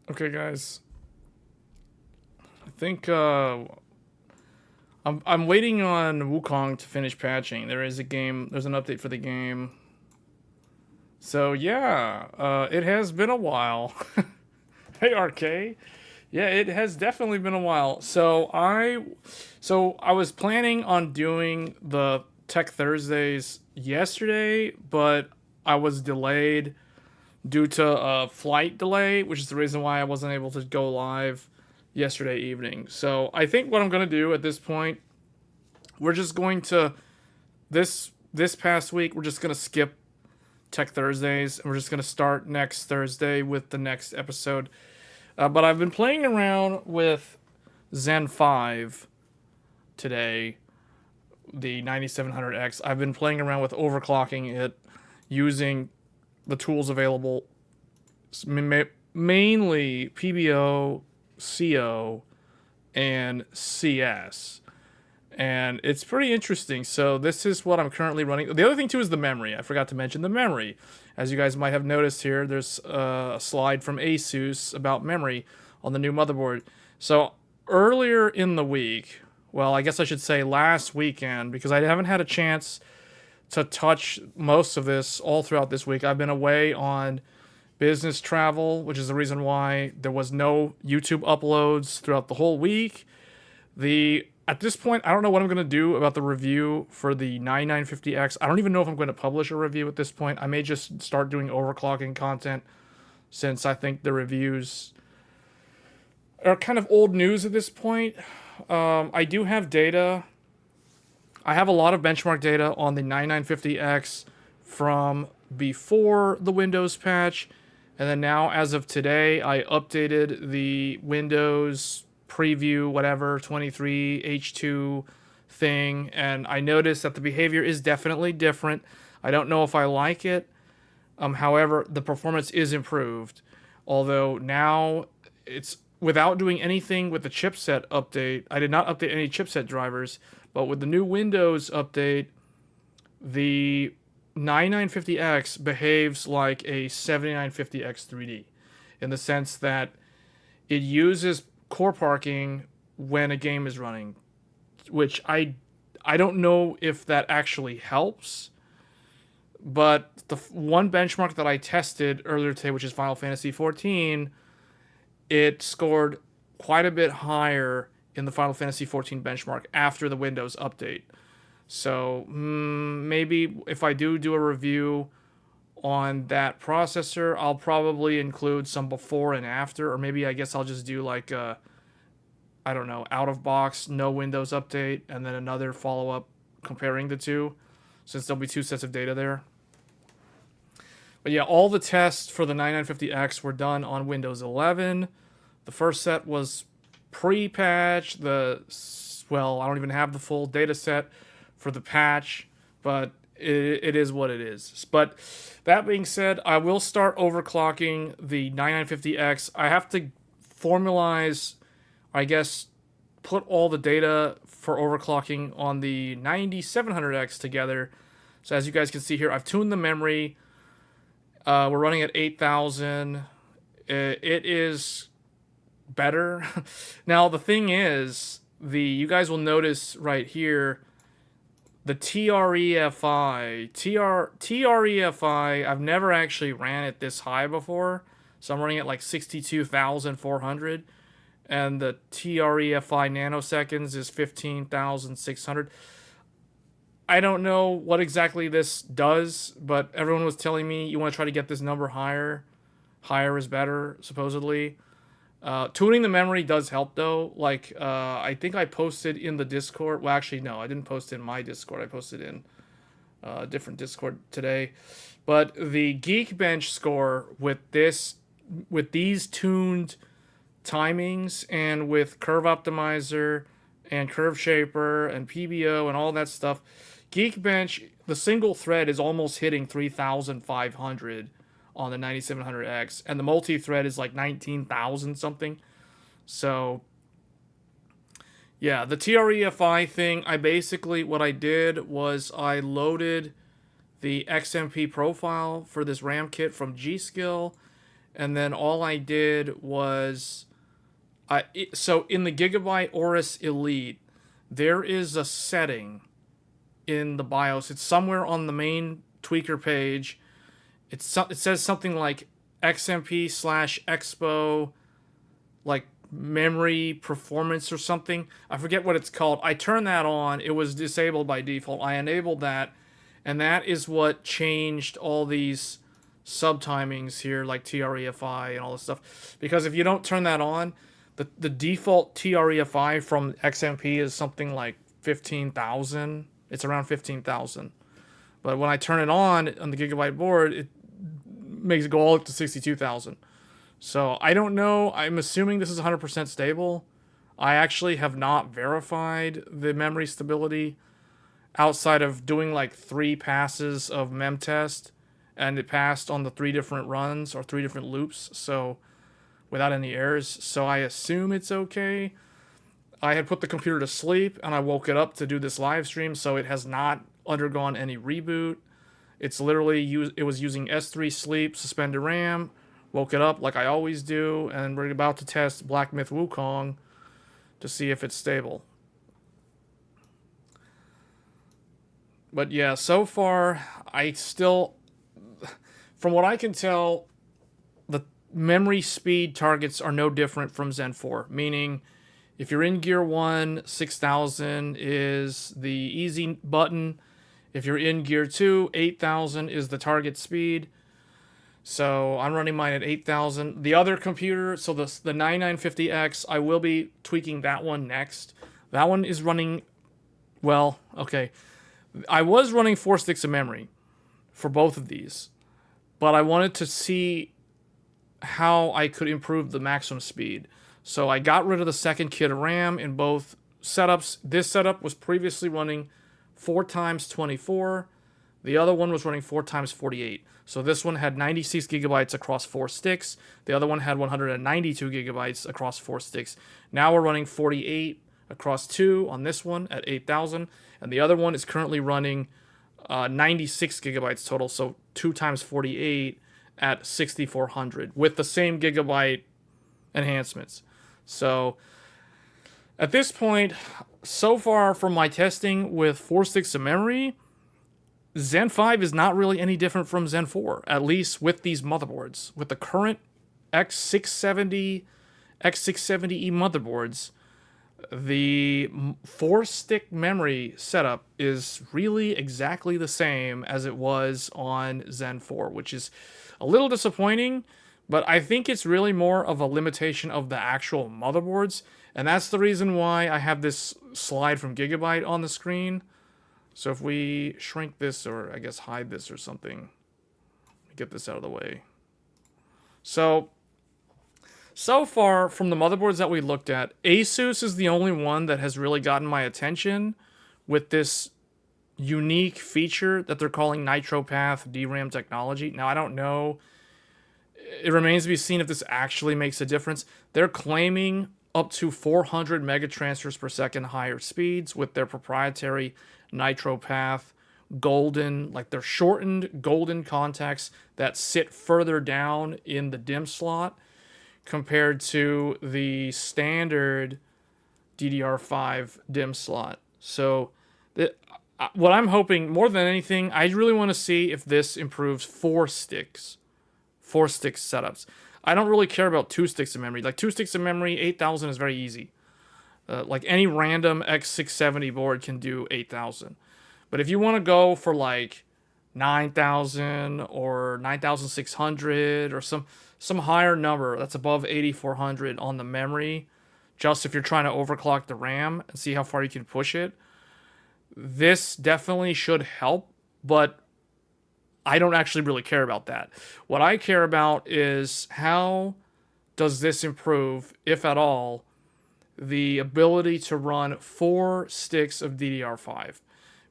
Okay, guys. I think I'm waiting on Wukong to finish patching. There's an update for the game. So yeah, it has been a while. Hey RK. Yeah, it has definitely been a while. So I was planning on doing the Tech Thursdays yesterday, but I was delayed due to a flight delay, which is the reason why I wasn't able to go live yesterday evening. So I think what I'm gonna do at this point, we're just going to this past week we're just gonna skip Tech Thursdays and we're just gonna start next Thursday with the next episode. But I've been playing around with Zen 5 today, the 9700X. I've been playing around with overclocking it using the tools available, mainly PBO, CO, and CS. And it's pretty interesting. So this is what I'm currently running. The other thing too is the memory. I forgot to mention the memory. As you guys might have noticed here, there's a slide from Asus about memory on the new motherboard. So earlier in the week, well, I guess I should say last weekend, because I haven't had a chance to touch most of this all throughout this week. I've been away on business travel, which is the reason why there was no YouTube uploads throughout the whole week. At this point, I don't know what I'm going to do about the review for the 9950X. I don't even know if I'm going to publish a review at this point. I may just start doing overclocking content, since I think the reviews are kind of old news at this point. I do have data. I have a lot of benchmark data on the 9950X from before the Windows patch. And then now, as of today, I updated the Windows preview, whatever, 23 H2 thing. And I noticed that the behavior is definitely different. I don't know if I like it. However, the performance is improved. Although now it's without doing anything with the chipset update. I did not update any chipset drivers. But with the new Windows update, the 9950X behaves like a 7950X 3D in the sense that it uses core parking when a game is running, which I don't know if that actually helps. But the one benchmark that I tested earlier today, which is Final Fantasy 14, it scored quite a bit higher in the Final Fantasy 14 benchmark after the Windows update. So maybe if I do a review on that processor, I'll probably include some before and after, or maybe I guess I'll just do like a, I don't know, out of box, no Windows update, and then another follow up comparing the two, since there'll be two sets of data there. But yeah, all the tests for the 9950X were done on Windows 11. The first set was pre-patch. Well, I don't even have the full data set for the patch, but it is what it is. But that being said, I will start overclocking the 9950X. I have to formalize, I guess, put all the data for overclocking on the 9700X together. So as you guys can see here, I've tuned the memory. We're running at 8,000. It is better. Now the thing is, you guys will notice right here, the TREFI, I've never actually ran it this high before, so I'm running it like 62,400, and the TREFI nanoseconds is 15,600. I don't know what exactly this does, but everyone was telling me you want to try to get this number higher. Higher is better, supposedly. Tuning the memory does help, though. Like, I think I posted in the Discord. Well, actually, no, I didn't post in my Discord. I posted in a different Discord today. But the Geekbench score with these tuned timings and with Curve Optimizer and Curve Shaper and PBO and all that stuff, Geekbench, the single thread is almost hitting 3,500 on the 9700X, and the multi-thread is like 19,000 something. So yeah, the TREFI thing, what I did was I loaded the XMP profile for this RAM kit from G-Skill, and then all I did was, so in the Gigabyte Aorus Elite, there is a setting in the BIOS. It's somewhere on the main tweaker page. It says something like XMP/Expo, like memory performance or something. I forget what it's called. I turned that on. It was disabled by default. I enabled that, and that is what changed all these subtimings here, like TREFI and all this stuff. Because if you don't turn that on, the default TREFI from XMP is something like 15,000. It's around 15,000. But when I turn it on the Gigabyte board, it makes it go all up to 62,000. So I don't know. I'm assuming this is 100% stable. I actually have not verified the memory stability outside of doing like 3 passes of memtest, and it passed on the 3 different runs or 3 different loops, so without any errors. So I assume it's okay. I had put the computer to sleep and I woke it up to do this live stream, so it has not undergone any reboot. It's literally it was using S3 sleep, suspended RAM, woke it up like I always do, and we're about to test Black Myth Wukong to see if it's stable. But yeah, so far, I still, from what I can tell, the memory speed targets are no different from Zen 4, meaning if you're in Gear 1, 6000 is the easy button. If you're in Gear 2, 8000 is the target speed. So I'm running mine at 8000. The other computer, so the 9950X, I will be tweaking that one next. That one is running, well, okay. I was running 4 sticks of memory for both of these, but I wanted to see how I could improve the maximum speed. So I got rid of the second kit of RAM in both setups. This setup was previously running 4x24. The other one was running 4x48. So this one had 96 gigabytes across 4 sticks. The other one had 192 gigabytes across 4 sticks. Now we're running 48 across 2 on this one at 8000. And the other one is currently running 96 gigabytes total. So 2x48 at 6400 with the same gigabyte enhancements. So at this point, so far from my testing with 4 sticks of memory, Zen 5 is not really any different from Zen 4, at least with these motherboards. With the current X670, X670E motherboards, the 4-stick memory setup is really exactly the same as it was on Zen 4, which is a little disappointing, but I think it's really more of a limitation of the actual motherboards, and that's the reason why I have this slide from Gigabyte on the screen. So if we shrink this, or I guess hide this or something, get this out of the way. So far from the motherboards that we looked at, Asus is the only one that has really gotten my attention with this unique feature that they're calling NitroPath DRAM technology. Now, I don't know. It remains to be seen if this actually makes a difference. They're claiming up to 400 megatransfers per second higher speeds with their proprietary NitroPath golden, like they're shortened golden contacts that sit further down in the DIMM slot compared to the standard DDR5 DIMM slot. So what I'm hoping more than anything, I really want to see if this improves 4 stick setups. I don't really care about 2 sticks of memory. Like 2 sticks of memory, 8000 is very easy. Like any random X670 board can do 8000. But if you want to go for like 9000 or 9600 or some higher number that's above 8400 on the memory, just if you're trying to overclock the RAM and see how far you can push it, this definitely should help, but I don't actually really care about that. What I care about is how does this improve, if at all, the ability to run 4 sticks of DDR5.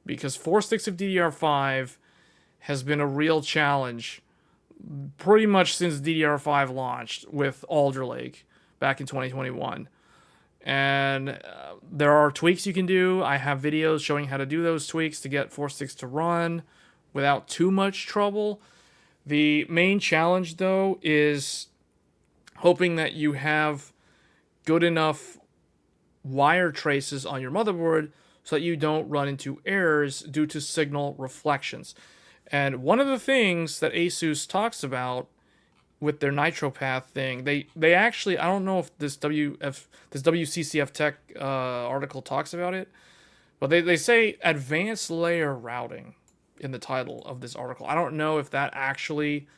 Because 4 sticks of DDR5 has been a real challenge pretty much since DDR5 launched with Alder Lake back in 2021. And there are tweaks you can do. I have videos showing how to do those tweaks to get 4 sticks to run without too much trouble. The main challenge, though, is hoping that you have good enough wire traces on your motherboard so that you don't run into errors due to signal reflections. And one of the things that Asus talks about with their NitroPath thing, they actually, I don't know if this WCCF Tech article talks about it, but they say advanced layer routing in the title of this article. I don't know if that actually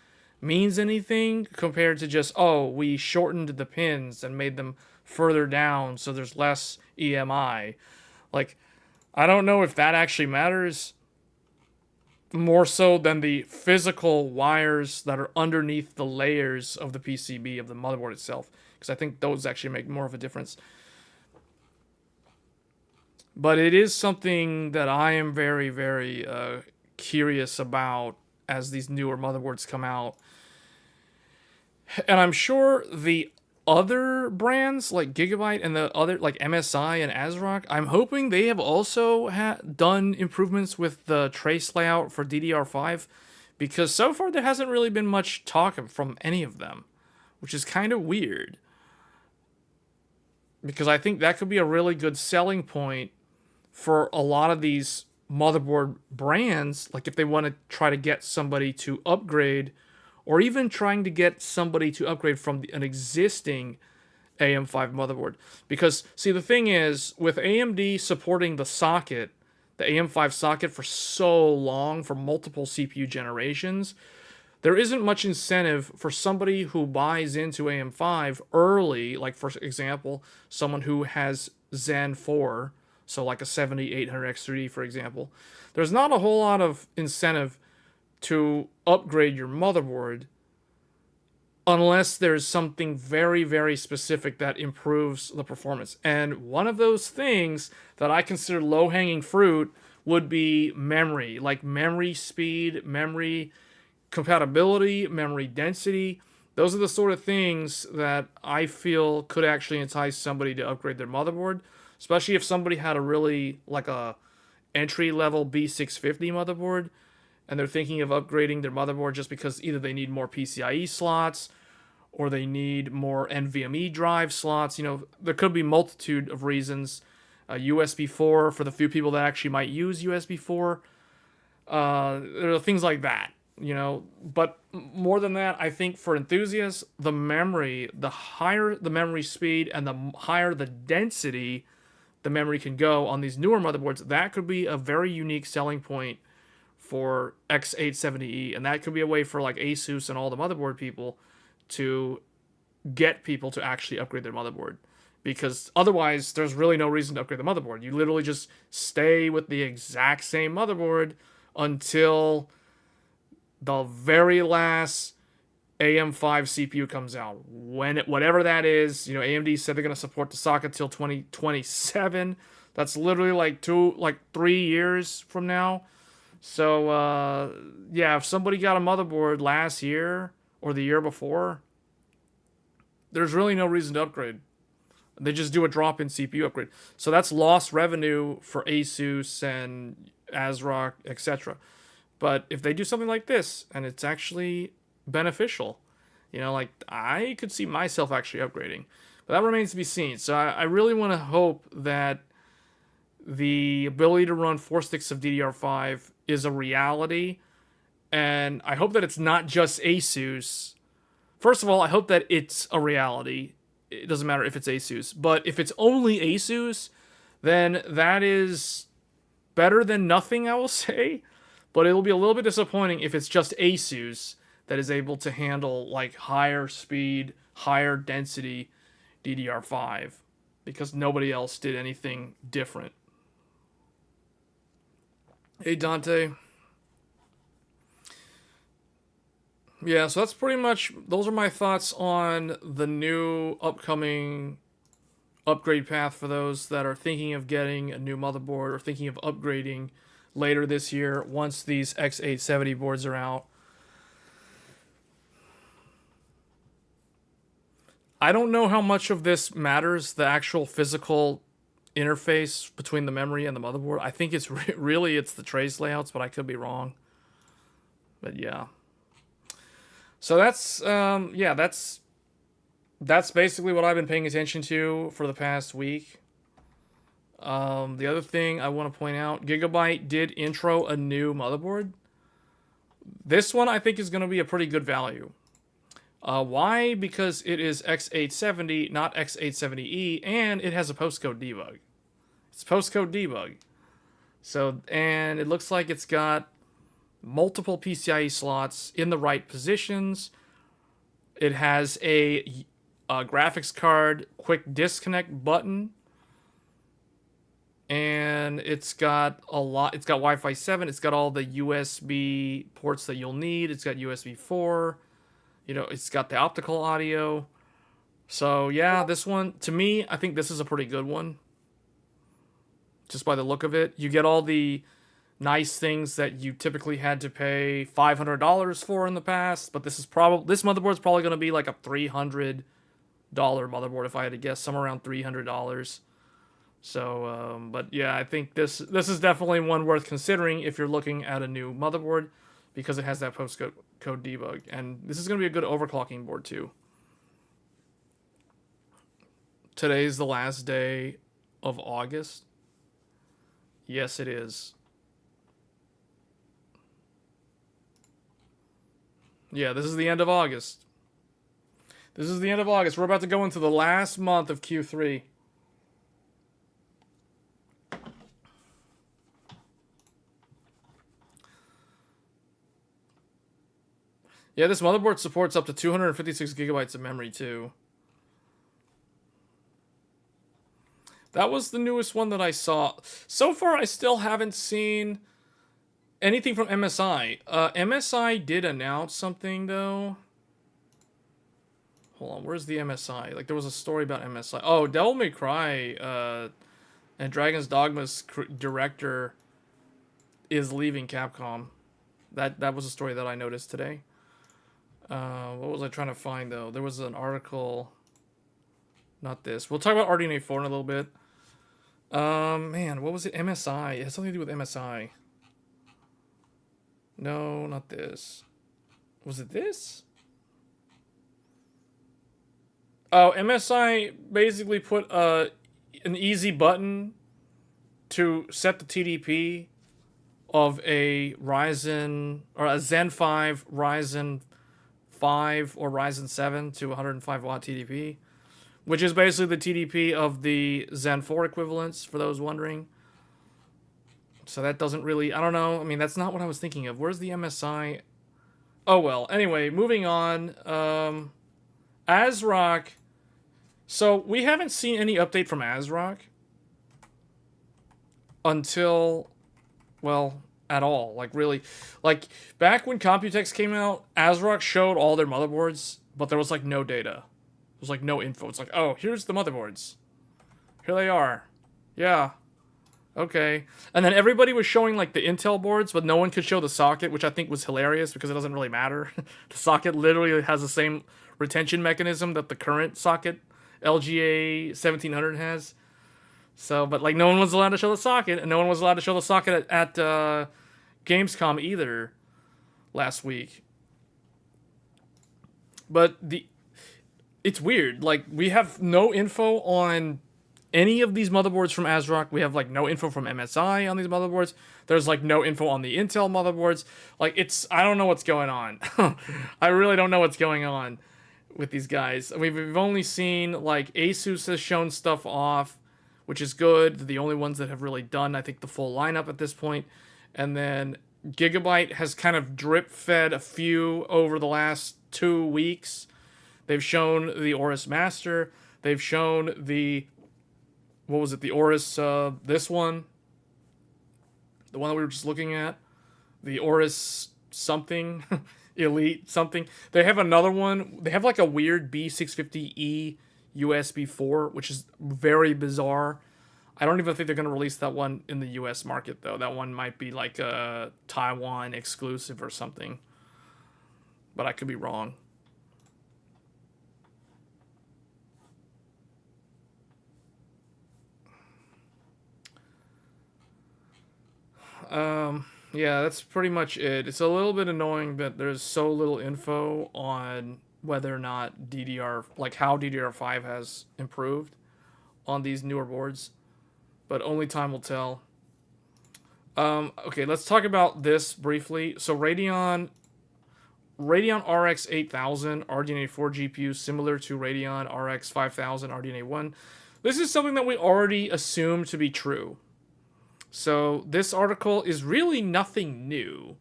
means anything compared to just, oh, we shortened the pins and made them further down so there's less EMI. Like, I don't know if that actually matters more so than the physical wires that are underneath the layers of the PCB of the motherboard itself, because I think those actually make more of a difference. But it is something that I am very, very curious about as these newer motherboards come out. And I'm sure the other brands like Gigabyte and the other like MSI and ASRock, I'm hoping they have also done improvements with the trace layout for DDR5, because so far there hasn't really been much talk from any of them, which is kind of weird. Because I think that could be a really good selling point for a lot of these motherboard brands, like if they want to try to get somebody to upgrade, or even trying to get somebody to upgrade from an existing AM5 motherboard. Because, see, the thing is, with AMD supporting the socket, the AM5 socket for so long, for multiple CPU generations, there isn't much incentive for somebody who buys into AM5 early, like, for example, someone who has Zen 4, so like a 7800X3D, for example. There's not a whole lot of incentive to upgrade your motherboard unless there's something very, very specific that improves the performance. And one of those things that I consider low-hanging fruit would be memory, like memory speed, memory compatibility, memory density. Those are the sort of things that I feel could actually entice somebody to upgrade their motherboard, especially if somebody had a really, like a entry-level B650 motherboard, and they're thinking of upgrading their motherboard just because either they need more PCIe slots or they need more NVMe drive slots. You know, there could be a multitude of reasons. USB 4 for the few people that actually might use USB 4. There are things like that, you know. But more than that, I think for enthusiasts, the memory, the higher the memory speed and the higher the density the memory can go on these newer motherboards, that could be a very unique selling point for X870E, and that could be a way for like Asus and all the motherboard people to get people to actually upgrade their motherboard, because otherwise there's really no reason to upgrade the motherboard. You literally just stay with the exact same motherboard until the very last AM5 CPU comes out, whatever that is. You know, AMD said they're going to support the socket till 2027. That's literally like 3 years from now. So, yeah, if somebody got a motherboard last year or the year before, there's really no reason to upgrade. They just do a drop-in CPU upgrade. So that's lost revenue for Asus and ASRock, etc. But if they do something like this, and it's actually beneficial, you know, like, I could see myself actually upgrading. But that remains to be seen. So I really want to hope that the ability to run 4 sticks of DDR5 is a reality, and I hope that it's not just Asus. First of all, I hope that it's a reality. It doesn't matter if it's Asus, but if it's only Asus, then that is better than nothing, I will say. But it'll be a little bit disappointing if it's just Asus that is able to handle like higher speed, higher density DDR5, because nobody else did anything different. Hey, Dante. Yeah, so that's pretty much, those are my thoughts on the new upcoming upgrade path for those that are thinking of getting a new motherboard or thinking of upgrading later this year once these X870 boards are out. I don't know how much of this matters, the actual physical interface between the memory and the motherboard. I think it's really it's the trace layouts, but I could be wrong. But yeah. So that's yeah, that's that's basically what I've been paying attention to for the past week. The other thing I want to point out, Gigabyte did intro a new motherboard. This one I think is going to be a pretty good value. Why? Because it is X870, not X870E, and it has a postcode debug. It's postcode debug. So, and it looks like it's got multiple PCIe slots in the right positions. It has a graphics card quick disconnect button. And it's got a lot. It's got Wi-Fi 7. It's got all the USB ports that you'll need. It's got USB 4. You know, it's got the optical audio. So, yeah, this one, to me, I think this is a pretty good one. Just by the look of it. You get all the nice things that you typically had to pay $500 for in the past. But this motherboard's probably going to be like a $300 motherboard, if I had to guess. Somewhere around $300. So, but yeah, I think this is definitely one worth considering if you're looking at a new motherboard, because it has that postcode debug, and this is going to be a good overclocking board too. Today's the last day of August. Yes, it is. Yeah, this is the end of August. This is the end of August. We're about to go into the last month of Q3. Yeah, this motherboard supports up to 256 gigabytes of memory, too. That was the newest one that I saw. So far, I still haven't seen anything from MSI. MSI did announce something, though. Hold on, where's the MSI? Like, there was a story about MSI. Oh, Devil May Cry and Dragon's Dogma's director is leaving Capcom. That was a story that I noticed today. What was I trying to find, though? There was an article. Not this. We'll talk about RDNA 4 in a little bit. Man, what was it? MSI. It has something to do with MSI. No, not this. Was it this? Oh, MSI basically put an easy button to set the TDP of a Ryzen, or a Zen 5 Ryzen 5 or Ryzen 7 to 105 watt TDP, which is basically the TDP of the Zen 4 equivalents, for those wondering. So that doesn't really, I don't know. I mean, that's not what I was thinking of. Where's the MSI? Oh, well. Anyway, moving on. ASRock. So we haven't seen any update from ASRock until, well, at all. Like, really. Like, back when Computex came out, ASRock showed all their motherboards, but there was, like, no data. There was, like, no info. It's like, oh, here's the motherboards. Here they are. Yeah. Okay. And then everybody was showing, like, the Intel boards, but no one could show the socket, which I think was hilarious because it doesn't really matter. The socket literally has the same retention mechanism that the current socket, LGA 1700, has. So, but, like, no one was allowed to show the socket, and no one was allowed to show the socket at Gamescom either last week. But it's weird. Like, we have no info on any of these motherboards from ASRock. We have, like, no info from MSI on these motherboards. There's, like, no info on the Intel motherboards. Like, I don't know what's going on. I really don't know what's going on with these guys. We've only seen, like, Asus has shown stuff off, which is good. They're the only ones that have really done, I think, the full lineup at this point. And then Gigabyte has kind of drip-fed a few over the last 2 weeks. They've shown the Aorus Master. They've shown the, what was it, the Aorus, this one. The one that we were just looking at. The Aorus something. Elite something. They have another one. They have like a weird B650E USB 4, which is very bizarre. I don't even think they're going to release that one in the US market, though. That one might be like a Taiwan exclusive or something. But I could be wrong. Yeah, that's pretty much it. It's a little bit annoying that there's so little info on whether or not how DDR5 has improved on these newer boards, but only time will tell. Okay, let's talk about this briefly. So Radeon RX 8000 RDNA 4 GPU, similar to Radeon RX 5000 RDNA 1. This is something that we already assumed to be true. So this article is really nothing new.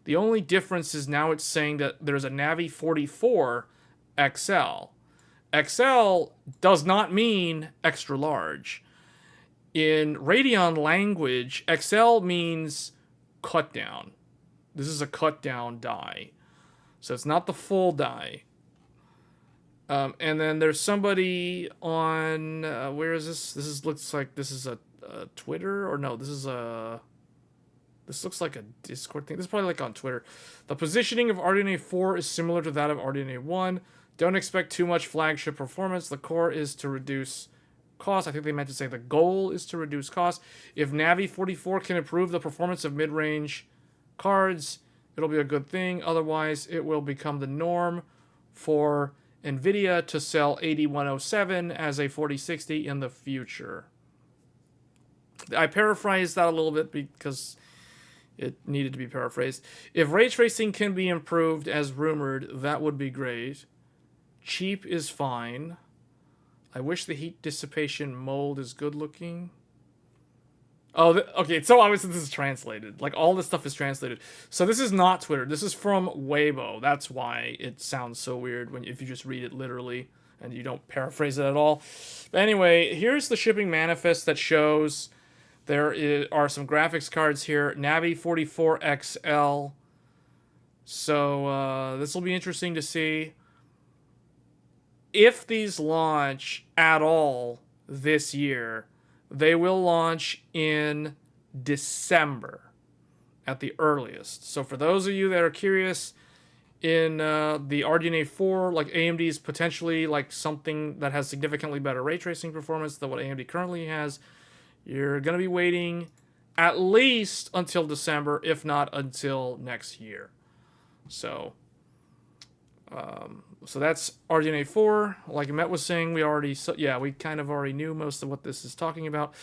The only difference is now it's saying that there's a Navi 44 XL. XL does not mean extra large. In Radeon language, XL means cut down. This is a cut down die. So it's not the full die. And then there's somebody on where is this? Looks like this is a Twitter, or no? This looks like a Discord thing. This is probably like on Twitter. The positioning of RDNA 4 is similar to that of RDNA 1. Don't expect too much flagship performance. The core is to reduce cost. I think they meant to say the goal is to reduce cost. If Navi 44 can improve the performance of mid-range cards, it'll be a good thing. Otherwise, it will become the norm for NVIDIA to sell 8107 as a 4060 in the future. I paraphrased that a little bit because it needed to be paraphrased. If ray tracing can be improved as rumored, that would be great. Cheap is fine. I wish the heat dissipation mold is good looking. Oh, okay, it's so obvious that this is translated. Like, all this stuff is translated. So this is not Twitter. This is from Weibo. That's why it sounds so weird if you just read it literally and you don't paraphrase it at all. But anyway, here's the shipping manifest that shows there are some graphics cards here. Navi 44 XL. So this will be interesting to see. If these launch at all this year, they will launch in December at the earliest. So for those of you that are curious, in the RDNA 4, like AMD's potentially like something that has significantly better ray tracing performance than what AMD currently has, you're going to be waiting at least until December, if not until next year. So that's RDNA 4. Like Matt was saying, we kind of already knew most of what this is talking about.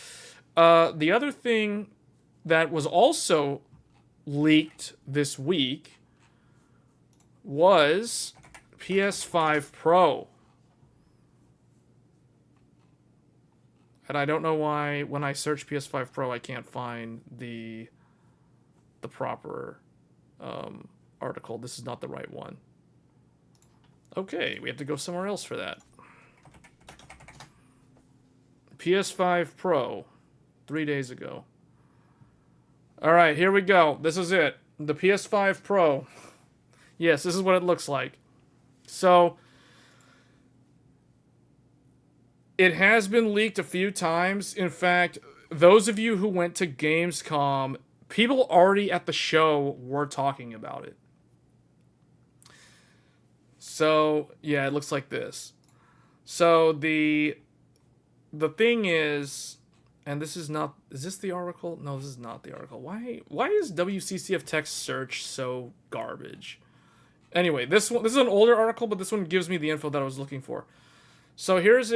The other thing that was also leaked this week was PS5 Pro. And I don't know why when I search PS5 Pro, I can't find the proper article. This is not the right one. Okay, we have to go somewhere else for that. PS5 Pro, 3 days ago. All right, here we go. This is it. The PS5 Pro. Yes, this is what it looks like. So, it has been leaked a few times. In fact, those of you who went to Gamescom, people already at the show were talking about it. So, yeah, it looks like this. So, the thing is, and this is not, is this the article? No, this is not the article. Why is WCCF text search so garbage? Anyway, this is an older article, but this one gives me the info that I was looking for. So here's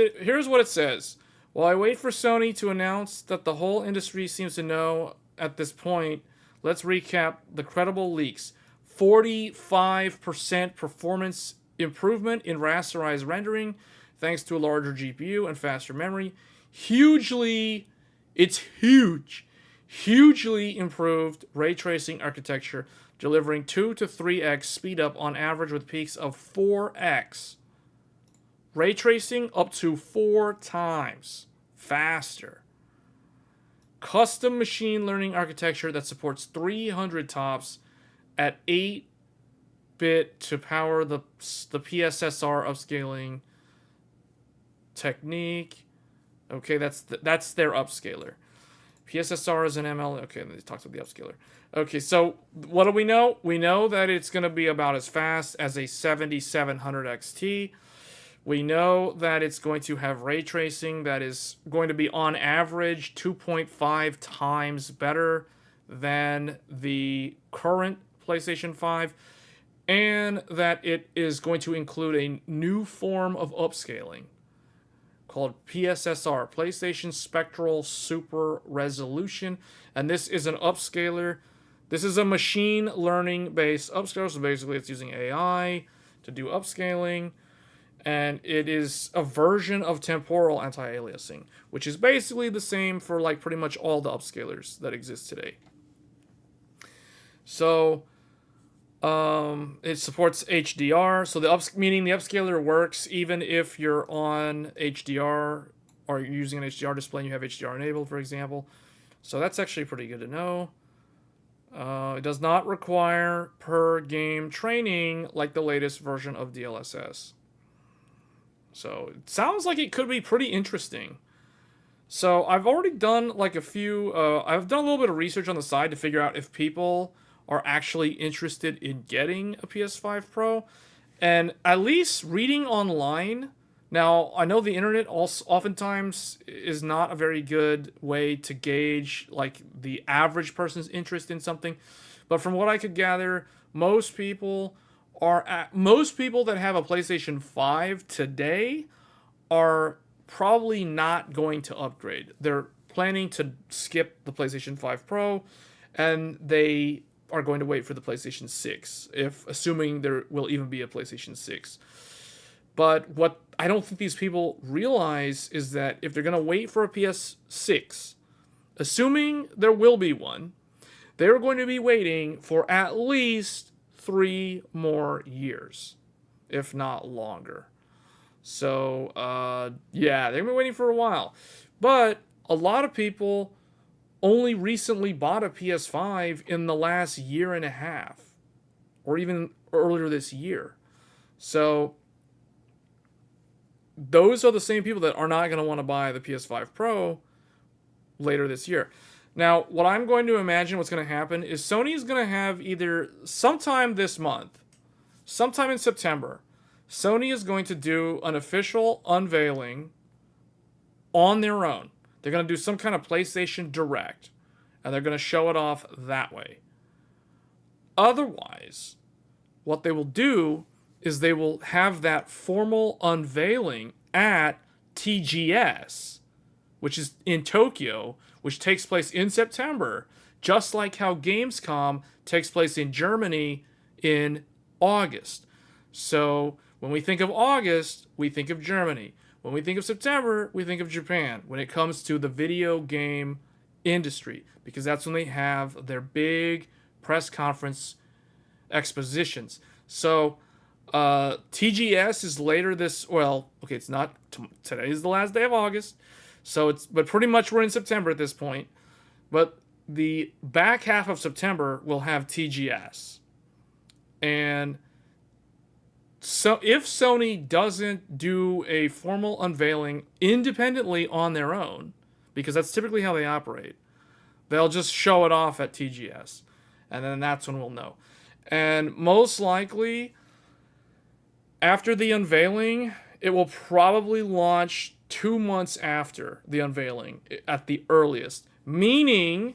what it says. While I wait for Sony to announce that the whole industry seems to know at this point, let's recap the credible leaks. 45% performance improvement in rasterized rendering thanks to a larger GPU and faster memory. Hugely improved ray tracing architecture, delivering 2 to 3x speed up on average with peaks of 4x. Ray tracing up to 4 times faster. Custom machine learning architecture that supports 300 TOPS at 8-bit to power the PSSR upscaling technique. Okay, that's their upscaler. PSSR is an ML. Okay, they talked about the upscaler. Okay, so what do we know? We know that it's going to be about as fast as a 7700 XT. We know that it's going to have ray tracing that is going to be on average 2.5 times better than the current PlayStation 5. and that it is going to include a new form of upscaling called PSSR, PlayStation Spectral Super Resolution, and this is an upscaler. This is a machine learning based upscaler, so basically it's using AI to do upscaling, and it is a version of temporal anti-aliasing, which is basically the same for like pretty much all the upscalers that exist today. So it supports HDR, so meaning the upscaler works even if you're on HDR or you're using an HDR display and you have HDR enabled, for example. So that's actually pretty good to know. It does not require per game training like the latest version of DLSS. So it sounds like it could be pretty interesting. So I've already done like a few, I've done a little bit of research on the side to figure out if people are actually interested in getting a PS5 Pro. And at least reading online, now I know the internet also oftentimes is not a very good way to gauge like the average person's interest in something. But from what I could gather, most people that have a PlayStation 5 today are probably not going to upgrade. They're planning to skip the PlayStation 5 Pro, and they are going to wait for the PlayStation 6, assuming there will even be a PlayStation 6. But what I don't think these people realize is that if they're going to wait for a PS6, assuming there will be one, they're going to be waiting for at least 3 more years, if not longer. So, yeah, they've been waiting for a while. But a lot of people only recently bought a PS5 in the last year and a half, or even earlier this year. So those are the same people that are not going to want to buy the PS5 Pro later this year. Now, what I'm going to imagine what's going to happen is Sony is going to have either sometime this month, sometime in September, Sony is going to do an official unveiling on their own. They're going to do some kind of PlayStation Direct, and they're going to show it off that way. Otherwise, what they will do is they will have that formal unveiling at TGS, which is in Tokyo, which takes place in September, just like how Gamescom takes place in Germany in August. So when we think of August, we think of Germany. When we think of September, we think of Japan when it comes to the video game industry, because that's when they have their big press conference expositions. So TGS is later this, well, okay, it's not, today is the last day of August, but pretty much we're in September at this point. But the back half of September will have TGS. And so if Sony doesn't do a formal unveiling independently on their own, because that's typically how they operate, they'll just show it off at TGS, and then that's when we'll know. And most likely, after the unveiling, it will probably launch 2 months after the unveiling at the earliest, meaning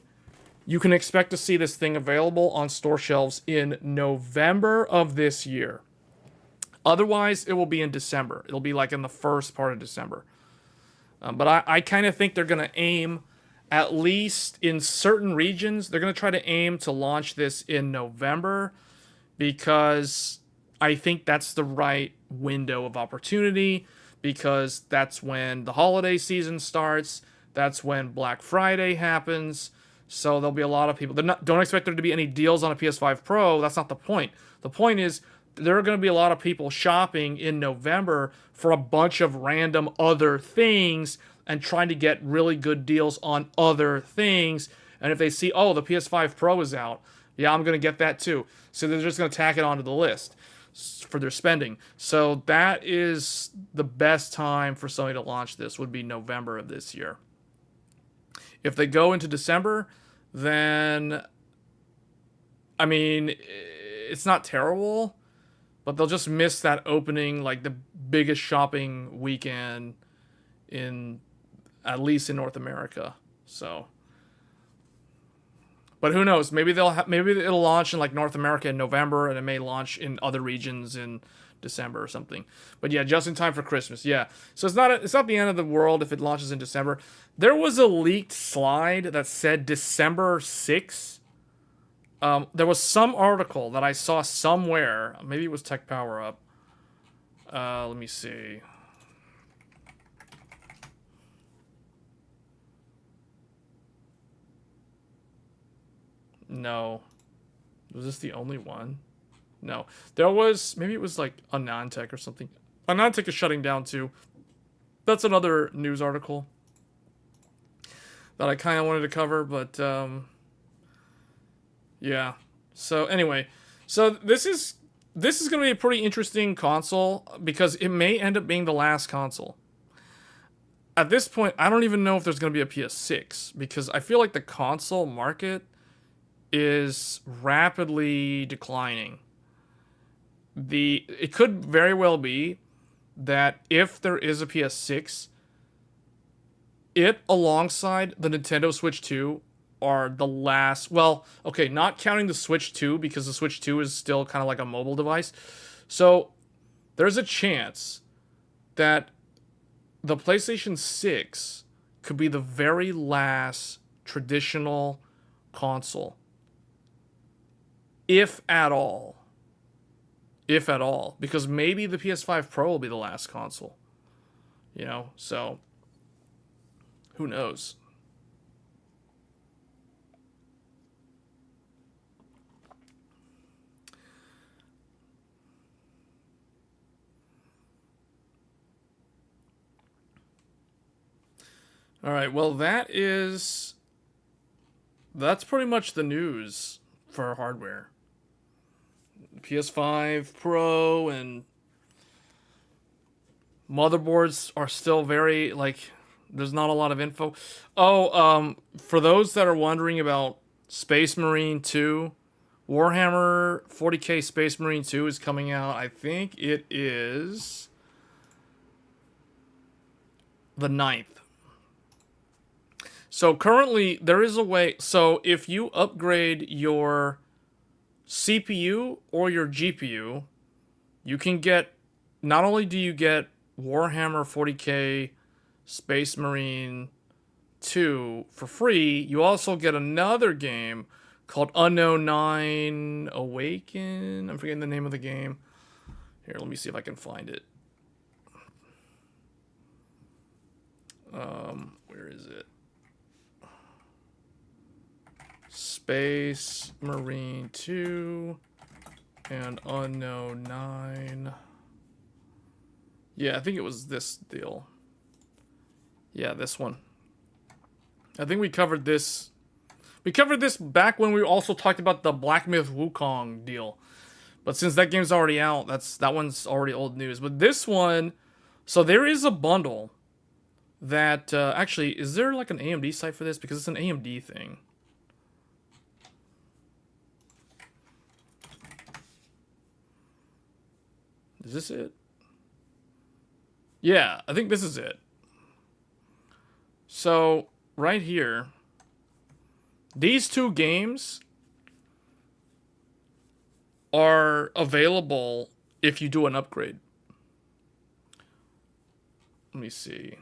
you can expect to see this thing available on store shelves in November of this year. Otherwise, it will be in December. It'll be like in the first part of December. But I kind of think they're going to aim, at least in certain regions, they're going to try to aim to launch this in November, because I think that's the right window of opportunity, because that's when the holiday season starts. That's when Black Friday happens. So there'll be a lot of people. Don't expect there to be any deals on a PS5 Pro. That's not the point. The point is, there are going to be a lot of people shopping in November for a bunch of random other things and trying to get really good deals on other things. And if they see, oh, the PS5 Pro is out, yeah, I'm going to get that too. So they're just going to tack it onto the list for their spending. So that is the best time for Sony to launch this, would be November of this year. If they go into December, then, I mean, it's not terrible, but they'll just miss that opening, like the biggest shopping weekend at least in North America. So, But who knows? Maybe maybe it'll launch in like North America in November, and it may launch in other regions in December or something. But yeah, just in time for Christmas. Yeah. So it's not the end of the world if it launches in December. There was a leaked slide that said December 6th. There was some article that I saw somewhere. Maybe it was Tech Power Up. Let me see. No. Was this the only one? No. There was... Maybe it was like Anantech or something. Anantech is shutting down too. That's another news article that I kind of wanted to cover, but... yeah. So anyway. So this is going to be a pretty interesting console because it may end up being the last console. At this point, I don't even know if there's going to be a PS6 because I feel like the console market is rapidly declining. It could very well be that if there is a PS6, it alongside the Nintendo Switch 2 are the last, well, okay, not counting the Switch 2 because the Switch 2 is still kind of like a mobile device. So there's a chance that the PlayStation 6 could be the very last traditional console. If at all. If at all. Because maybe the PS5 Pro will be the last console. You know, so who knows? All right, well, that's pretty much the news for hardware. PS5 Pro and motherboards are still very, like, there's not a lot of info. Oh, for those that are wondering about Space Marine 2, Warhammer 40k Space Marine 2 is coming out. I think it is the 9th. So currently, there is a way... So if you upgrade your CPU or your GPU, you can get... Not only do you get Warhammer 40k Space Marine 2 for free, you also get another game called Unknown 9 Awaken. I'm forgetting the name of the game. Here, let me see if I can find it. Where is it? Space Marine 2 and Unknown 9. Yeah, I think it was this deal. Yeah, this one. I think we covered this. We covered this back when we also talked about the Black Myth Wukong deal. But since that game's already out, that one's already old news. But this one, so there is a bundle that actually, is there like an AMD site for this? Because it's an AMD thing. Is this it? Yeah, I think this is it. So, right here, these two games are available if you do an upgrade. Let me see.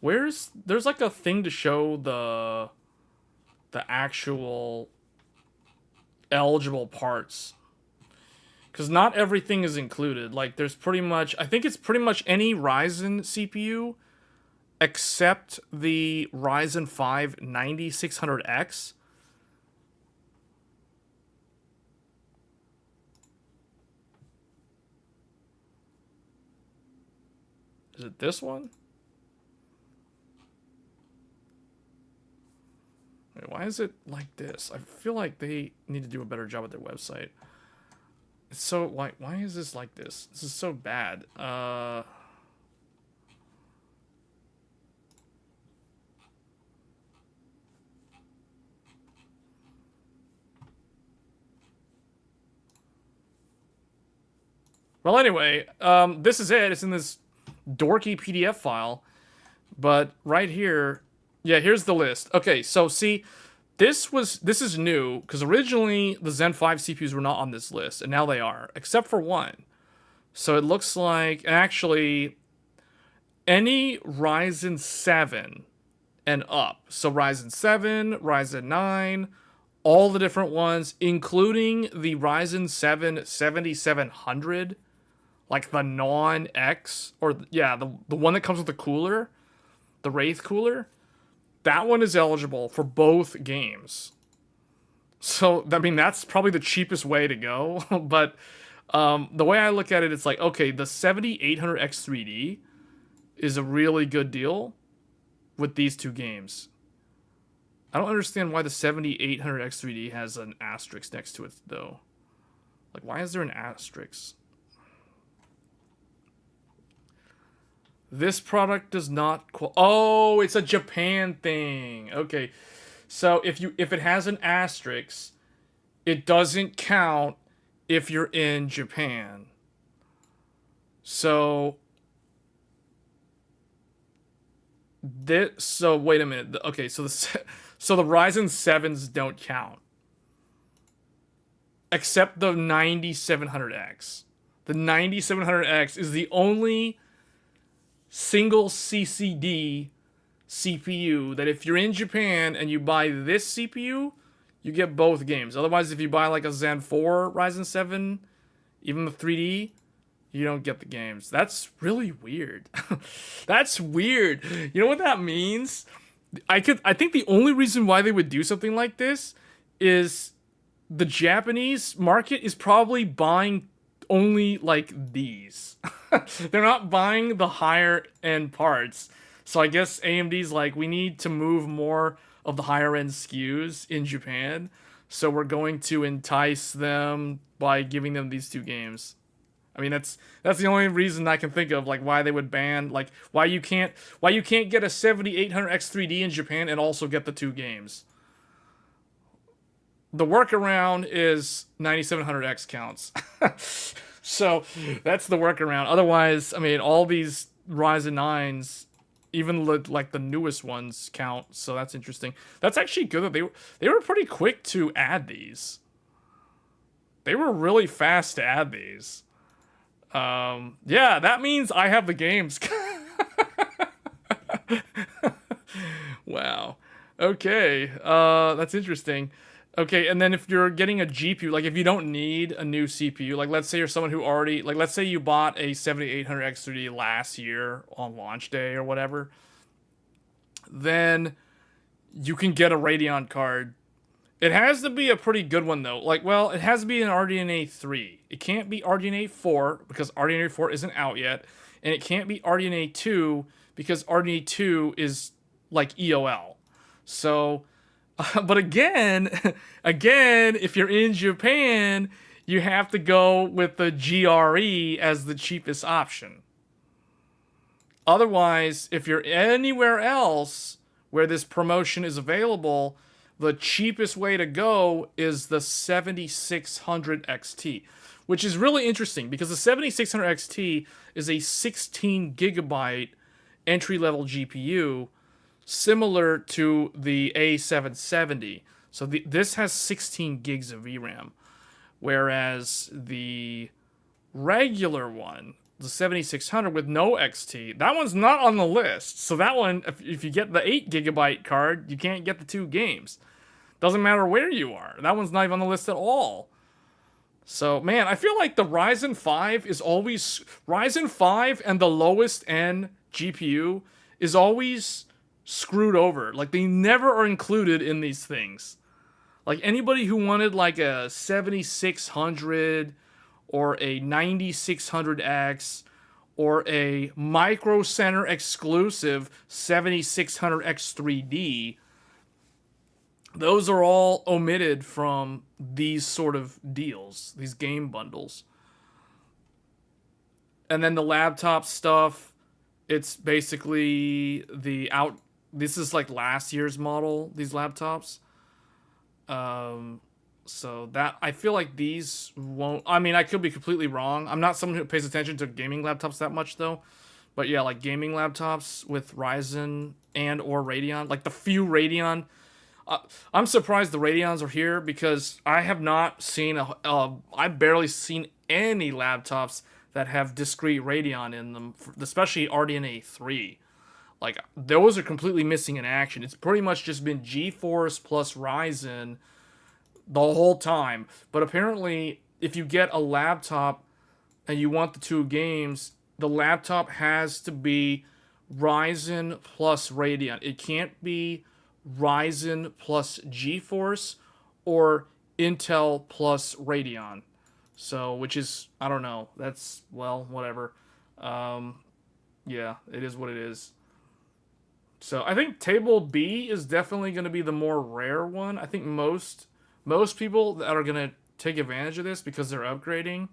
There's like a thing to show the actual eligible parts. Because not everything is included. Like, there's pretty much... I think it's pretty much any Ryzen CPU except the Ryzen 5 9600X. Is it this one? Wait, why is it like this? I feel like they need to do a better job at their website. It's so, why is this like this? This is so bad. Well, anyway, this is it. It's in this dorky PDF file. But right here, yeah, here's the list. Okay, so see, This is new because originally the Zen 5 CPUs were not on this list, and now they are, except for one. So it looks like, and actually, any Ryzen 7 and up. So Ryzen 7, Ryzen 9, all the different ones, including the Ryzen 7 7700, like the non-X, or yeah, the one that comes with the cooler, the Wraith cooler. That one is eligible for both games. So, I mean, that's probably the cheapest way to go. But the way I look at it, it's like, okay, the 7800X3D is a really good deal with these two games. I don't understand why the 7800X3D has an asterisk next to it, though. Like, why is there an asterisk? This product does not oh, it's a Japan thing. Okay. So if it has an asterisk, it doesn't count if you're in Japan. So wait a minute. Okay, so the Ryzen 7s don't count. Except the 9700X. The 9700X is the only single CCD CPU that if you're in Japan and you buy this CPU, you get both games. Otherwise, if you buy like a Zen 4 Ryzen 7, even the 3D, you don't get the games. That's really weird. That's weird. You know what that means? I think the only reason why they would do something like this is the Japanese market is probably buying only like these. They're not buying the higher end parts. So I guess AMD's like, we need to move more of the higher end SKUs in Japan. So we're going to entice them by giving them these two games. I mean, that's the only reason I can think of, like, why they would ban, like, why you can't get a 7800X3D in Japan and also get the two games. The workaround is 9700X counts. So that's the workaround. Otherwise, I mean, all these Ryzen 9s, even like the newest ones, count. So that's interesting. That's actually good that they were pretty quick to add these. They were really fast to add these. Yeah, that means I have the games. Wow. Okay. That's interesting. Okay, and then if you're getting a GPU, like if you don't need a new CPU, like let's say you're someone who already, like let's say you bought a 7800X3D last year on launch day or whatever, then you can get a Radeon card. It has to be a pretty good one though. Like, well, it has to be an RDNA 3. It can't be RDNA 4 because RDNA 4 isn't out yet, and it can't be RDNA 2 because RDNA 2 is like EOL. So but again, if you're in Japan, you have to go with the GRE as the cheapest option. Otherwise, if you're anywhere else where this promotion is available, the cheapest way to go is the 7600 XT, which is really interesting because the 7600 XT is a 16 gigabyte entry-level GPU, similar to the A770. So this has 16 gigs of VRAM, whereas the regular one, the 7600 with no XT, that one's not on the list. So that one, if you get the 8 gigabyte card, you can't get the two games. Doesn't matter where you are. That one's not even on the list at all. So, man, I feel like the Ryzen 5 is always... Ryzen 5 and the lowest end GPU is always screwed over. Like, they never are included in these things. Like, anybody who wanted, like, a 7600 or a 9600X or a Micro Center exclusive 7600X3D, those are all omitted from these sort of deals, these game bundles. And then the laptop stuff, it's basically this is like last year's model, these laptops. So that, I feel like these won't, I mean, I could be completely wrong. I'm not someone who pays attention to gaming laptops that much though. But yeah, like gaming laptops with Ryzen and or Radeon, like the few Radeon, I'm surprised the Radeons are here because I have not seen I've barely seen any laptops that have discrete Radeon in them, especially RDNA 3. Like, those are completely missing in action. It's pretty much just been GeForce plus Ryzen the whole time. But apparently, if you get a laptop and you want the two games, the laptop has to be Ryzen plus Radeon. It can't be Ryzen plus GeForce or Intel plus Radeon. So, which is, I don't know. That's, well, whatever. Yeah, it is what it is. So I think table B is definitely going to be the more rare one. I think most people that are going to take advantage of this because they're upgrading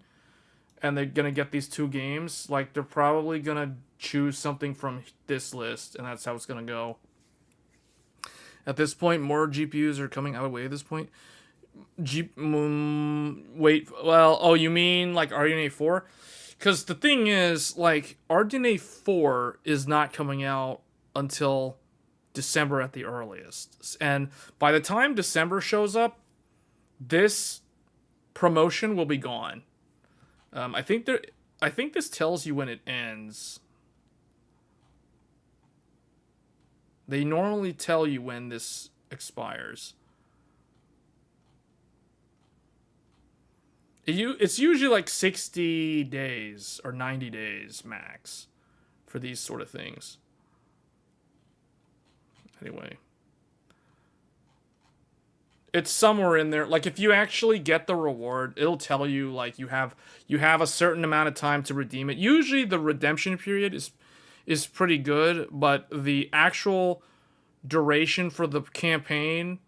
and they're going to get these two games, like, they're probably going to choose something from this list, and that's how it's going to go. At this point, more GPUs are coming our way at this point. Wait, well, oh, you mean like RDNA 4? Because the thing is, like, RDNA 4 is not coming out until December at the earliest. And by the time December shows up, this promotion will be gone. I think this tells you when it ends. They normally tell you when this expires. It's usually like 60 days or 90 days max for these sort of things. Anyway, it's somewhere in there. Like, if you actually get the reward, it'll tell you, like, you have a certain amount of time to redeem it. Usually the redemption period is pretty good, but the actual duration for the campaign,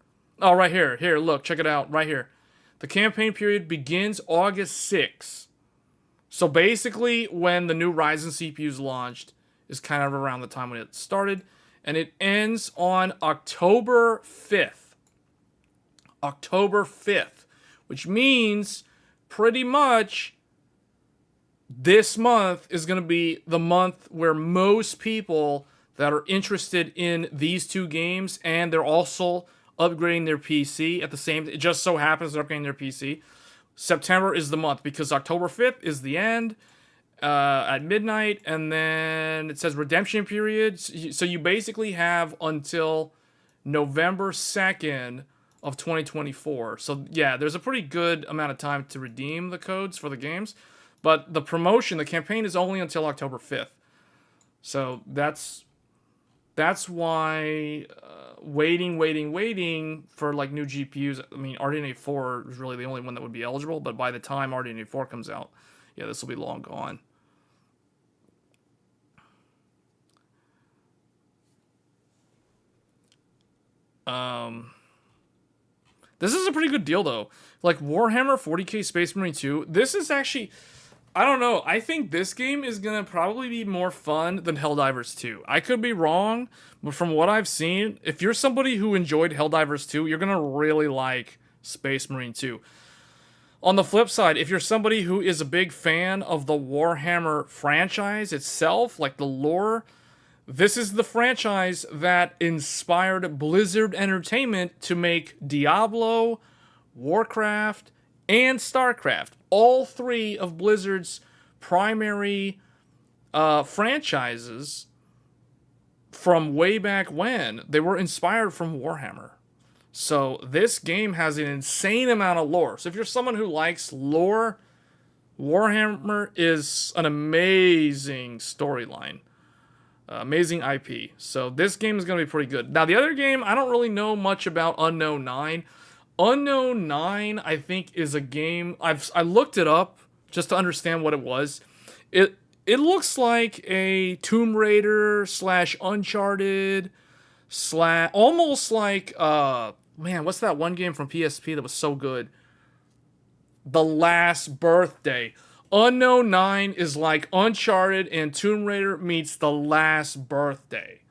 oh, right here, look, check it out right here. The campaign period begins August 6th. So basically, when the new Ryzen CPUs launched is kind of around the time when it started. And it ends on October 5th. October 5th. Which means pretty much this month is going to be the month where most people that are interested in these two games, and they're also upgrading their PC at the same time. It just so happens they're upgrading their PC. September is the month because October 5th is the end. At midnight, and then it says redemption period. So you basically have until November 2nd of 2024. So yeah, there's a pretty good amount of time to redeem the codes for the games, but the promotion, the campaign is only until October 5th. So that's why waiting for like new GPUs. I mean, RDNA 4 is really the only one that would be eligible, but by the time RDNA 4 comes out, yeah, this will be long gone. This is a pretty good deal, though. Like, Warhammer 40k Space Marine 2, this is actually, I don't know, I think this game is going to probably be more fun than Helldivers 2. I could be wrong, but from what I've seen, if you're somebody who enjoyed Helldivers 2, you're going to really like Space Marine 2. On the flip side, if you're somebody who is a big fan of the Warhammer franchise itself, like the lore, this is the franchise that inspired Blizzard Entertainment to make Diablo, Warcraft, and StarCraft. All three of Blizzard's primary franchises from way back when, they were inspired from Warhammer. So this game has an insane amount of lore. So if you're someone who likes lore, Warhammer is an amazing storyline. Amazing IP. So this game is going to be pretty good. Now, the other game, I don't really know much about Unknown 9. Unknown 9, I think, is a game... I looked it up just to understand what it was. It looks like a Tomb Raider / Uncharted / almost like... man, what's that one game from PSP that was so good? The Last Birthday. Unknown 9 is like Uncharted and Tomb Raider meets The Last Birthday.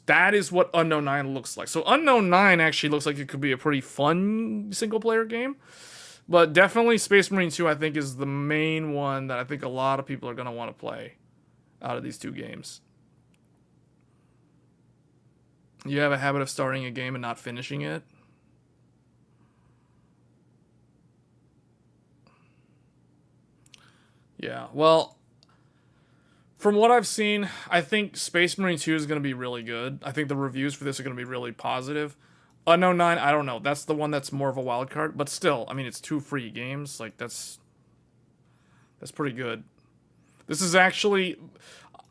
That is what Unknown 9 looks like. So Unknown 9 actually looks like it could be a pretty fun single-player game. But definitely Space Marine 2, I think, is the main one that I think a lot of people are going to want to play out of these two games. You have a habit of starting a game and not finishing it? Yeah, well, from what I've seen, I think Space Marine 2 is going to be really good. I think the reviews for this are going to be really positive. Unknown 9, I don't know. That's the one that's more of a wild card. But still, I mean, it's 2 free games. Like, that's pretty good. This is actually...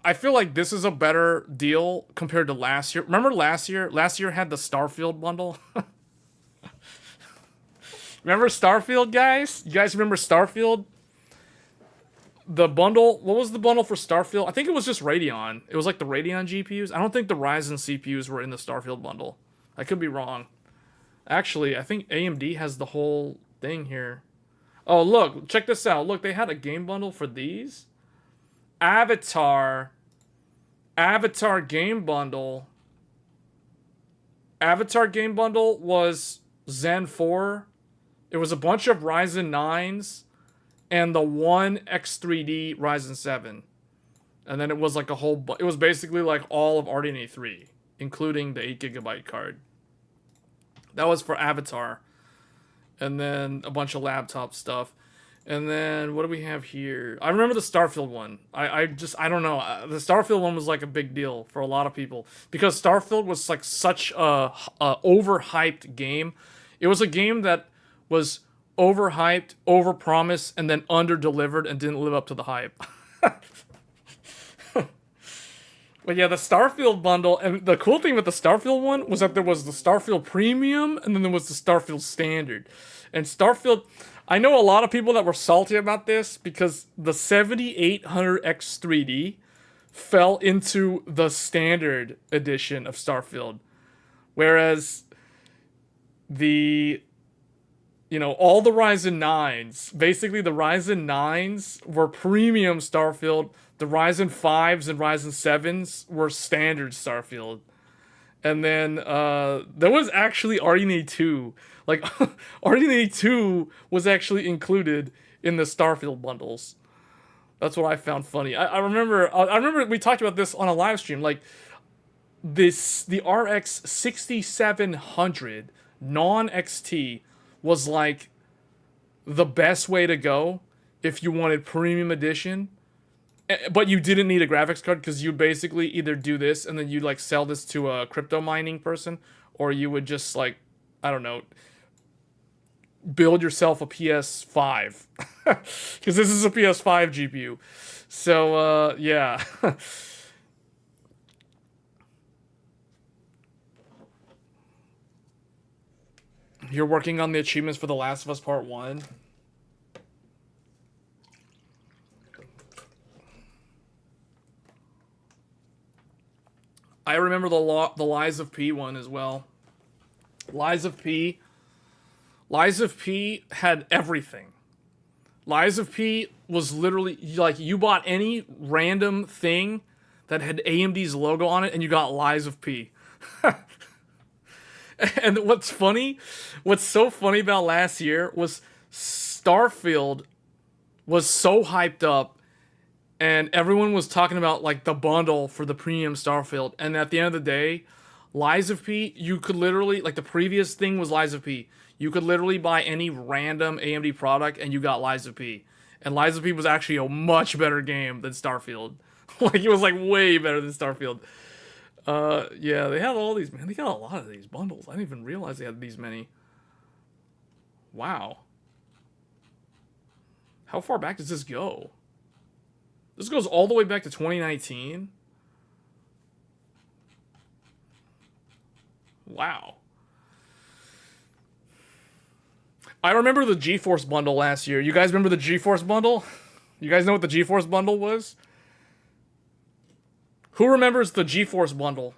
I feel like this is a better deal compared to last year. Remember last year? Last year had the Starfield bundle. Remember Starfield, guys? You guys remember Starfield? The bundle, what was the bundle for Starfield? I think it was just Radeon. It was like the Radeon GPUs. I don't think the Ryzen CPUs were in the Starfield bundle. I could be wrong. Actually, I think AMD has the whole thing here. Oh, look, check this out. Look, they had a game bundle for these. Avatar game bundle. Avatar game bundle was Zen 4. It was a bunch of Ryzen 9s and the one X3D Ryzen 7. And then it was like a whole... It was basically like all of RDNA 3, including the 8GB card. That was for Avatar. And then a bunch of laptop stuff. And then, what do we have here? I remember the Starfield one. I don't know. The Starfield one was like a big deal for a lot of people. Because Starfield was like such a overhyped game. It was a game that was overhyped, overpromised, and then underdelivered and didn't live up to the hype. But yeah, the Starfield bundle, and the cool thing with the Starfield one was that there was the Starfield Premium, and then there was the Starfield Standard. And Starfield, I know a lot of people that were salty about this because the 7800X3D fell into the Standard edition of Starfield. Whereas the, you know, all the Ryzen 9s, basically the Ryzen 9s were premium Starfield. The Ryzen 5s and Ryzen 7s were standard Starfield. And then there was actually RDNA 2. Like, RDNA 2 was actually included in the Starfield bundles. That's what I found funny. I remember we talked about this on a live stream. Like, the RX 6700 non-XT was like the best way to go if you wanted premium edition. But you didn't need a graphics card because you basically either do this and then you'd like sell this to a crypto mining person, or you would just like, I don't know, build yourself a PS5 because this is a PS5 GPU. So yeah. You're working on the achievements for The Last of Us Part 1. I remember the Lies of P one as well. Lies of P had everything. Lies of P was literally like you bought any random thing that had AMD's logo on it and you got Lies of P. And what's so funny about last year was Starfield was so hyped up. And everyone was talking about, like, the bundle for the premium Starfield. And at the end of the day, Lies of P, you could literally... Like, the previous thing was Lies of P. You could literally buy any random AMD product, and you got Lies of P. And Lies of P was actually a much better game than Starfield. Like, it was, like, way better than Starfield. Yeah, they had all these... Man, they got a lot of these bundles. I didn't even realize they had these many. Wow. How far back does this go? This goes all the way back to 2019. Wow. I remember the GeForce bundle last year. You guys remember the GeForce bundle? You guys know what the GeForce bundle was? Who remembers the GeForce bundle?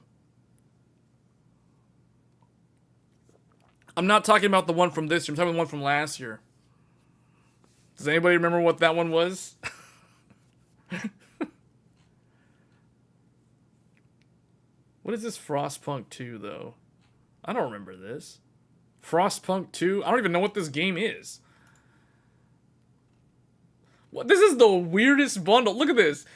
I'm not talking about the one from this year. I'm talking about the one from last year. Does anybody remember what that one was? What is this Frostpunk 2, though? I don't remember this. Frostpunk 2? I don't even know what this game is. What? This is the weirdest bundle. Look at this.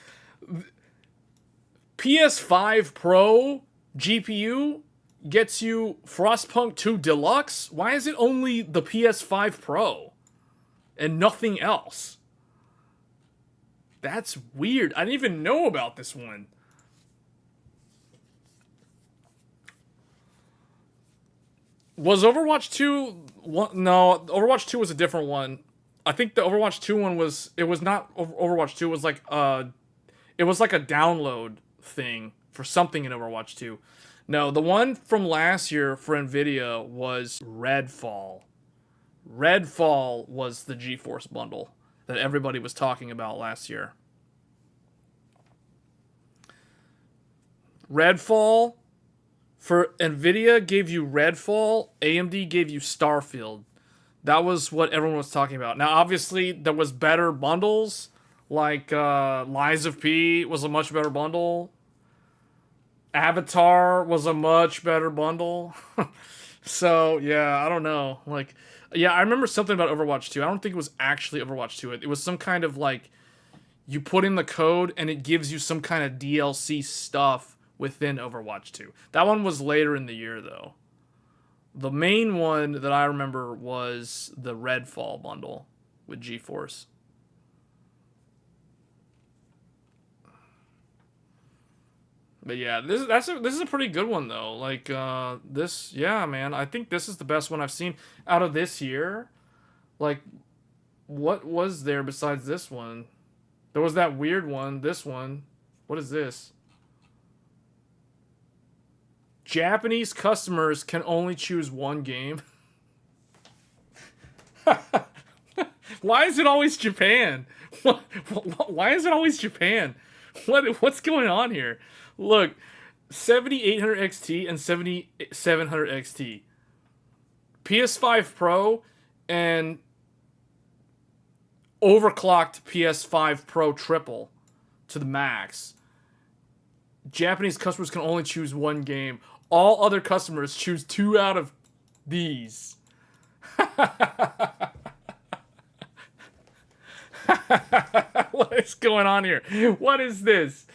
PS5 Pro GPU gets you Frostpunk 2 Deluxe? Why is it only the PS5 Pro and nothing else? That's weird. I didn't even know about this one. Was Overwatch 2 one? No, Overwatch 2 was a different one. I think the Overwatch 2 one was, it was not Overwatch 2, it was like a download thing for something in Overwatch 2. No, the one from last year for Nvidia was Redfall. Redfall was the GeForce bundle that everybody was talking about last year. Redfall, for Nvidia gave you Redfall, AMD gave you Starfield. That was what everyone was talking about. Now, obviously, there was better bundles, like Lies of P was a much better bundle. Avatar was a much better bundle. So, yeah, I don't know. Like, yeah, I remember something about Overwatch 2. I don't think it was actually Overwatch 2. It was some kind of, like, you put in the code and it gives you some kind of DLC stuff within Overwatch 2. That one was later in the year, though. The main one that I remember was the Redfall bundle with GeForce. But yeah, this is a pretty good one though. Like this, yeah, man. I think this is the best one I've seen out of this year. Like, what was there besides this one? There was that weird one. This one. What is this? Japanese customers can only choose one game. Why is it always Japan? Why is it always Japan? What's going on here? Look, 7800 XT and 7700 XT. PS5 Pro and overclocked PS5 Pro triple to the max. Japanese customers can only choose one game. All other customers choose 2 out of these. What is going on here? What is this?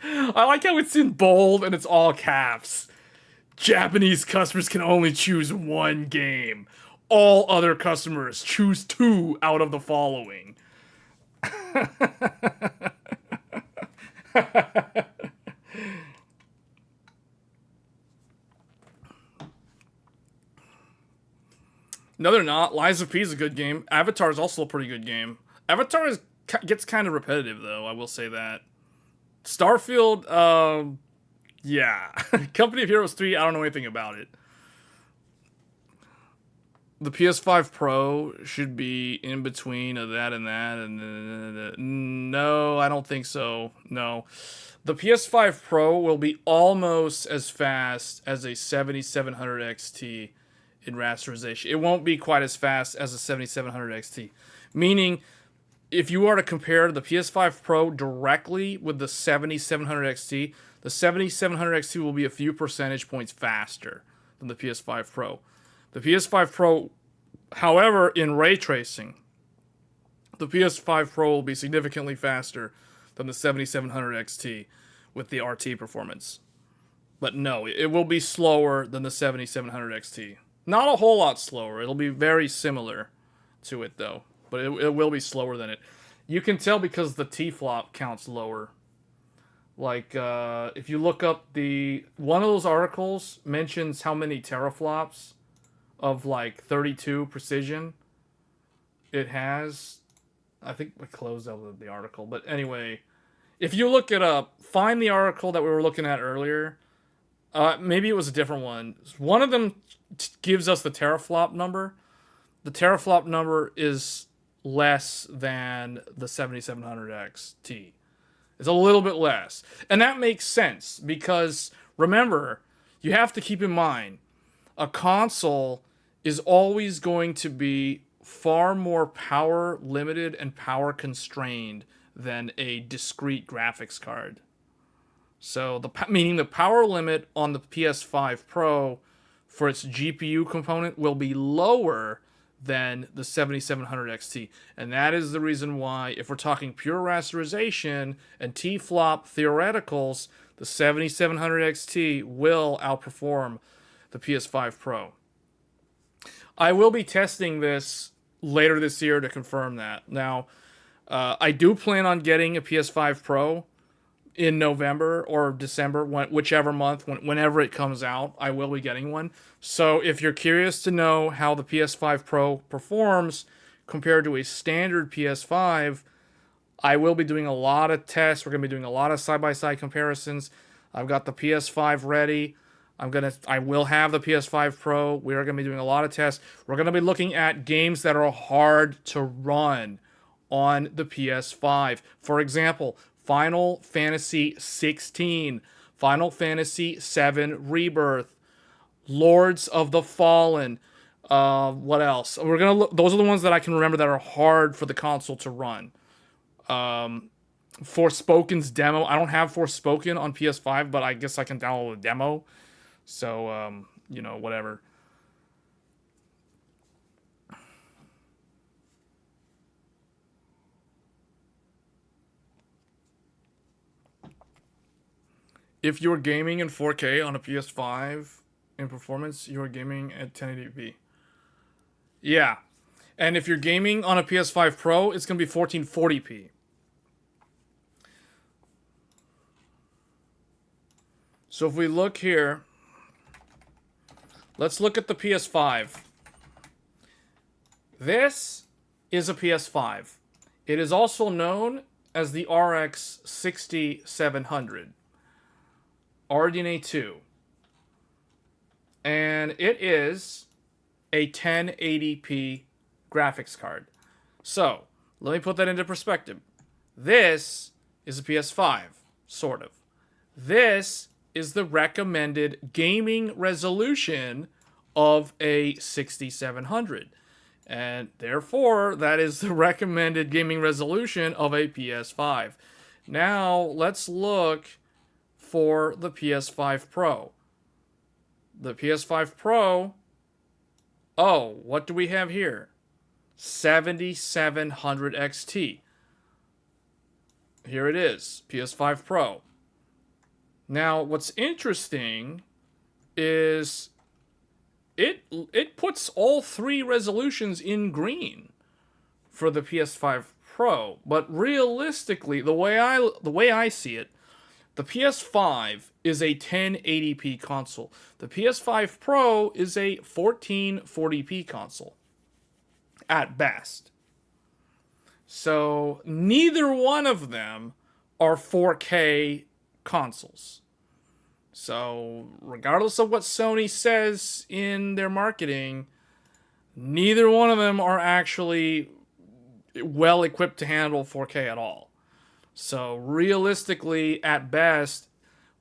I like how it's in bold and it's all caps. Japanese customers can only choose one game. All other customers choose 2 out of the following. No, they're not. Lies of P is a good game. Avatar is also a pretty good game. Avatar gets kind of repetitive, though. I will say that. Starfield, yeah. Company of Heroes 3, I don't know anything about it. The PS5 Pro should be in between of that and that. And no, I don't think so. No. The PS5 Pro will be almost as fast as a 7700 XT in rasterization. It won't be quite as fast as a 7700 XT. Meaning, if you are to compare the PS5 Pro directly with the 7700 XT, the 7700 XT will be a few percentage points faster than the PS5 Pro. The PS5 Pro, however, in ray tracing, the PS5 Pro will be significantly faster than the 7700 XT with the RT performance. But no, it will be slower than the 7700 XT. Not a whole lot slower. It'll be very similar to it, though. But it will be slower than it. You can tell because the T-flop counts lower. Like, if you look up one of those articles mentions how many teraflops of, like, 32 precision it has. I think we closed out the article. But anyway, if you look it up, find the article that we were looking at earlier. Maybe it was a different one. One of them gives us the teraflop number. The teraflop number is less than the 7700 XT. It's a little bit less. And that makes sense because, remember, you have to keep in mind, a console is always going to be far more power limited and power constrained than a discrete graphics card. So, meaning the power limit on the PS5 Pro for its GPU component will be lower than the 7700 XT. And that is the reason why, if we're talking pure rasterization and T-flop theoreticals, The 7700 XT will outperform the PS5 Pro. I will be testing this later this year to confirm that. Now, I do plan on getting a PS5 Pro in November or December, whichever month, whenever it comes out, I will be getting one. So if you're curious to know how the PS5 Pro performs compared to a standard PS5, I will be doing a lot of tests. We're going to be doing a lot of side-by-side comparisons. I've got the PS5 ready. I will have the PS5 Pro. We are going to be doing a lot of tests. We're going to be looking at games that are hard to run on the PS5. For example, Final Fantasy 16, Final Fantasy 7 Rebirth, Lords of the Fallen. What else? We're gonna look. Those are the ones that I can remember that are hard for the console to run. Forspoken's demo. I don't have Forspoken on PS5, but I guess I can download a demo. So, whatever. If you're gaming in 4K on a PS5 in performance, you're gaming at 1080p. Yeah. And if you're gaming on a PS5 Pro, it's going to be 1440p. So if we look here, let's look at the PS5. This is a PS5. It is also known as the RX 6700. RDNA 2. And it is a 1080p graphics card. So, let me put that into perspective. This is a PS5, sort of. This is the recommended gaming resolution of a 6700. And therefore, that is the recommended gaming resolution of a PS5. Now, let's look for the PS5 Pro. The PS5 Pro, what do we have here? 7700 XT. Here it is, PS5 Pro. Now, what's interesting is it puts all three resolutions in green for the PS5 Pro, but realistically, the way I see it, the PS5 is a 1080p console. The PS5 Pro is a 1440p console, at best. So, neither one of them are 4K consoles. So, regardless of what Sony says in their marketing, neither one of them are actually well equipped to handle 4K at all. So realistically, at best,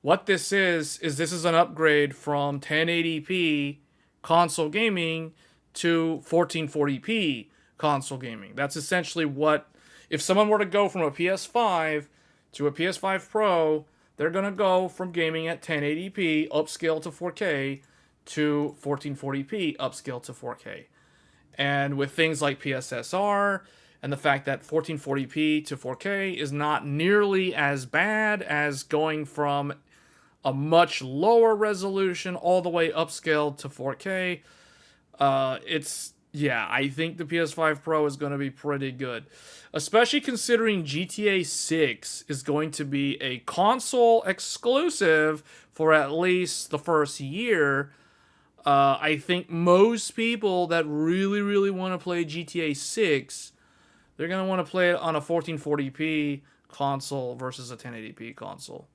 what this is an upgrade from 1080p console gaming to 1440p console gaming. That's essentially what, if someone were to go from a PS5 to a PS5 Pro, they're going to go from gaming at 1080p upscale to 4K to 1440p upscale to 4K. And with things like PSSR, and the fact that 1440p to 4K is not nearly as bad as going from a much lower resolution all the way upscaled to 4K. I think the PS5 Pro is going to be pretty good. Especially considering GTA 6 is going to be a console exclusive for at least the first year. I think most people that really, really want to play GTA 6, they're going to want to play it on a 1440p console versus a 1080p console.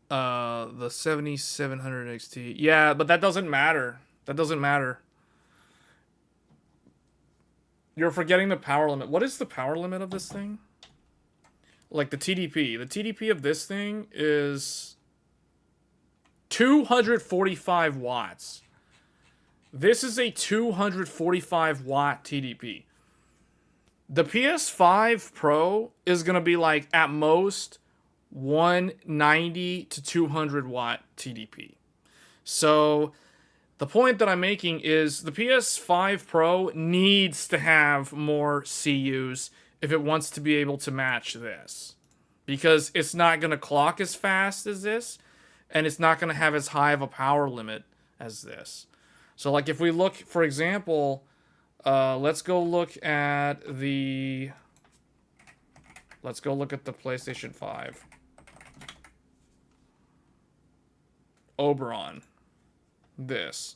The 7700 XT. Yeah, but that doesn't matter. That doesn't matter. You're forgetting the power limit. What is the power limit of this thing? Like the TDP. The TDP of this thing is 245 watts. This is a 245 watt TDP. The PS5 Pro is going to be like at most 190 to 200 watt TDP. So The point that I'm making is the PS5 Pro needs to have more CUs if it wants to be able to match this. Because it's not going to clock as fast as this, and it's not going to have as high of a power limit as this. So, like, if we look, for example, let's go look at the PlayStation 5. Oberon. This.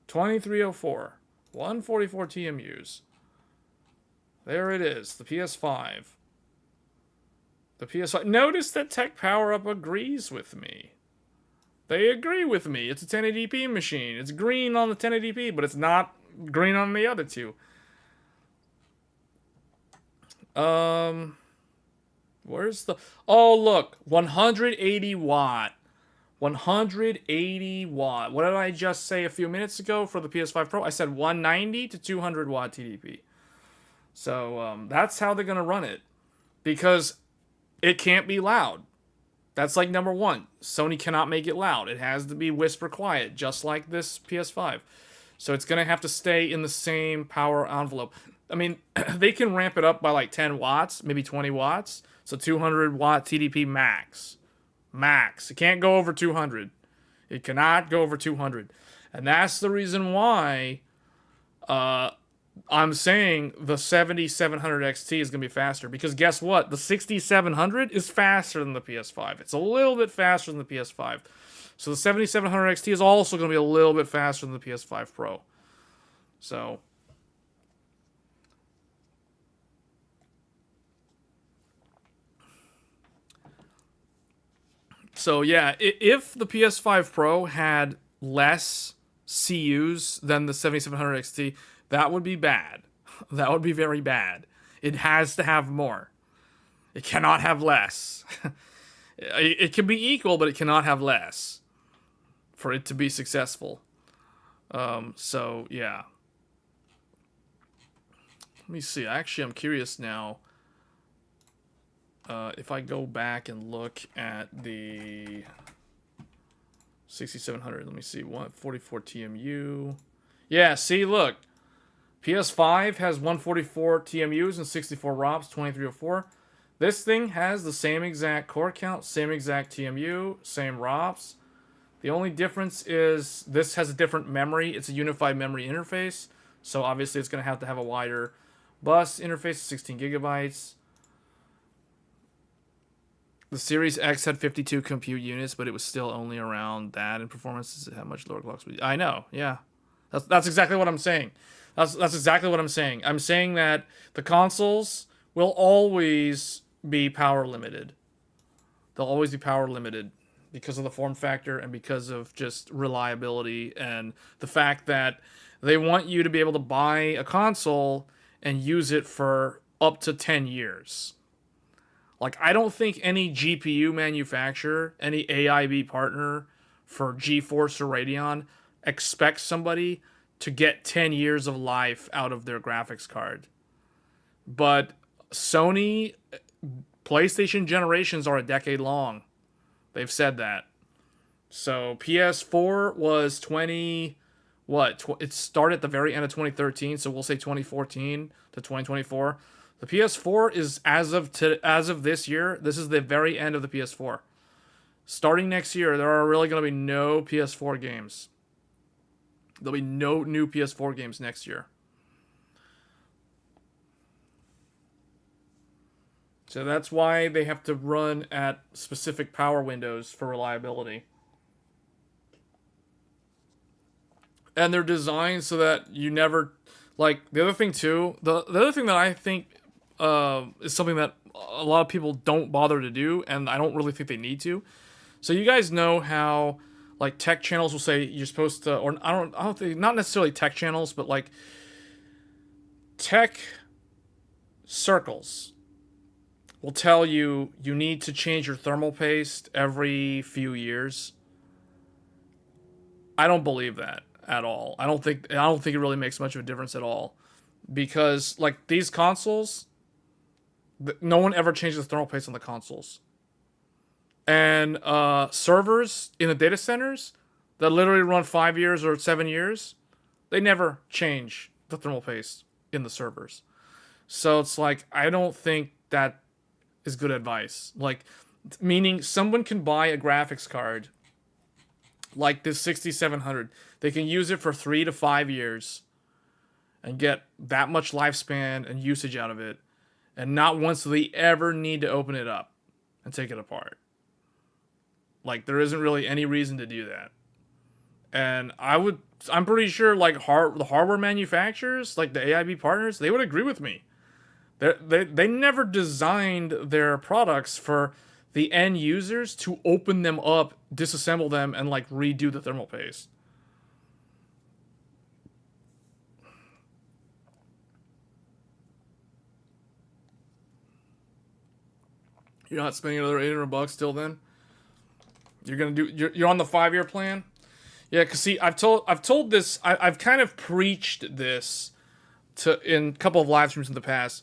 2304. 144 TMUs. There it is. The PS5. The PS5. Notice that Tech Power Up agrees with me. They agree with me. It's a 1080p machine. It's green on the 1080p, but it's not green on the other two. Where's the... Oh, look. 180 watt. 180 watt. What did I just say a few minutes ago for the PS5 Pro? I said 190 to 200 watt TDP. So, that's how they're going to run it. Because it can't be loud. That's like number one. Sony cannot make it loud. It has to be whisper quiet, just like this PS5. So it's going to have to stay in the same power envelope. I mean, they can ramp it up by like 10 watts, maybe 20 watts. So 200 watt TDP max. Max. It can't go over 200. It cannot go over 200. And that's the reason why I'm saying the 7700 XT is going to be faster. Because guess what? The 6700 is faster than the PS5. It's a little bit faster than the PS5. So the 7700 XT is also going to be a little bit faster than the PS5 Pro. So yeah, if the PS5 Pro had less CUs than the 7700 XT, that would be bad. That would be very bad. It has to have more. It cannot have less. It can be equal, but it cannot have less for it to be successful. So yeah. Let me see. Actually, I'm curious now. If I go back and look at the 6700, let me see, 144 TMU. Yeah, see, look. PS5 has 144 TMUs and 64 ROPs, 2304. This thing has the same exact core count, same exact TMU, same ROPs. The only difference is this has a different memory. It's a unified memory interface, so obviously it's going to have a wider bus interface, 16 gigabytes. The Series X had 52 compute units, but it was still only around that in performance. Does it have much lower clock speed? I know, yeah. That's exactly what I'm saying. That's exactly what I'm saying. I'm saying that the consoles will always be power limited. They'll always be power limited because of the form factor and because of just reliability and the fact that they want you to be able to buy a console and use it for up to 10 years. Like, I don't think any GPU manufacturer, any AIB partner for GeForce or Radeon expects somebody to get 10 years of life out of their graphics card. But Sony, PlayStation generations are a decade long. They've said that. So PS4 was it started at the very end of 2013, so we'll say 2014 to 2024. The PS4 is as of this year, this is the very end of the PS4. Starting next year, there are really going to be no PS4 games. There'll be no new PS4 games next year. So that's why they have to run at specific power windows for reliability. And they're designed so that you never... Like, the other thing, too... The other thing that I think is something that a lot of people don't bother to do, and I don't really think they need to. So you guys know how, like, tech channels will say you're supposed to... Or I don't think... Not necessarily tech channels, but, like... Tech circles will tell you need to change your thermal paste every few years. I don't believe that at all. I don't think it really makes much of a difference at all, because like these consoles, no one ever changes the thermal paste on the consoles. And servers in the data centers, that literally run 5 years or 7 years, they never change the thermal paste in the servers. So it's like, I don't think that is good advice. Like, meaning someone can buy a graphics card like this 6700. They can use it for 3 to 5 years and get that much lifespan and usage out of it, and not once do they ever need to open it up and take it apart. Like, there isn't really any reason to do that. And I'm pretty sure, like, the hardware manufacturers, like the AIB partners, they would agree with me. They never designed their products for the end users to open them up, disassemble them, and, like, redo the thermal paste. You're not spending another $800 till then? You're on the 5-year plan? Yeah, cause see, I've told this, I've kind of preached this in a couple of live streams in the past.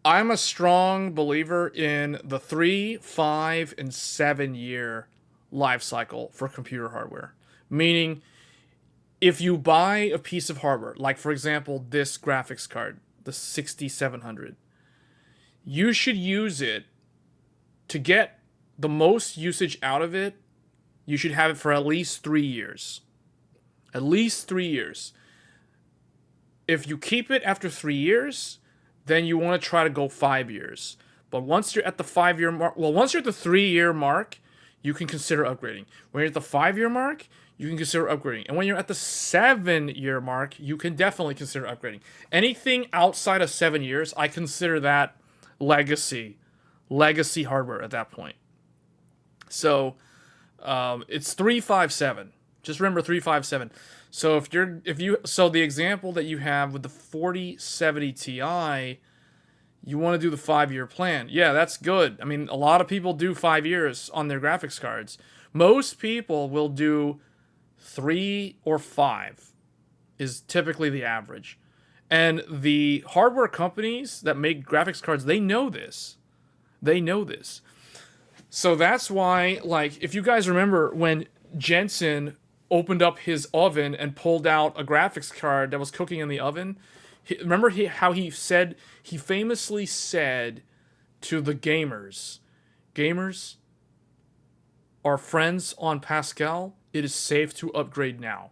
I'm a strong believer in the 3, 5, and 7-year life cycle for computer hardware. Meaning, if you buy a piece of hardware, like for example this graphics card, the 6700, you should use it to get the most usage out of it. You should have it for at least 3 years. At least 3 years. If you keep it after 3 years, then you want to try to go 5 years. But once you're at the 5-year mark, once you're at the 3-year mark, you can consider upgrading. When you're at the 5-year mark, you can consider upgrading. And when you're at the 7-year mark, you can definitely consider upgrading. Anything outside of 7 years, I consider that legacy hardware at that point. So it's 357. Just remember 357. So so the example that you have with the 4070 Ti, you want to do the 5-year plan. Yeah, that's good. I mean, a lot of people do 5 years on their graphics cards. Most people will do 3 or 5 is typically the average. And the hardware companies that make graphics cards, they know this. They know this. So that's why, like, if you guys remember when Jensen opened up his oven and pulled out a graphics card that was cooking in the oven, how he famously said to the gamers, our friends on Pascal, it is safe to upgrade now.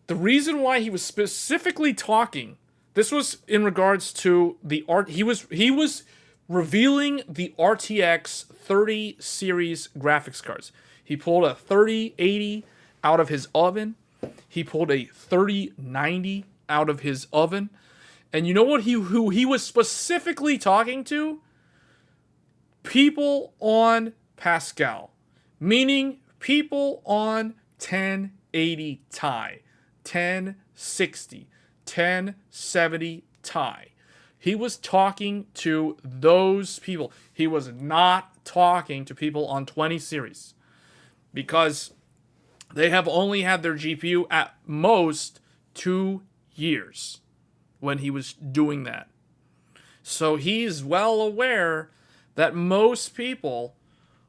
The reason why he was specifically talking, this was in regards to the art, he was revealing the RTX 30 series graphics cards. He pulled a 3080 out of his oven. He pulled a 3090 out of his oven. And you know what who he was specifically talking to? People on Pascal. Meaning people on 1080 Ti, 1060, 1070 Ti. He was talking to those people. He was not talking to people on 20 series. Because they have only had their GPU at most 2 years when he was doing that. So he's well aware that most people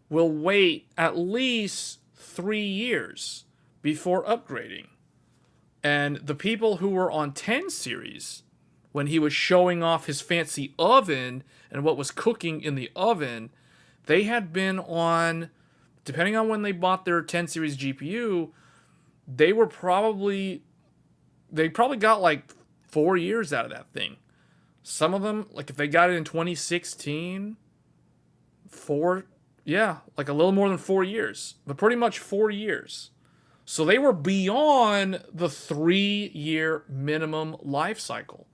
will wait at least 3 years before upgrading. And the people who were on 10 series, when he was showing off his fancy oven and what was cooking in the oven, they had been on, depending on when they bought their 10 series GPU, they probably got like 4 years out of that thing. Some of them, like if they got it in 2016, like a little more than 4 years, but pretty much 4 years. So they were beyond the 3-year minimum life cycle.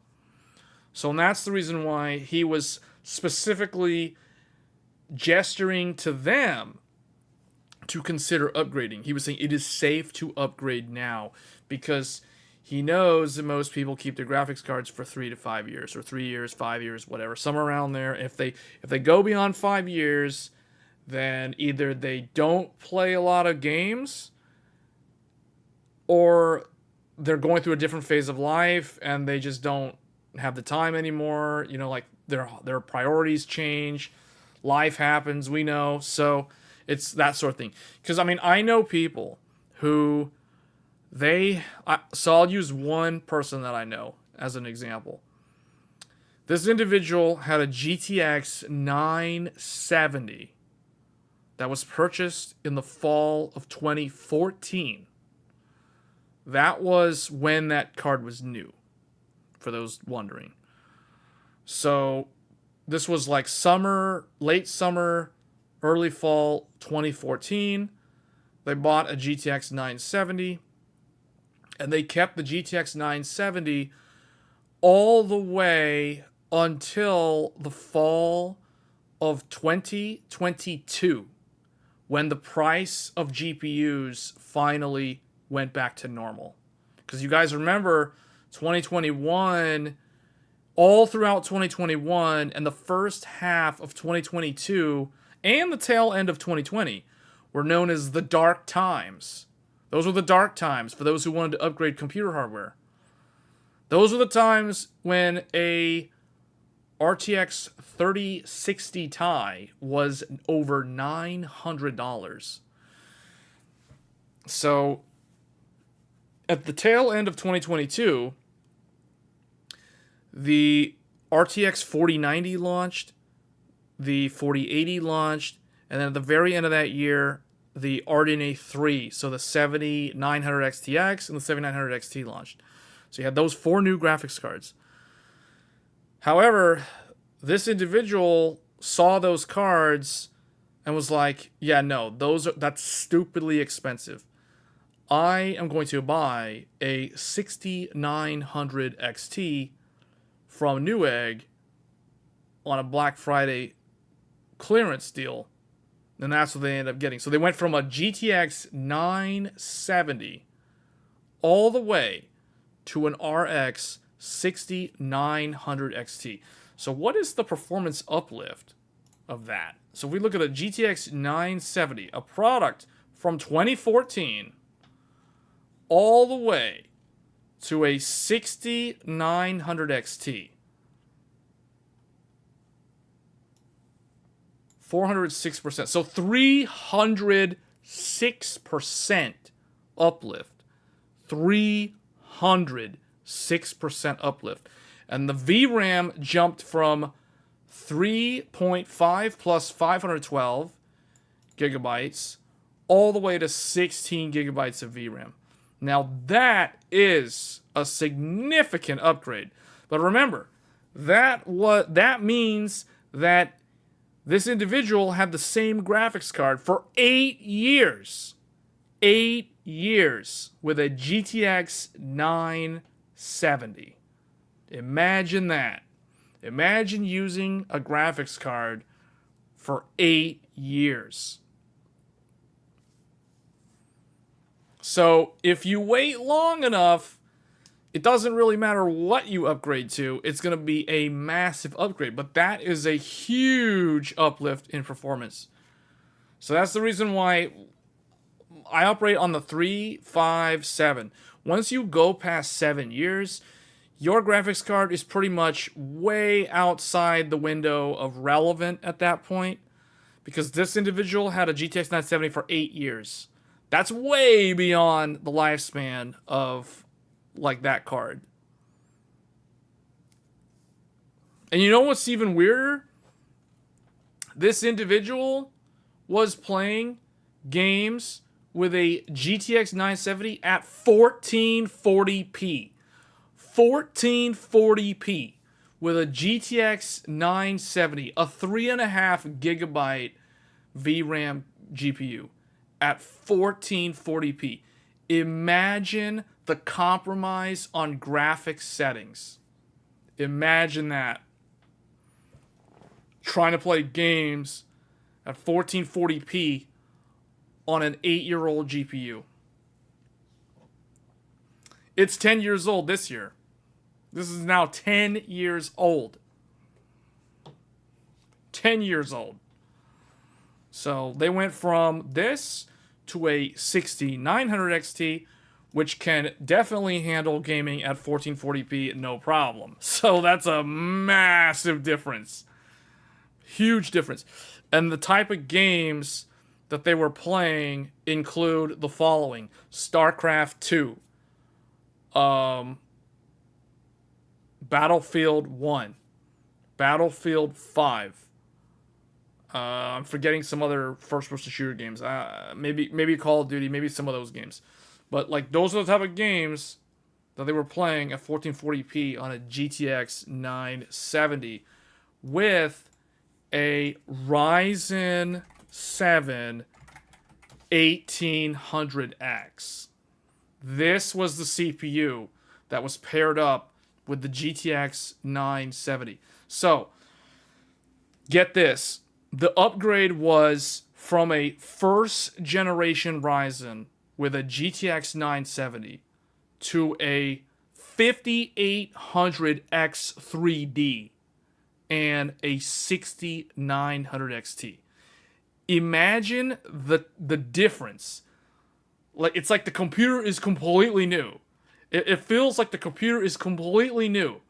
So that's the reason why he was specifically gesturing to them to consider upgrading. He was saying it is safe to upgrade now because he knows that most people keep their graphics cards for 3 to 5 years, or 3 years, 5 years, whatever, somewhere around there. If they go beyond 5 years, then either they don't play a lot of games, or they're going through a different phase of life and they just don't have the time anymore. You know, like their priorities change, life happens, we know. So it's that sort of thing. Because I mean, I know people who so I'll use one person that I know as an example. This individual had a GTX 970 that was purchased in the fall of 2014. That was when that card was new, for those wondering. So this was like summer, late summer, early fall 2014. They bought a GTX 970, and they kept the GTX 970 all the way until the fall of 2022, when the price of GPUs finally went back to normal. Because you guys remember 2021, all throughout 2021 and the first half of 2022 and the tail end of 2020 were known as the dark times. Those were the dark times for those who wanted to upgrade computer hardware. Those were the times when a RTX 3060 Ti was over $900. So, at the tail end of 2022, the RTX 4090 launched, the 4080 launched, and then at the very end of that year, the RDNA 3, so the 7900 XTX and the 7900 XT launched. So you had those 4 new graphics cards. However, this individual saw those cards and was like, yeah, no, that's stupidly expensive. I am going to buy a 6900 XT from Newegg on a Black Friday clearance deal. And that's what they ended up getting. So they went from a GTX 970 all the way to an RX 6900 XT. So what is the performance uplift of that? So if we look at a GTX 970, a product from 2014, all the way to a 6900 XT. 406%. So 306% uplift. 306% uplift. And the VRAM jumped from 3.5 plus 512 gigabytes all the way to 16 gigabytes of VRAM. Now that is a significant upgrade. But remember, that means that this individual had the same graphics card for 8 years. 8 years with a GTX 970. Imagine that. Imagine using a graphics card for 8 years. So if you wait long enough, it doesn't really matter what you upgrade to. It's going to be a massive upgrade. But that is a huge uplift in performance. So that's the reason why I operate on the 357. Once you go past 7 years, your graphics card is pretty much way outside the window of relevant at that point. Because this individual had a GTX 970 for 8 years. That's way beyond the lifespan of like that card. And you know what's even weirder? This individual was playing games with a GTX 970 at 1440p. 1440p with a GTX 970, a 3.5 gigabyte VRAM GPU at 1440p. Imagine the compromise on graphics settings. Imagine that. Trying to play games at 1440p on an 8-year-old GPU. It's 10 years old this year. This is now 10 years old. 10 years old. So they went from this to a 6900 XT, which can definitely handle gaming at 1440p no problem. So that's a massive difference. Huge difference. And the type of games that they were playing include the following: StarCraft 2, Battlefield 1, Battlefield 5. I'm forgetting some other first-person shooter games. Maybe Call of Duty, maybe some of those games. But like those are the type of games that they were playing at 1440p on a GTX 970 with a Ryzen 7 1800X. This was the CPU that was paired up with the GTX 970. So, get this. The upgrade was from a first generation Ryzen with a GTX 970 to a 5800X3D and a 6900 XT. Imagine the difference. Like it's like the computer is completely new. It feels like the computer is completely new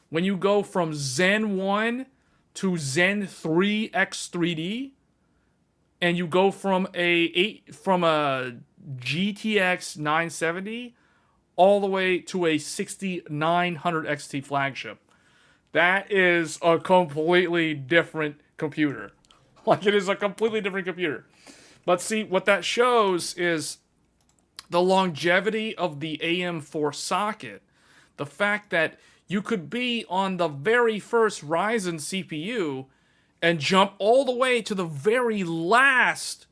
when you go from Zen 1 to Zen 3 X3D, and you go from a GTX 970 all the way to a 6900 XT flagship. That is a completely different computer. Like, it is a completely different computer. But see, what that shows is the longevity of the AM4 socket. The fact that you could be on the very first Ryzen CPU and jump all the way to the very last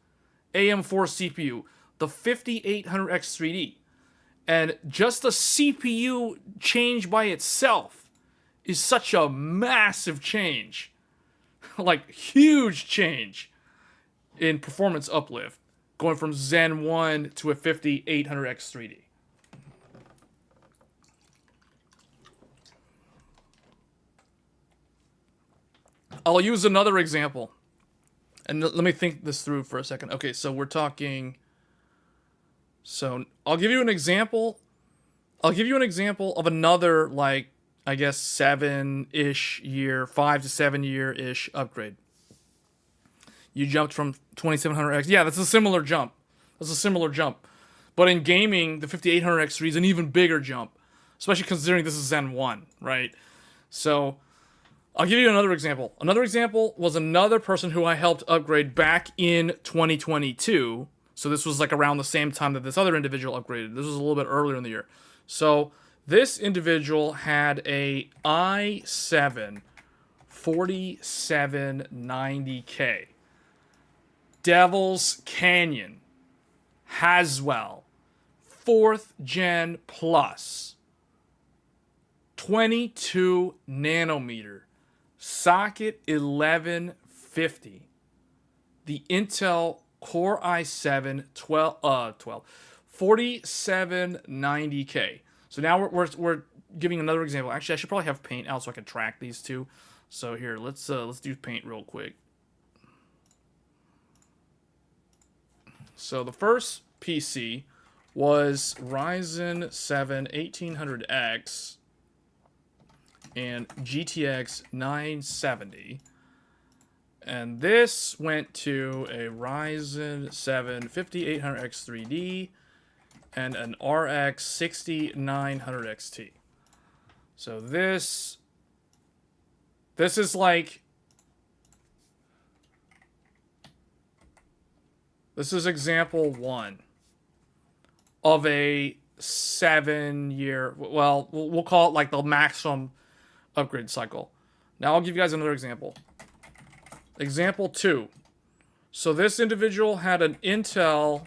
AM4 CPU, the 5800X3D. And just the CPU change by itself is such a massive change. Like, huge change in performance uplift. Going from Zen 1 to a 5800X3D. I'll use another example. And let me think this through for a second. Okay, so we're talking... So, I'll give you an example. I'll give you an example of another, like, I guess 7-ish year, 5 to 7 year-ish upgrade. You jumped from 2700X. Yeah, that's a similar jump. That's a similar jump. But in gaming, the 5800X3 is an even bigger jump. Especially considering this is Zen 1, right? So, I'll give you another example. Another example was another person who I helped upgrade back in 2022. So this was like around the same time that this other individual upgraded. This was a little bit earlier in the year. So this individual had a i7 4790K. Devil's Canyon. Haswell. 4th Gen Plus. 22 nanometer. Socket 1150. The Intel Core i7 4790K. So now we're giving another example. Actually, I should probably have Paint out so I can track these two. So here, let's do Paint real quick. So the first PC was Ryzen 7 1800X and GTX 970. And this went to a Ryzen 7 5800X3D and an RX 6900 XT. So this is like... This is example 1 of a 7-year... Well, we'll call it like the maximum upgrade cycle. Now I'll give you guys another example. Example 2. So this individual had an Intel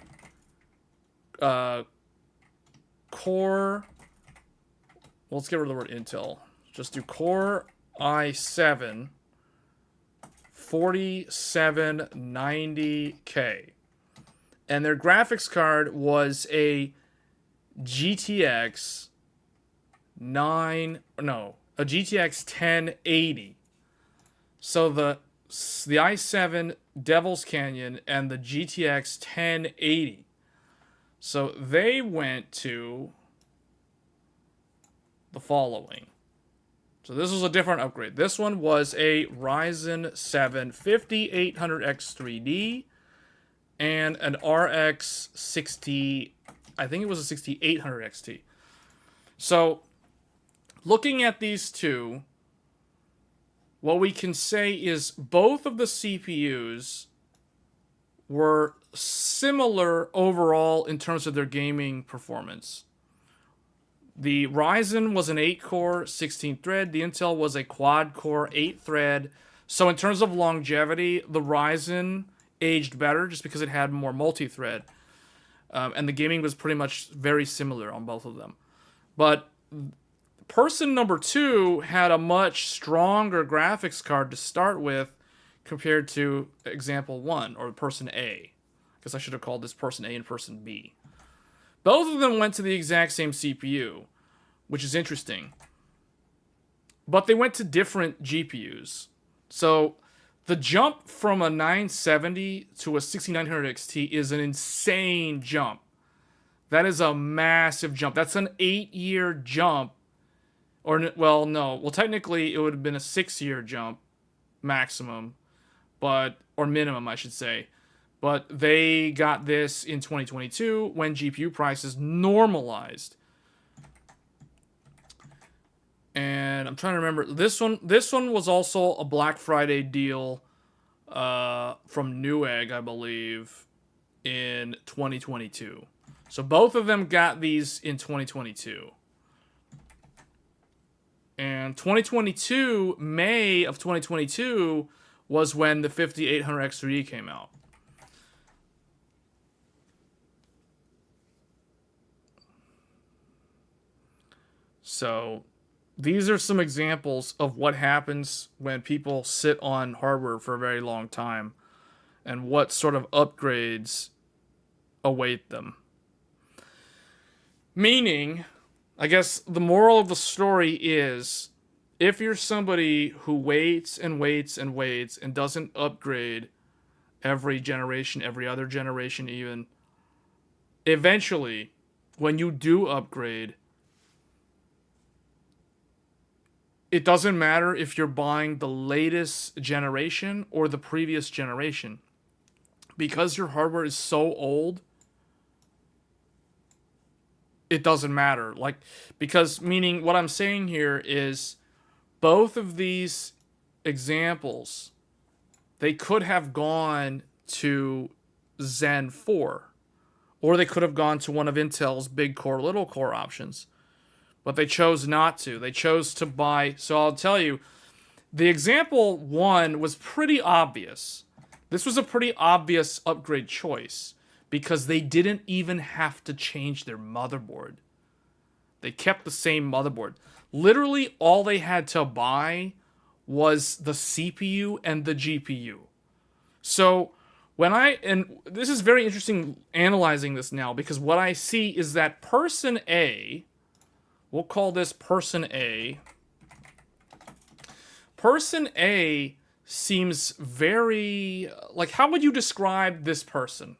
Core... Well, let's get rid of the word Intel. Just do Core i7 4790K. And their graphics card was a GTX a GTX 1080. So the i7 Devil's Canyon and the GTX 1080. So they went to the following. So this was a different upgrade. This one was a Ryzen 7 5800X3D and an RX 60, I think it was a 6800 XT. So, looking at these two, what we can say is both of the CPUs were similar overall in terms of their gaming performance. The Ryzen was an 8-core, 16-thread. The Intel was a quad-core, 8-thread. So in terms of longevity, the Ryzen aged better just because it had more multi-thread. And the gaming was pretty much very similar on both of them. But person number 2 had a much stronger graphics card to start with compared to example 1, or person A. I guess I should have called this person A and person B. Both of them went to the exact same CPU, which is interesting. But they went to different GPUs. So the jump from a 970 to a 6900 XT is an insane jump. That is a massive jump. That's an 8-year jump. Or, well, no. Well, technically, it would have been a 6-year jump maximum. Or minimum, I should say. But they got this in 2022 when GPU prices normalized. And I'm trying to remember. This one was also a Black Friday deal from Newegg, I believe, in 2022. So both of them got these in 2022. And 2022, May of 2022, was when the 5800 X3E came out. So these are some examples of what happens when people sit on hardware for a very long time and what sort of upgrades await them. Meaning, I guess the moral of the story is, if you're somebody who waits and waits and waits and doesn't upgrade every generation, every other generation even, eventually, when you do upgrade, it doesn't matter if you're buying the latest generation or the previous generation. Because your hardware is so old, it doesn't matter. Because meaning what I'm saying here is both of these examples, they could have gone to Zen 4, or they could have gone to one of Intel's big core, little core options. But they chose not to. They chose to buy. So I'll tell you, the example 1 was pretty obvious. This was a pretty obvious upgrade choice because they didn't even have to change their motherboard. They kept the same motherboard. Literally, all they had to buy was the CPU and the GPU. So and this is very interesting analyzing this now, because what I see is that person A, we'll call this person A. Person A seems very, how would you describe this person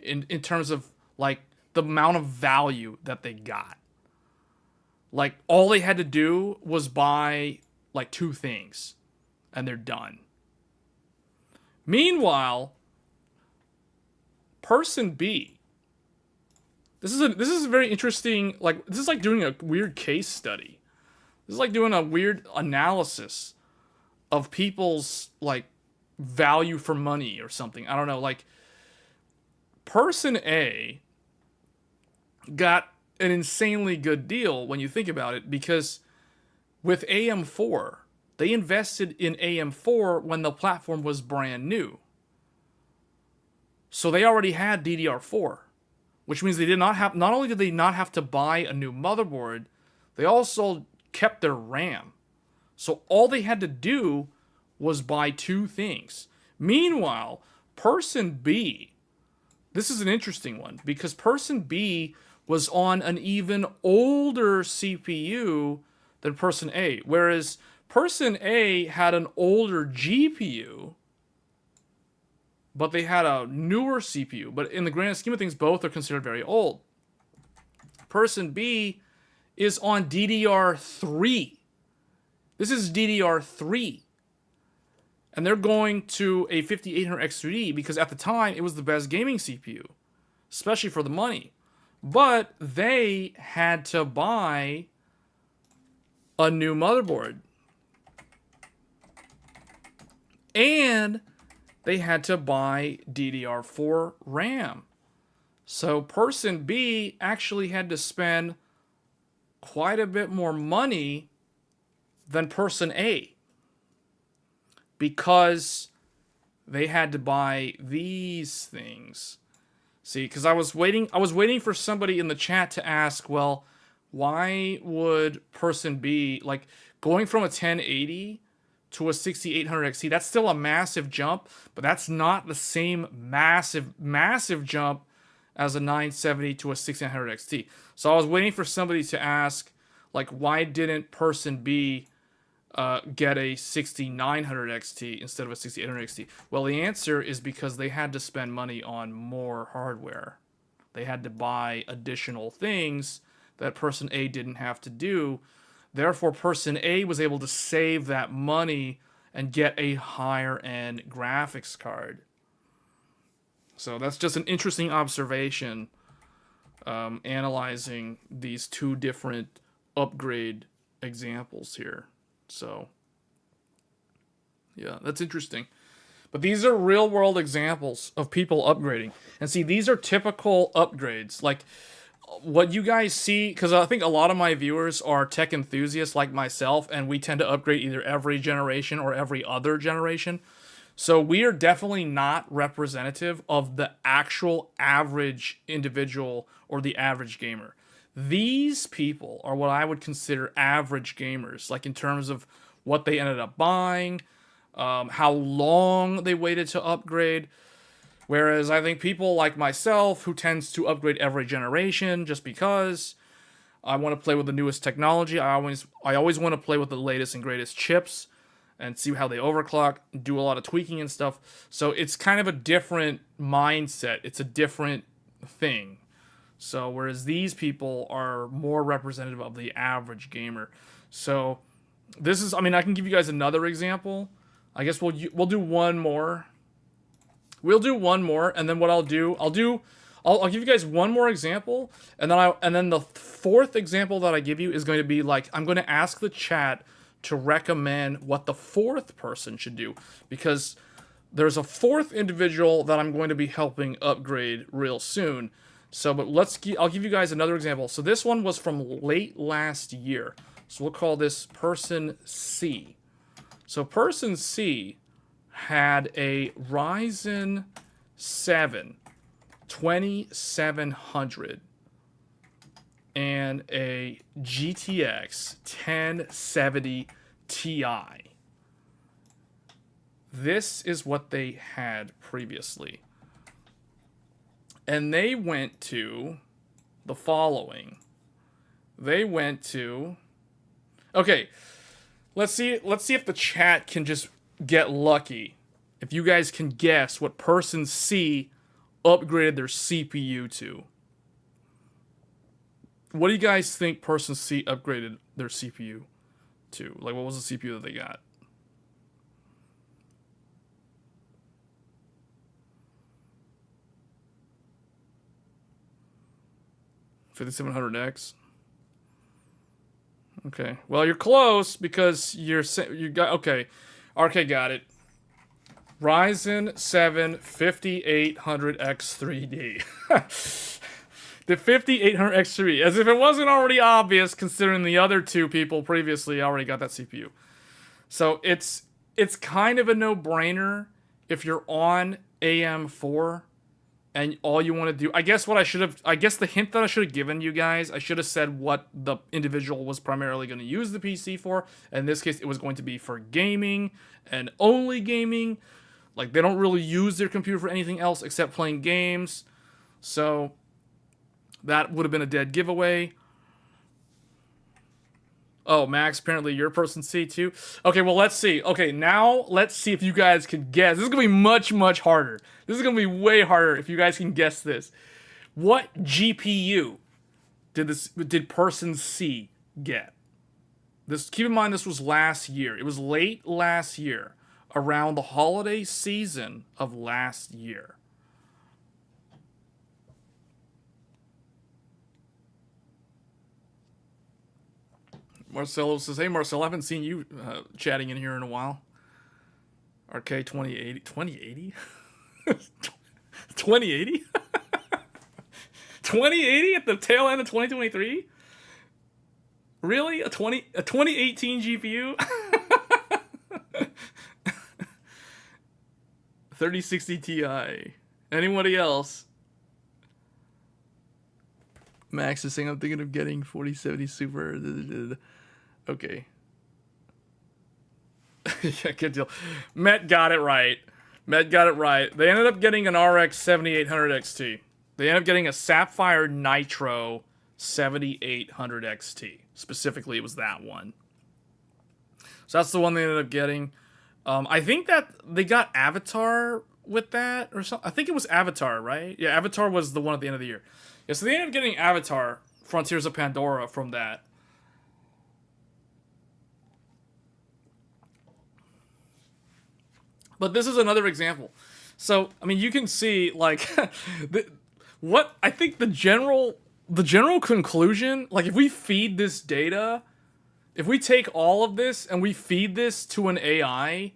in terms of, the amount of value that they got? All they had to do was buy, 2 things, and they're done. Meanwhile, person B, this is a very interesting, this is like doing a weird case study. This is like doing a weird analysis of people's, value for money or something. I don't know, person A got an insanely good deal when you think about it, because with AM4, they invested in AM4 when the platform was brand new. So they already had DDR4. Which means they did not only did they not have to buy a new motherboard, they also kept their RAM. So all they had to do was buy 2 things. Meanwhile, person B, this is an interesting one, because person B was on an even older CPU than person A. Whereas person A had an older GPU, but they had a newer CPU. But in the grand scheme of things, both are considered very old. Person B is on DDR3. This is DDR3. and they're going to a 5800X3D because at the time it was the best gaming CPU, especially for the money. But they had to buy a new motherboard. And they had to buy DDR4 RAM. So person B actually had to spend quite a bit more money than person A, because they had to buy these things. See, because I was waiting for somebody in the chat to ask, well, why would person B, like, going from a 1080 to a 6800 XT, that's still a massive jump, but that's not the same massive jump as a 970 to a 6900 XT. So I was waiting for somebody to ask, like, why didn't person B get a 6900 XT instead of a 6800 XT? Well, the answer is because they had to spend money on more hardware. They had to buy additional things that person A didn't have to do. Therefore, person A was able to save that money and get a higher end graphics card. So that's just an interesting observation, analyzing these two different upgrade examples here. So, yeah, that's interesting. But these are real world examples of people upgrading. And see, these are typical upgrades. Like, what you guys see, because I think a lot of my viewers are tech enthusiasts like myself, and we tend to upgrade either every generation or every other generation. So we are definitely not representative of the actual average individual or the average gamer. These people are what I would consider average gamers, like in terms of what they ended up buying, how long they waited to upgrade. Whereas I think people like myself, who tends to upgrade every generation just because I want to play with the newest technology, I always want to play with the latest and greatest chips and see how they overclock, do a lot of tweaking and stuff. So it's kind of a different mindset. It's a different thing. So whereas these people are more representative of the average gamer. So this is, I mean, I can give you guys another example. I guess we'll do one more. We'll do one more, and then what I'll give you guys one more example, and then the fourth example that I give you is going to be like, I'm going to ask the chat to recommend what the fourth person should do, because there's a fourth individual that I'm going to be helping upgrade real soon. So, but I'll give you guys another example. So this one was from late last year. So we'll call this person C. So person C had a Ryzen 7 2700 and a GTX 1070 Ti. This is what they had previously. And they went to the following. They went to... Okay, let's see if the chat can just get lucky. If you guys can guess what person C upgraded their CPU to. What do you guys think person C upgraded their CPU to? Like, what was the CPU that they got? $5700X. Okay. Well, you're close because you got, okay. RK got it. Ryzen 7 5800X3D. The 5800X3D. As if it wasn't already obvious, considering the other two people previously already got that CPU. So it's kind of a no-brainer if you're on AM4 and all you want to do. I guess the hint that I should have given you guys, I should have said what the individual was primarily going to use the PC for. In this case, it was going to be for gaming and only gaming. Like, they don't really use their computer for anything else except playing games. So that would have been a dead giveaway. Oh, Max, apparently you're person C too. Okay, well, let's see. Okay, now let's see if you guys can guess. This is going to be much, much harder. This is going to be way harder if you guys can guess this. What GPU did person C get? Keep in mind, this was last year. It was late last year. around the holiday season of last year. Marcelo says, "Hey Marcel, I haven't seen you chatting in here in a while." RK 2080, 2080, 2080, 2080 at the tail end of 2023. Really, a 2018 GPU? 3060 Ti. Anybody else? Max is saying, I'm thinking of getting 4070 Super. Okay. Yeah, good deal. Met got it right. Met got it right. They ended up getting an RX 7800 XT. They ended up getting a Sapphire Nitro 7800 XT. Specifically, it was that one. So that's the one they ended up getting. I think that they got Avatar with that or something. I think it was Avatar, right? Yeah, Avatar was the one at the end of the year. Yeah, so they ended up getting Avatar, Frontiers of Pandora from that. But this is another example. So, I mean, you can see, like, what I think the general conclusion, like, if we feed this data, if we take all of this and we feed this to an AI,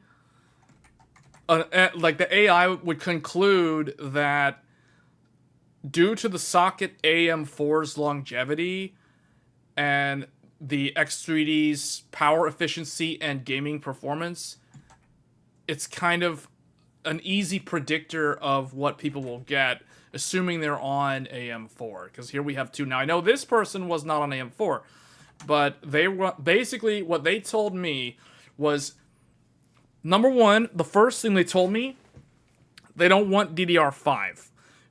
like, the AI would conclude that due to the socket AM4's longevity and the X3D's power efficiency and gaming performance, it's kind of an easy predictor of what people will get, assuming they're on AM4. Because here we have two. Now, I know this person was not on AM4, but they were basically, what they told me was, number one, the first thing they told me, they don't want DDR5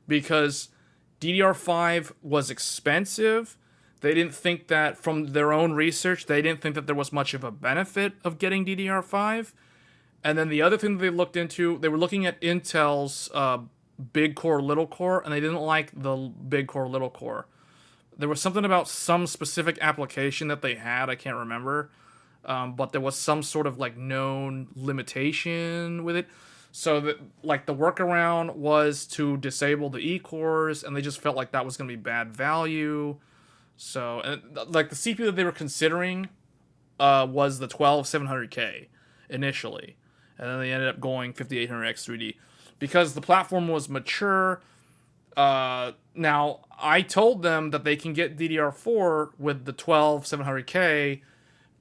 because DDR5 was expensive. They didn't think that, from their own research, they didn't think that there was much of a benefit of getting DDR5. And then the other thing that they looked into, they were looking at Intel's big core, little core, and they didn't like the big core, little core. There was something about some specific application that they had, I can't remember, but there was some sort of like known limitation with it. So that, like, the workaround was to disable the E-cores, and they just felt like that was going to be bad value. So, and, like, the CPU that they were considering was the 12700K initially. And then they ended up going 5800X3D because the platform was mature. Now, I told them that they can get DDR4 with the 12700K,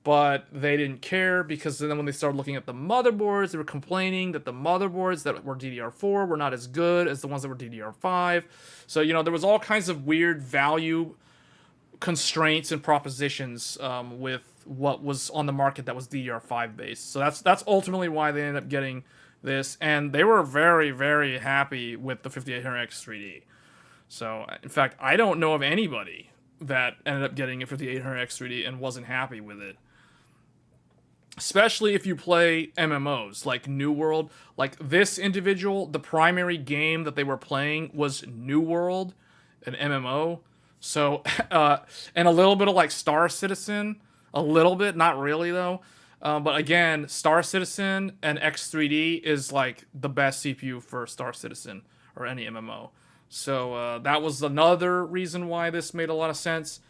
but they didn't care because then when they started looking at the motherboards, they were complaining that the motherboards that were DDR4 were not as good as the ones that were DDR5. So, you know, there was all kinds of weird value constraints and propositions with what was on the market that was DDR5 based. So that's ultimately why they ended up getting this, and they were very, very happy with the 5800X3D. So, in fact, I don't know of anybody that ended up getting a 5800X3D and wasn't happy with it. Especially if you play MMOs like New World. Like, this individual, the primary game that they were playing was New World, an MMO. So, and a little bit of like Star Citizen, a little bit, not really though. But again, Star Citizen and X3D is like the best CPU for Star Citizen or any MMO. So that was another reason why this made a lot of sense.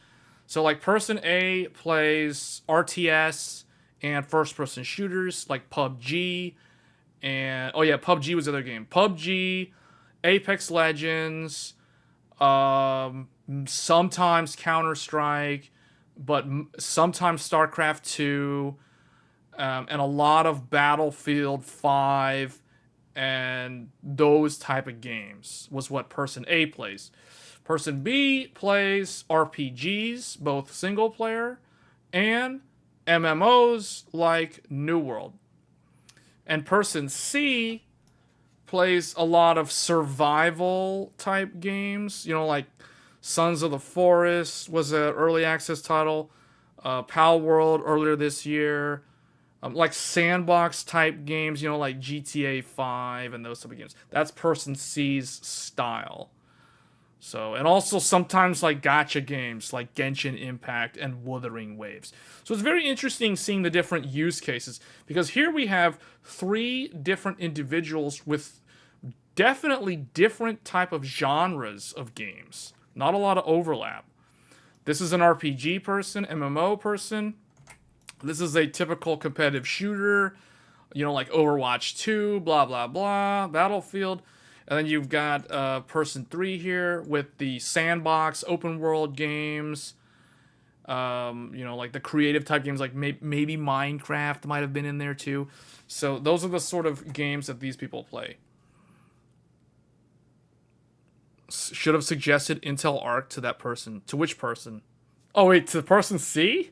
So like person A plays RTS and first-person shooters like PUBG, and oh yeah, PUBG was the other game. PUBG, Apex Legends, sometimes Counter-Strike, but sometimes StarCraft 2, and a lot of Battlefield 5, and those type of games was what person A plays. Person B plays RPGs, both single player and MMOs like New World. And person C plays a lot of survival type games, you know, like Sons of the Forest was an early access title, Pal World earlier this year, like sandbox type games, you know, like GTA 5 and those type of games. That's person C's style. So, and also sometimes like gacha games like Genshin Impact and Wuthering Waves. So it's very interesting seeing the different use cases, because here we have 3 different individuals with definitely different type of genres of games. Not a lot of overlap. This is an RPG person, MMO person. This is a typical competitive shooter, you know, like Overwatch 2, blah, blah, blah, Battlefield. And then you've got person 3 here with the sandbox, open world games. You know, like the creative type games, like maybe Minecraft might have been in there too. So those are the sort of games that these people play. Should have suggested Intel Arc to that person. To which person? Oh, wait, to person C?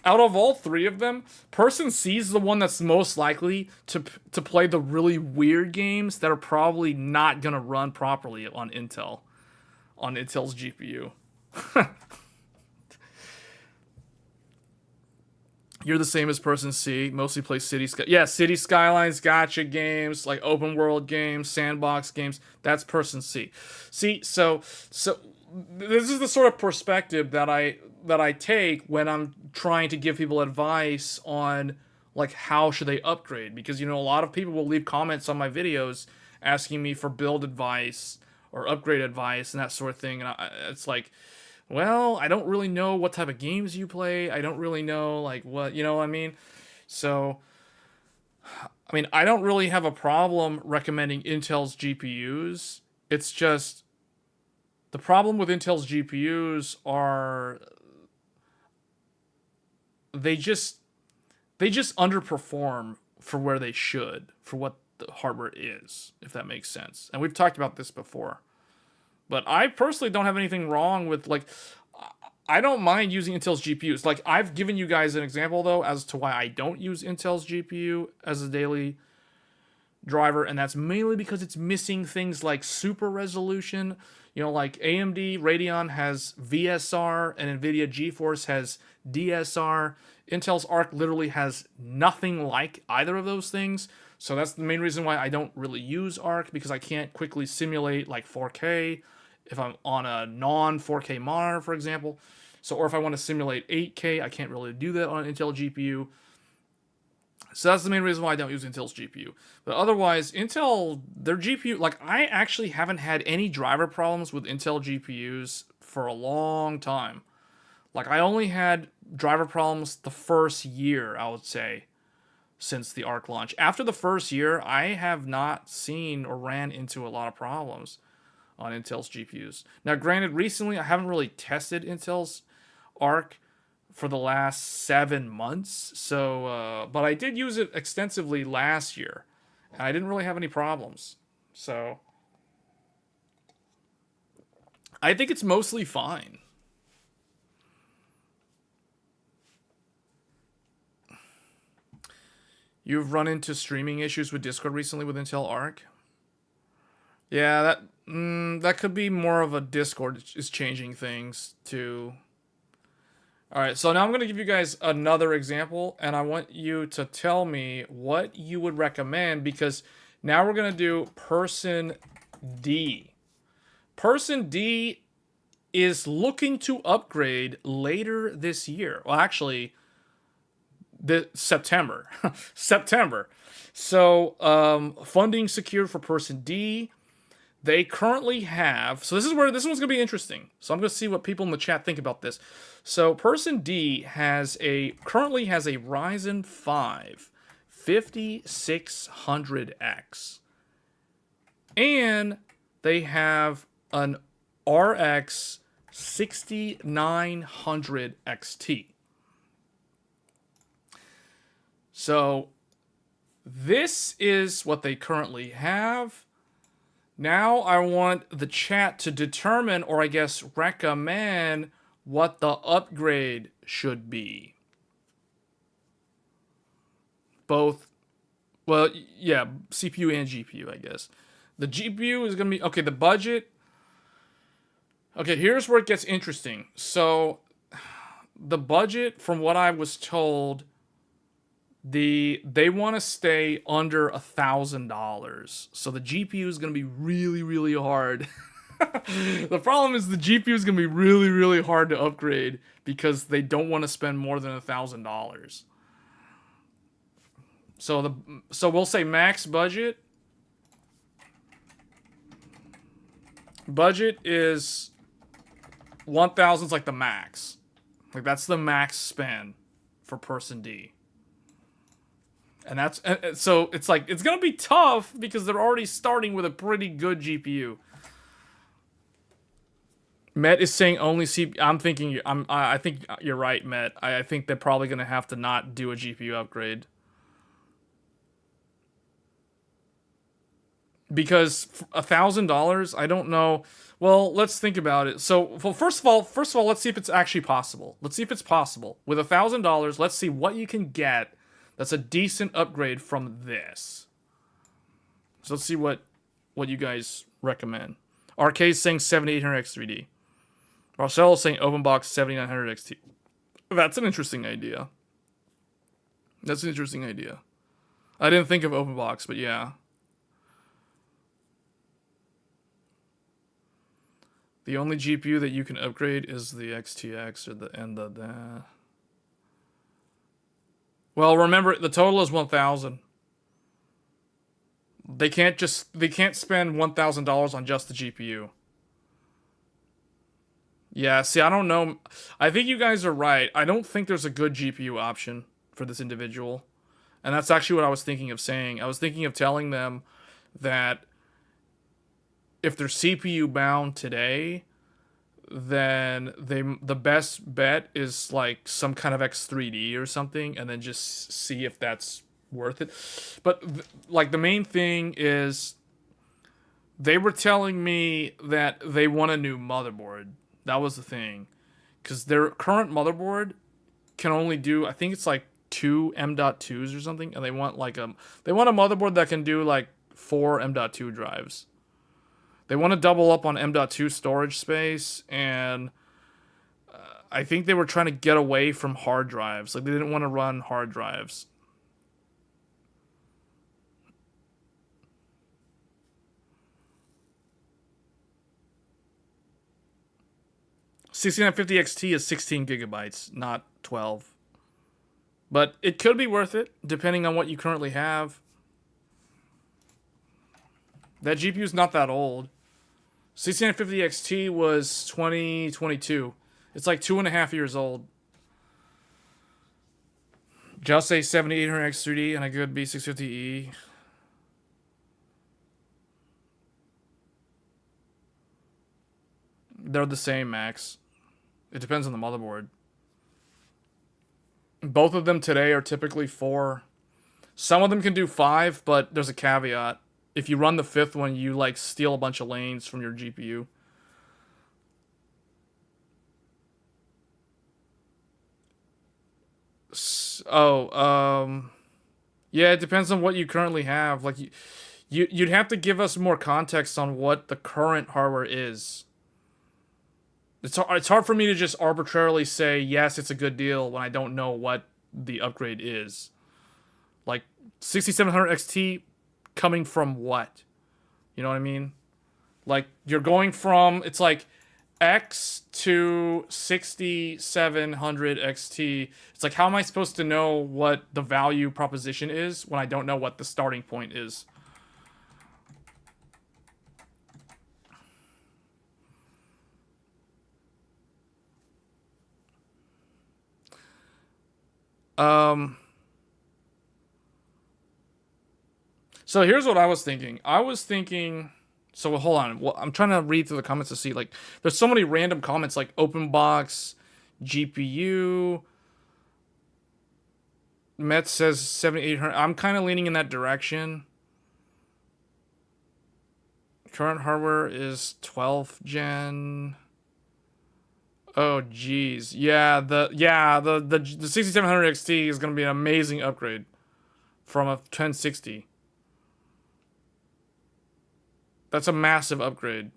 Out of all 3 of them, person C is the one that's most likely to play the really weird games that are probably not going to run properly on Intel's GPU. You're the same as person C. Mostly play City Skylines, gotcha games, like open world games, sandbox games. That's person C. See, so this is the sort of perspective that I take when I'm trying to give people advice on like how should they upgrade, because you know a lot of people will leave comments on my videos asking me for build advice or upgrade advice and that sort of thing, and it's like, well, I don't really know what type of games you play. I don't really know like what, you know what I mean? So I mean, I don't really have a problem recommending Intel's GPUs. It's just the problem with Intel's GPUs are they just underperform for where they should, for what the hardware is, if that makes sense. And we've talked about this before. But I personally don't have anything wrong with, like, I don't mind using Intel's GPUs. Like, I've given you guys an example, though, as to why I don't use Intel's GPU as a daily driver, and that's mainly because it's missing things like super resolution. You know, like AMD Radeon has VSR and NVIDIA GeForce has DSR. Intel's Arc literally has nothing like either of those things. So that's the main reason why I don't really use Arc, because I can't quickly simulate like 4K if I'm on a non-4K monitor, for example. So, or if I want to simulate 8K, I can't really do that on an Intel GPU. So that's the main reason why I don't use Intel's GPU. But otherwise, Intel, their GPU, like I actually haven't had any driver problems with Intel GPUs for a long time. Like I only had driver problems the first year, I would say, since the Arc launch. After the first year, I have not seen or ran into a lot of problems on Intel's GPUs. Now, granted, recently I haven't really tested Intel's Arc for the last 7 months, so but I did use it extensively last year, and I didn't really have any problems. So I think it's mostly fine. You've run into streaming issues with Discord recently with Intel Arc? Yeah, that could be more of a Discord is changing things too. All right, so now I'm going to give you guys another example, and I want you to tell me what you would recommend, because now we're going to do person D. Person D is looking to upgrade later this year. Well, actually, September. September. So, funding secured for person D. They currently have, so this is where this one's going to be interesting. So I'm going to see what people in the chat think about this. So person D currently has a Ryzen 5 5600X. And they have an RX 6900 XT. So this is what they currently have. Now I want the chat to determine, or I guess recommend, what the upgrade should be. Both, well, yeah, CPU and GPU, I guess. The GPU is going to be, okay, the budget. Okay, here's where it gets interesting. So the budget, from what I was told, They want to stay under $1,000. So the GPU is going to be really, really hard. The problem is the GPU is going to be really, really hard to upgrade because they don't want to spend more than $1,000. So we'll say max budget. Budget is 1,000 is like the max. Like that's the max spend for person D. And so it's like it's gonna be tough because they're already starting with a pretty good GPU. Met is saying only CPU. I think you're right, Met. I think they're probably gonna have to not do a GPU upgrade because $1,000. I don't know. Well, let's think about it. So, well, first of all, let's see if it's actually possible. Let's see if it's possible with $1,000. Let's see what you can get. That's a decent upgrade from this. So let's see what you guys recommend. RK's saying 7800X3D. Marcelo's saying OpenBox 7900XT. That's an interesting idea. That's an interesting idea. I didn't think of OpenBox, but yeah. The only GPU that you can upgrade is the XTX or the. Well, remember the total is 1,000. They can't spend $1,000 on just the GPU. Yeah, see, I don't know. I think you guys are right. I don't think there's a good GPU option for this individual. And that's actually what I was thinking of saying. I was thinking of telling them that if they're CPU bound today, then the best bet is like some kind of X3D or something, and then just see if that's worth it. But like the main thing is they were telling me that they want a new motherboard. That was the thing, because their current motherboard can only do, I think it's like 2 M.2s or something, and they want a motherboard that can do like 4 M.2 drives. They want to double up on M.2 storage space, and I think they were trying to get away from hard drives. Like, they didn't want to run hard drives. $6950 XT is 16 gigabytes, not 12. But it could be worth it, depending on what you currently have. That GPU is not that old. 6950 XT was 2022. It's like 2.5 years old. Just a 7800X3D and a good B650E. They're the same, Max. It depends on the motherboard. Both of them today are typically 4. Some of them can do 5, but there's a caveat. If you run the 5th one, you like steal a bunch of lanes from your GPU. Yeah, it depends on what you currently have. Like you'd have to give us more context on what the current hardware is. It's hard for me to just arbitrarily say yes, it's a good deal when I don't know what the upgrade is. Like 6700 XT coming from what? You know what I mean? Like you're going from, it's like X to 6700 XT. It's like, how am I supposed to know what the value proposition is when I don't know what the starting point is? So here's what I was thinking. So hold on. Well, I'm trying to read through the comments to see, like, there's so many random comments, like OpenBox, GPU. Met says 7800. I'm kind of leaning in that direction. Current hardware is 12th gen. Oh geez, yeah. The 6700 XT is gonna be an amazing upgrade from a 1060. That's a massive upgrade.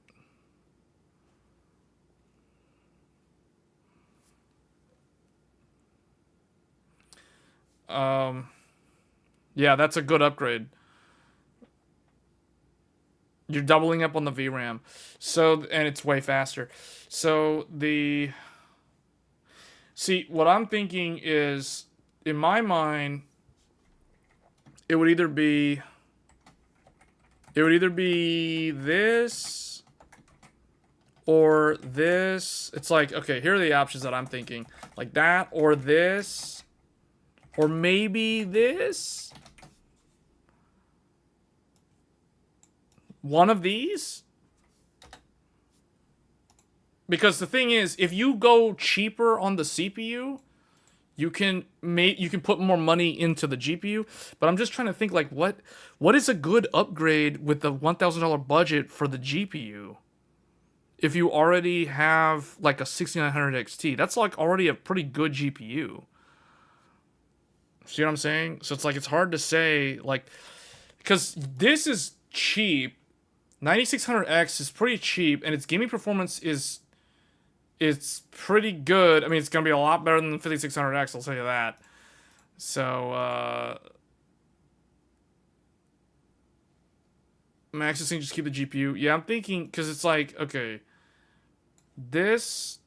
Yeah, that's a good upgrade. You're doubling up on the VRAM. So, and it's way faster. So, see, what I'm thinking is, in my mind, it would either be this or this. It's like, okay, here are the options that I'm thinking. Like that or this or maybe this. One of these? Because the thing is, if you go cheaper on the CPU, you can put more money into the GPU. But I'm just trying to think, like, what is a good upgrade with the $1,000 budget for the GPU? If you already have like a 6900 XT, that's like already a pretty good GPU. See what I'm saying? So it's like, it's hard to say, like, because this is cheap. 9600X is pretty cheap, and its gaming performance is pretty good. I mean, it's gonna be a lot better than the 5600X, I'll tell you that. So Max is saying just keep the GPU. Yeah, I'm thinking, because it's like, okay, this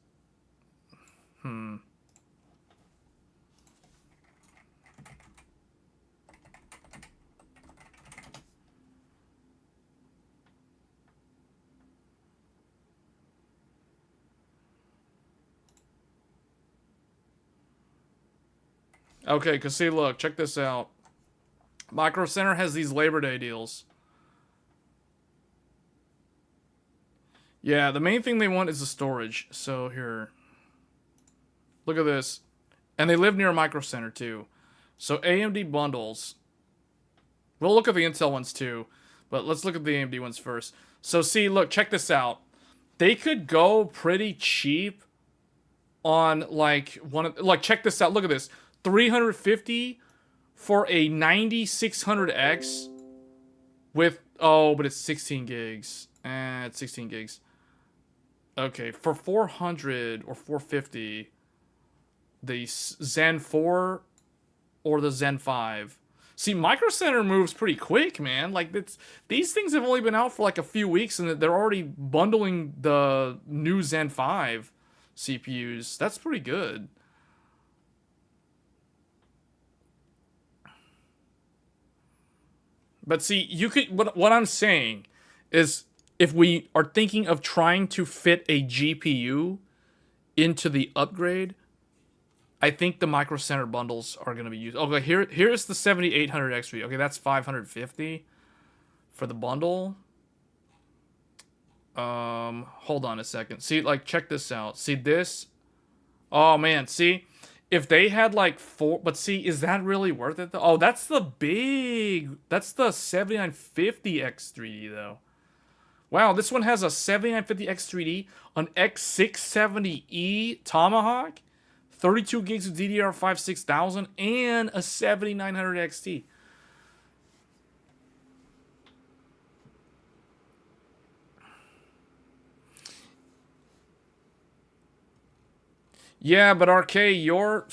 okay, because see, look, check this out. Micro Center has these Labor Day deals. Yeah, the main thing they want is the storage. So here, look at this. And they live near a Micro Center too. So AMD bundles. We'll look at the Intel ones too, but let's look at the AMD ones first. So see, look, check this out. They could go pretty cheap on like check this out. Look at this. 350 for a 9600X with, oh, but it's 16 gigs. It's 16 gigs. Okay, for 400 or 450, the Zen 4 or the Zen 5. See, Micro Center moves pretty quick, man. Like, these things have only been out for like a few weeks, and they're already bundling the new Zen 5 CPUs. That's pretty good. But see, you could, what I'm saying is, if we are thinking of trying to fit a GPU into the upgrade, I think the Micro Center bundles are going to be used. Okay, here's the 7800X3. Okay, that's 550 for the bundle. Hold on a second. See, like, check this out. See this? Oh man, see? If they had like 4, but see, is that really worth it though? Oh, that's the 7950X3D though. Wow, this one has a 7950X3D, an X670E Tomahawk, 32 gigs of DDR5 6000, and a 7900 XT. Yeah, but RK, your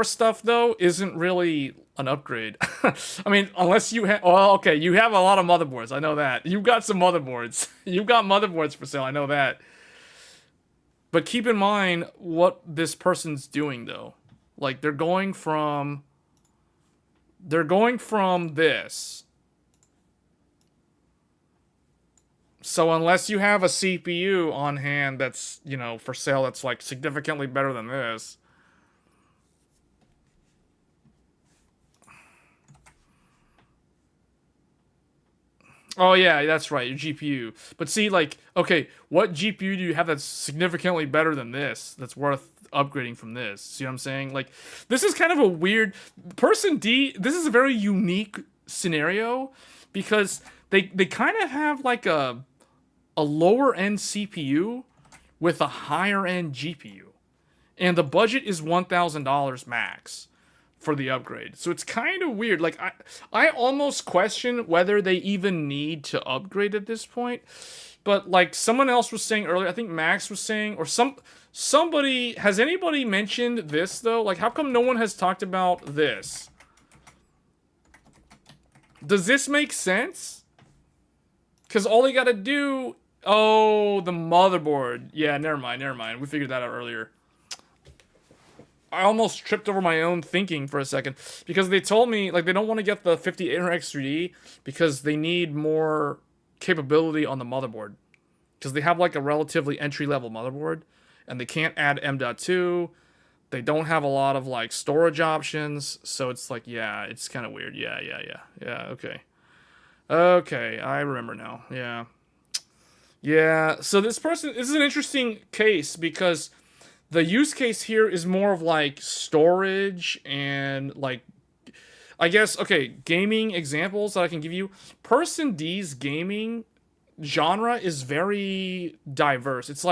stuff though isn't really an upgrade. I mean, unless you have, well, okay, you have a lot of motherboards. I know that. You've got some motherboards. You've got motherboards for sale. I know that. But keep in mind what this person's doing though. Like, they're going from this. So unless you have a CPU on hand that's, you know, for sale, that's like significantly better than this. Oh yeah, that's right, your GPU. But see, like, okay, what GPU do you have that's significantly better than this, that's worth upgrading from this? See what I'm saying? Like, this is kind of a weird, Person D, this is a very unique scenario, because they kind of have like a lower end CPU with a higher end GPU. And the budget is $1,000 max for the upgrade. So it's kind of weird. Like, I almost question whether they even need to upgrade at this point. But like someone else was saying earlier, I think Max was saying, or somebody, has anybody mentioned this though? Like, how come no one has talked about this? Does this make sense? Because all they gotta do... Oh, the motherboard. Yeah, never mind, never mind. We figured that out earlier. I almost tripped over my own thinking for a second. Because they told me, like, they don't want to get the 5800X3D because they need more capability on the motherboard. Because they have, like, a relatively entry-level motherboard. And they can't add M.2. They don't have a lot of, like, storage options. So it's like, yeah, it's kind of weird. Yeah, okay. Okay, I remember now. Yeah. Yeah, so this is an interesting case because the use case here is more of like storage and like, I guess, okay, gaming examples that I can give you. Person D's gaming genre is very diverse. It's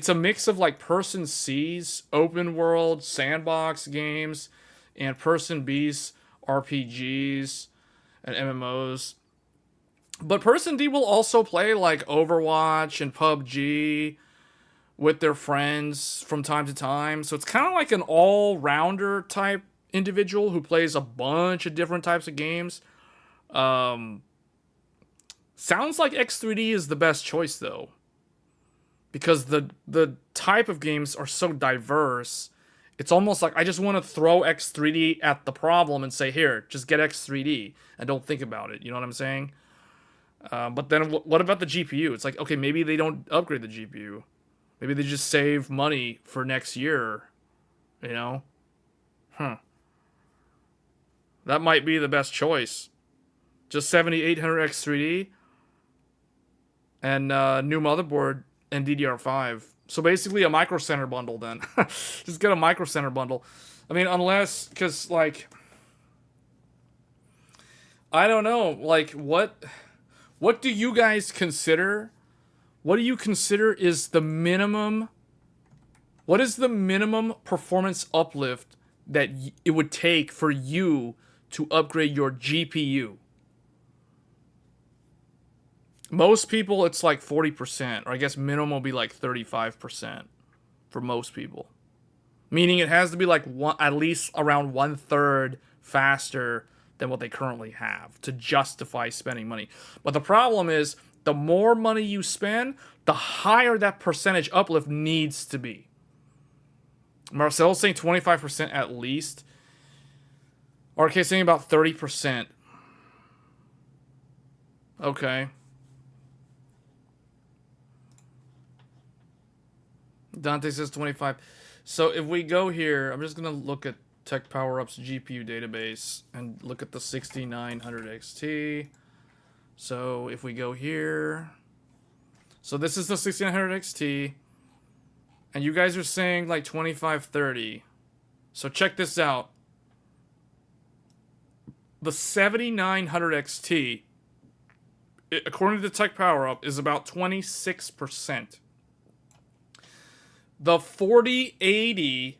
a mix of like Person C's open world sandbox games and Person B's RPGs and MMOs. But Person D will also play like Overwatch and PUBG with their friends from time to time. So it's kind of like an all-rounder type individual who plays a bunch of different types of games. Sounds like X3D is the best choice though. Because the type of games are so diverse. It's almost like I just want to throw X3D at the problem and say, here, just get X3D and don't think about it. You know what I'm saying? But then what about the GPU? It's like, okay, maybe they don't upgrade the GPU. Maybe they just save money for next year. You know? That might be the best choice. Just 7800X3D and new motherboard and DDR5. So basically a Micro Center bundle then. Just get a Micro Center bundle. I mean, unless, because, like, I don't know, like, what do you guys consider? What do you consider is the minimum? What is the minimum performance uplift that it would take for you to upgrade your GPU? Most people, it's like 40%, or I guess minimum will be like 35% for most people. Meaning it has to be like at least around 1/3 faster than what they currently have to justify spending money. But the problem is, the more money you spend, the higher that percentage uplift needs to be. Marcel's saying 25% at least. RK saying about 30%. Okay. Dante says 25. So if we go here, I'm just going to look at Tech Power Up's GPU database and look at the 6900 XT. So if we go here, so this is the 6900 XT, and you guys are saying like 2530. So check this out. The 7900 XT, according to Tech Power Up, is about 26%. The 4080,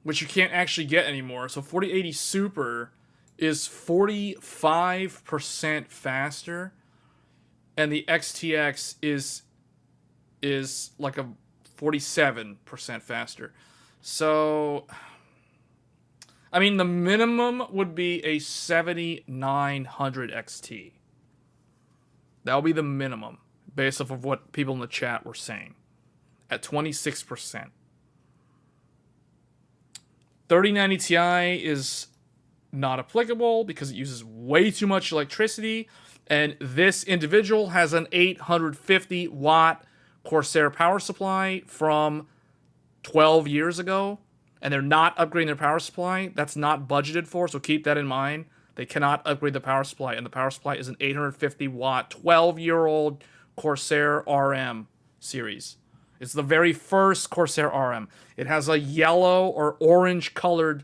which you can't actually get anymore, so 4080 Super is 45% faster, and the XTX is like a 47% faster. So, I mean, the minimum would be a 7900 XT. That would be the minimum, based off of what people in the chat were saying, at 26%. 3090 Ti is not applicable because it uses way too much electricity, and this individual has an 850 watt Corsair power supply from 12 years ago, and they're not upgrading their power supply. That's not budgeted for, so keep that in mind. They cannot upgrade the power supply, and the power supply is an 850 watt 12-year-old Corsair RM series. It's the very first Corsair RM. It has a yellow or orange colored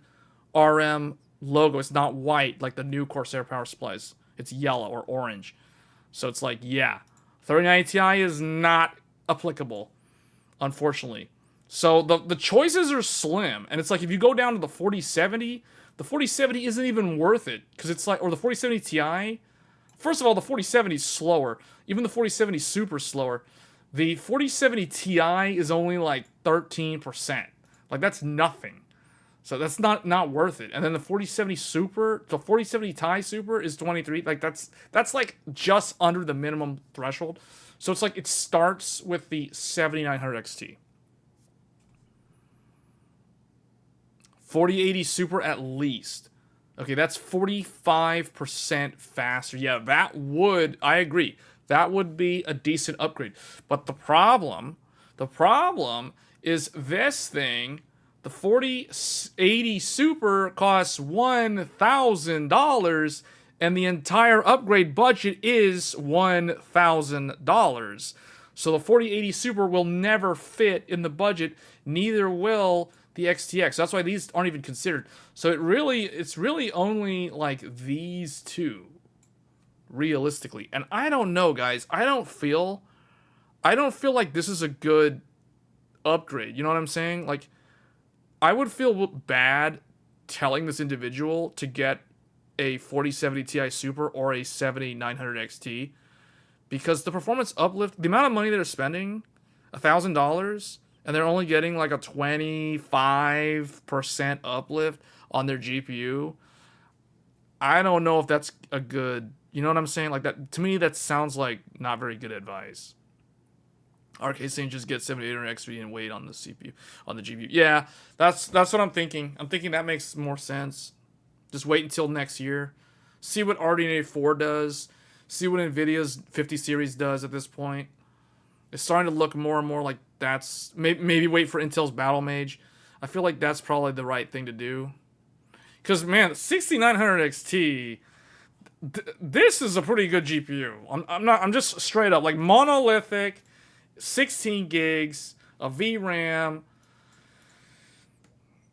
RM logo. It's not white like the new Corsair power supplies. It's yellow or orange. So it's like, yeah, 3090 Ti is not applicable, unfortunately. So the choices are slim. And it's like, if you go down to the 4070, the 4070 isn't even worth it. Because it's like, or the 4070 Ti, first of all, the 4070 is slower. Even the 4070 Super is slower. The 4070 Ti is only like 13%. Like, that's nothing. So that's not worth it. And then the 4070 Super, the 4070 Ti Super is 23. Like that's like just under the minimum threshold. So it's like it starts with the 7900 XT. 4080 Super at least. Okay, that's 45% faster. Yeah, that would, I agree. That would be a decent upgrade. But the problem is this thing, the 4080 Super costs $1,000 and the entire upgrade budget is $1,000. So the 4080 Super will never fit in the budget, neither will the XTX. That's why these aren't even considered. So it's really only like these two, realistically. And I don't know, guys. I don't feel like this is a good upgrade. You know what I'm saying? Like, I would feel bad telling this individual to get a 4070 Ti Super or a 7900 XT because the performance uplift, the amount of money they're spending, $1,000. And they're only getting like a 25% uplift on their GPU. I don't know if that's a good, you know what I'm saying? Like that, to me, that sounds like not very good advice. RK saying just get 7800 XP and wait on the CPU, on the GPU. Yeah, that's what I'm thinking. I'm thinking that makes more sense. Just wait until next year. See what RDNA 4 does. See what NVIDIA's 50 series does at this point. It's starting to look more and more like that's... Maybe wait for Intel's Battle Mage. I feel like that's probably the right thing to do. Because, man, 6900 XT... this is a pretty good GPU. I'm just straight up. Like, monolithic, 16 gigs, a VRAM...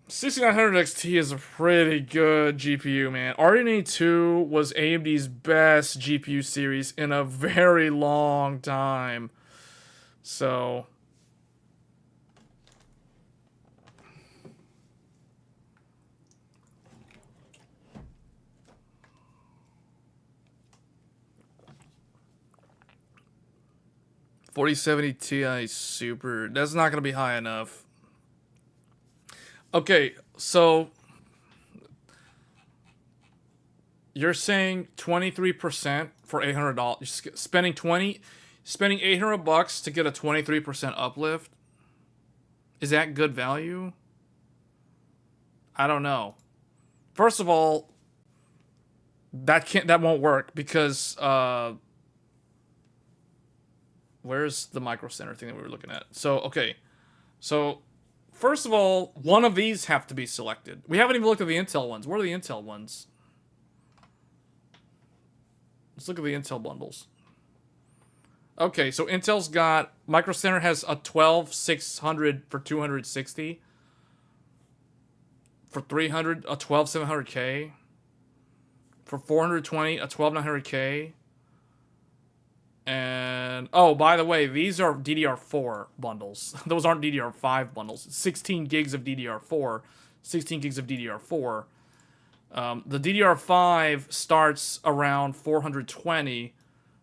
6900 XT is a pretty good GPU, man. RDNA 2 was AMD's best GPU series in a very long time. So... 4070 Ti Super. That's not going to be high enough. Okay, so you're saying 23% for $800. Spending $800 to get a 23% uplift. Is that good value? I don't know. First of all, that won't work because where's the Micro Center thing that we were looking at? So, okay. So, first of all, one of these have to be selected. We haven't even looked at the Intel ones. Where are the Intel ones? Let's look at the Intel bundles. Okay, so Intel's got... Micro Center has a 12600 for 260. For 300, a 12700K. For 420, a 12900K. And, oh, by the way, these are DDR4 bundles. Those aren't DDR5 bundles. 16 gigs of DDR4. 16 gigs of DDR4. The DDR5 starts around 420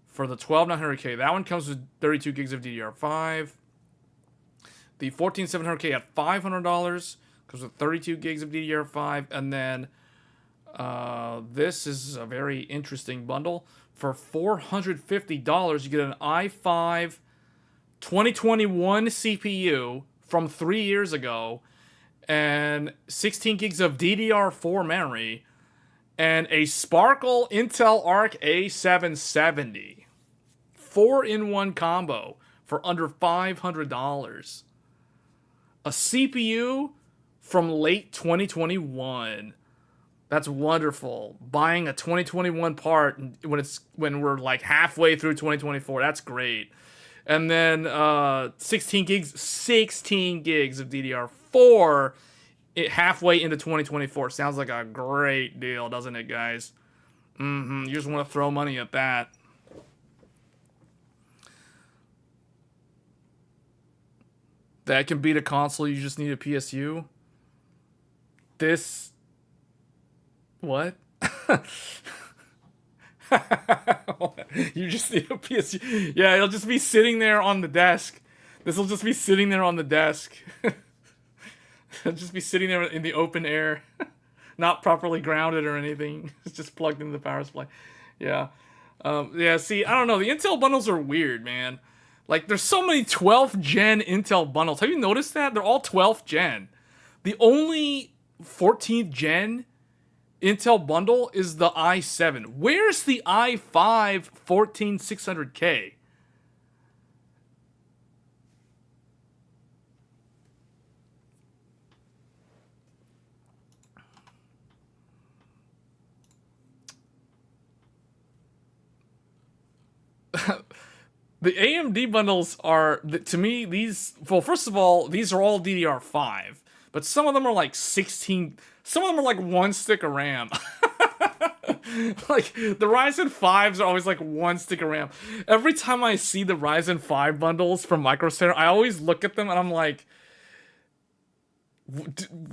for the 12900K. That one comes with 32 gigs of DDR5. The 14700K at $500 comes with 32 gigs of DDR5. And then this is a very interesting bundle. For $450, you get an i5 2021 CPU from 3 years ago and 16 gigs of DDR4 memory and a Sparkle Intel Arc A770. 4-in-1 combo for under $500. A CPU from late 2021. That's wonderful. Buying a 2021 part when we're like halfway through 2024. That's great. And then 16 gigs of DDR4 halfway into 2024. Sounds like a great deal, doesn't it, guys? You just want to throw money at that. That can beat a console. You just need a PSU. This... What? You just need a PSU. Yeah, it'll just be sitting there on the desk. This will just be sitting there on the desk. Just be sitting there in the open air, not properly grounded or anything. It's just plugged into the power supply. Yeah. Yeah, see, I don't know. The Intel bundles are weird, man. Like, there's so many 12th gen Intel bundles. Have you noticed that? They're all 12th gen. The only 14th gen Intel bundle is the i7. Where's the i5 14600K? The AMD bundles are, to me, these, well, first of all, these are all DDR5, but some of them are like 16, some of them are like 1 stick of RAM. Like, the Ryzen 5s are always like 1 stick of RAM. Every time I see the Ryzen 5 bundles from Micro Center, I always look at them and I'm like,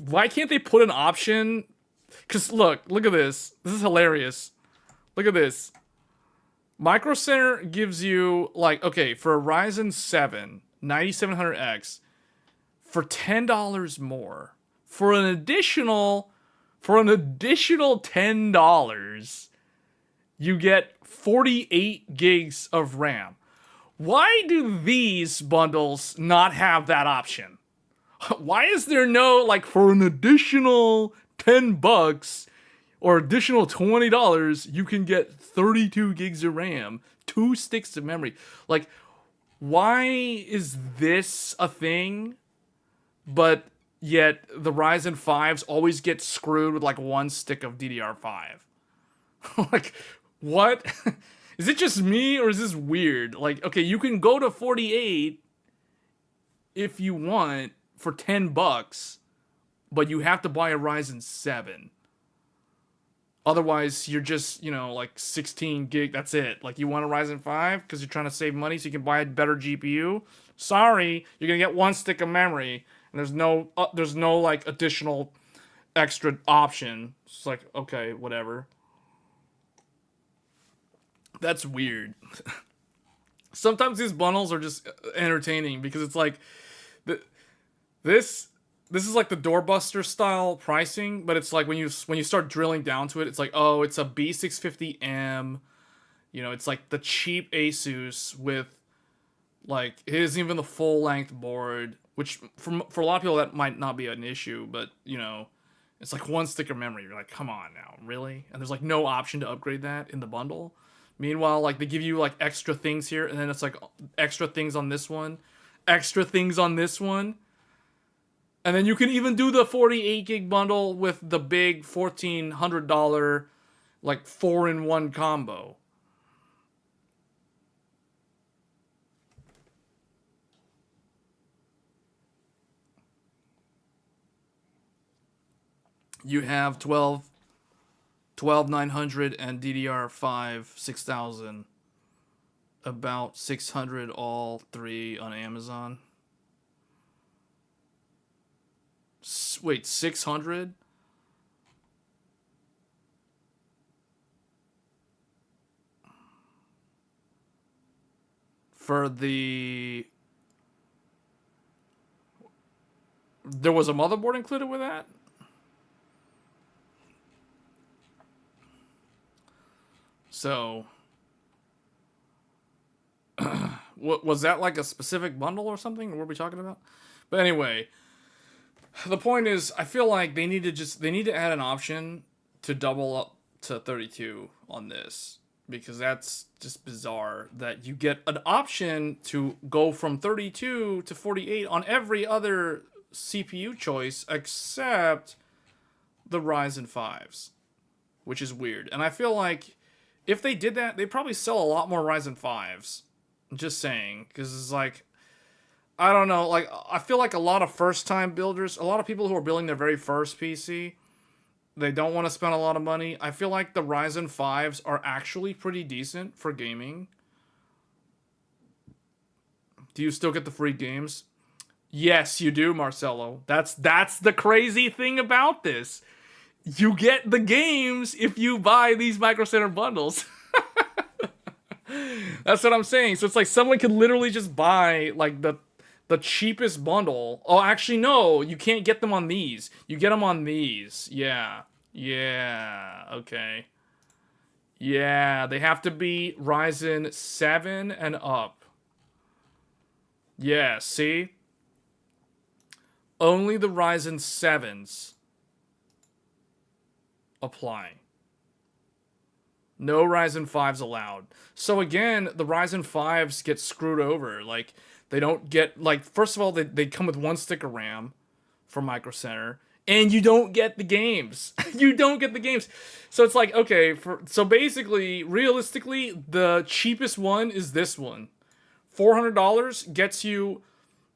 why can't they put an option? Because look at this. This is hilarious. Look at this. Micro Center gives you, like, okay, for a Ryzen 7 9700X, for $10 more, for an additional $10, you get 48 gigs of RAM. Why do these bundles not have that option? Why is there no, like, for an additional $10 or additional $20, you can get 32 gigs of RAM, 2 sticks of memory? Like, why is this a thing, but yet the Ryzen 5s always get screwed with like 1 stick of DDR5? Like, what? Is it just me, or is this weird? Like, okay, you can go to 48 if you want for $10, but you have to buy a Ryzen 7. Otherwise, you're just, like 16 gig. That's it. Like, you want a Ryzen 5 because you're trying to save money so you can buy a better GPU? Sorry, you're going to get 1 stick of memory, and there's no like additional extra option. It's like, okay, whatever. That's weird. Sometimes these bundles are just entertaining because it's like this is like the doorbuster style pricing, but it's like when you start drilling down to it, it's like, oh, it's a B650M. It's like the cheap Asus with, like, it isn't even the full length board, which for a lot of people that might not be an issue, but it's like 1 stick of memory. You're like, come on now, really? And there's like no option to upgrade that in the bundle. Meanwhile, like, they give you like extra things here, and then it's like extra things on this one, extra things on this one. And then you can even do the 48 gig bundle with the big $1,400, like, 4-in-1 combo. You have 12900 and DDR5 6000. About 600 all three on Amazon. Wait, 600? For the... There was a motherboard included with that? So... was that like a specific bundle or something? What were we talking about? But anyway... The point is, I feel like they need to add an option to double up to 32 on this, because that's just bizarre that you get an option to go from 32 to 48 on every other CPU choice except the Ryzen 5s, which is weird. And I feel like if they did that, they'd probably sell a lot more Ryzen 5s. Just saying, because it's like, I don't know, like, I feel like a lot of first-time builders, a lot of people who are building their very first PC, they don't want to spend a lot of money. I feel like the Ryzen 5s are actually pretty decent for gaming. Do you still get the free games? Yes, you do, Marcelo. That's the crazy thing about this. You get the games if you buy these Micro Center bundles. That's what I'm saying. So it's like someone could literally just buy, like, the The cheapest bundle. Oh, actually, no. You can't get them on these. You get them on these. Yeah. Yeah. Okay. Yeah, they have to be Ryzen 7 and up. Yeah, see? Only the Ryzen 7s apply. No Ryzen 5s allowed. So again, the Ryzen 5s get screwed over. Like, they don't get, like, first of all, they come with 1 stick of RAM from Micro Center, and you don't get the games. You don't get the games. So it's like, okay, so basically, realistically, the cheapest one is this one. $400 gets you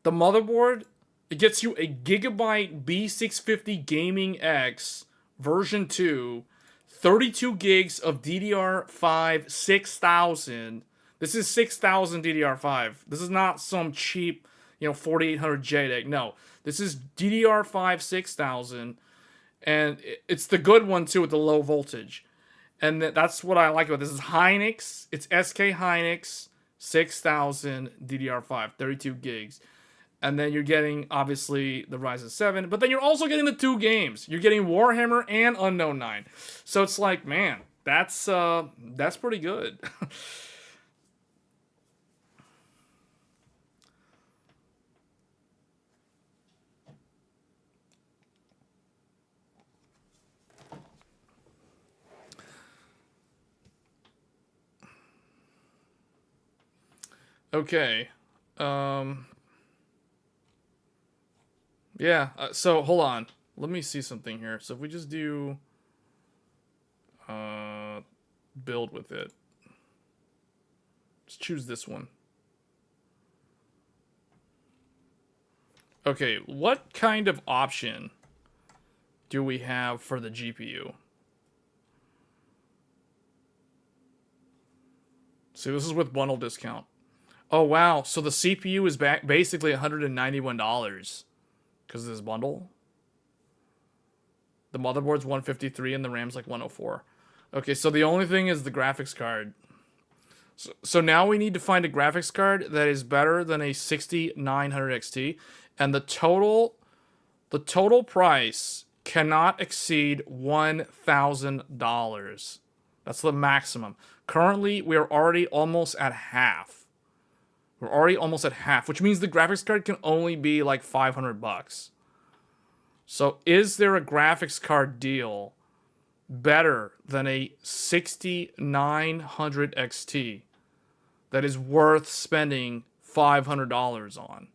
the motherboard. It gets you a Gigabyte B650 Gaming X version 2, 32 gigs of DDR5 6000. This is 6000 DDR5. This is not some cheap, 4800 JEDEC. No, this is DDR5 6000, and it's the good one too with the low voltage. And that's what I like about this. Is Hynix. It's SK Hynix 6000 DDR5, 32 gigs. And then you're getting, obviously, the Ryzen 7. But then you're also getting the 2 games. You're getting Warhammer and Unknown 9. So it's like, man, that's pretty good. Okay. Yeah, so hold on. Let me see something here. So if we just do build with it. Just choose this one. Okay, what kind of option do we have for the GPU? See, this is with bundle discount. Oh, wow. So the CPU is basically $191 because of this bundle. The motherboard's 153 and the RAM's like 104. Okay, so the only thing is the graphics card. So now we need to find a graphics card that is better than a 6900 XT, and the total price cannot exceed $1,000. That's the maximum. Currently, we are already almost at half. We're already almost at half, which means the graphics card can only be like $500. So is there a graphics card deal better than a 6900 XT that is worth spending $500 on?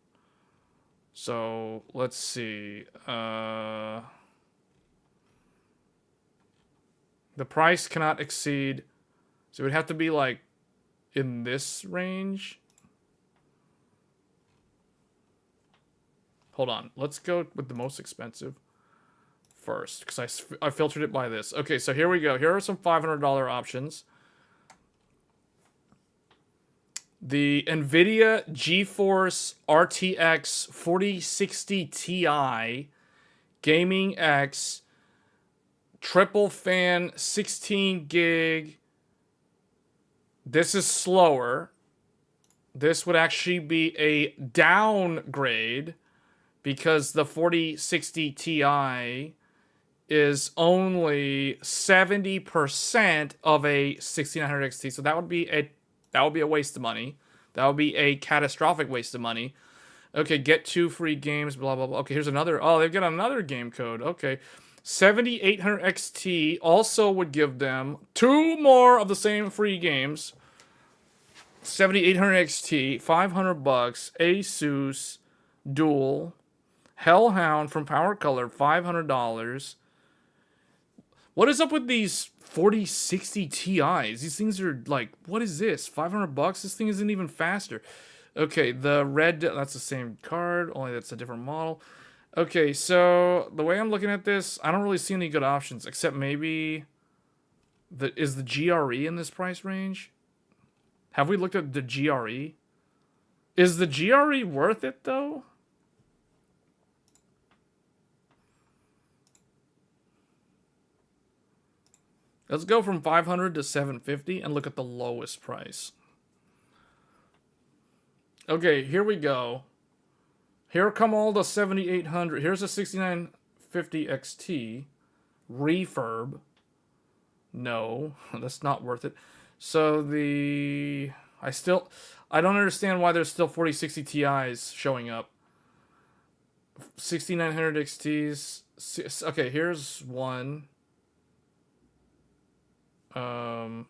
So let's see. The price cannot exceed. So it would have to be like in this range. Hold on. Let's go with the most expensive first, because I filtered it by this. Okay, so here we go. Here are some $500 options. The NVIDIA GeForce RTX 4060 Ti Gaming X triple fan 16 gig. This is slower. This would actually be a downgrade because the 4060 Ti is only 70% of a 1600 XT. So that would be a waste of money. That would be a catastrophic waste of money. Okay, get 2 free games, blah, blah, blah. Okay, here's another. Oh, they've got another game code. Okay. 7800 XT also would give them 2 more of the same free games. 7800 XT, $500, Asus Dual, Hellhound from Power Color, $500. What is up with these 4060 Ti's? These things are like, what is this? $500? This thing isn't even faster. Okay, the red, that's the same card, only that's a different model. Okay, so the way I'm looking at this, I don't really see any good options, except maybe is the GRE in this price range? Have we looked at the GRE? Is the GRE worth it, though? Let's go from 500 to 750 and look at the lowest price. Okay, here we go. Here come all the 7800. Here's a 6950 XT refurb. No, that's not worth it. So I don't understand why there's still 4060 Ti's showing up. 6900 XTs. Okay, here's one. Okay,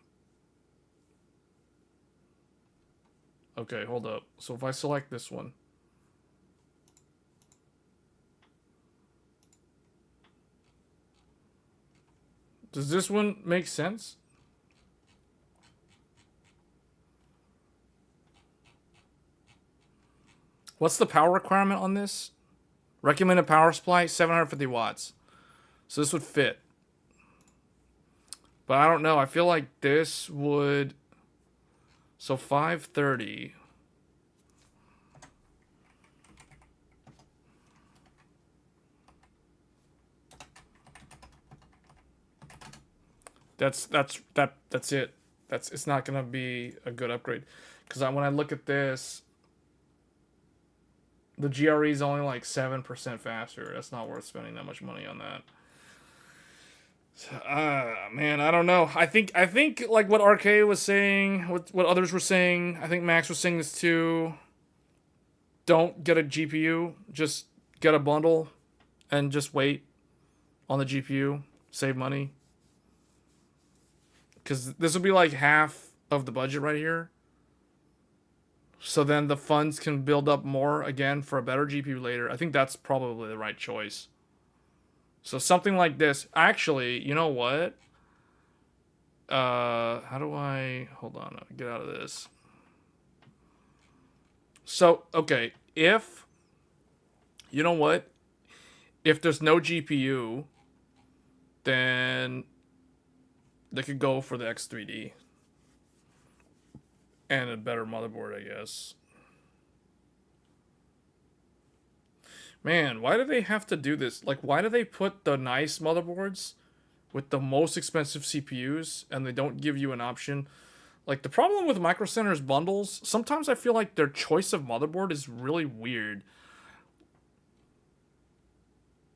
hold up. So if I select this one. Does this one make sense? What's the power requirement on this? Recommended power supply, 750 watts. So this would fit. But I don't know. I feel like this would... So 530. That's it. It's not gonna be a good upgrade. Because when I look at this, the GRE is only like 7% faster. That's not worth spending that much money on that. Man, I don't know. I think like what RK was saying, what others were saying, I think Max was saying this too. Don't get a GPU, just get a bundle and just wait on the GPU, save money. Cuz this will be like half of the budget right here. So then the funds can build up more again for a better GPU later. I think that's probably the right choice. So something like this. Actually, you know what? How do I... Hold on. Get out of this. So, okay. If... You know what? If there's no GPU, then they could go for the X3D. And a better motherboard, I guess. Man, why do they have to do this? Like, why do they put the nice motherboards with the most expensive CPUs and they don't give you an option? Like, the problem with Micro Center's bundles, sometimes I feel like their choice of motherboard is really weird.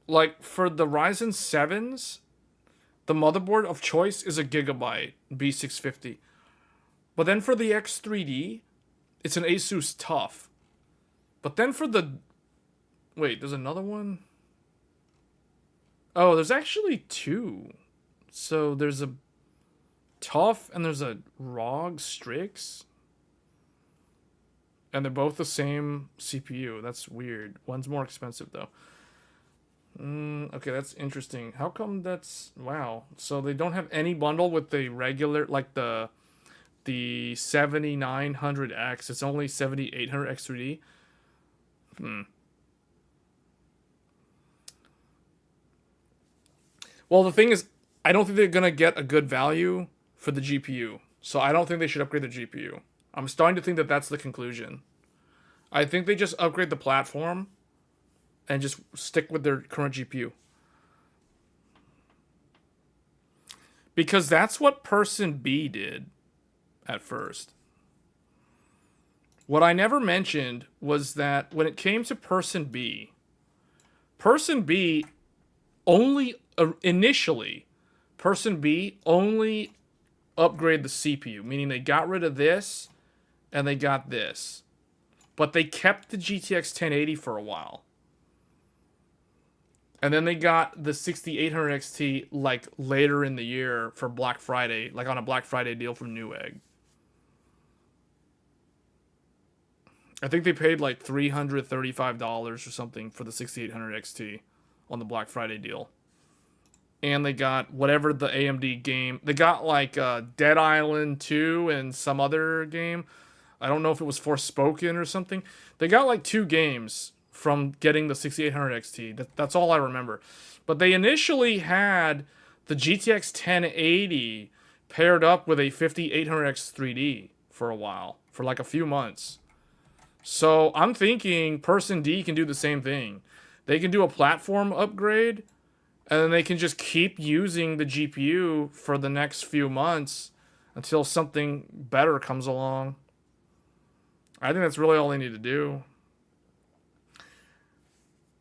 Like, for the Ryzen 7s, the motherboard of choice is a Gigabyte B650. But then for the X3D, it's an Asus TUF. But then for the... Wait, there's another one? Oh, there's actually two. So there's a TUF and there's a ROG Strix. And they're both the same CPU. That's weird. One's more expensive, though. Okay, that's interesting. How come that's... Wow. So they don't have any bundle with the regular... Like the 7900X. It's only 7800 X3D. Well, the thing is, I don't think they're going to get a good value for the GPU. So I don't think they should upgrade the GPU. I'm starting to think that that's the conclusion. I think they just upgrade the platform and just stick with their current GPU. Because that's what Person B did at first. What I never mentioned was that when it came to Person B only... initially, Person B only upgraded the CPU, meaning they got rid of this and they got this. But they kept the GTX 1080 for a while. And then they got the 6800 XT like later in the year for Black Friday, like on a Black Friday deal from Newegg. I think they paid like $335 or something for the 6800 XT on the Black Friday deal. And they got whatever the AMD game. They got like Dead Island 2 and some other game. I don't know if it was Forspoken or something. They got like 2 games from getting the 6800 XT. That's all I remember. But they initially had the GTX 1080 paired up with a 5800X 3D for a while. For like a few months. So I'm thinking Person D can do the same thing. They can do a platform upgrade... And then they can just keep using the GPU for the next few months until something better comes along. I think that's really all they need to do.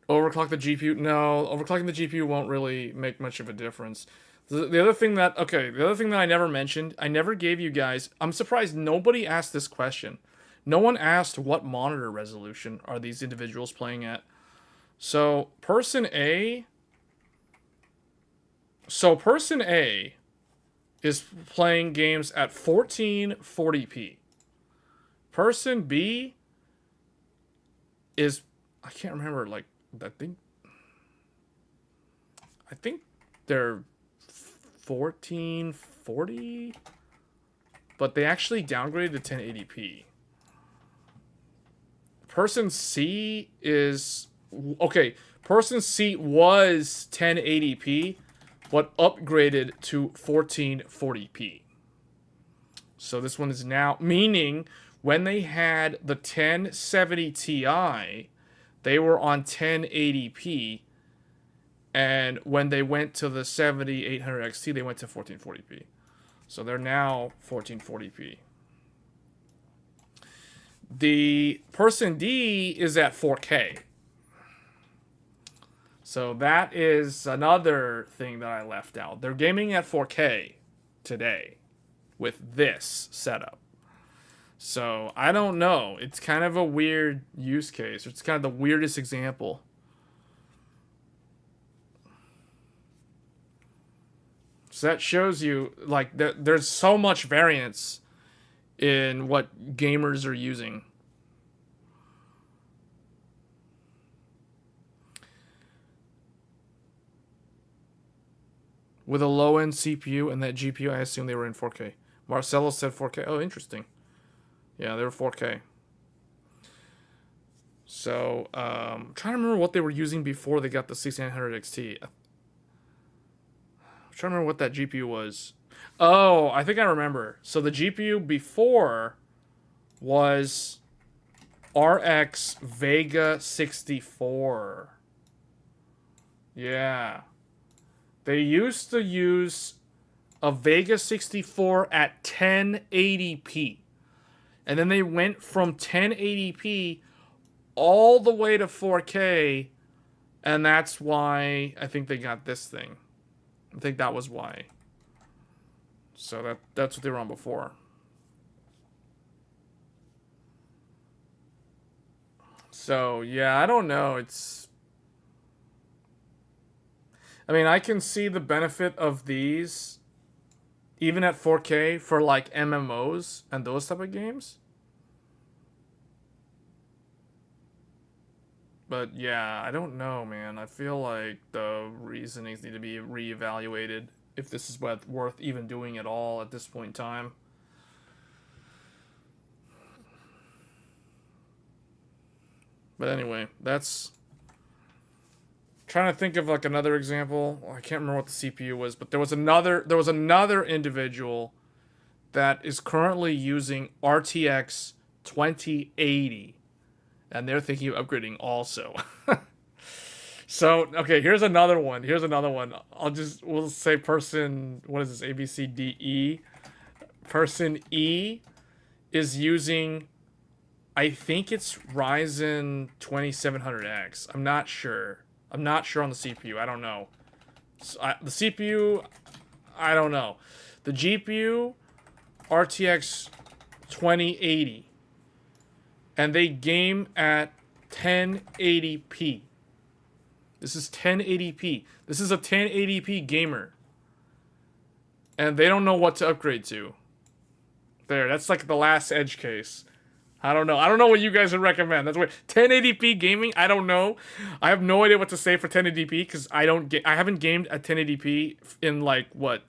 Overclock the GPU? No, overclocking the GPU won't really make much of a difference. The other thing that, okay, the other thing that I never mentioned, I never gave you guys, I'm surprised nobody asked this question. No one asked what monitor resolution are these individuals playing at. So, person A is playing games at 1440p. Person B is, I can't remember, like, I think they're 1440, but they actually downgraded to 1080p. Person C is, okay, person C was 1080p, but upgraded to 1440p. So this one is now, meaning when they had the 1070 Ti, they were on 1080p, and when they went to the 7800 XT, they went to 1440p. So they're now 1440p. The person D is at 4K. So that is another thing that I left out. They're gaming at 4K today with this setup. So I don't know. It's kind of a weird use case. It's kind of the weirdest example. So that shows you, like, there's so much variance in what gamers are using. With a low-end CPU and that GPU, I assume they were in 4K. Marcelo said 4K. Oh, interesting. Yeah, they were 4K. So, I'm trying to remember what they were using before they got the 6900 XT. I'm trying to remember what that GPU was. Oh, I think I remember. So the GPU before was RX Vega 64. Yeah. They used to use a Vega 64 at 1080p. And then they went from 1080p all the way to 4K. And that's why I think they got this thing. I think that was why. So that's what they were on before. So, yeah, I don't know. I mean, I can see the benefit of these, even at 4K, for, like, MMOs and those type of games. But, yeah, I don't know, man. I feel like the reasonings need to be reevaluated if this is worth even doing at all at this point in time. But anyway, that's... Trying to think of like another example. I can't remember what the CPU was, but there was another individual that is currently using RTX 2080, and they're thinking of upgrading also. So, okay, here's another one. We'll say person, what is this, ABCDE? Person E is using, I think it's Ryzen 2700X. I'm not sure on the CPU. I don't know. So the CPU, I don't know. The GPU, RTX 2080. And they game at 1080p. This is 1080p. This is a 1080p gamer. And they don't know what to upgrade to. There, that's like the last edge case. I don't know. I don't know what you guys would recommend. That's what 1080p gaming. I don't know. I have no idea what to say for 1080p because I haven't gamed at 1080p in like what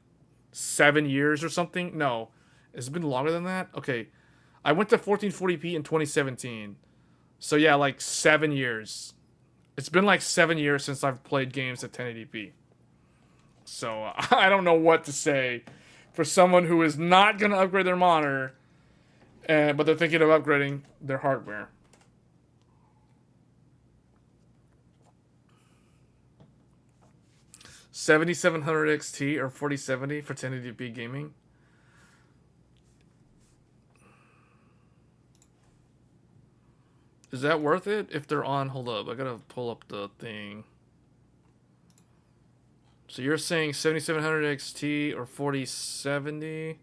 7 years or something. No, it's been longer than that. Okay, I went to 1440p in 2017. So yeah, like 7 years. It's been like 7 years since I've played games at 1080p. So I don't know what to say for someone who is not gonna upgrade their monitor. But they're thinking of upgrading their hardware. $7,700 XT or 4070 for 1080p gaming. Is that worth it if they're on? Hold up, I gotta pull up the thing. So you're saying 7700 XT or 4070?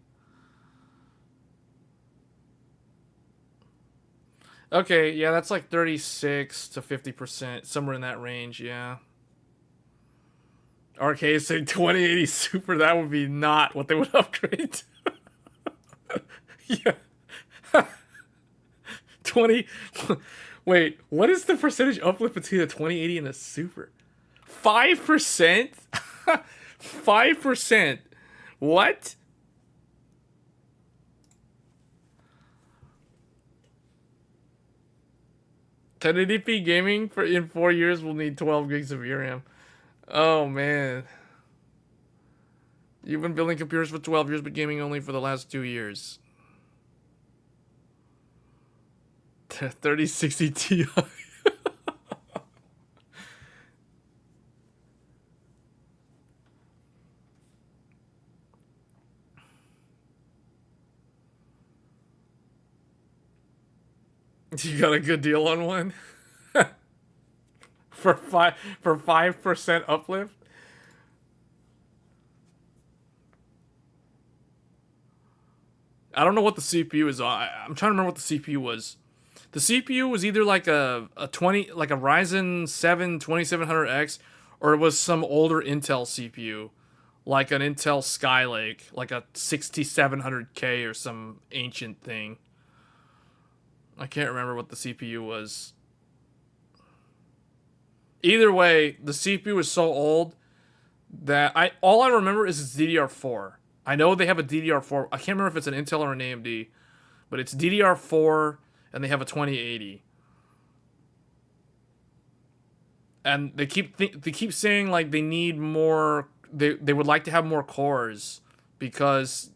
Okay, yeah, that's like 36 to 50%, somewhere in that range, yeah. RK saying 2080 Super, that would be not what they would upgrade to. Yeah. 20. Wait, what is the percentage uplift between a 2080 and a Super? 5%? 5%? What? $1080p gaming for in 4 years will need 12 gigs of VRAM. Oh man. You've been building computers for 12 years, but gaming only for the last 2 years. 3060 Ti. You got a good deal on one? for 5% uplift? I don't know what the CPU is. I'm trying to remember what the CPU was. The CPU was either like a Ryzen 7 2700X, or it was some older Intel CPU, like an Intel Skylake, like a 6700K or some ancient thing. I can't remember what the CPU was. Either way, the CPU is so old that all I remember is it's DDR4. I know they have a DDR4. I can't remember if it's an Intel or an AMD, but it's DDR4 and they have a 2080. And they keep saying like they need more. They would like to have more cores because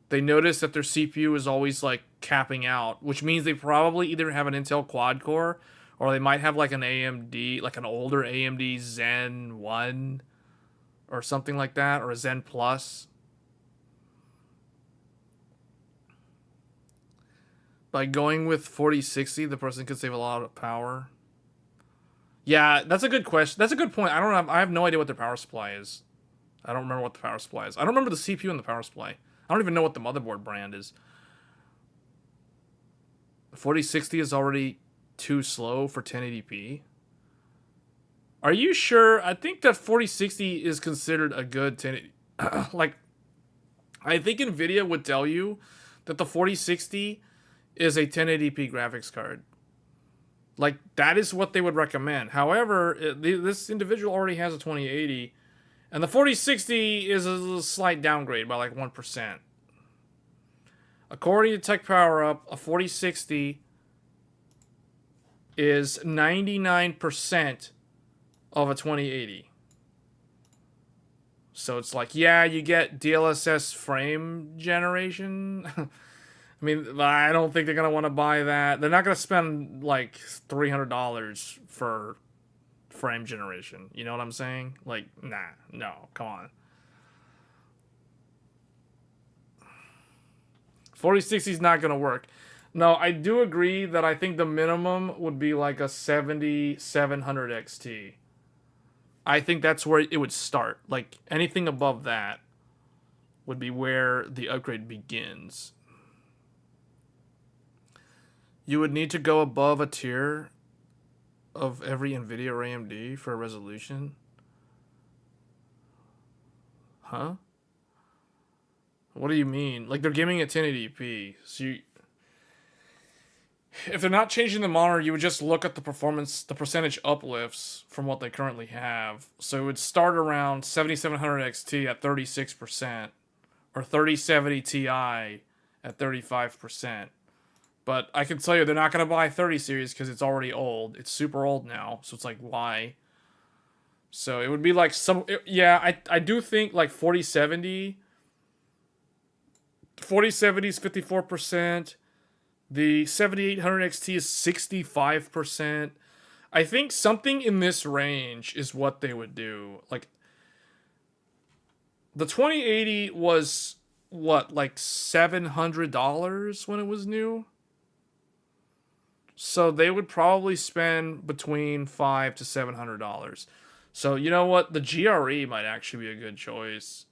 they notice that their CPU is always like capping out, which means they probably either have an Intel quad core or they might have like an AMD, like an older AMD Zen 1 or something like that, or a Zen Plus. By going with 4060, the person could save a lot of power. Yeah, that's a good question. That's a good point. I have no idea what their power supply is. I don't remember what the power supply is. I don't remember the CPU and the power supply. I don't even know what the motherboard brand is. 4060 is already too slow for 1080p. Are you sure? I think that 4060 is considered a good 1080. Like, I think NVIDIA would tell you that the 4060 is a 1080p graphics card. Like, that is what they would recommend. However, this individual already has a 2080, and the 4060 is a slight downgrade by like 1%. According to Tech Power Up, a 4060 is 99% of a 2080. So it's like, yeah, you get DLSS frame generation. I mean, I don't think they're going to want to buy that. They're not going to spend like $300 for frame generation. You know what I'm saying? Like, nah, no, come on. 4060 is not going to work. No, I do agree that I think the minimum would be like a 7700 XT. I think that's where it would start. Like, anything above that would be where the upgrade begins. You would need to go above a tier of every NVIDIA or AMD for a resolution? Huh? What do you mean? Like, they're gaming at 1080p. So if they're not changing the monitor, you would just look at the performance, the percentage uplifts from what they currently have. So it would start around 7700 XT at 36%, or 3070 Ti at 35%. But I can tell you, they're not going to buy 30 series because it's already old. It's super old now, so it's like, why? So it would be like yeah, I do think like 4070 is 54%. The 7800 XT is 65%. I think something in this range is what they would do. Like, the 2080 was, what, like $700 when it was new? So they would probably spend between $500 to $700. So you know what? The GRE might actually be a good choice.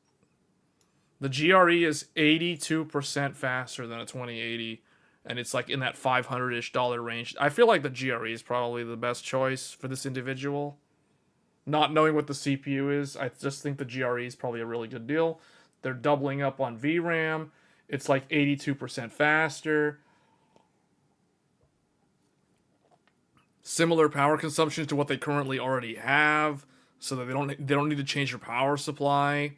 The GRE is 82% faster than a 2080, and it's like in that $500-ish range. I feel like the GRE is probably the best choice for this individual. Not knowing what the CPU is, I just think the GRE is probably a really good deal. They're doubling up on VRAM. It's like 82% faster. Similar power consumption to what they currently already have, so that they don't need to change their power supply.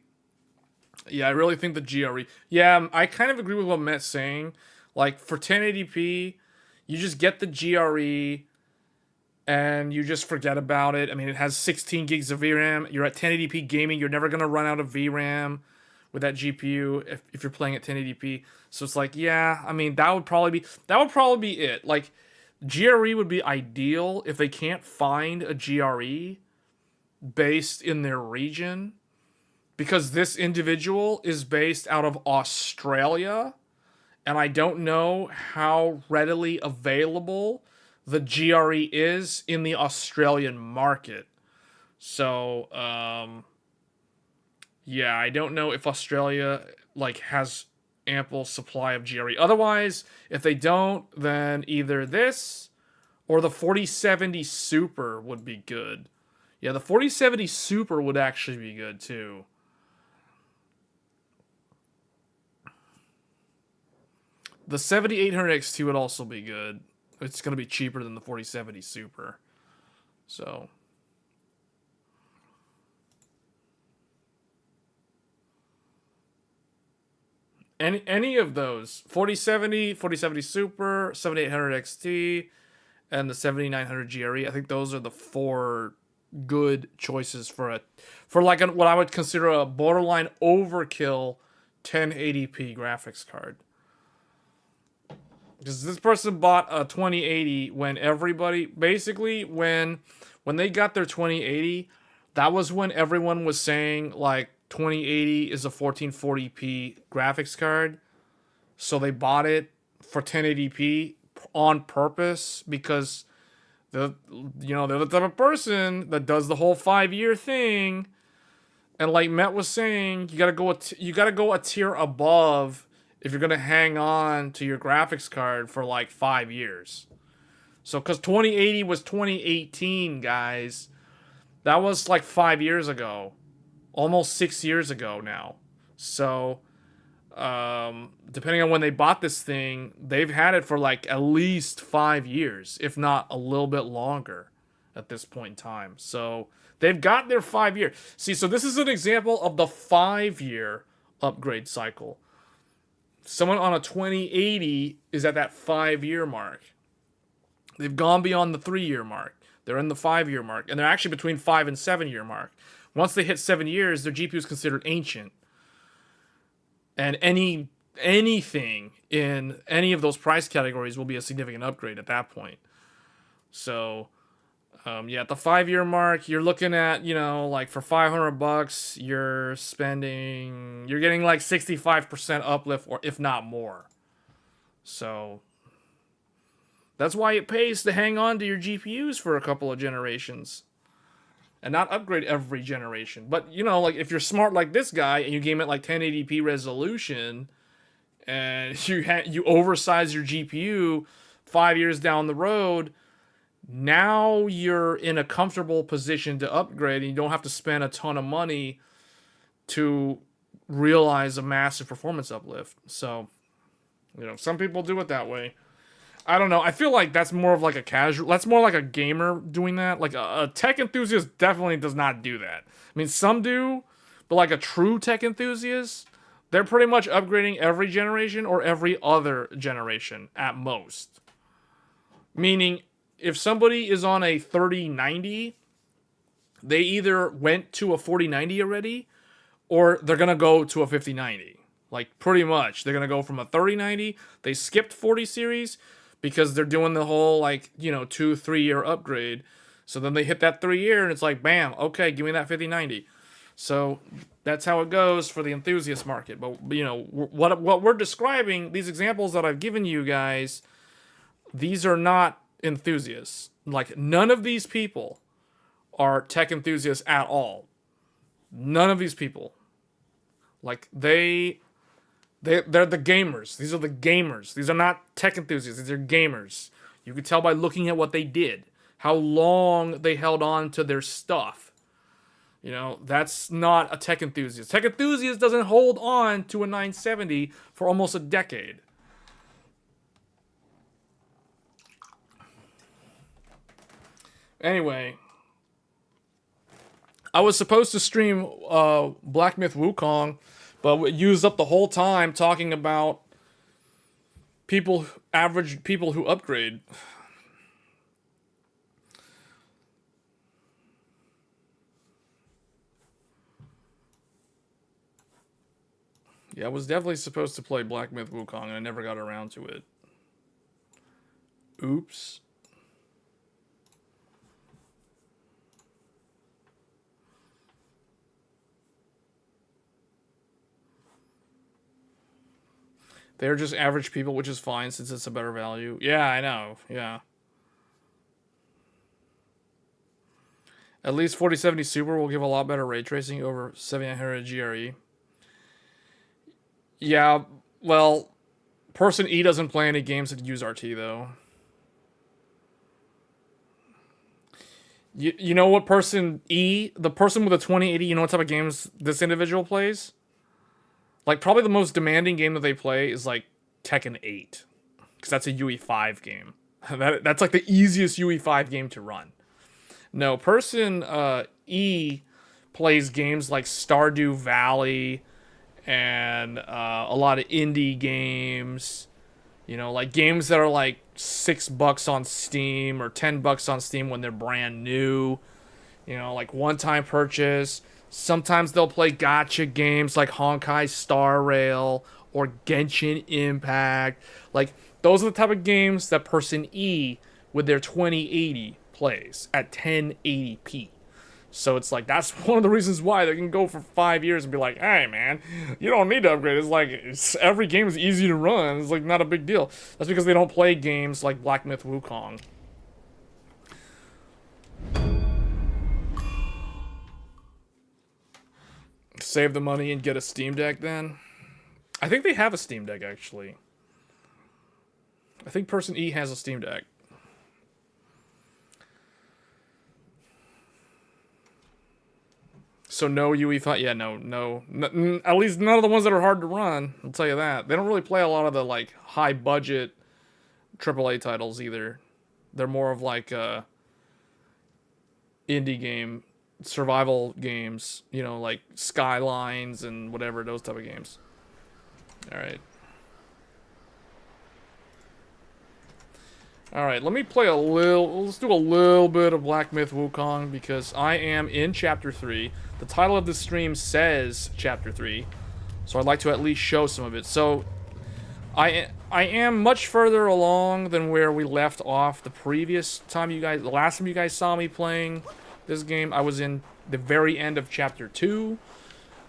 Yeah, I really think the GRE. Yeah, I kind of agree with what Matt's saying. Like for 1080p, you just get the GRE and you just forget about it. I mean, it has 16 gigs of VRAM. You're at 1080p gaming. You're never going to run out of VRAM with that GPU if you're playing at 1080p. So it's like, yeah, I mean, that would probably be it. Like GRE would be ideal if they can't find a GRE based in their region, because this individual is based out of Australia, and I don't know how readily available the GRE is in the Australian market. So, yeah, I don't know if Australia like has ample supply of GRE. Otherwise, if they don't, then either this or the 4070 Super would be good. Yeah, the 4070 Super would actually be good too. The 7800 XT would also be good. It's going to be cheaper than the 4070 Super. So any of those, 4070, 4070 Super, 7800 XT, and the 7900 GRE, I think those are the four good choices for like what I would consider a borderline overkill 1080p graphics card. Because this person bought a 2080 when everybody, basically when they got their 2080, that was when everyone was saying like 2080 is a 1440p graphics card. So they bought it for 1080p on purpose, because they're the type of person that does the whole 5-year thing. And like Matt was saying, you gotta go a tier above if you're gonna hang on to your graphics card for like 5 years. So, because 2080 was 2018, guys, that was like 5 years ago, almost 6 years ago now. So, depending on when they bought this thing, they've had it for like at least 5 years, if not a little bit longer at this point in time. So they've got their 5 year. See, so this is an example of the 5-year upgrade cycle. Someone on a 2080 is at that 5-year mark. They've gone beyond the 3-year mark. They're in the 5-year mark. And they're actually between 5 and 7-year mark. Once they hit 7 years, their GPU is considered ancient. And anything in any of those price categories will be a significant upgrade at that point. So, yeah, at the 5-year mark, you're looking at, like for $500, you're getting like 65% uplift, or if not more. So that's why it pays to hang on to your GPUs for a couple of generations and not upgrade every generation. But, like if you're smart like this guy and you game at like 1080p resolution and you oversize your GPU 5 years down the road, now you're in a comfortable position to upgrade, and you don't have to spend a ton of money to realize a massive performance uplift. So, some people do it that way. I don't know. I feel like that's more of like a casual, that's more like a gamer doing that. Like a tech enthusiast definitely does not do that. I mean, some do, but like a true tech enthusiast, they're pretty much upgrading every generation or every other generation at most. Meaning, if somebody is on a 3090, they either went to a 4090 already, or they're going to go to a 5090. Like, pretty much. They're going to go from a 3090, they skipped 40 series, because they're doing the whole, 2-3 year upgrade. So then they hit that 3 year, and it's like, bam, okay, give me that 5090. So that's how it goes for the enthusiast market. But, what we're describing, these examples that I've given you guys, these are not enthusiasts. Like, none of these people are tech enthusiasts at all. None of these people. Like, they're the gamers. These are the gamers. These are not tech enthusiasts. These are gamers. You can tell by looking at what they did, how long they held on to their stuff. You know, that's not a tech enthusiast. Tech enthusiast doesn't hold on to a 970 for almost a decade. Anyway, I was supposed to stream Black Myth Wukong, but we used up the whole time talking about average people who upgrade. Yeah, I was definitely supposed to play Black Myth Wukong, and I never got around to it. Oops. They're just average people, which is fine since it's a better value. Yeah, I know. Yeah. At least 4070 Super will give a lot better ray tracing over 7900 GRE. Yeah, well, Person E doesn't play any games that use RT, though. You know what Person E, the person with a 2080, you know what type of games this individual plays? Like, probably the most demanding game that they play is, like, Tekken 8. Because that's a UE5 game. That's, like, the easiest UE5 game to run. No, Person E plays games like Stardew Valley and a lot of indie games. You know, like, games that are, like, $6 on Steam or $10 on Steam when they're brand new. You know, like, one-time purchase. Sometimes they'll play gacha games like Honkai Star Rail or Genshin Impact. Like, those are the type of games that Person E with their 2080 plays at 1080p. So it's like, that's one of the reasons why they can go for 5 years and be like, hey man, you don't need to upgrade. It's like, every game is easy to run. It's like not a big deal. That's because they don't play games like Black Myth Wukong. Save the money and get a Steam Deck then? I think they have a Steam Deck, actually. I think Person E has a Steam Deck. So no UE5, yeah, no. At least none of the ones that are hard to run, I'll tell you that. They don't really play a lot of the, like, high-budget AAA titles either. They're more of, like, indie game, survival games, you know, like Skylines and whatever, those type of games. Alright. Alright, let me play let's do a little bit of Black Myth Wukong, because I am in Chapter 3. The title of the stream says Chapter 3, so I'd like to at least show some of it. So, I am much further along than where we left off the last time you guys saw me playing this game. I was in the very end of Chapter 2.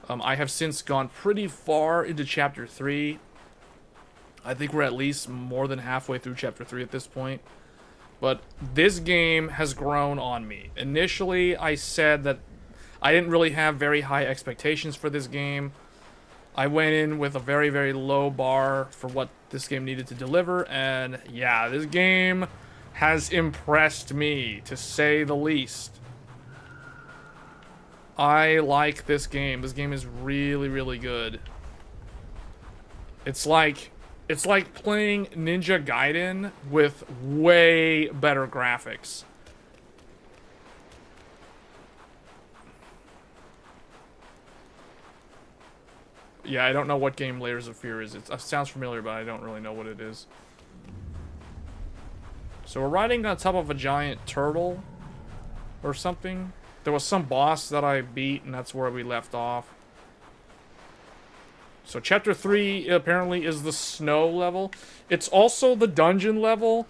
I have since gone pretty far into Chapter 3. I think we're at least more than halfway through Chapter 3 at this point. But this game has grown on me. Initially, I said that I didn't really have very high expectations for this game. I went in with a very, very low bar for what this game needed to deliver. And yeah, this game has impressed me, to say the least. I like this game. This game is really, really good. It's like playing Ninja Gaiden with way better graphics. Yeah, I don't know what game Layers of Fear is. It sounds familiar, but I don't really know what it is. So we're riding on top of a giant turtle or something. There was some boss that I beat, and that's where we left off. So Chapter 3 apparently is the snow level. It's also the dungeon level,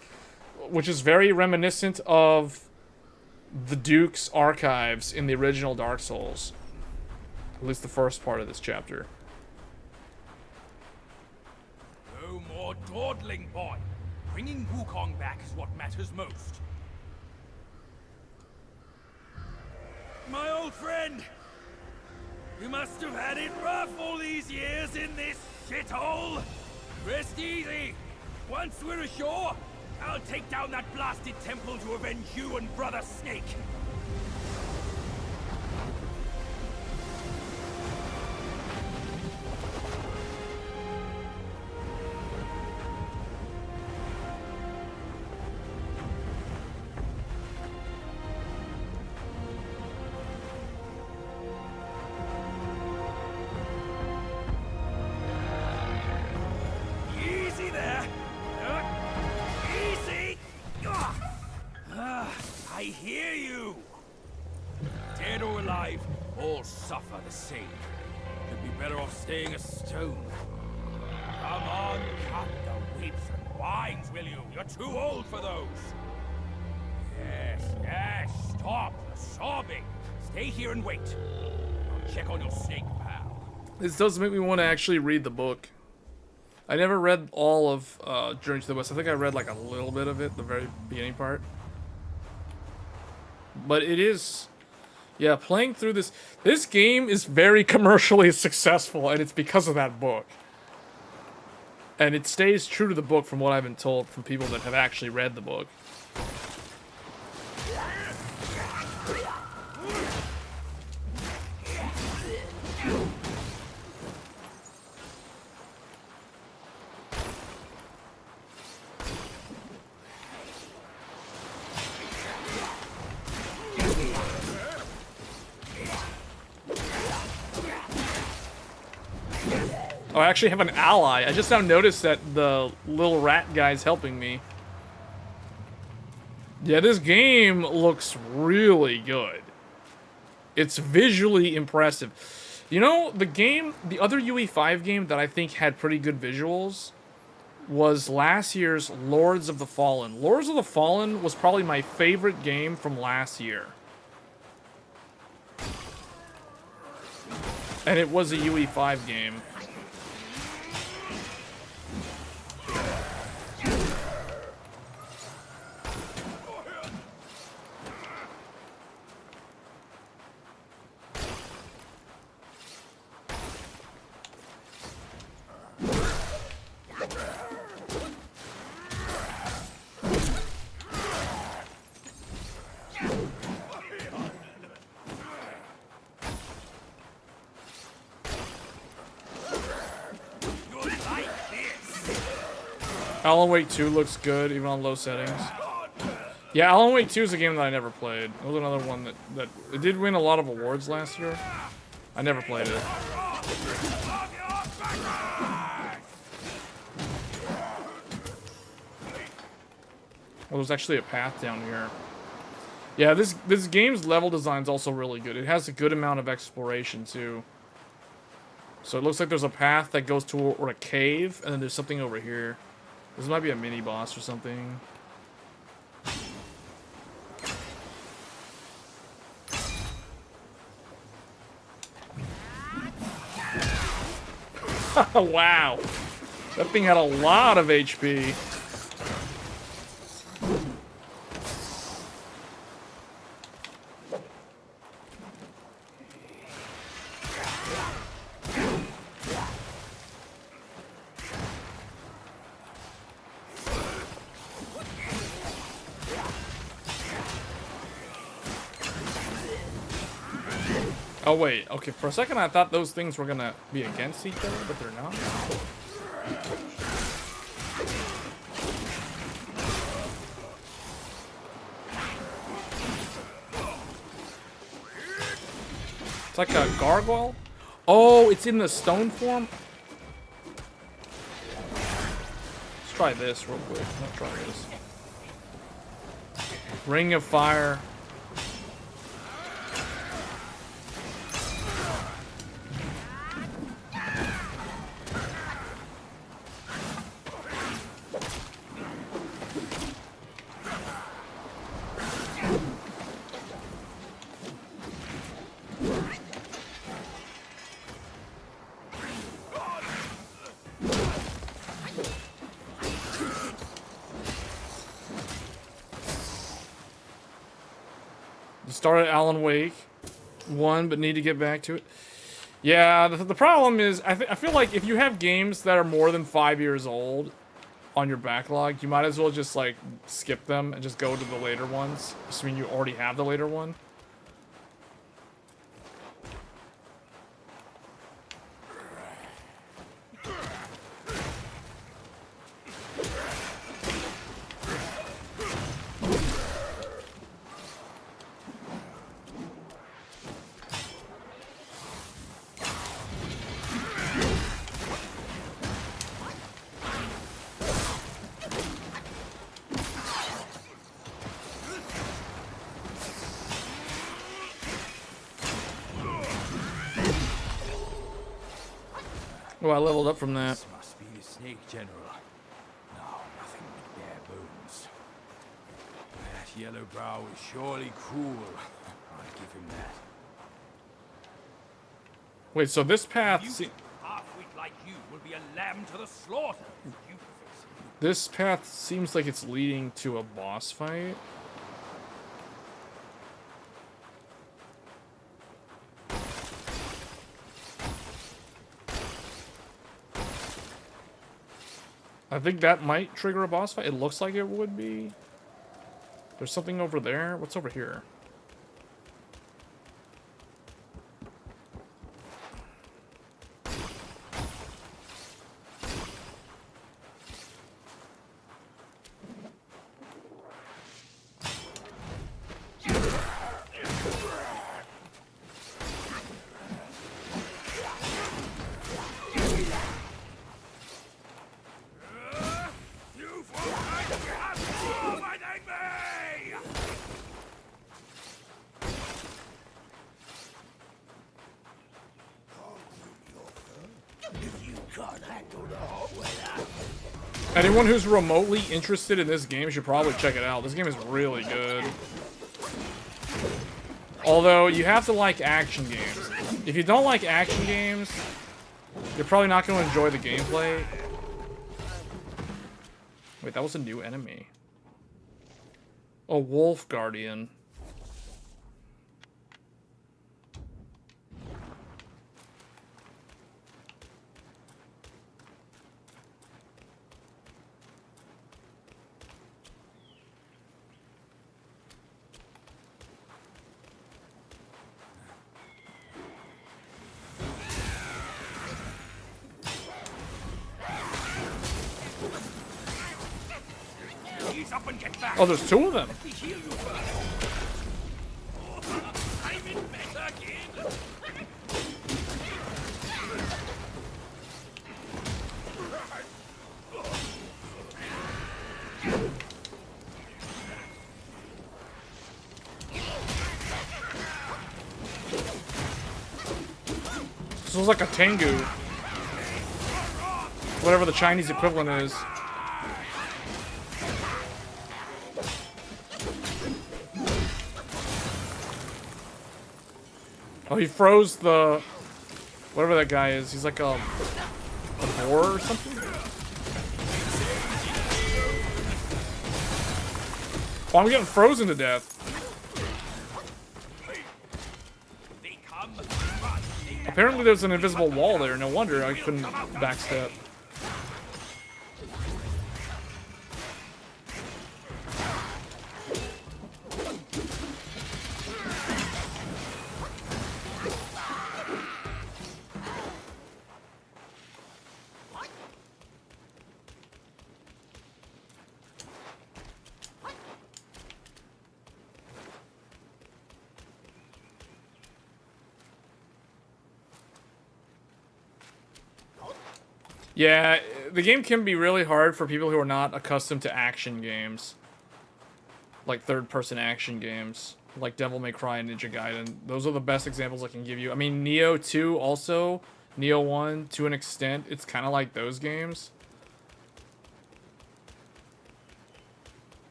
which is very reminiscent of the Duke's archives in the original Dark Souls. At least the first part of this chapter. No more dawdling, boy. Bringing Wukong back is what matters most. My old friend! You must have had it rough all these years in this shithole! Rest easy! Once we're ashore, I'll take down that blasted temple to avenge you and Brother Snake! I hear you! Dead or alive, all suffer the same. You'd be better off staying a stone. Come on, cut the whips and wines, will you? You're too old for those. Yes, stop sobbing. Stay here and wait. I'll check on your snake, pal. This does make me want to actually read the book. I never read all of Journey to the West. I think I read like a little bit of it, the very beginning part. But it is, yeah, playing through this game is very commercially successful, and it's because of that book. And it stays true to the book from what I've been told from people that have actually read the book. Oh, I actually have an ally. I just now noticed that the little rat guy's helping me. Yeah, this game looks really good. It's visually impressive. You know, the other UE5 game that I think had pretty good visuals was last year's Lords of the Fallen. Lords of the Fallen was probably my favorite game from last year. And it was a UE5 game. Alan Wake 2 looks good, even on low settings. Yeah, Alan Wake 2 is a game that I never played. It was another one that it did win a lot of awards last year. I never played it. Well, there's actually a path down here. Yeah, this game's level design is also really good. It has a good amount of exploration, too. So it looks like there's a path that goes toward a cave, and then there's something over here. This might be a mini-boss or something. Wow. That thing had a lot of HP. Oh wait, okay, for a second I thought those things were gonna be against each other, but they're not. It's like a gargoyle? Oh, it's in the stone form? Let's try this real quick. Let's try this. Ring of Fire. Started Alan Wake 1, but need to get back to it. Yeah, the problem is, I feel like if you have games that are more than 5 years old on your backlog, you might as well just, like, skip them and just go to the later ones, assuming you already have the later one. Oh, I leveled up from that. This must be the snake general. No, nothing but bare bones. That yellow brow is surely cruel. I'll give him that. Wait, so this path... Half-wit like you will be a lamb to the slaughter. This path seems like it's leading to a boss fight. I think that might trigger a boss fight. It looks like it would be. There's something over there. What's over here? Anyone who's remotely interested in this game should probably check it out. This game is really good. Although, you have to like action games. If you don't like action games, you're probably not going to enjoy the gameplay. Wait, that was a new enemy. A wolf guardian. Oh, there's two of them. This looks like a Tengu. Whatever the Chinese equivalent is. Oh, he froze the... whatever that guy is. He's like a boar or something? Oh, I'm getting frozen to death. Apparently there's an invisible wall there. No wonder I couldn't backstep. Yeah, the game can be really hard for people who are not accustomed to action games. Like third-person action games. Like Devil May Cry and Ninja Gaiden. Those are the best examples I can give you. I mean, Nioh 2 also. Nioh 1, to an extent. It's kind of like those games.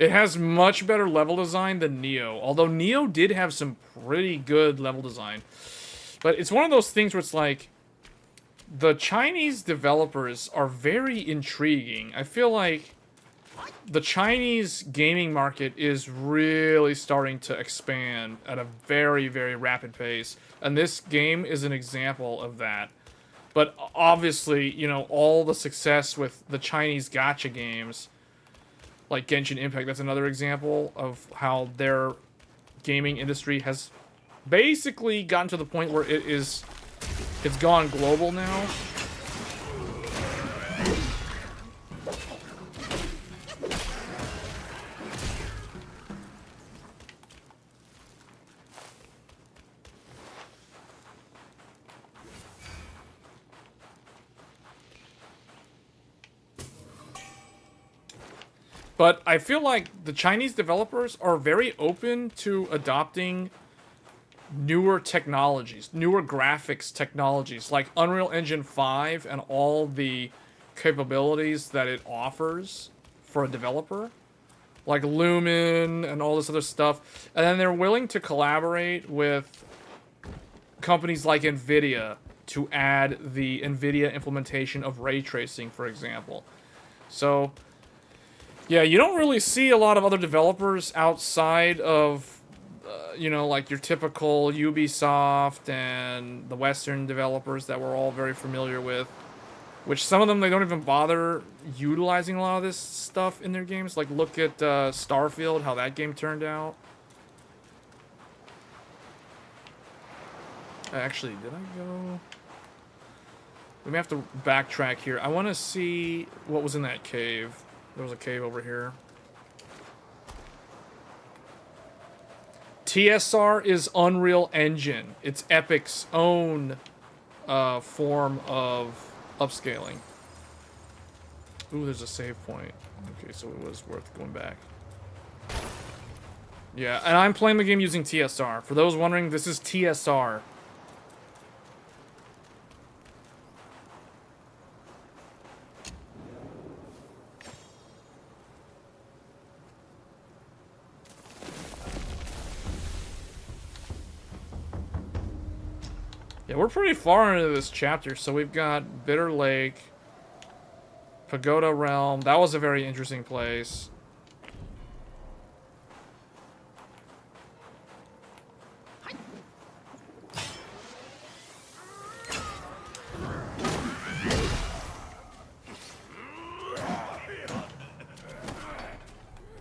It has much better level design than Nioh. Although Nioh did have some pretty good level design. But it's one of those things where it's like... the Chinese developers are very intriguing. I feel like the Chinese gaming market is really starting to expand at a very, very rapid pace. And this game is an example of that. But obviously, you know, all the success with the Chinese gacha games, like Genshin Impact, that's another example of how their gaming industry has basically gotten to the point where it's gone global now. But I feel like the Chinese developers are very open to adopting newer technologies, newer graphics technologies, like Unreal Engine 5 and all the capabilities that it offers for a developer, like Lumen and all this other stuff. And then they're willing to collaborate with companies like NVIDIA to add the NVIDIA implementation of ray tracing, for example. So yeah, you don't really see a lot of other developers outside of, you know, like your typical Ubisoft and the Western developers that we're all very familiar with. Which some of them, they don't even bother utilizing a lot of this stuff in their games. Like, look at Starfield, how that game turned out. Actually, did I go? We may have to backtrack here. I want to see what was in that cave. There was a cave over here. TSR is Unreal Engine. It's Epic's own form of upscaling. Ooh, there's a save point. Okay, so it was worth going back. Yeah, and I'm playing the game using TSR. For those wondering, this is TSR. Yeah, we're pretty far into this chapter, so we've got Bitter Lake, Pagoda Realm. That was a very interesting place.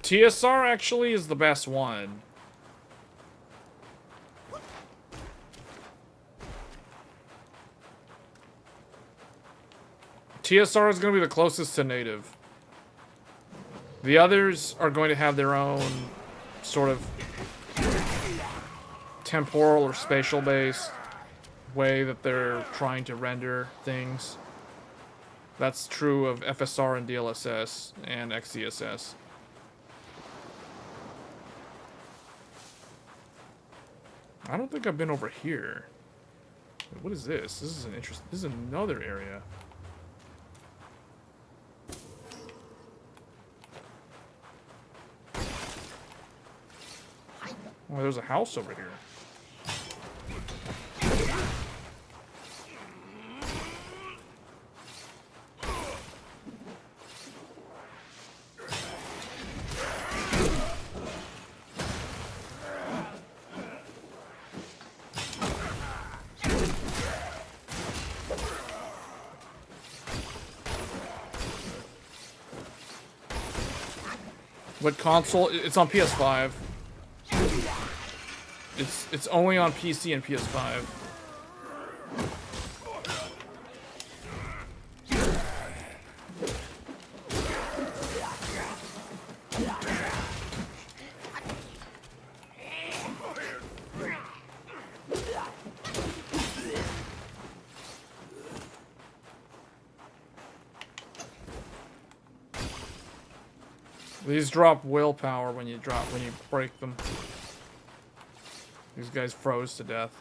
TSR actually is the best one. TSR is going to be the closest to native. The others are going to have their own sort of temporal or spatial based way that they're trying to render things. That's true of FSR and DLSS and XeSS. I don't think I've been over here. What is this? This is an interesting. This is another area. Oh, there's a house over here. What console? It's on PS5. It's only on PC and PS5. These drop willpower when you break them. These guys froze to death.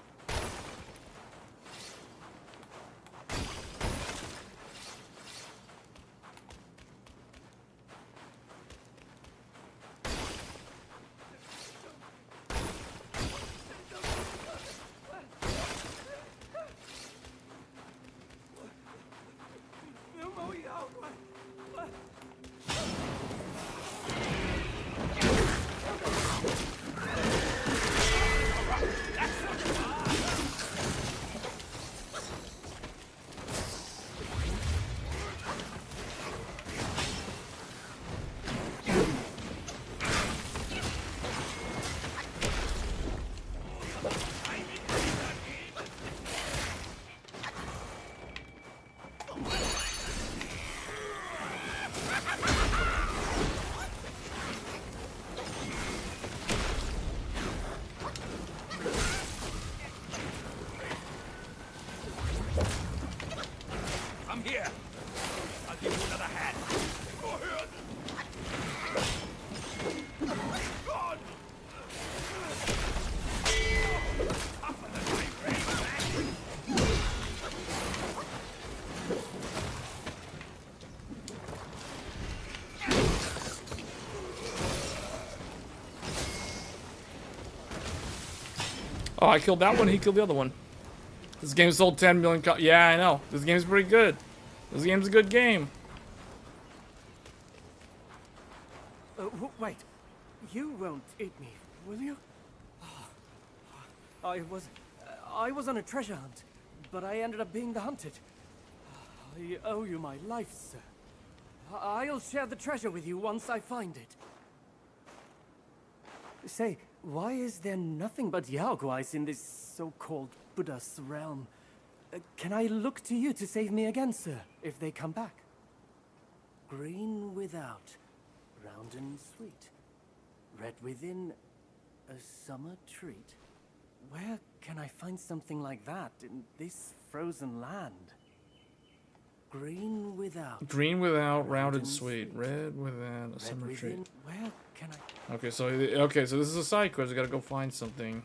Oh, I killed that one. He killed the other one. This game sold 10 million. Yeah, I know. This game's pretty good. This game's a good game. Wait. You won't eat me, will you? I was on a treasure hunt, but I ended up being the hunted. I owe you my life, sir. I'll share the treasure with you once I find it. Say, why is there nothing but Yaoguais in this so-called Buddha's realm? Can I look to you to save me again, sir, if they come back? Green without, round and sweet. Red within, a summer treat. Where can I find something like that in this frozen land? Green without. Green without, round and sweet. Red within, a summer treat. Where can I? Okay, so this is a side quest. I gotta go find something.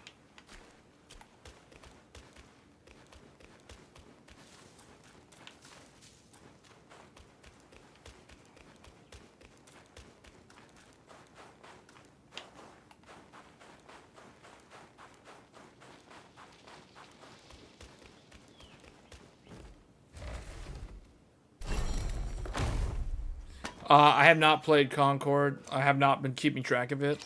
I have not played Concord. I have not been keeping track of it.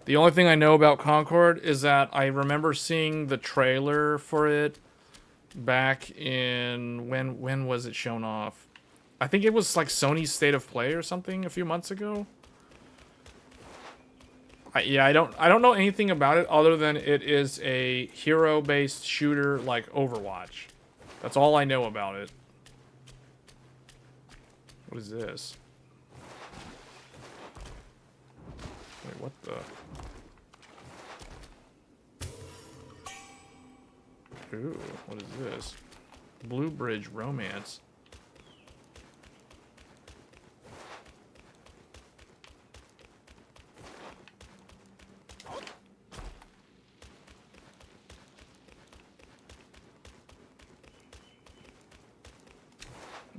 The only thing I know about Concord is that I remember seeing the trailer for it back in... When was it shown off? I think it was like Sony's State of Play or something a few months ago. I don't know anything about it other than it is a hero-based shooter like Overwatch. That's all I know about it. What is this? Wait, what the? Ooh, what is this? Blue Bridge Romance.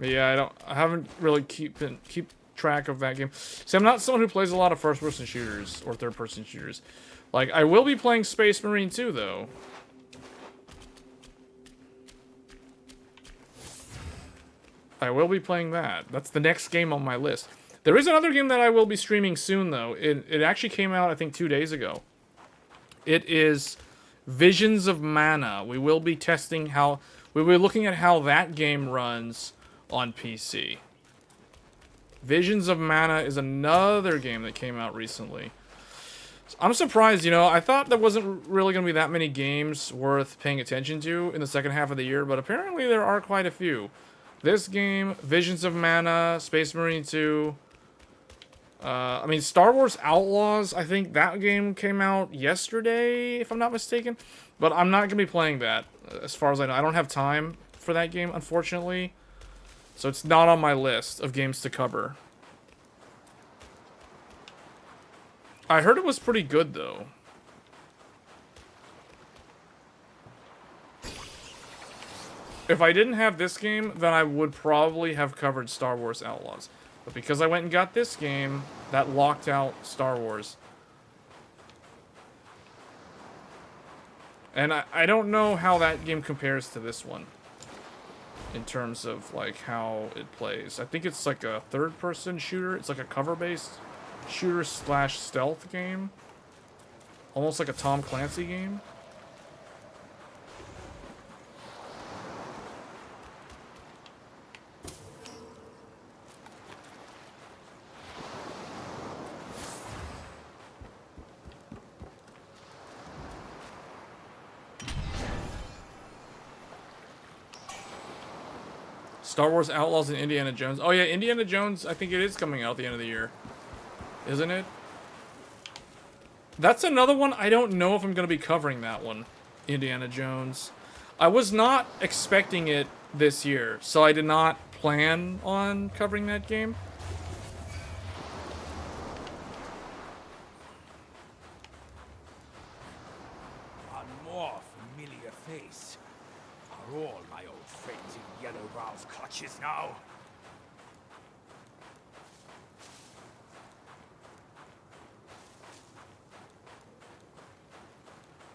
Yeah, I haven't really keep track of that game. See, I'm not someone who plays a lot of first-person shooters or third-person shooters. Like, I will be playing Space Marine 2, though. I will be playing that. That's the next game on my list. There is another game that I will be streaming soon, though. It actually came out, I think, 2 days ago. It is Visions of Mana. We will be testing how... We'll be looking at how that game runs on PC. Visions of Mana is another game that came out recently. So I'm surprised, you know, I thought there wasn't really going to be that many games worth paying attention to in the second half of the year, but apparently there are quite a few. This game, Visions of Mana, Space Marine 2. I mean, Star Wars Outlaws, I think that game came out yesterday, if I'm not mistaken. But I'm not going to be playing that, as far as I know. I don't have time for that game, unfortunately. So it's not on my list of games to cover. I heard it was pretty good, though. If I didn't have this game, then I would probably have covered Star Wars Outlaws. But because I went and got this game, that locked out Star Wars. And I don't know how that game compares to this one. In terms of, like, how it plays. I think it's like a third-person shooter. It's like a cover-based shooter/stealth game. Almost like a Tom Clancy game. Star Wars Outlaws and Indiana Jones. Oh yeah, Indiana Jones, I think it is coming out at the end of the year. Isn't it? That's another one. I don't know if I'm going to be covering that one. Indiana Jones. I was not expecting it this year, so I did not plan on covering that game. One more familiar face. Are all my old friends in Yellow Brow's clutches now?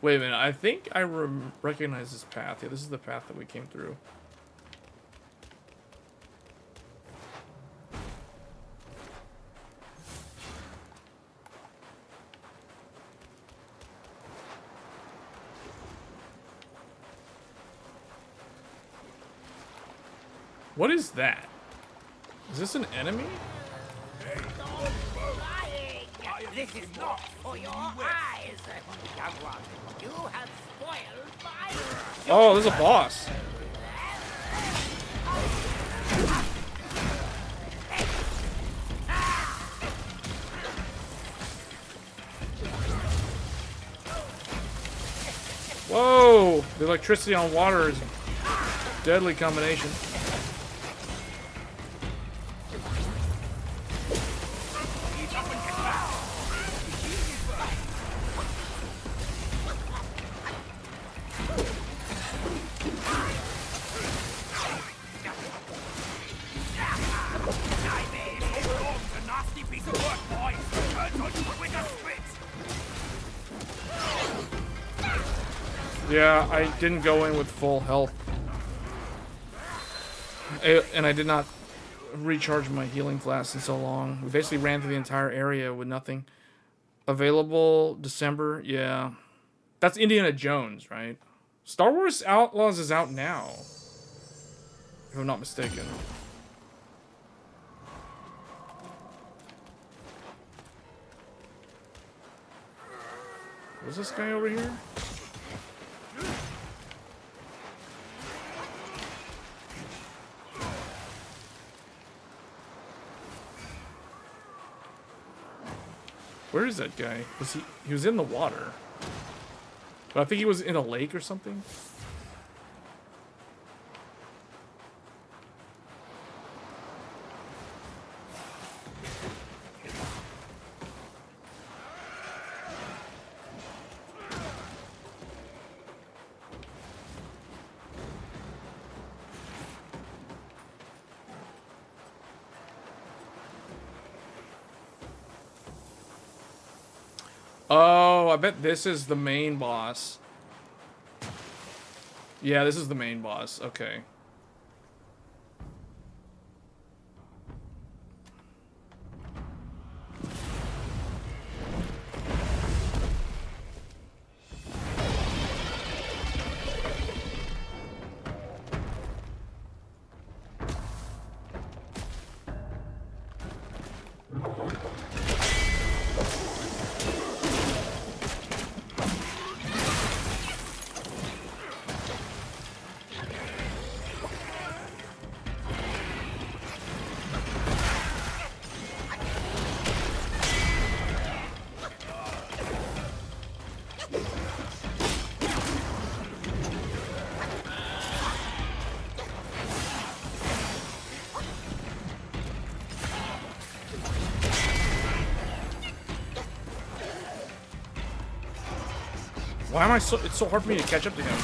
Wait a minute. I think I recognize this path. Yeah, this is the path that we came through. What is that? Is this an enemy? This is not for your eyes, young one. You have spoiled my... Oh, there's a boss. Whoa! The electricity on water is a deadly combination. Yeah, I didn't go in with full health. And I did not recharge my healing flask in so long. We basically ran through the entire area with nothing. Available December, yeah. That's Indiana Jones, right? Star Wars Outlaws is out now, if I'm not mistaken. Was this guy over here? Where is that guy? He was in the water. But I think he was in a lake or something. Oh, I bet this is the main boss. Yeah, this is the main boss. Okay. Why am I so... It's so hard for me to catch up to him.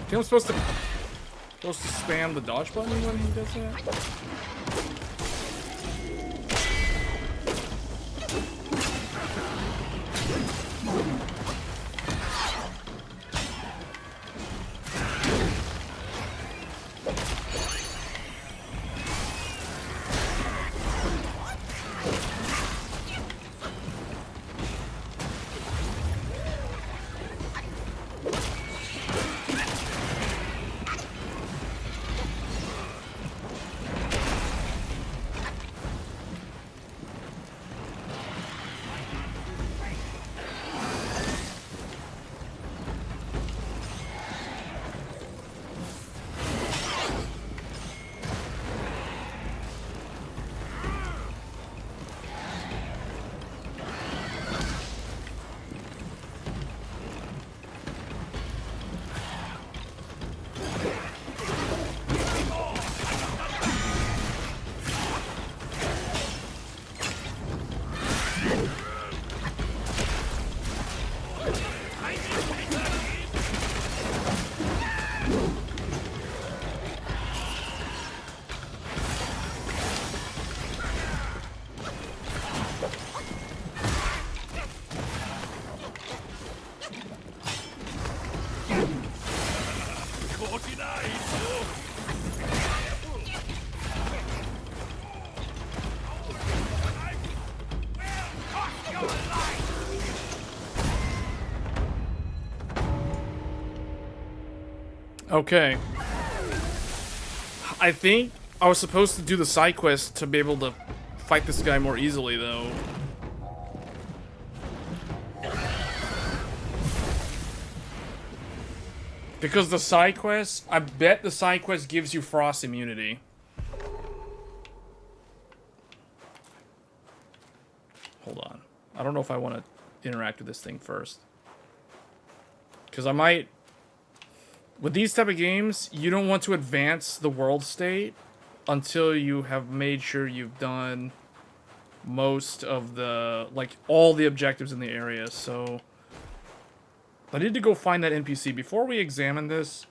I think I'm supposed to spam the dodge button when he does that? Okay. I think I was supposed to do the side quest to be able to fight this guy more easily, though. Because the side quest, I bet the side quest gives you frost immunity. Hold on. I don't know if I want to interact with this thing first. Because I might... With these type of games, you don't want to advance the world state until you have made sure you've done most of the, like, all the objectives in the area. So I need to go find that NPC before we examine this,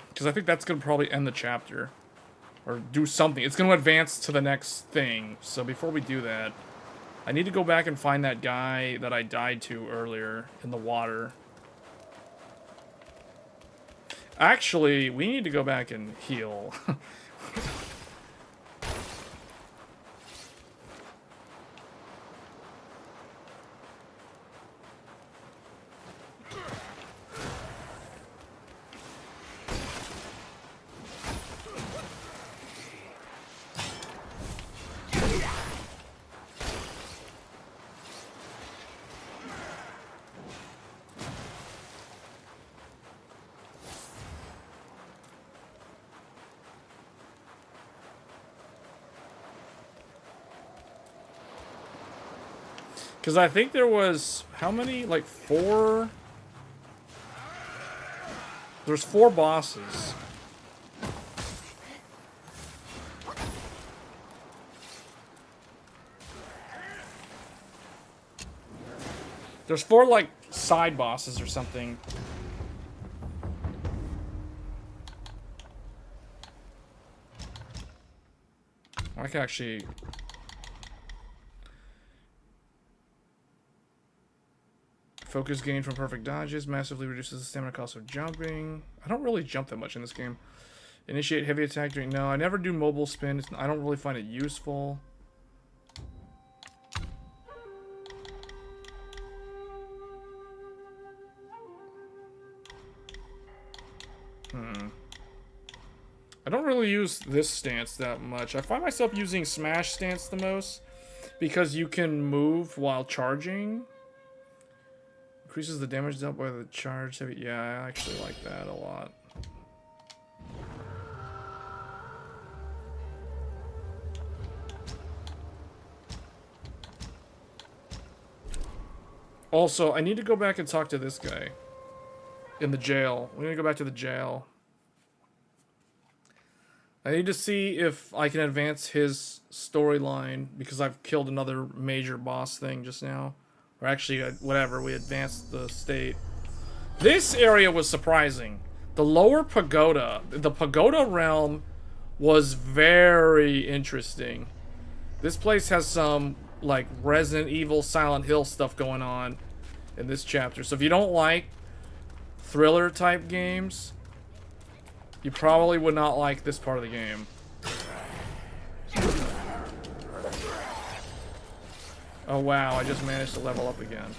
because I think that's going to probably end the chapter or do something. It's going to advance to the next thing. So before we do that, I need to go back and find that guy that I died to earlier in the water. Actually, we need to go back and heal. Because I think there was, how many? Like 4? There's 4 bosses. There's 4, like, side bosses or something. I can actually... Focus gain from perfect dodges massively reduces the stamina cost of jumping. I don't really jump that much in this game. Initiate heavy attack during... No, I never do mobile spin. I don't really find it useful. I don't really use this stance that much. I find myself using smash stance the most because you can move while charging. Increases the damage dealt by the charge heavy. Yeah, I actually like that a lot. Also, I need to go back and talk to this guy in the jail. We're gonna go back to the jail. I need to see if I can advance his storyline because I've killed another major boss thing just now. Or actually, whatever, we advanced the state. This area was surprising. The lower pagoda, the pagoda realm was very interesting. This place has some, like, Resident Evil, Silent Hill stuff going on in this chapter. So if you don't like thriller type games, you probably would not like this part of the game. Oh wow, I just managed to level up again.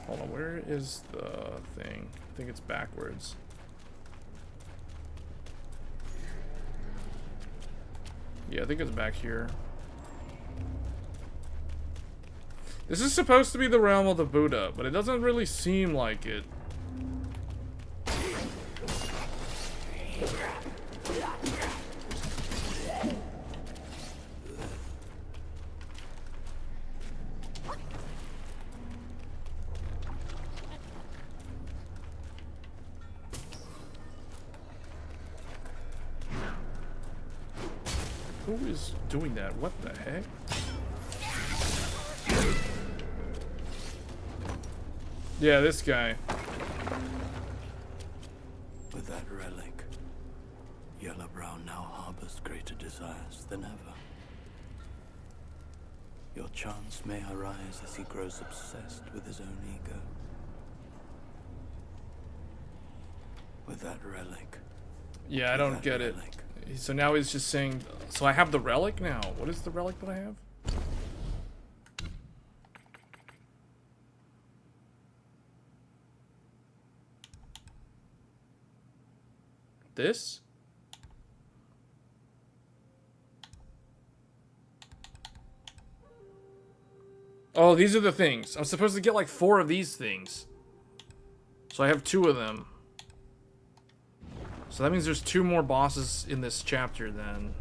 Hold on, where is the thing? I think it's backwards. Yeah, I think it's back here. This is supposed to be the realm of the Buddha, but it doesn't really seem like it. Who is doing that? What the heck? Yeah, this guy. With that relic, Yellowbrow now harbors greater desires than ever. Your chance may arise as he grows obsessed with his own ego. that relic. Yeah, I don't get it. So now he's just saying, so I have the relic now. What is the relic that I have? This? Oh, these are the things. I'm supposed to get like 4 of these things. So I have 2 of them. So that means there's 2 more bosses in this chapter then.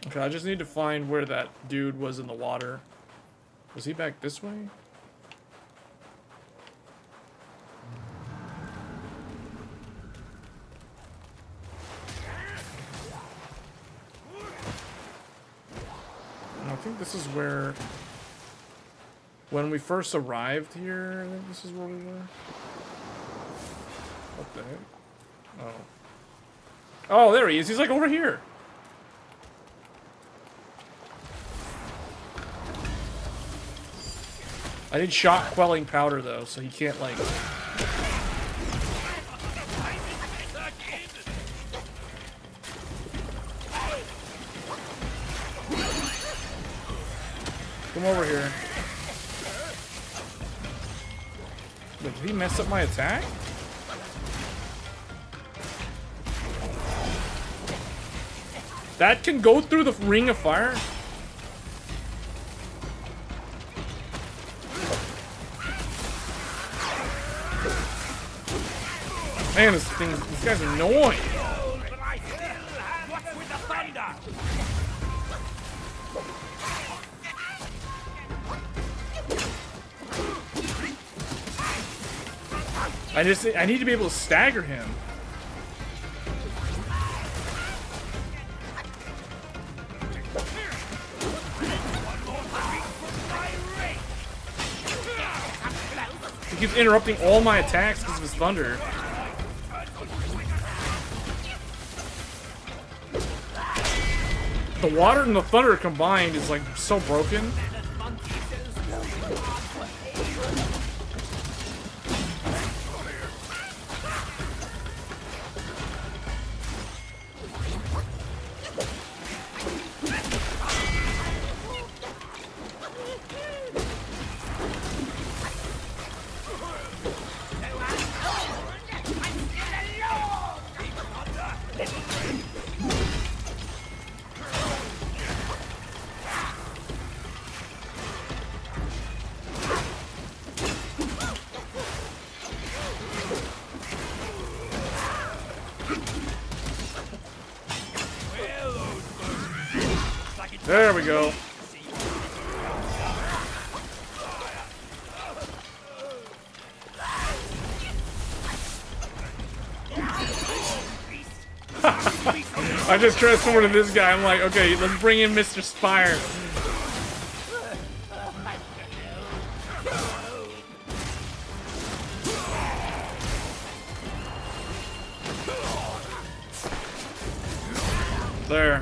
Okay, I just need to find where that dude was in the water. Was he back this way? I think this is where... When we first arrived here, I think this is where we were. What the heck? Oh. Oh, there he is. He's like over here. I need shot quelling powder though, so he can't like... Come over here. Wait, did he mess up my attack? That can go through the ring of fire? Man, this guy's annoying. I need to be able to stagger him. He keeps interrupting all my attacks because of his thunder. The water and the thunder combined is like so broken. There we go. I just transformed into this guy. I'm like, okay, let's bring in Mr. Spire. There.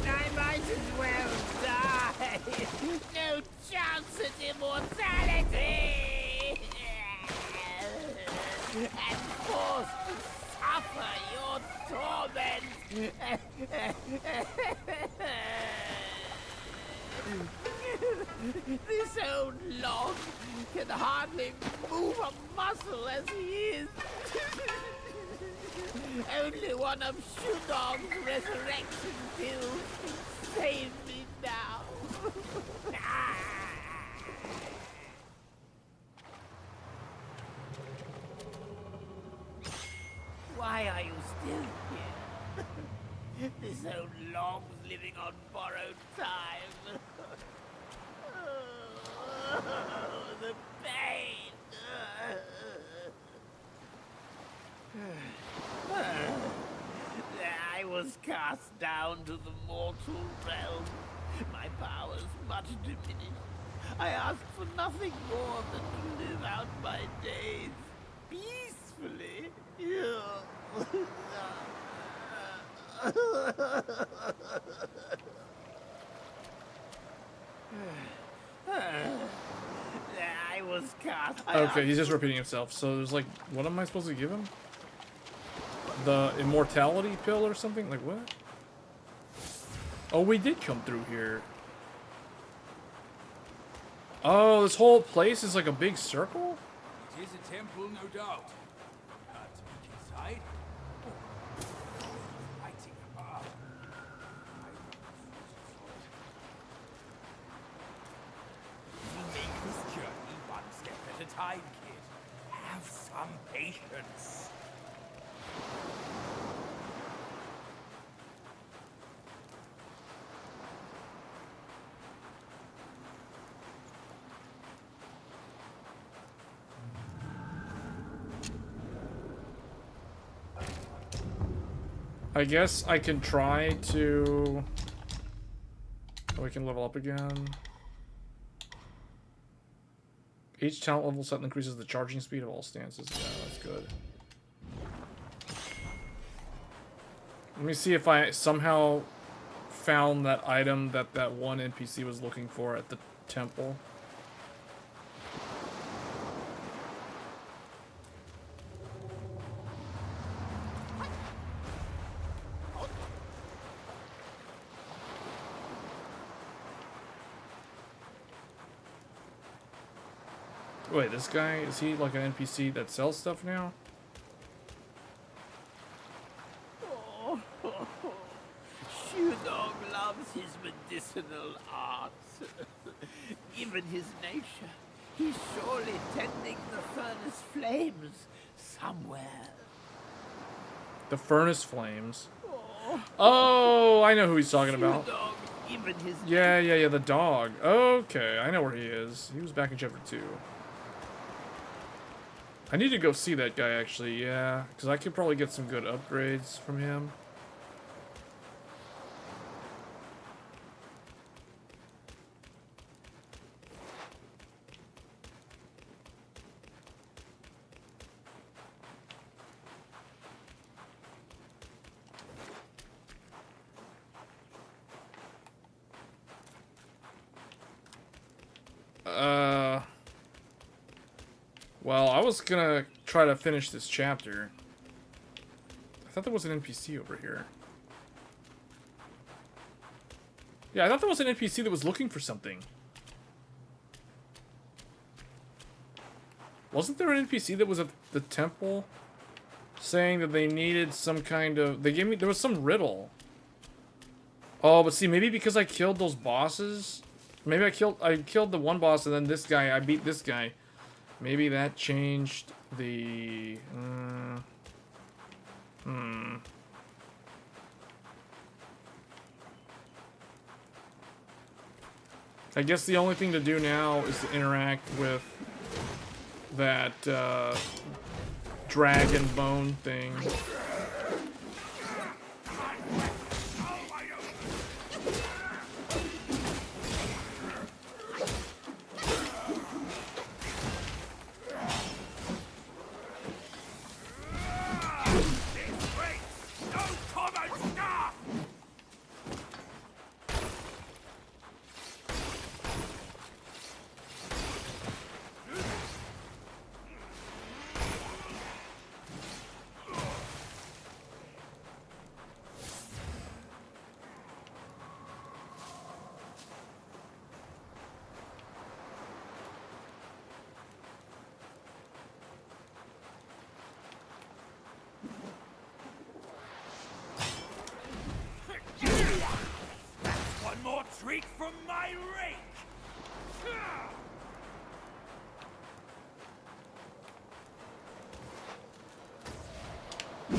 I might as well die. No chance at immortality. And forced to suffer your torment. This old log can hardly move a muscle as he is. Only one of Wukong's resurrection pills can save me now. Why are you still here? This old log's living on borrowed time. Oh, the pain. I was cast down to the mortal realm. My powers much diminished. I asked for nothing more than to live out my days peacefully. I was cast. Okay, he's just repeating himself. So there's like, what am I supposed to give him? The immortality pill or something? Like what? Oh, we did come through here. Oh, this whole place is like a big circle? It is a temple, no doubt. But inside? Oh, lighting above. We make this journey one step at a time, kid. Have some patience. I guess I can try to... Oh, we can level up again. Each talent level set increases the charging speed of all stances. Yeah, that's good. Let me see if I somehow found that item that that one NPC was looking for at the temple. Wait, this guy, is he like an NPC that sells stuff now? Wukong loves his medicinal arts. Given his nature, he's surely tending the furnace flames somewhere. The furnace flames. Oh, I know who he's talking about. Wukong, given his Yeah, the dog. Okay, I know where he is. He was back in chapter 2. I need to go see that guy, actually, yeah. Because I could probably get some good upgrades from him. Well, I was gonna try to finish this chapter. I thought there was an NPC over here. Yeah, I thought there was an NPC that was looking for something. Wasn't there an NPC that was at the temple saying that they needed some kind of... They gave me... There was some riddle. Oh, but see, maybe because I killed those bosses... Maybe I killed the one boss and then this guy, I beat this guy. Maybe that changed the... I guess the only thing to do now is to interact with that dragon bone thing. One more treat from my rake! You'll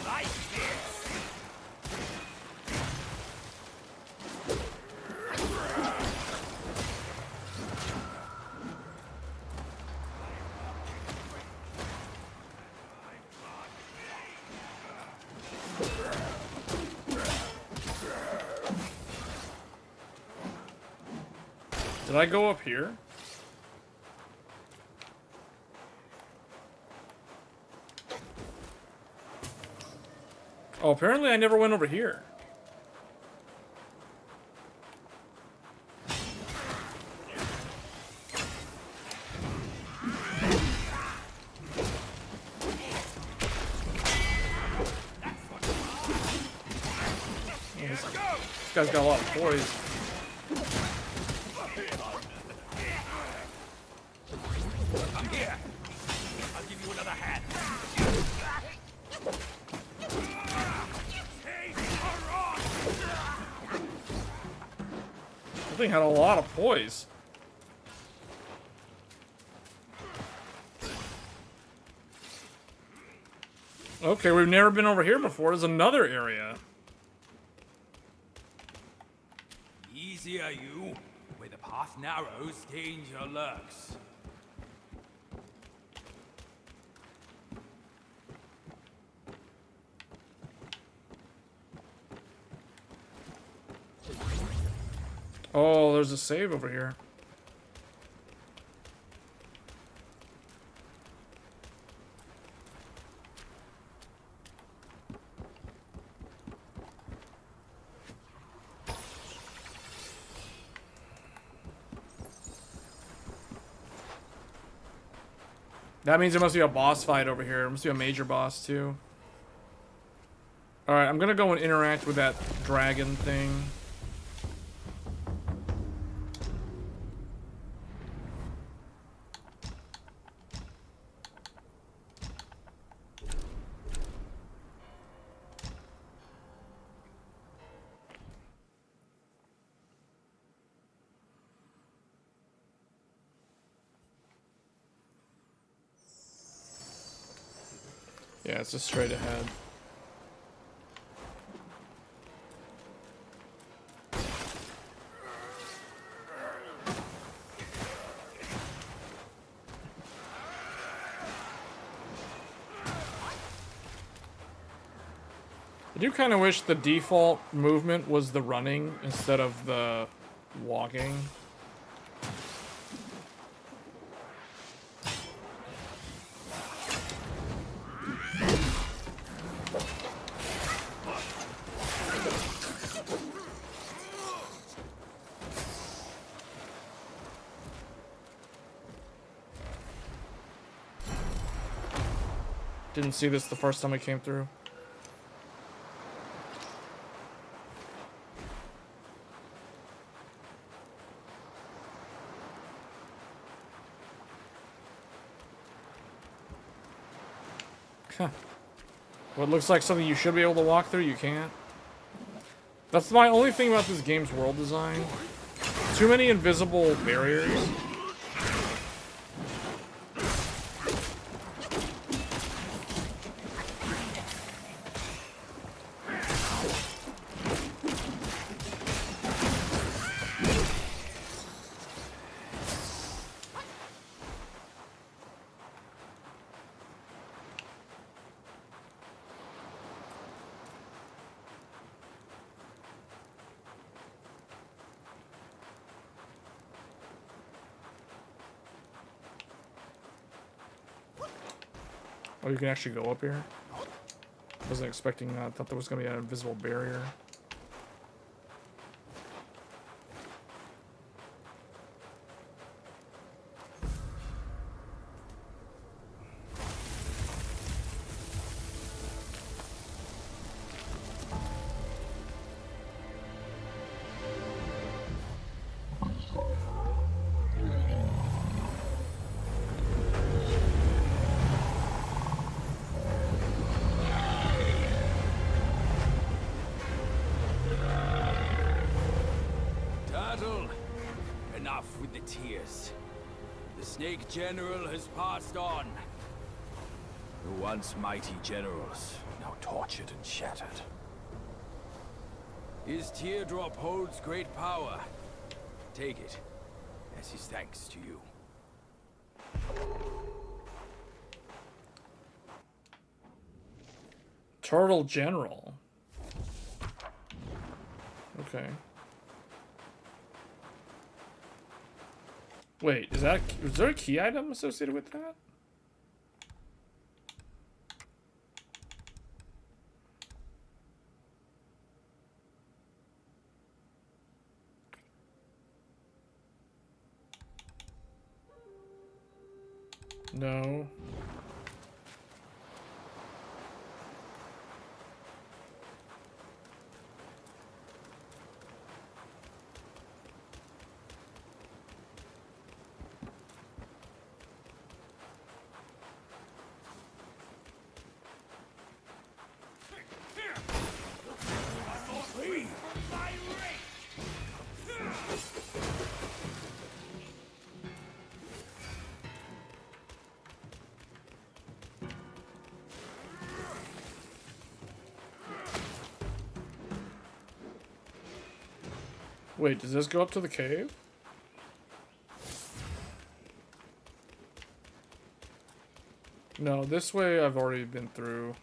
like this. Did I go up here? Oh, apparently I never went over here. This guy's got a lot of poise. Come here. I'll give you another hand. That thing had a lot of poise. Okay, we've never been over here before. There's another area. Easy are you. Where the path narrows, danger lurks. Oh, there's a save over here. That means there must be a boss fight over here. There must be a major boss too. Alright, I'm gonna go and interact with that dragon thing. Yeah, it's just straight ahead. I do kind of wish the default movement was the running instead of the walking. Didn't see this the first time I came through. Huh. What looks like something you should be able to walk through, you can't. That's my only thing about this game's world design. Too many invisible barriers. Oh, you can actually go up here? Wasn't expecting that. I thought there was going to be an invisible barrier. Turtle, enough with the tears. The Snake General has passed on. The once mighty generals, now tortured and shattered. His teardrop holds great power. Take it, as his thanks to you. Turtle General. Okay. Wait, is there a key item associated with that? No. Wait, does this go up to the cave? No, this way I've already been through.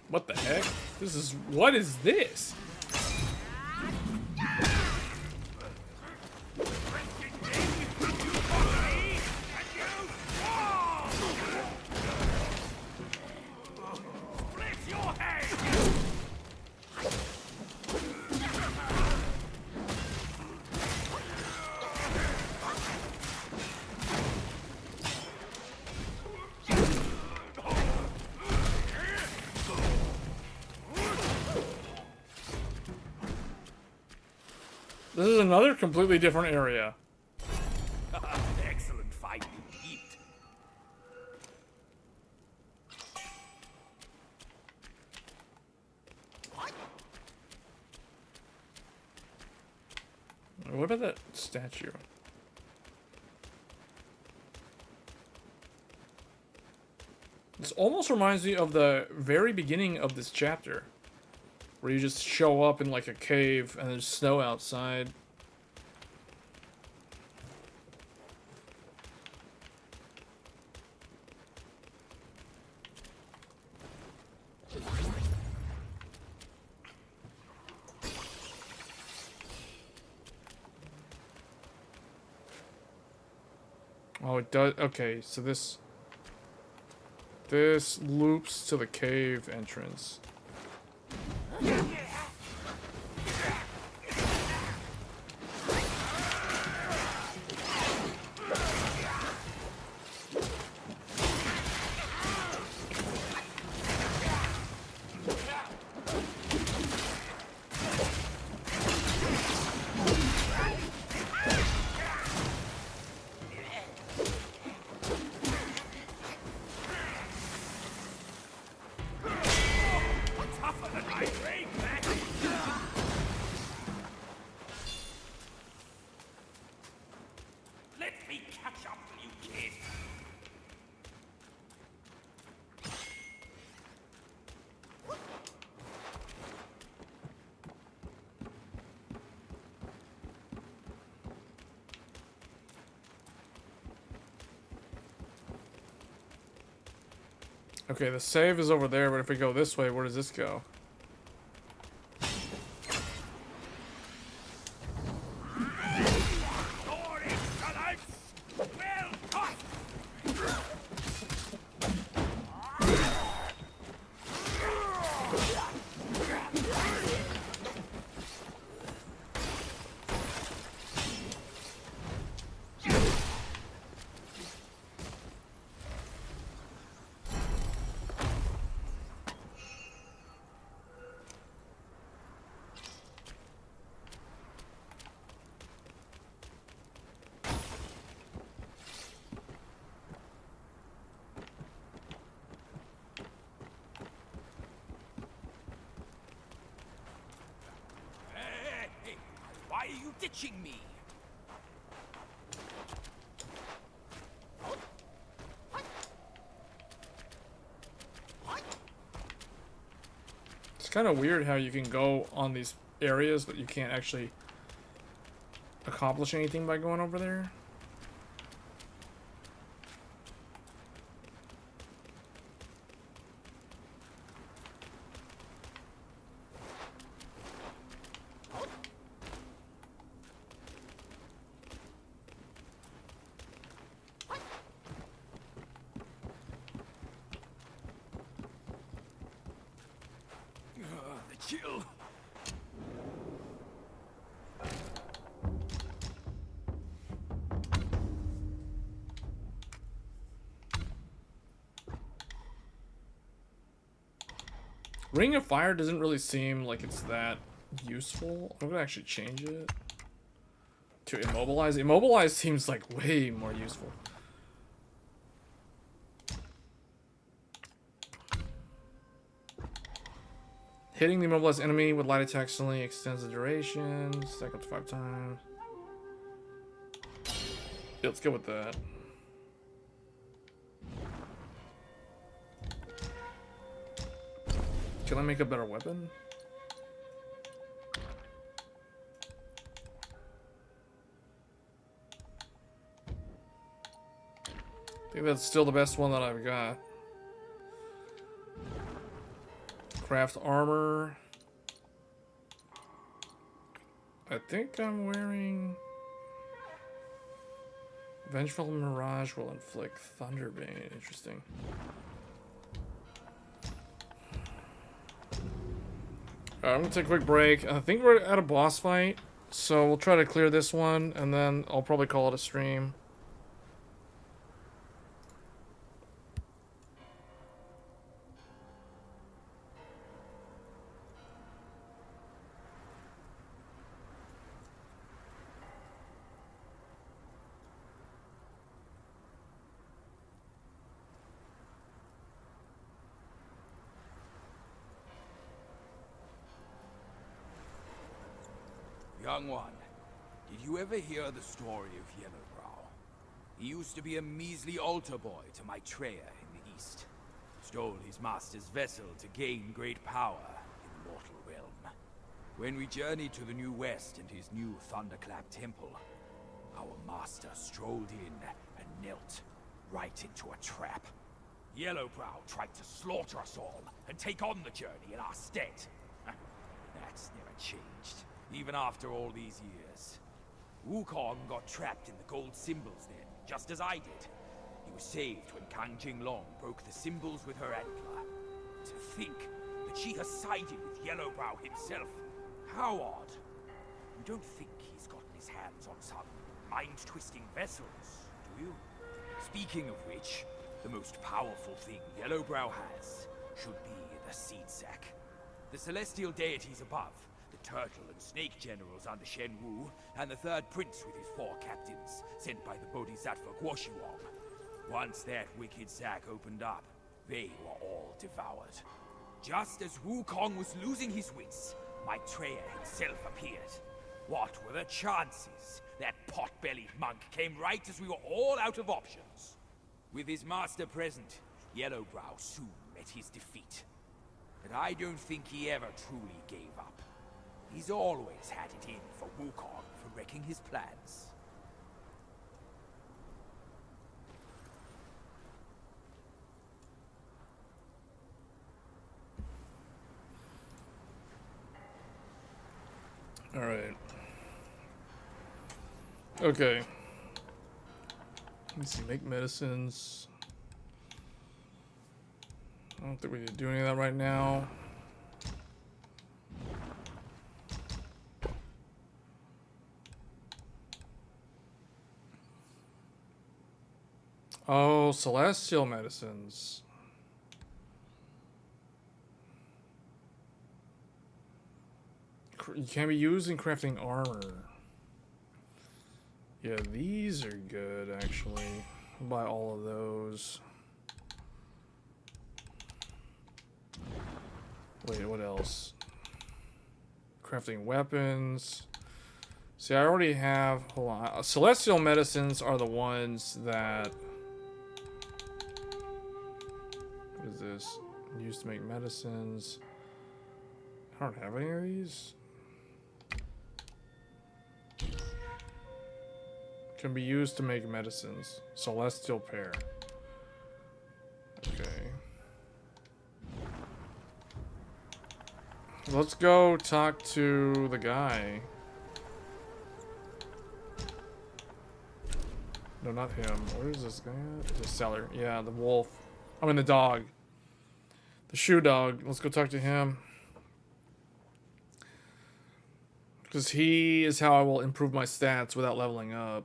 What the heck? What is this? This is another completely different area. Excellent fight indeed. What about that statue? This almost reminds me of the very beginning of this chapter, where you just show up in like a cave and there's snow outside. Oh, it does. Okay, so this loops to the cave entrance. Okay, the save is over there, but if we go this way, where does this go? ditching me. It's kind of weird how you can go on these areas, but you can't actually accomplish anything by going over there. The chill. Ring of Fire doesn't really seem like it's that useful. I'm gonna actually change it to Immobilize. Immobilize seems like way more useful. Hitting the immobilized enemy with light attack only extends the duration. Stack up to 5 times. Yeah, let's go with that. Can I make a better weapon? I think that's still the best one that I've got. Craft armor. I think I'm wearing... Vengeful Mirage will inflict Thunderbane. Interesting. Alright, I'm gonna take a quick break. I think we're at a boss fight, so we'll try to clear this one, and then I'll probably call it a stream. Young one, did you ever hear the story of Yellowbrow? He used to be a measly altar boy to Maitreya in the east. Stole his master's vessel to gain great power in the mortal realm. When we journeyed to the New West and his new Thunderclap temple, our master strolled in and knelt right into a trap. Yellowbrow tried to slaughter us all and take on the journey in our stead. That's never changed. Even after all these years. Wukong got trapped in the gold symbols then, just as I did. He was saved when Kang Jinglong broke the symbols with her antler. To think that she has sided with Yellowbrow himself. How odd. You don't think he's gotten his hands on some mind-twisting vessels, do you? Speaking of which, the most powerful thing Yellowbrow has should be the seed sack. The celestial deities above, the turtle and snake generals under Shen Wu, and the third prince with his 4 captains, sent by the Bodhisattva Guoshiwang. Once that wicked sack opened up, they were all devoured. Just as Wukong was losing his wits, Maitreya himself appeared. What were the chances? That pot-bellied monk came right as we were all out of options. With his master present, Yellowbrow soon met his defeat. But I don't think he ever truly gave up. He's always had it in for Wukong for wrecking his plans. Alright. Okay. Let's see, make medicines. I don't think we need to do any of that right now. Oh, celestial medicines. You can be used in crafting armor. Yeah, these are good, actually. I'll buy all of those. Wait, what else? Crafting weapons. See, I already have... Hold on. Celestial medicines are the ones that... What is this? Used to make medicines. I don't have any of these. Can be used to make medicines. Celestial pear. Okay. Let's go talk to the guy. No, not him. Where is this guy at? The seller. Yeah, the wolf. I mean, the dog. The shoe dog. Let's go talk to him. Because he is how I will improve my stats without leveling up.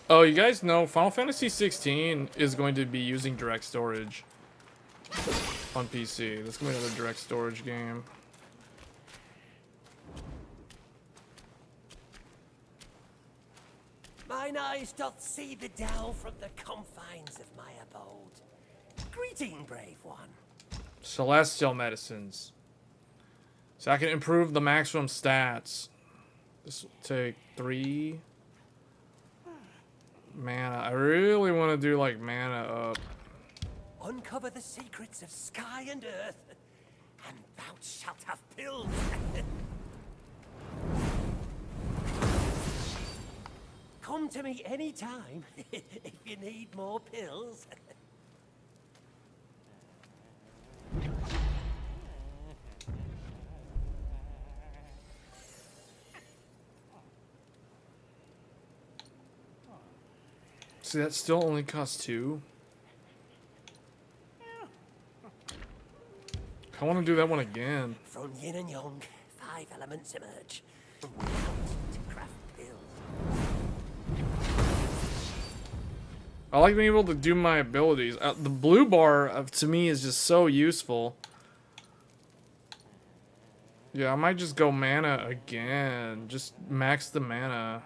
Oh, you guys know Final Fantasy 16 is going to be using direct storage on PC. That's going to be another direct storage game. Mine eyes doth see the dell from the confines of my abode. Greeting, brave one. Celestial medicines. So I can improve the maximum stats. This will take 3 mana. I really want to do like mana up. Uncover the secrets of sky and earth, and thou shalt have pills. Come to me anytime if you need more pills. See, that still only costs 2. I want to do that one again. From yin and yang, 5 elements emerge. From without to craft pills. I like being able to do my abilities. The blue bar, to me, is just so useful. Yeah, I might just go mana again. Just max the mana.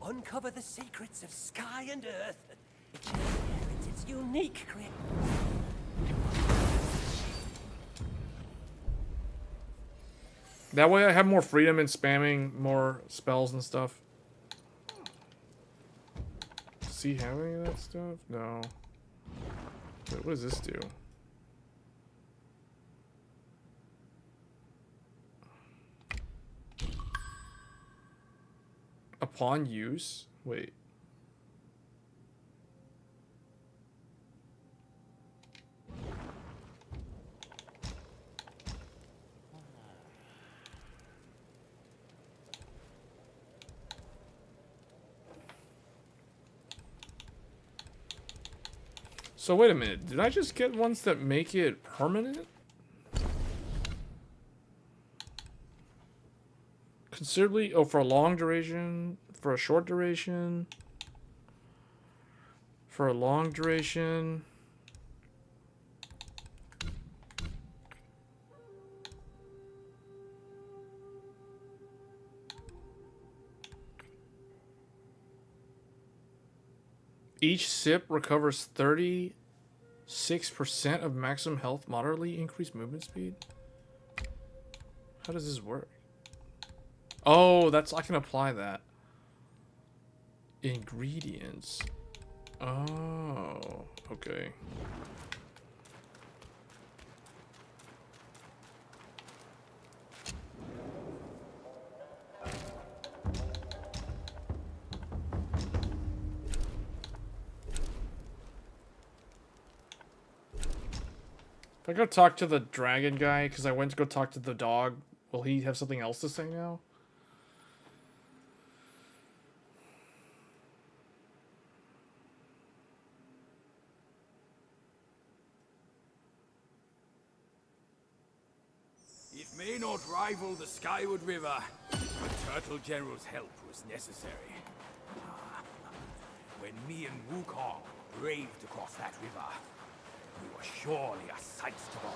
Uncover the secrets of sky and earth. It's unique creation. That way I have more freedom in spamming more spells and stuff. Does he have any of that stuff? No. Wait, what does this do? Upon use? Wait. So wait a minute, did I just get ones that make it permanent? Considerably, oh, for a long duration, for a short duration, for a long duration. Each sip recovers 36% of maximum health, moderately increased movement speed. How does this work? Oh, that's, I can apply that. Ingredients. Oh, okay. If I go talk to the dragon guy, because I went to go talk to the dog, will he have something else to say now? It may not rival the Skyward River, but Turtle General's help was necessary. When me and Wukong braved across that river, we were surely a sight to behold.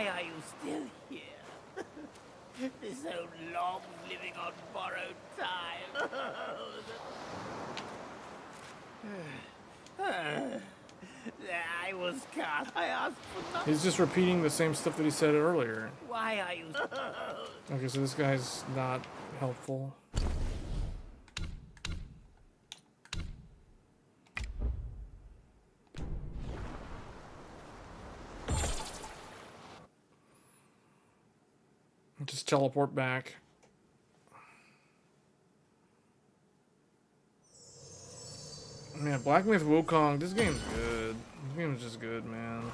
are you still here? This old log living on borrowed time. I was cast. I asked for nothing. He's just repeating the same stuff that he said earlier. Why are you? Okay, so this guy's not helpful. Just teleport back. Man, Black Myth Wukong, this game's good. This game's just good, man.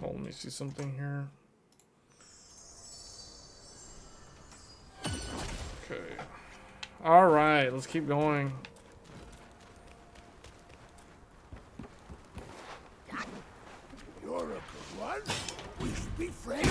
Oh, let me see something here. Okay. Alright, let's keep going. You're a good one. We should be friends.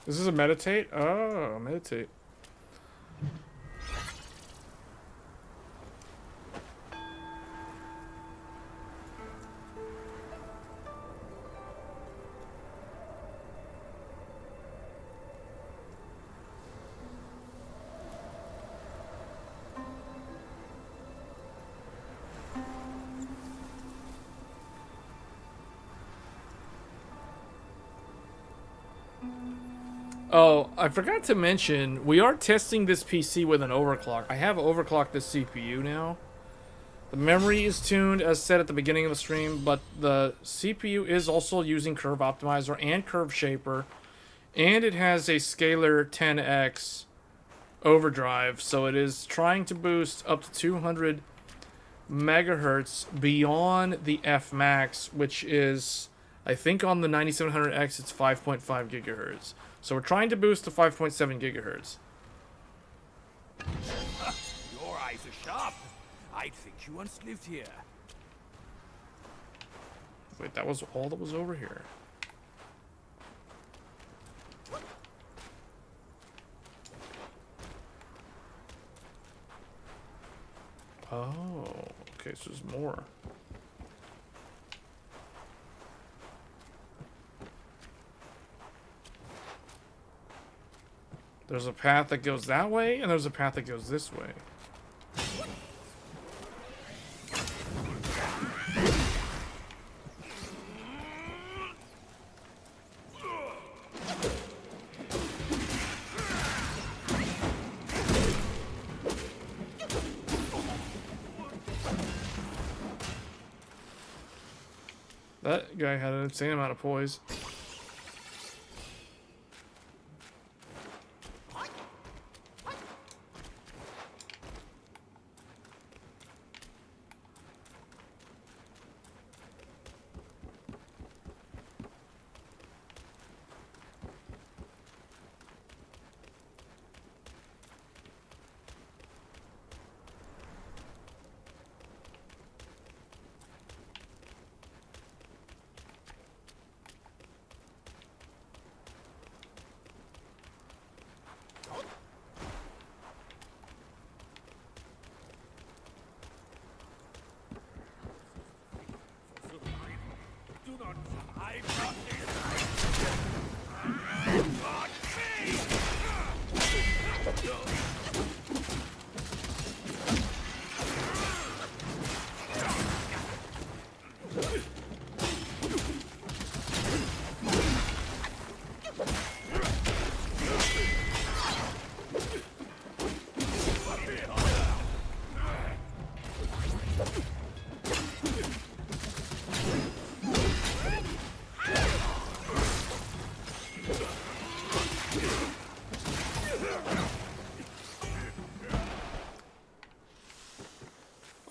This is a meditate? Oh, meditate. Oh, I forgot to mention, we are testing this PC with an overclock. I have overclocked this CPU now. The memory is tuned as said at the beginning of the stream, but the CPU is also using Curve Optimizer and Curve Shaper, and it has a Scalar 10X overdrive, so it is trying to boost up to 200 megahertz beyond the Fmax, which is, I think on the 9700X, it's 5.5 gigahertz. So we're trying to boost to 5.7 gigahertz. Your eyes are sharp. I'd think you once lived here. Wait, that was all that was over here. Oh, okay, so there's more. There's a path that goes that way, and there's a path that goes this way. That guy had an insane amount of poise.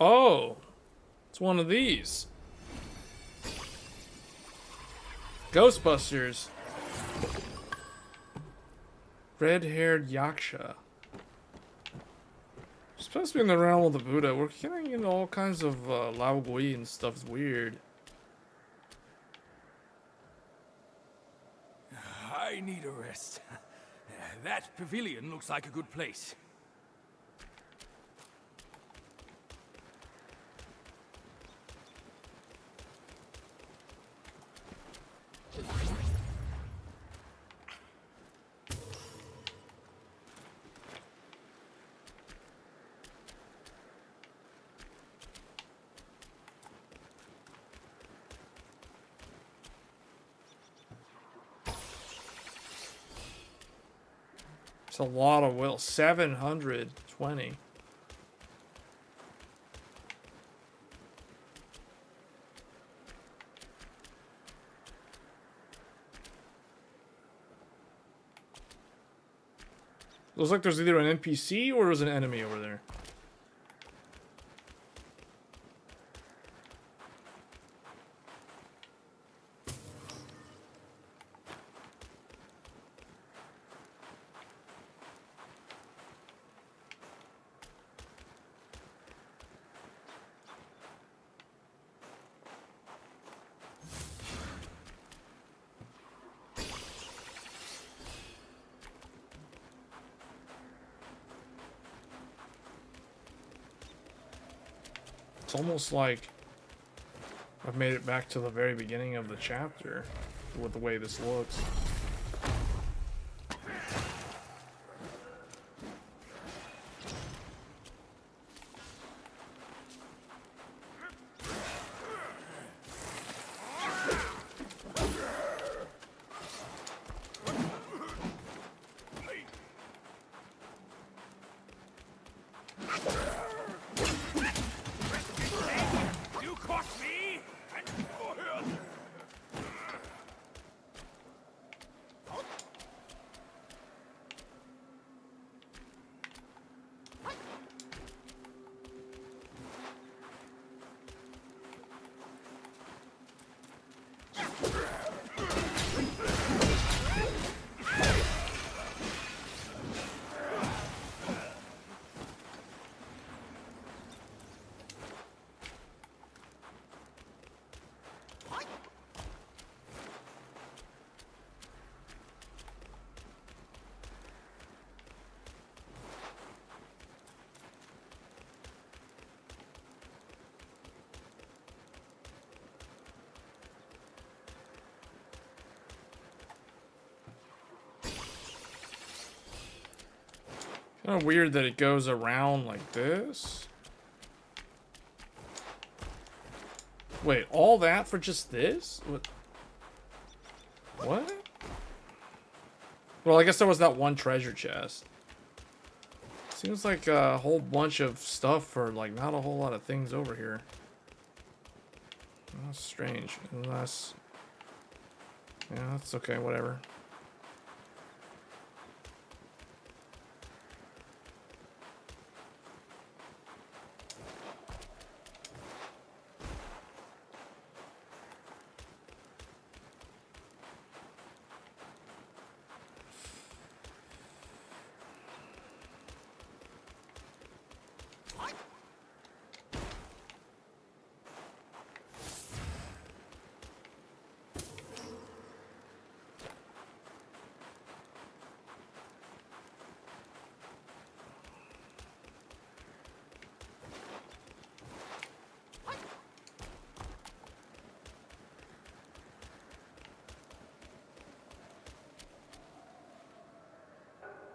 Oh, it's one of these. Ghostbusters. Red-haired Yaksha. Supposed to be in the realm of the Buddha. We're getting into all kinds of Lao Gui and stuff. It's weird. I need a rest. That pavilion looks like a good place. It's a lot of will. 720. Looks like there's either an NPC or there's an enemy over there. It's almost like I've made it back to the very beginning of the chapter with the way this looks. You caught me! And Kind of weird that it goes around like this. Wait, all that for just this? What? Well, I guess there was that one treasure chest. Seems like a whole bunch of stuff for like not a whole lot of things over here. That's strange. Unless... yeah, that's okay, whatever.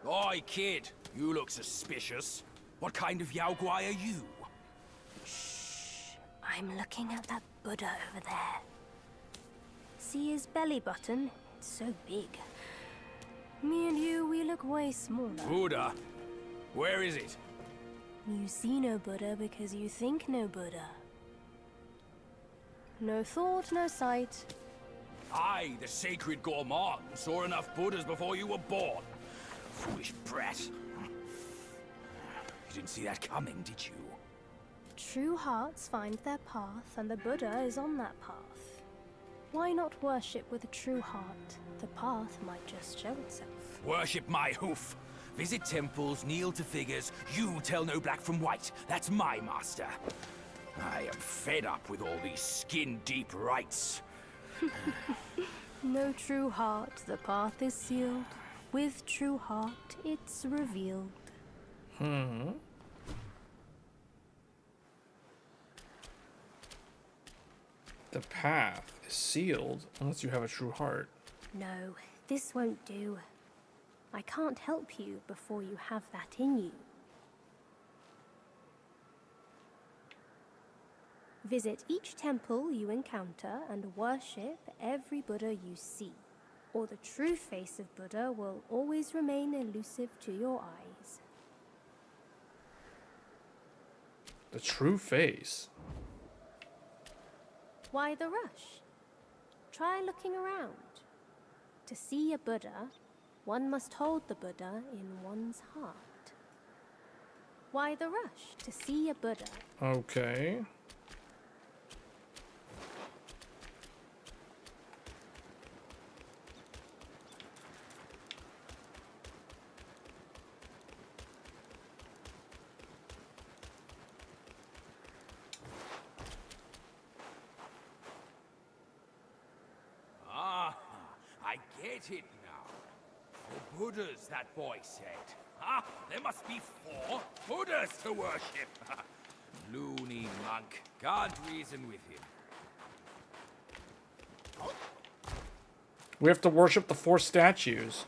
Oi, kid, you look suspicious. What kind of Yao Guai are you? I'm looking at that Buddha over there. See his belly button? It's so big. Me and you, we look way smaller. Buddha? Where is it? You see no Buddha because you think no Buddha. No thought, no sight. I, the sacred gourmand, saw enough Buddhas before you were born. Foolish brat. You didn't see that coming, did you? True hearts find their path, and the Buddha is on that path. Why not worship with a true heart? The path might just show itself. Worship my hoof. Visit temples, kneel to figures. You tell no black from white. That's my master. I am fed up with all these skin-deep rites. No true heart, the path is sealed. With true heart, it's revealed. The path is sealed unless you have a true heart. No, this won't do. I can't help you before you have that in you. Visit each temple you encounter and worship every Buddha you see, or the true face of Buddha will always remain elusive to your eyes. The true face? Why the rush? Try looking around. To see a Buddha, one must hold the Buddha in one's heart. Why the rush? To see a Buddha. Okay. I get it now. For Buddhas, that boy said. There must be 4 Buddhas to worship. Loony monk. Can't reason with him. We have to worship the 4 statues.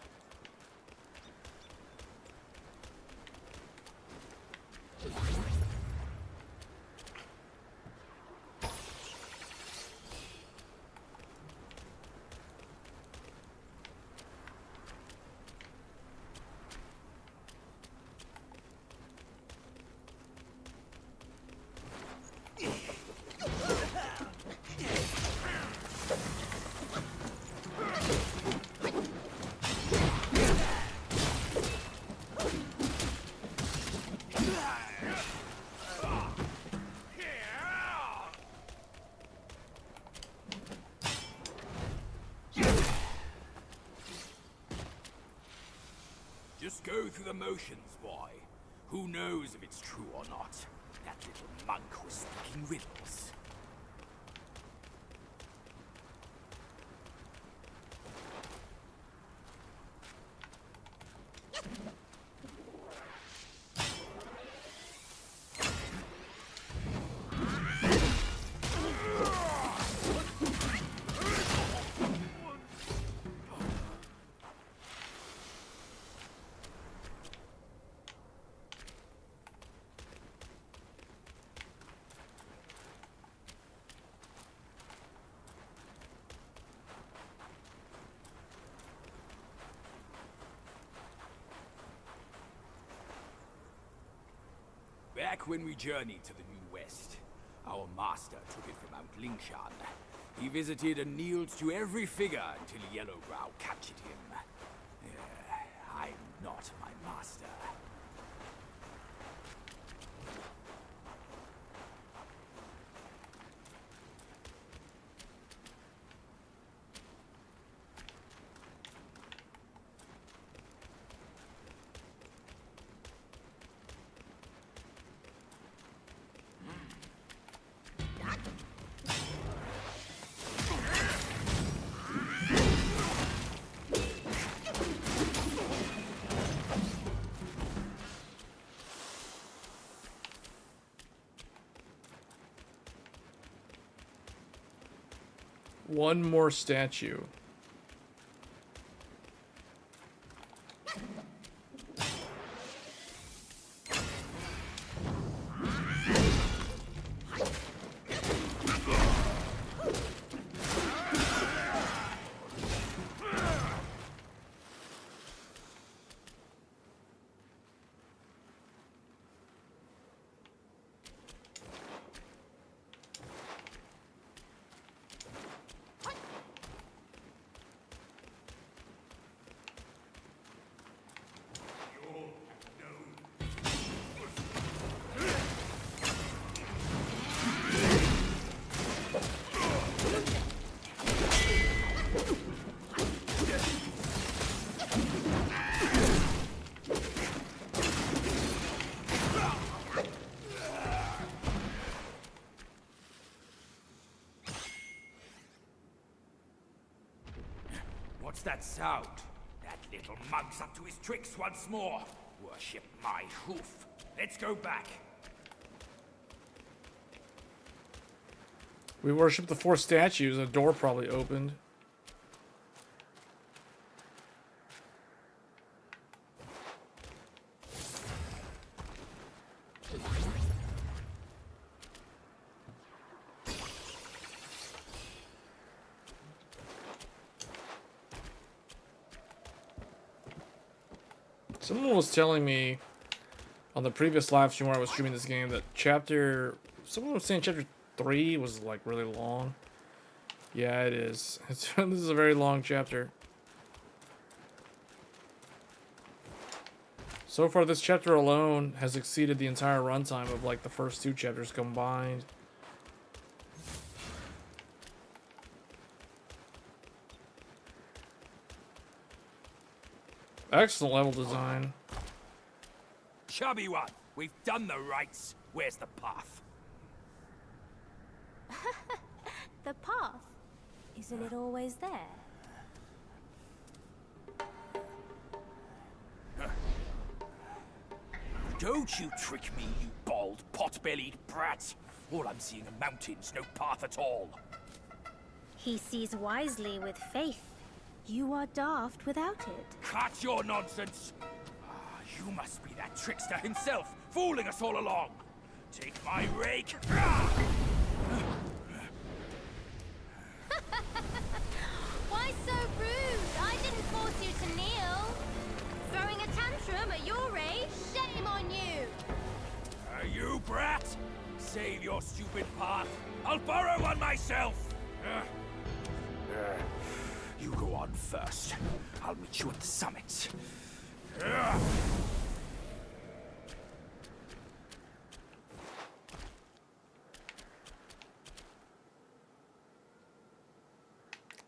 Just go through the motions, boy. Who knows if it's true or not? That little monk was speaking riddles. Back when we journeyed to the New West, our master took it from Mount Lingshan. He visited and kneeled to every figure until Yellowbrow captured him. I'm not my master. One more statue. What's that sound? That little mug's up to his tricks once more. Worship my hoof. Let's go back. We worship the 4 statues. A door probably opened. Someone was telling me on the previous live stream where I was streaming this game that someone was saying chapter 3 was like really long. Yeah, it is. This is a very long chapter. So far, this chapter alone has exceeded the entire runtime of like the first 2 chapters combined. Excellent level design. Chubby one, we've done the rites. Where's the path? The path? Isn't it always there? Don't you trick me, you bald, pot-bellied brat. All I'm seeing are mountains, no path at all. He sees wisely with faith. You are daft without it. Cut your nonsense. You must be that trickster himself, fooling us all along. Take my rake. Why so rude? I didn't force you to kneel. Throwing a tantrum at your age? Shame on you! You brat! Save your stupid path. I'll borrow one myself. You go on first. I'll meet you at the summit.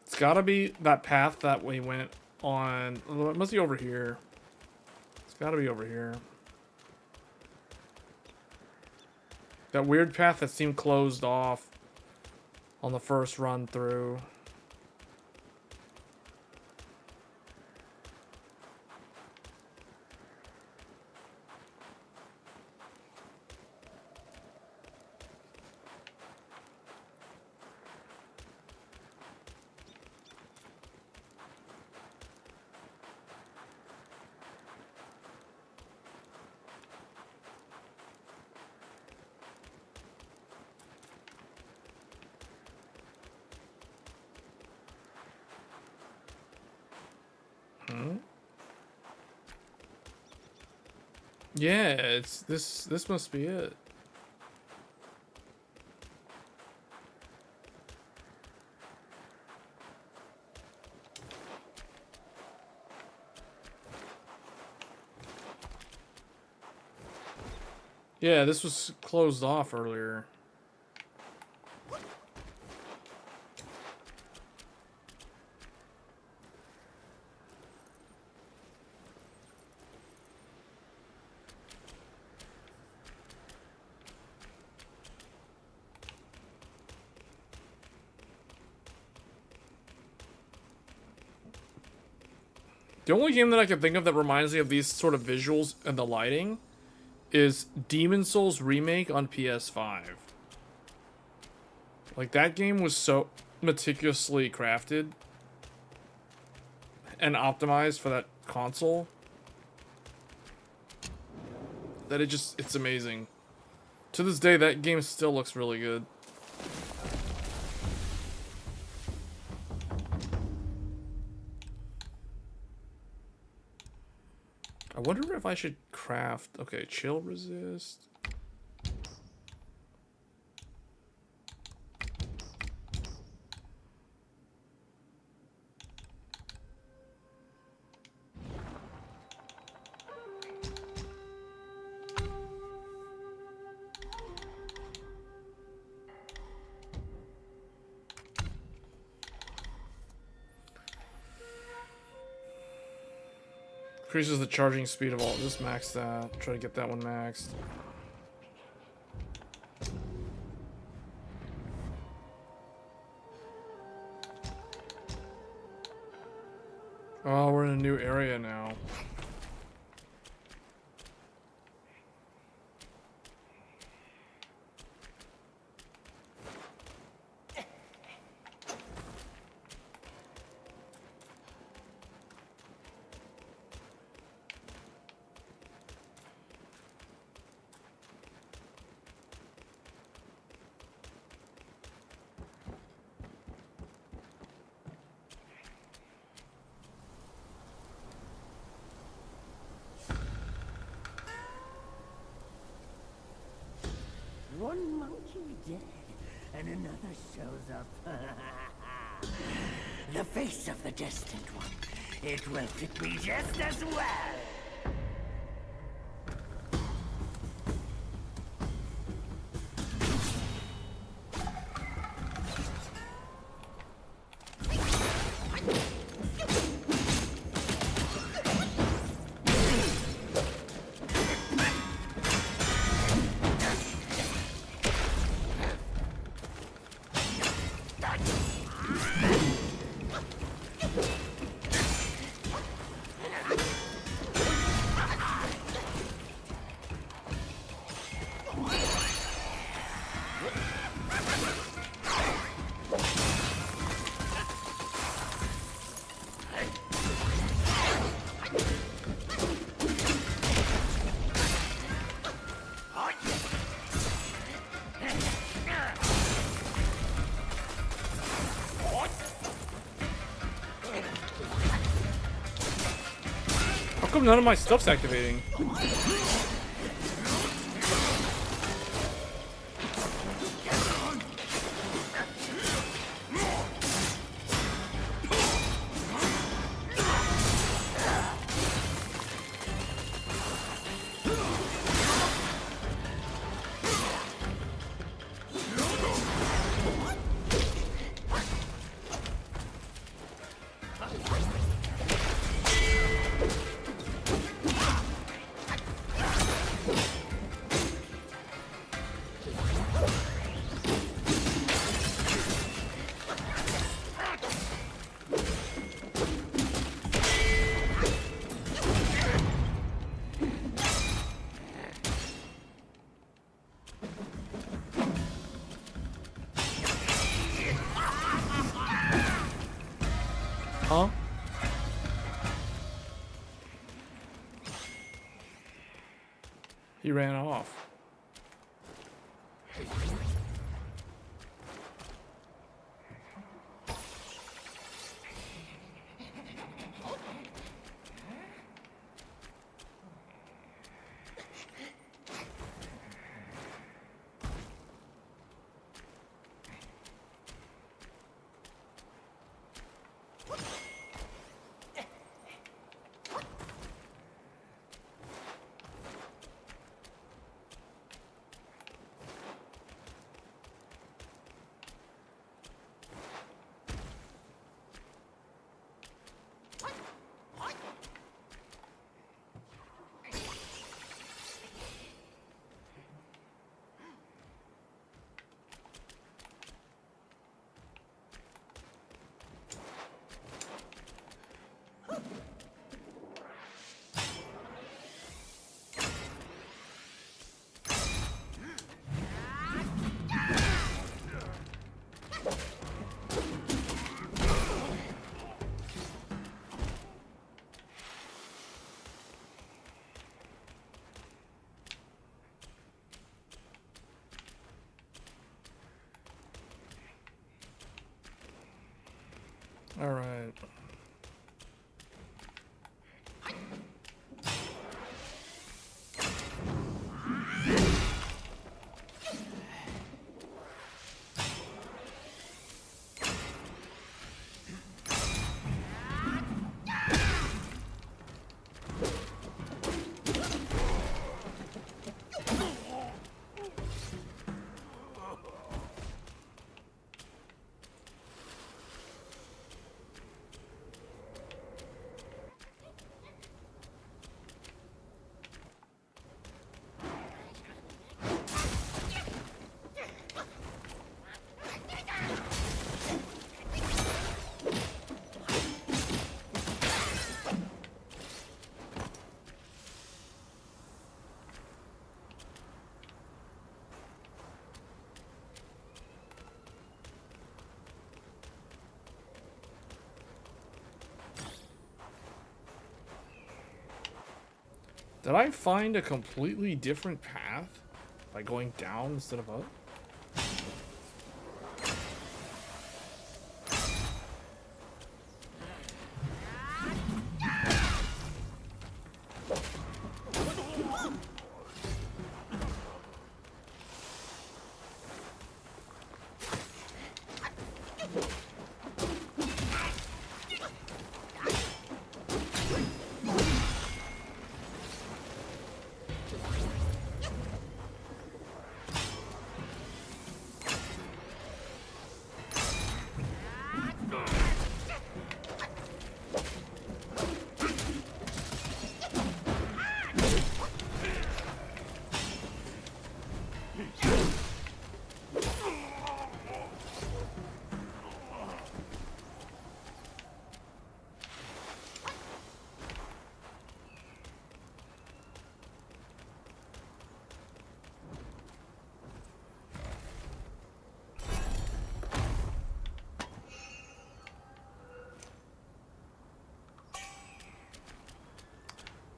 It's gotta be that path that we went on. It must be over here. It's gotta be over here. That weird path that seemed closed off on the first run through. Yeah, it's this must be it. Yeah, this was closed off earlier. The only game that I can think of that reminds me of these sort of visuals and the lighting is Demon Souls Remake on PS5. Like, that game was so meticulously crafted and optimized for that console that it's amazing. To this day, that game still looks really good. I wonder if I should craft... Okay, chill resist. Increases the charging speed of all. Just max that. Try to get that one maxed. Oh, we're in a new area now. One monkey dead, and another shows up. The face of the destined one. It will fit me just as well. How come none of my stuff's activating? Huh? He ran off. Did I find a completely different path by going down instead of up?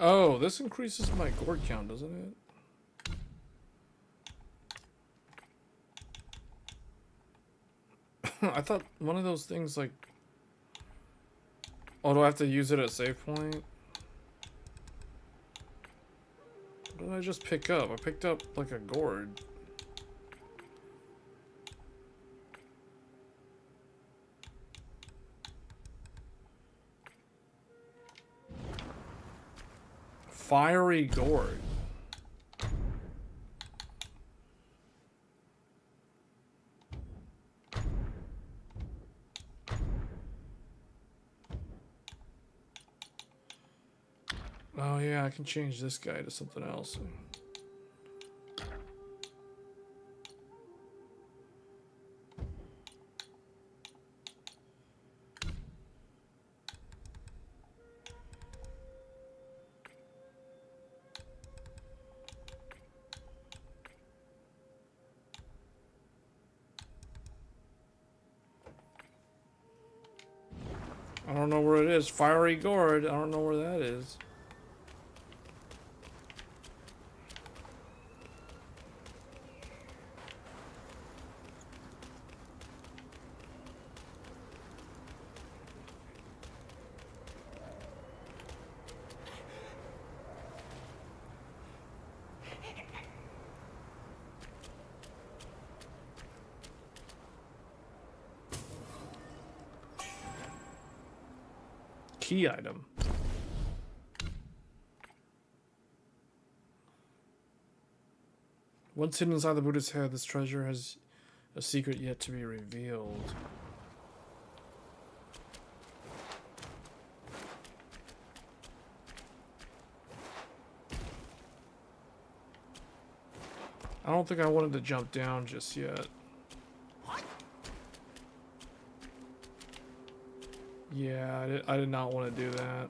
Oh, this increases my gourd count, doesn't it? I thought one of those things like... Oh, do I have to use it at save point? What did I just pick up? I picked up like a gourd. Fiery gourd. Oh yeah, I can change this guy to something else. I don't know where it is. Fiery gourd. I don't know where that is. Key item. Once hidden inside the Buddha's head, this treasure has a secret yet to be revealed. I don't think I wanted to jump down just yet. Yeah, I did not want to do that.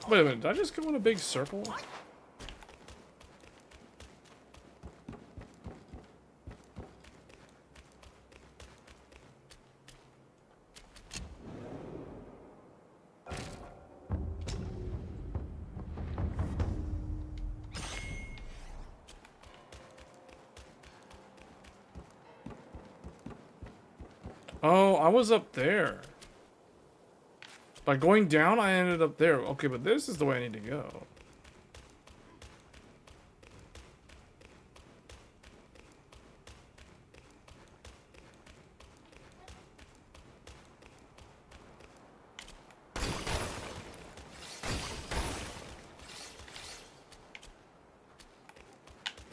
Wait a minute, did I just go in a big circle? Oh, I was up there. By going down, I ended up there. Okay, but this is the way I need to go.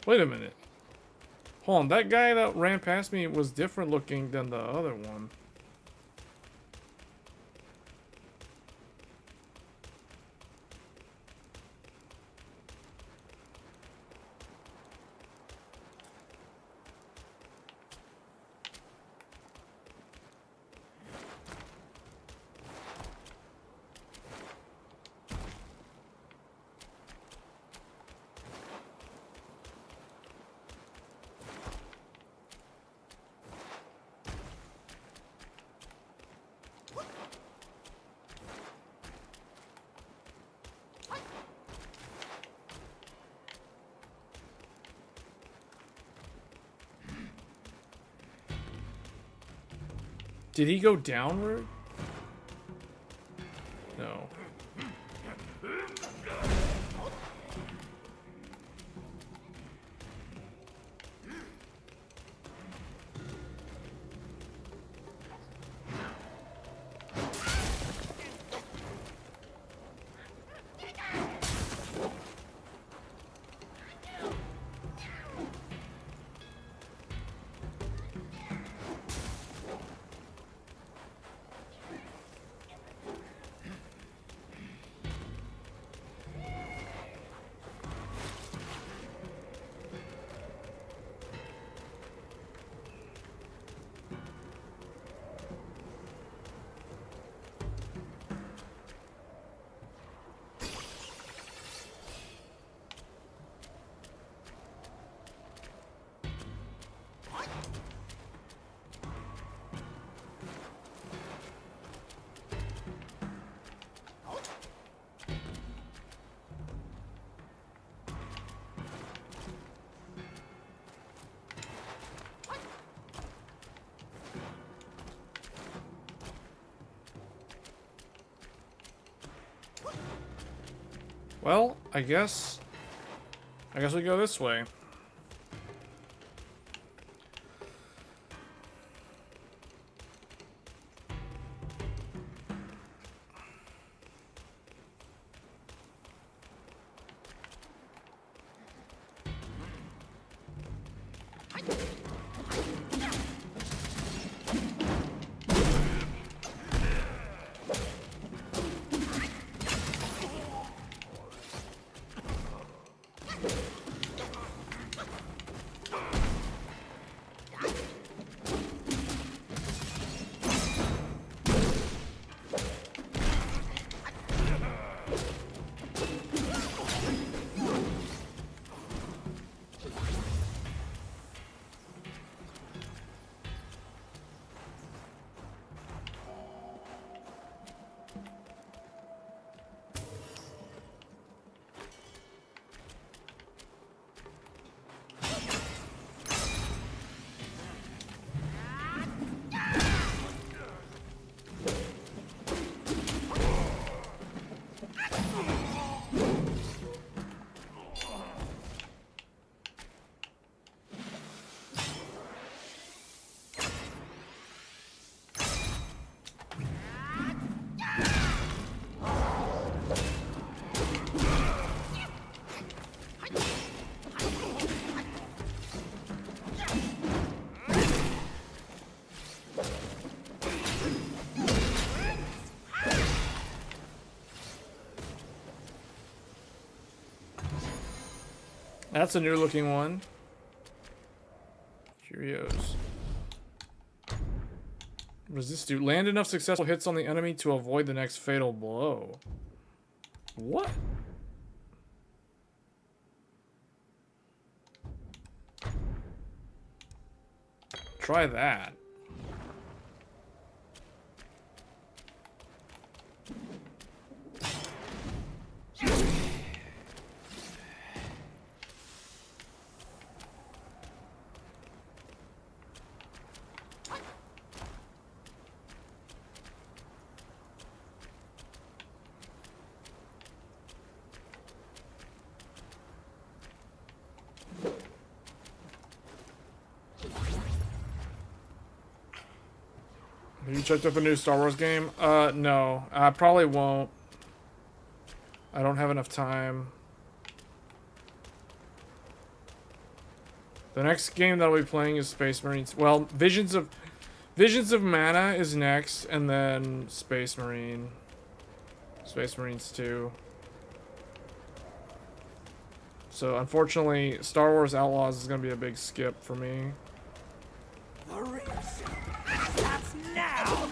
Wait a minute. Hold on, that guy that ran past me was different looking than the other one. Did he go downward? No. Well, I guess we go this way. That's a new looking one. Curios. What does this do? Land enough successful hits on the enemy to avoid the next fatal blow. What? Try that. Have you checked out the new Star Wars game? No. I probably won't. I don't have enough time. The next game that I'll be playing is Space Marines. Well, Visions of Mana is next, and then Space Marines 2. So unfortunately, Star Wars Outlaws is gonna be a big skip for me. The real shit starts now!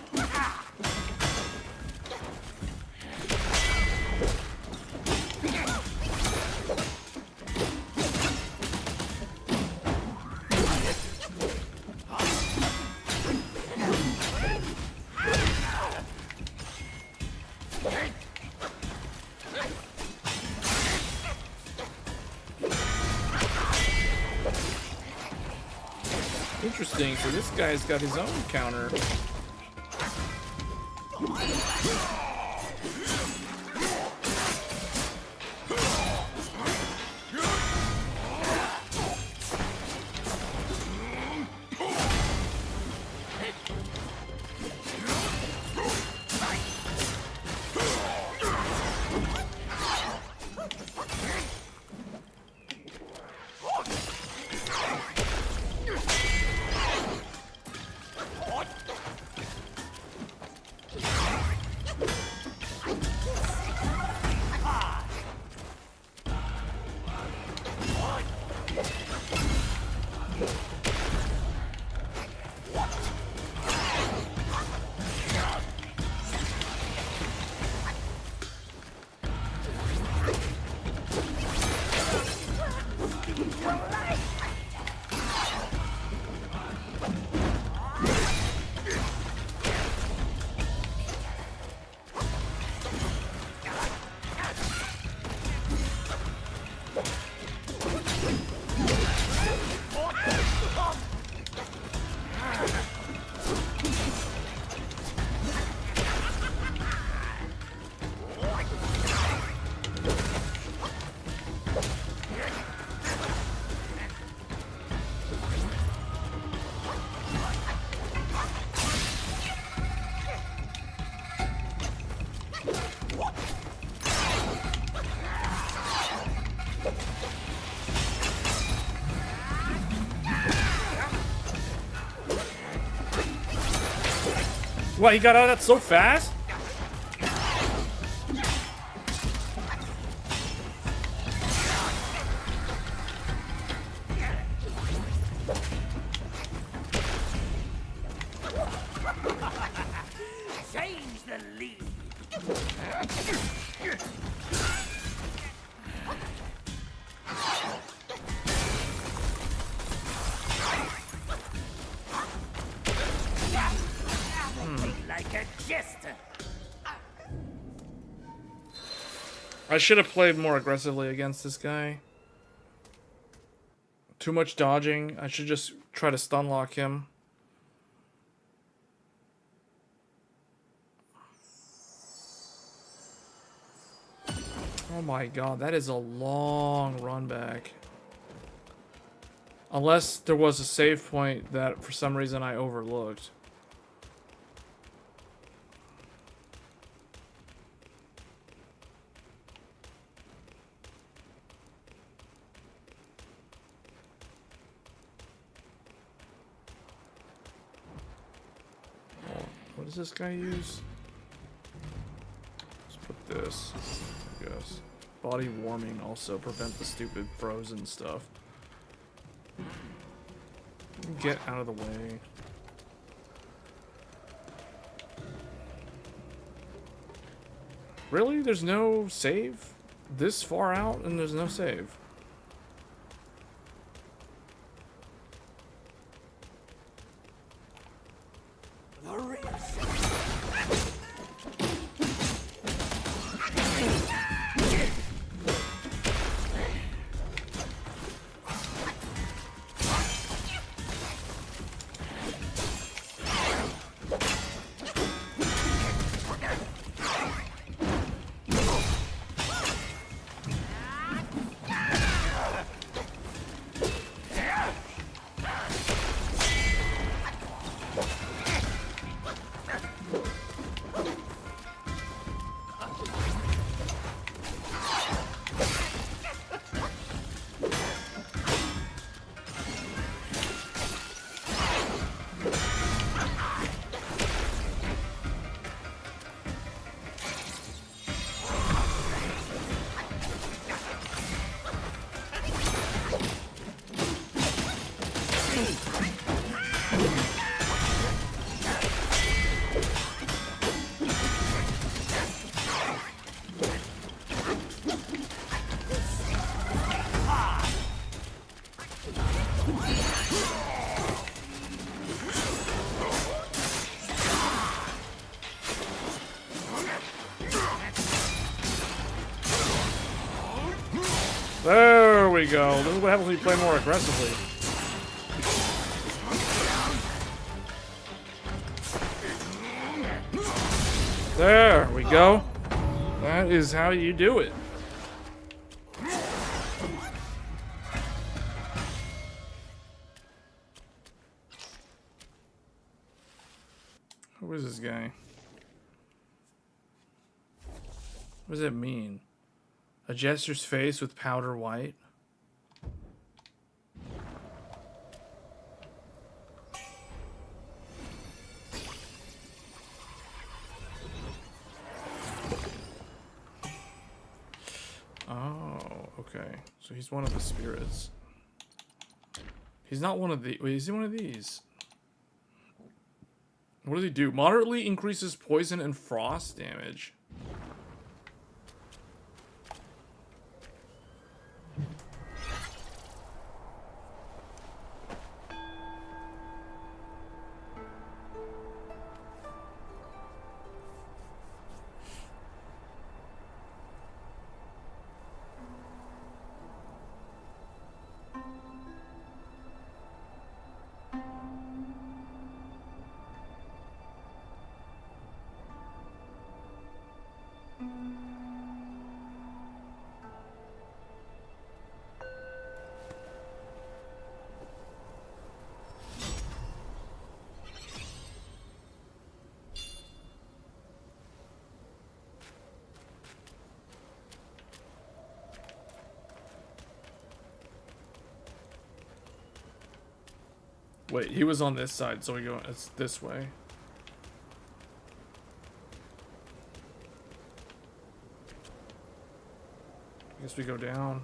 Interesting, so this guy's got his own counter. What, he got out of that so fast? Change the lead. Like a jester. I should have played more aggressively against this guy. Too much dodging. I should just try to stun lock him. Oh my god, that is a long run back. Unless there was a save point that for some reason I overlooked. What does this guy use? Let's put this, I guess. Body warming also prevent the stupid frozen stuff. Get out of the way. Really? There's no save? This far out and there's no save? There we go. This is what happens when you play more aggressively. go. That is how you do it. Who is this guy? What does that mean? A jester's face with powder white? Oh, okay. So he's one of the spirits. He's not one of the... Wait, is he one of these? What does he do? Moderately increases poison and frost damage. Wait, he was on this side, so we go. It's this way. I guess we go down.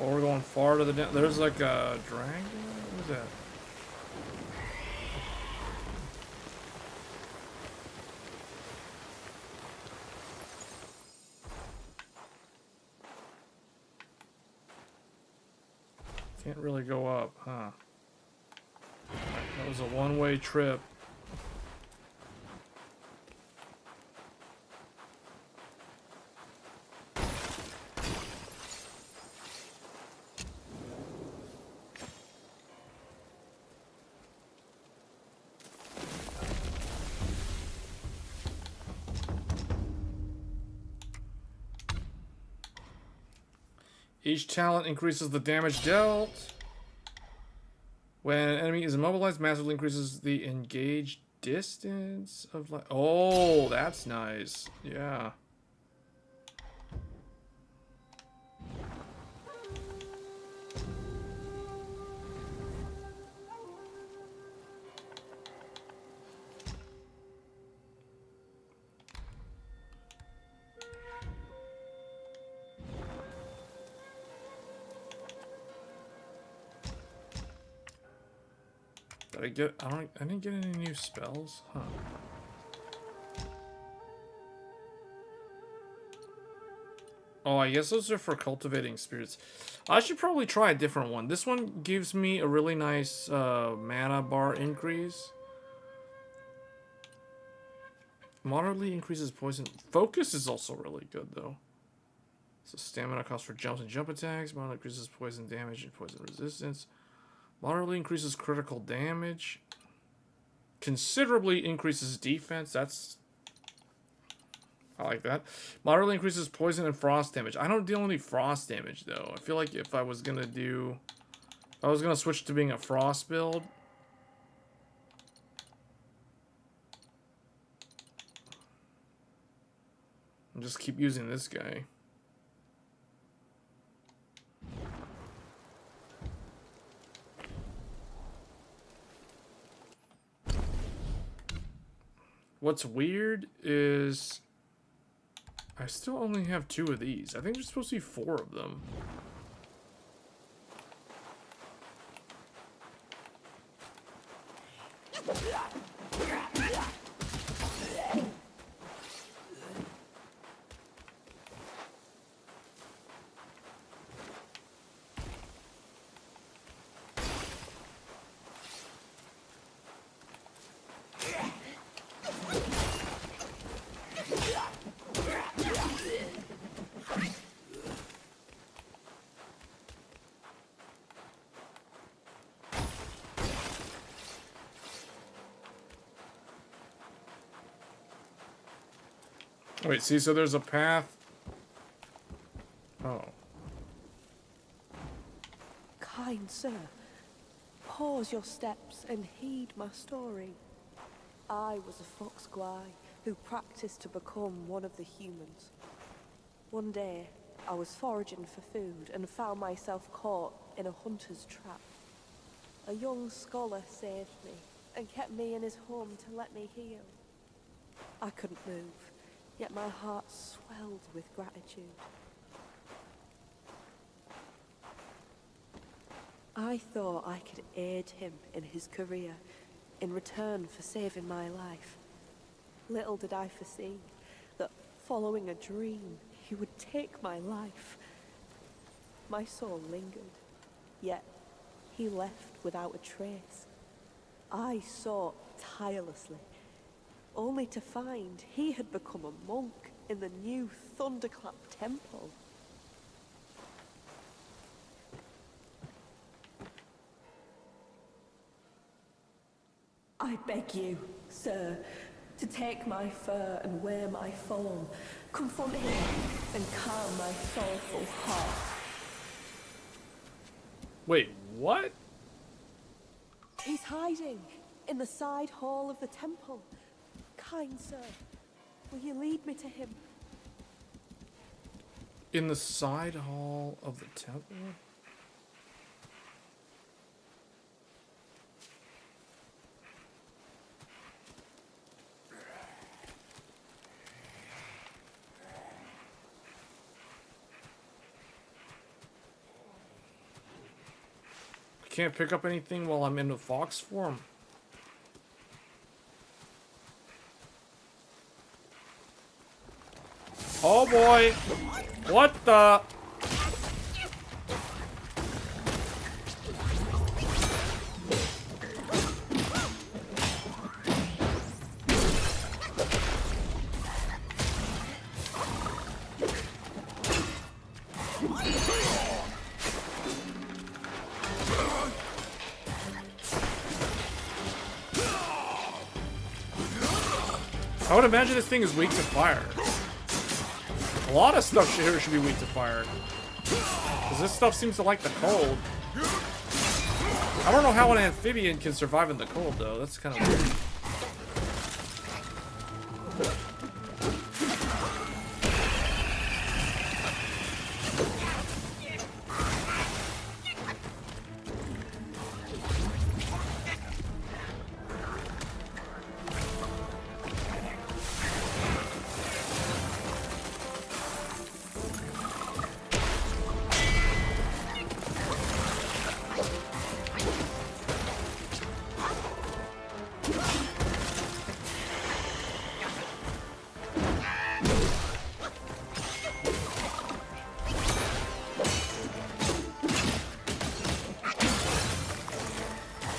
Well, we're going far to the down. There's like a dragon. What is that? Can't really go up, huh? That was a one-way trip. Each talent increases the damage dealt. When an enemy is immobilized, massively increases the engaged distance of light. Oh, that's nice. Yeah. Did I didn't get any new spells, huh? Oh, I guess those are for cultivating spirits. I should probably try a different one. This one gives me a really nice mana bar increase. Moderately increases poison. Focus is also really good, though. So stamina cost for jumps and jump attacks. Moderately increases poison damage and poison resistance. Moderately increases critical damage. Considerably increases defense. I like that. Moderately increases poison and frost damage. I don't deal any frost damage, though. I feel like if I was gonna switch to being a frost build. And just keep using this guy. What's weird is I still only have 2 of these. I think there's supposed to be 4 of them. Wait, see, so there's a path. Oh. Kind sir, pause your steps and heed my story. I was a fox guy who practiced to become one of the humans. One day, I was foraging for food and found myself caught in a hunter's trap. A young scholar saved me and kept me in his home to let me heal. I couldn't move, yet my heart swelled with gratitude. I thought I could aid him in his career in return for saving my life. Little did I foresee that following a dream, he would take my life. My soul lingered, yet he left without a trace. I sought tirelessly, only to find he had become a monk in the new Thunderclap Temple. I beg you, sir, to take my fur and wear my form, confront him and calm my sorrowful heart. Wait, what? He's hiding in the side hall of the temple. Kind sir, will you lead me to him? In the side hall of the temple? Can't pick up anything while I'm in the fox form. Oh boy! What the? I would imagine this thing is weak to fire. A lot of stuff here should be weak to fire. Because this stuff seems to like the cold. I don't know how an amphibian can survive in the cold, though. That's kind of weird.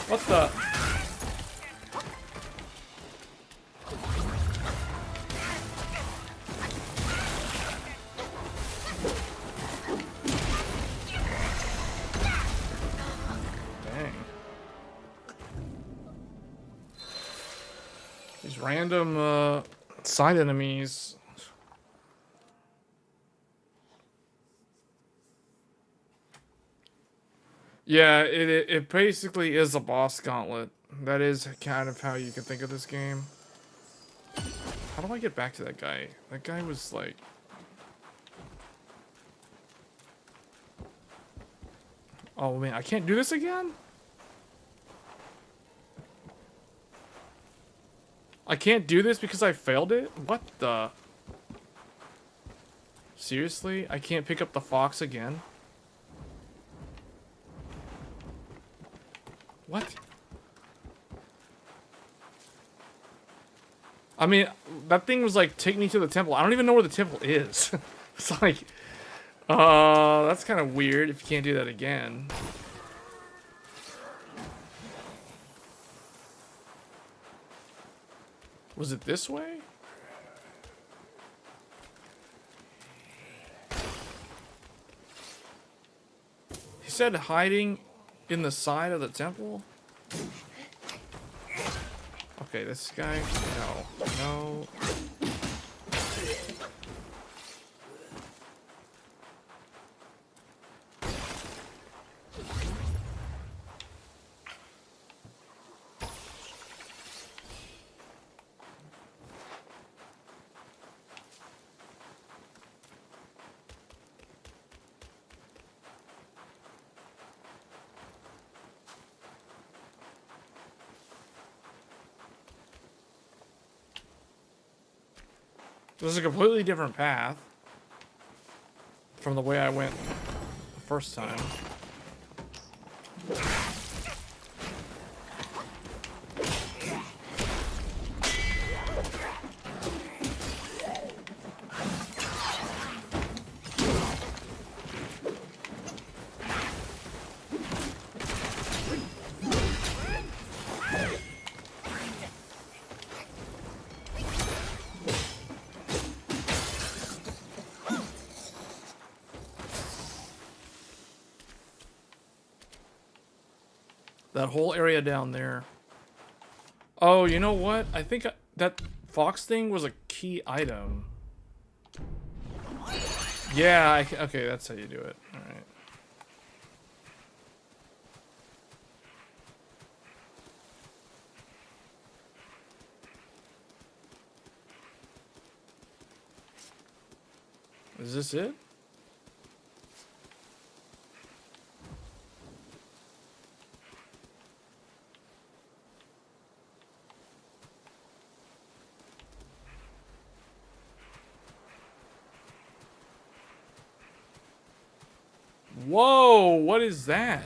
What the? Dang. These random side enemies. Yeah, it basically is a boss gauntlet. That is kind of how you can think of this game. How do I get back to that guy? That guy was like... Oh man, I can't do this again? I can't do this because I failed it? What the... Seriously? I can't pick up the fox again? What? I mean, that thing was like, take me to the temple. I don't even know where the temple is. It's like, that's kind of weird if you can't do that again. Was it this way? He said hiding in the side of the temple? Okay, this guy, no, no. This is a completely different path from the way I went the first time. That whole area down there. Oh, you know what? I think that fox thing was a key item. Yeah, okay, that's how you do it. All right. Is this it? Whoa, what is that?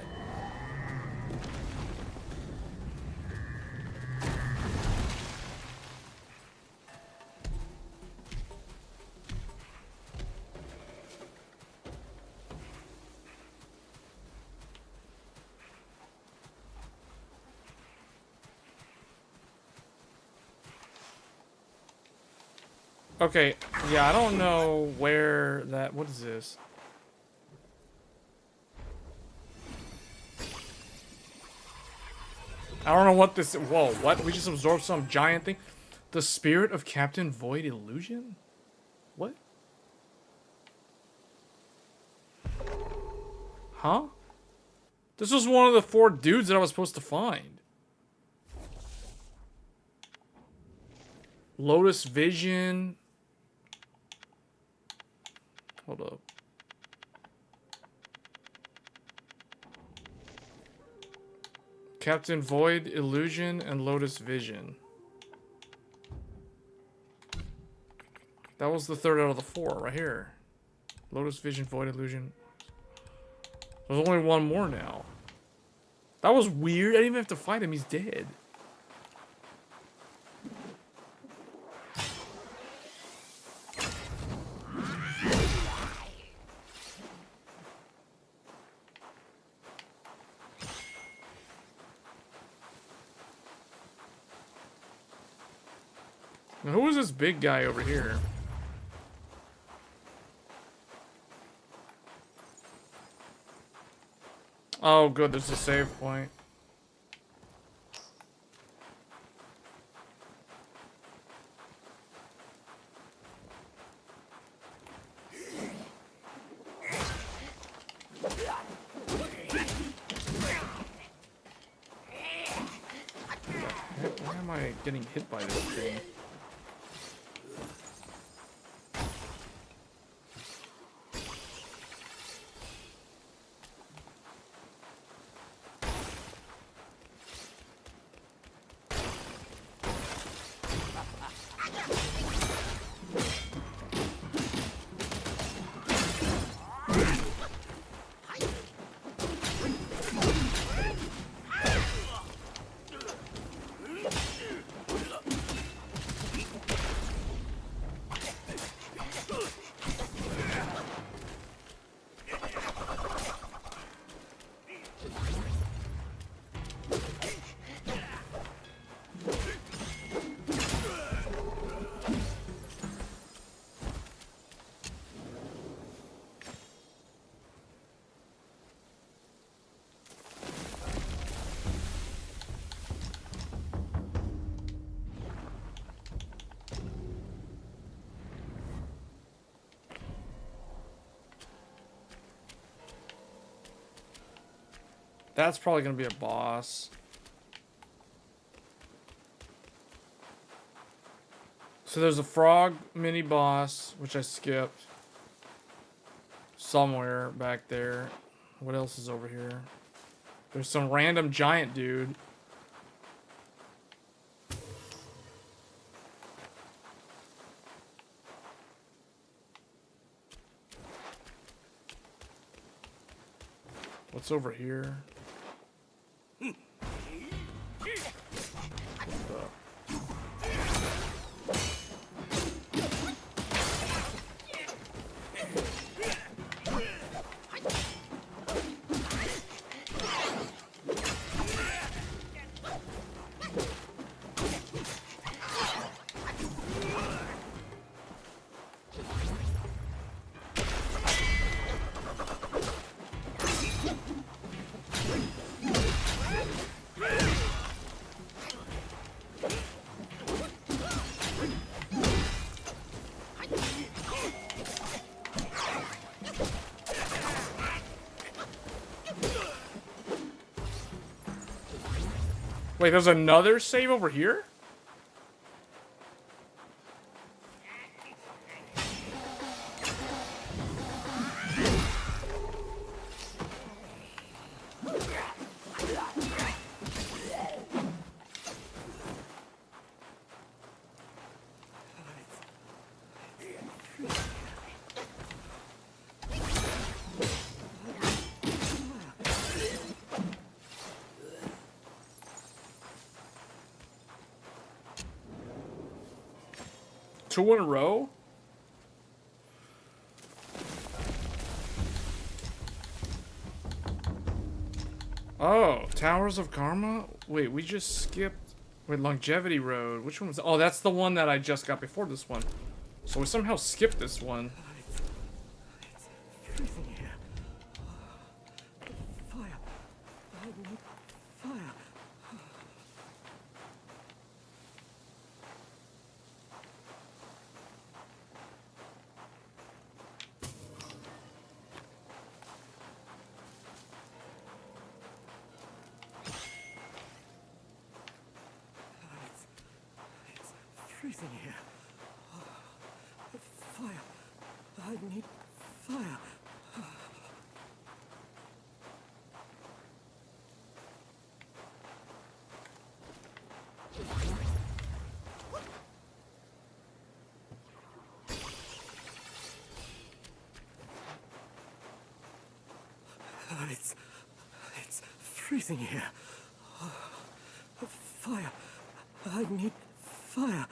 Okay, yeah, I don't know where that... What is this? I don't know what this... Whoa, what? We just absorbed some giant thing? The spirit of Captain Void Illusion? What? Huh? This was one of the 4 dudes that I was supposed to find. Lotus Vision. Hold up. Captain Void Illusion and Lotus Vision. That was the 3rd out of the 4 right here. Lotus Vision, Void Illusion. There's only one more now. That was weird. I didn't even have to fight him. He's dead. Now, who is this big guy over here? Oh, good. There's a save point. Why am I getting hit by this thing? That's probably going to be a boss. So there's a frog mini boss, which I skipped. Somewhere back there. What else is over here? There's some random giant dude. What's over here? Wait, there's another save over here? Two in a row? Oh, Towers of Karma? Wait, we just skipped... Wait, Longevity Road. Which one was... Oh, that's the one that I just got before this one. So we somehow skipped this one. It's freezing here. Fire. I need fire. It's freezing here. Fire. I need fire. It's freezing here. Fire. I need fire.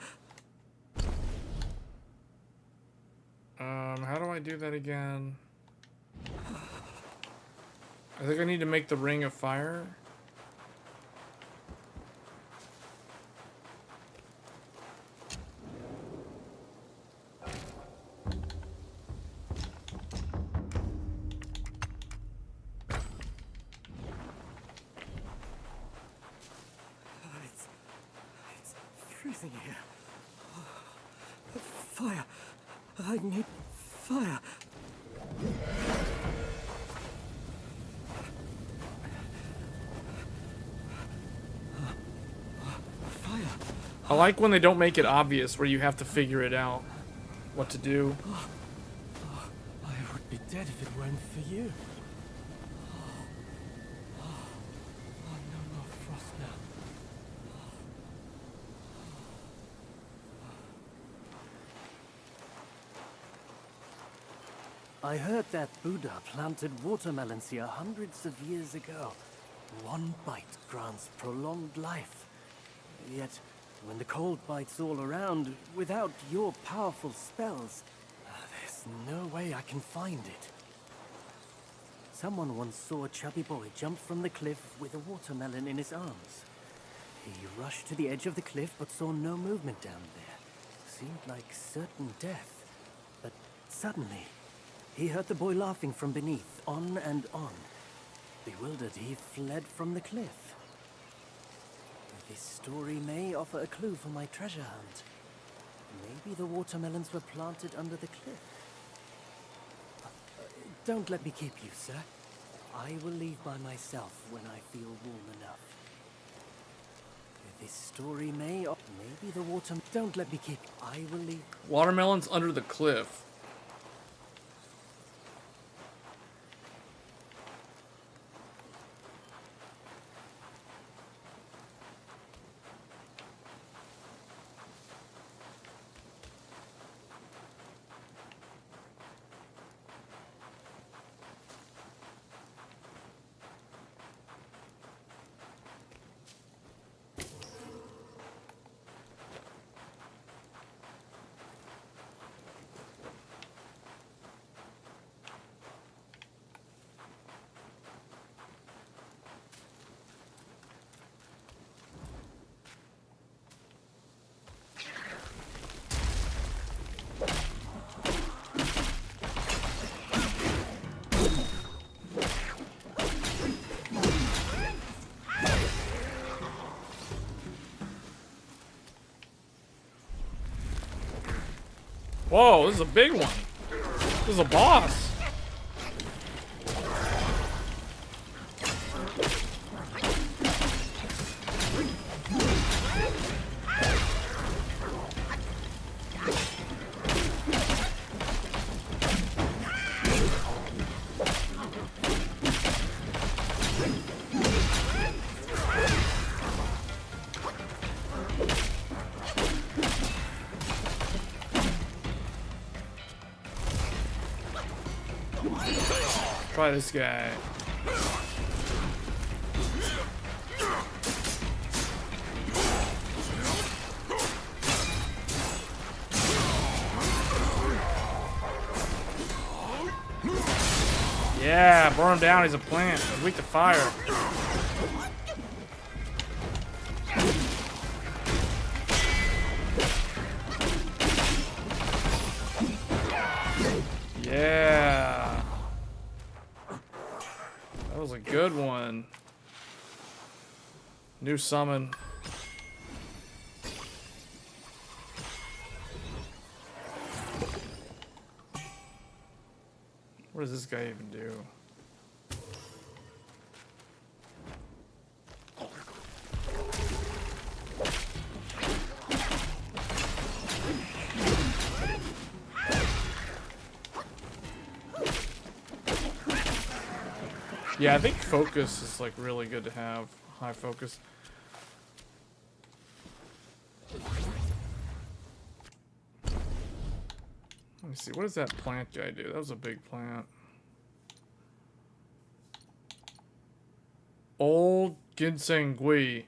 How do I do that again? I think I need to make the ring of fire. It's freezing here. Fire. I need fire. Fire. I like when they don't make it obvious where you have to figure it out. What to do. I would be dead if it weren't for you. No more frost now. I heard that Buddha planted watermelons here hundreds of years ago. One bite grants prolonged life. Yet, when the cold bites all around, without your powerful spells, there's no way I can find it. Someone once saw a chubby boy jump from the cliff with a watermelon in his arms. He rushed to the edge of the cliff but saw no movement down there. Seemed like certain death. But suddenly, he heard the boy laughing from beneath, on and on. Bewildered, he fled from the cliff. This story may offer a clue for my treasure hunt. Maybe the watermelons were planted under the cliff. Don't let me keep you, sir. I will leave by myself when I feel warm enough. This story may... Maybe the water... Don't let me keep... I will leave... Watermelons under the cliff. Whoa, this is a big one. This is a boss. Try this guy. Yeah, burn him down. He's a plant. He's weak to fire. Yeah. That was a good one. New summon. What does this guy even do? Yeah, I think focus is like really good to have. High focus. Let me see, what does that plant guy do? That was a big plant. Old Ginseng Gui.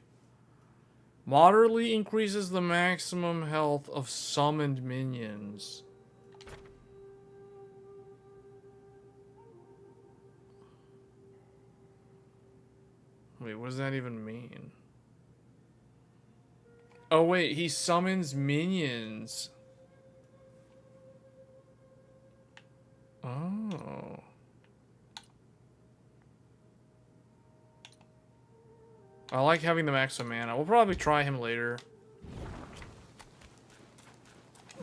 Moderately increases the maximum health of summoned minions. Wait, what does that even mean? Oh wait, he summons minions. Oh. I like having the maximum mana. We'll probably try him later.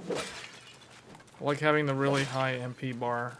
I like having the really high MP bar.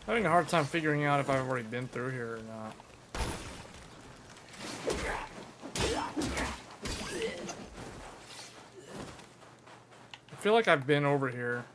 Having a hard time figuring out if I've already been through here or not. I feel like I've been over here.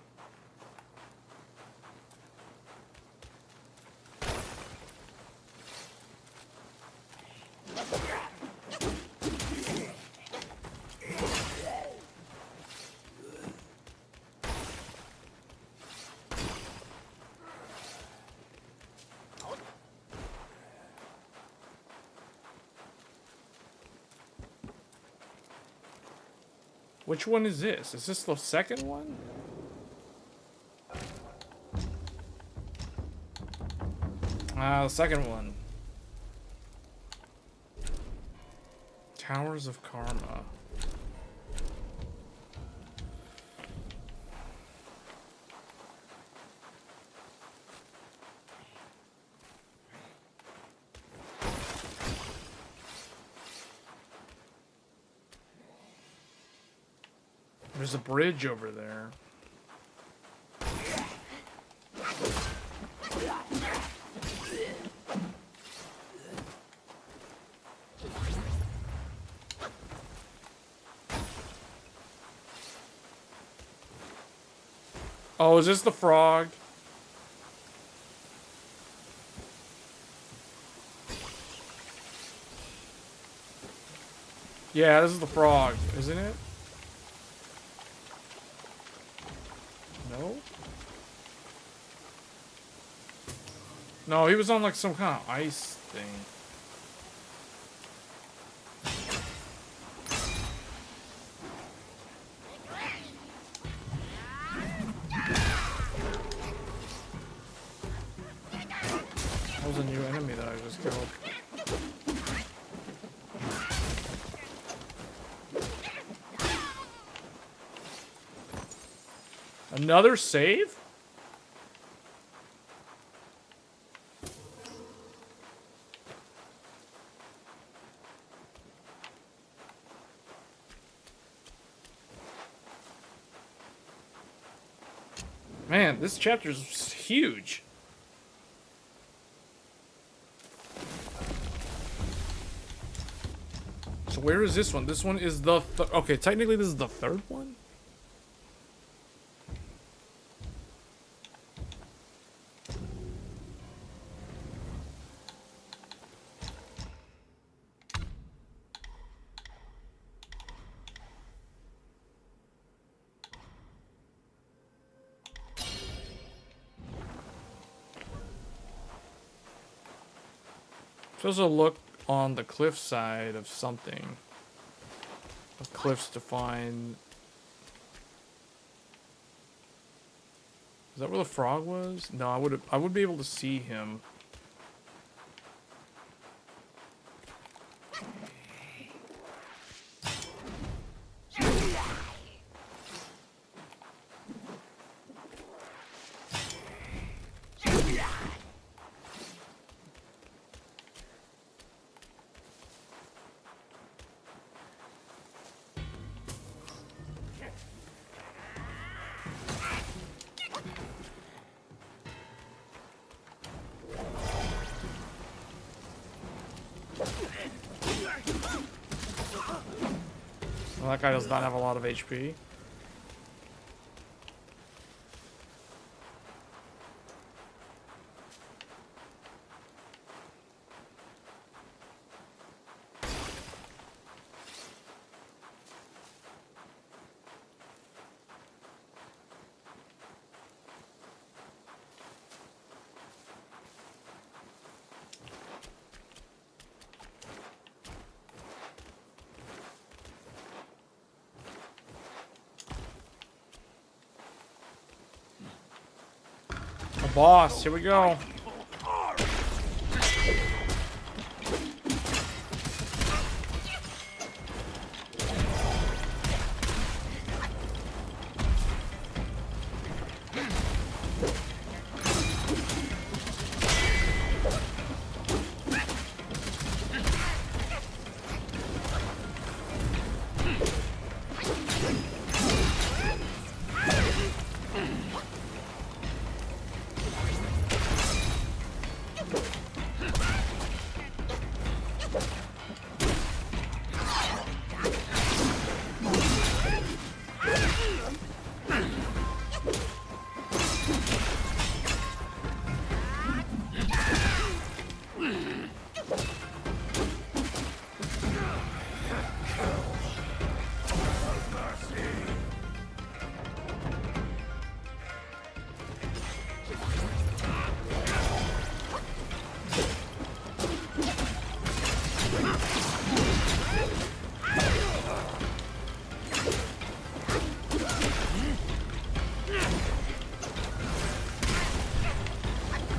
Which one is this? Is this the second one? Ah, the second one. Towers of Karma. There's a bridge over there. Oh, is this the frog? Yeah, this is the frog, isn't it? No? No, he was on like some kind of ice thing. That was a new enemy that I just killed. Another save? Man, this chapter is huge. So where is this one? This one is the okay, technically this is the third one? There's a look on the cliff side of something. The cliffs to find. Is that where the frog was? No, I would be able to see him. Well, that guy does not have a lot of HP. Boss, here we go.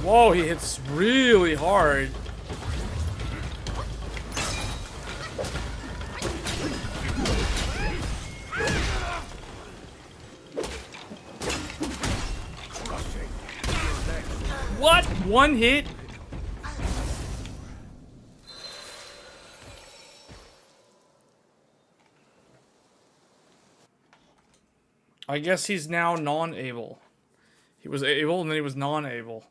Whoa, he hits really hard. What? One hit? I guess he's now non-able. He was able and then he was non-able.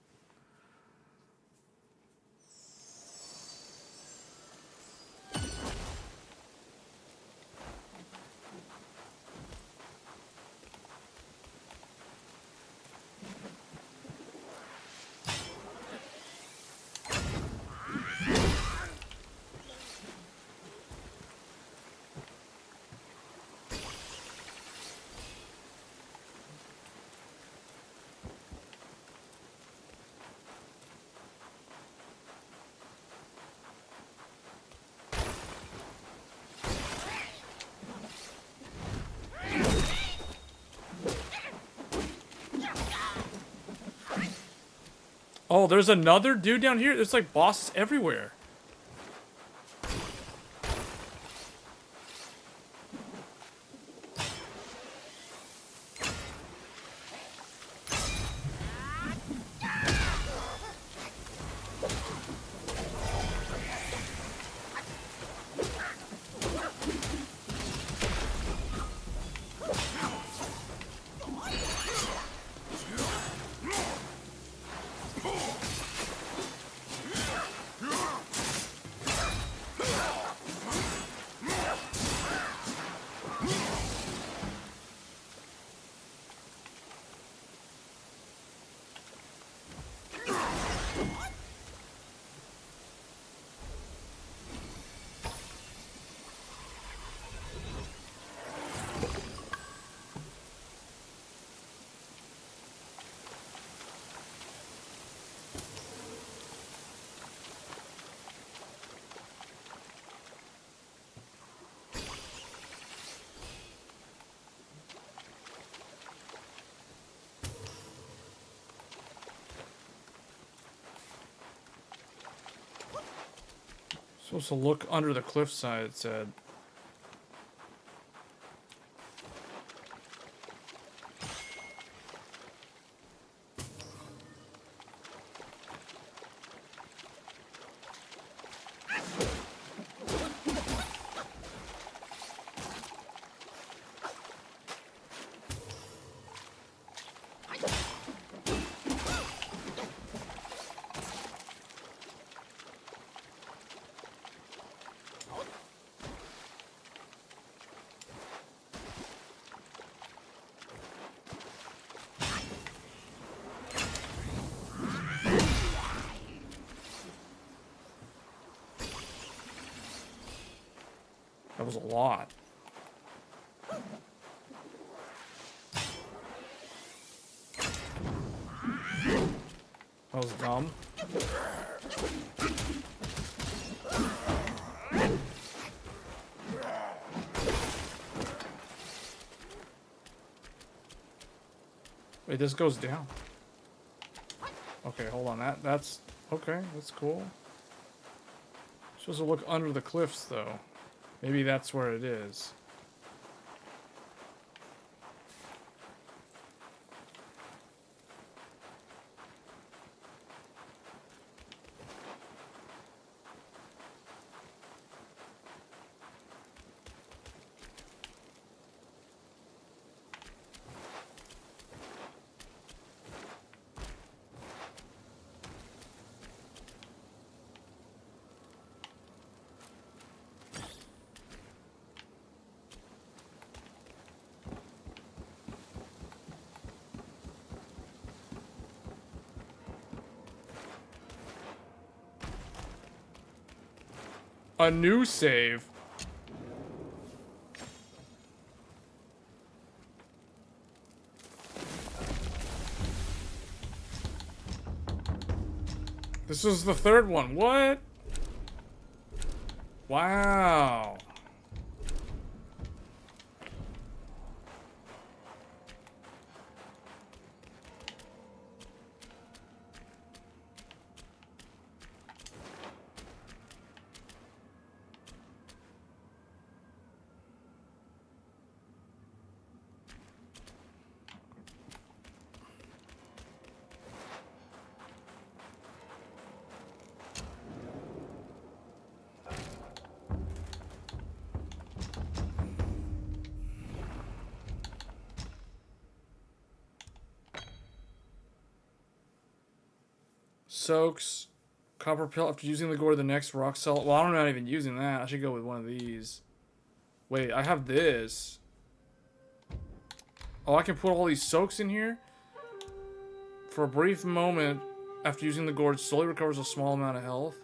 Oh, there's another dude down here? There's like bosses everywhere. Supposed to look under the cliffside, it said. That was a lot. That was dumb. Wait, this goes down. Okay, hold on. That's okay. That's cool. Supposed to look under the cliffs, though. Maybe that's where it is. A new save. This is the third one. What? Wow. Soaks copper pill after using the gore the next rock solid. Well, I'm not even using that. I should go with one of these. Wait, I have this. Oh, I can put all these soaks in here? For a brief moment, after using the gourd, slowly recovers a small amount of health.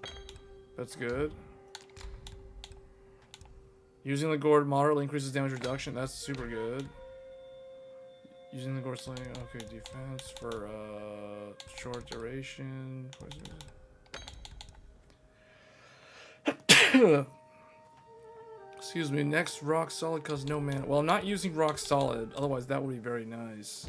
That's good. Using the gourd moderately increases damage reduction. That's super good. Using the gourd slowly, okay, defense for short duration. Excuse me, next rock solid cause no mana. Well, I'm not using rock solid, otherwise that would be very nice.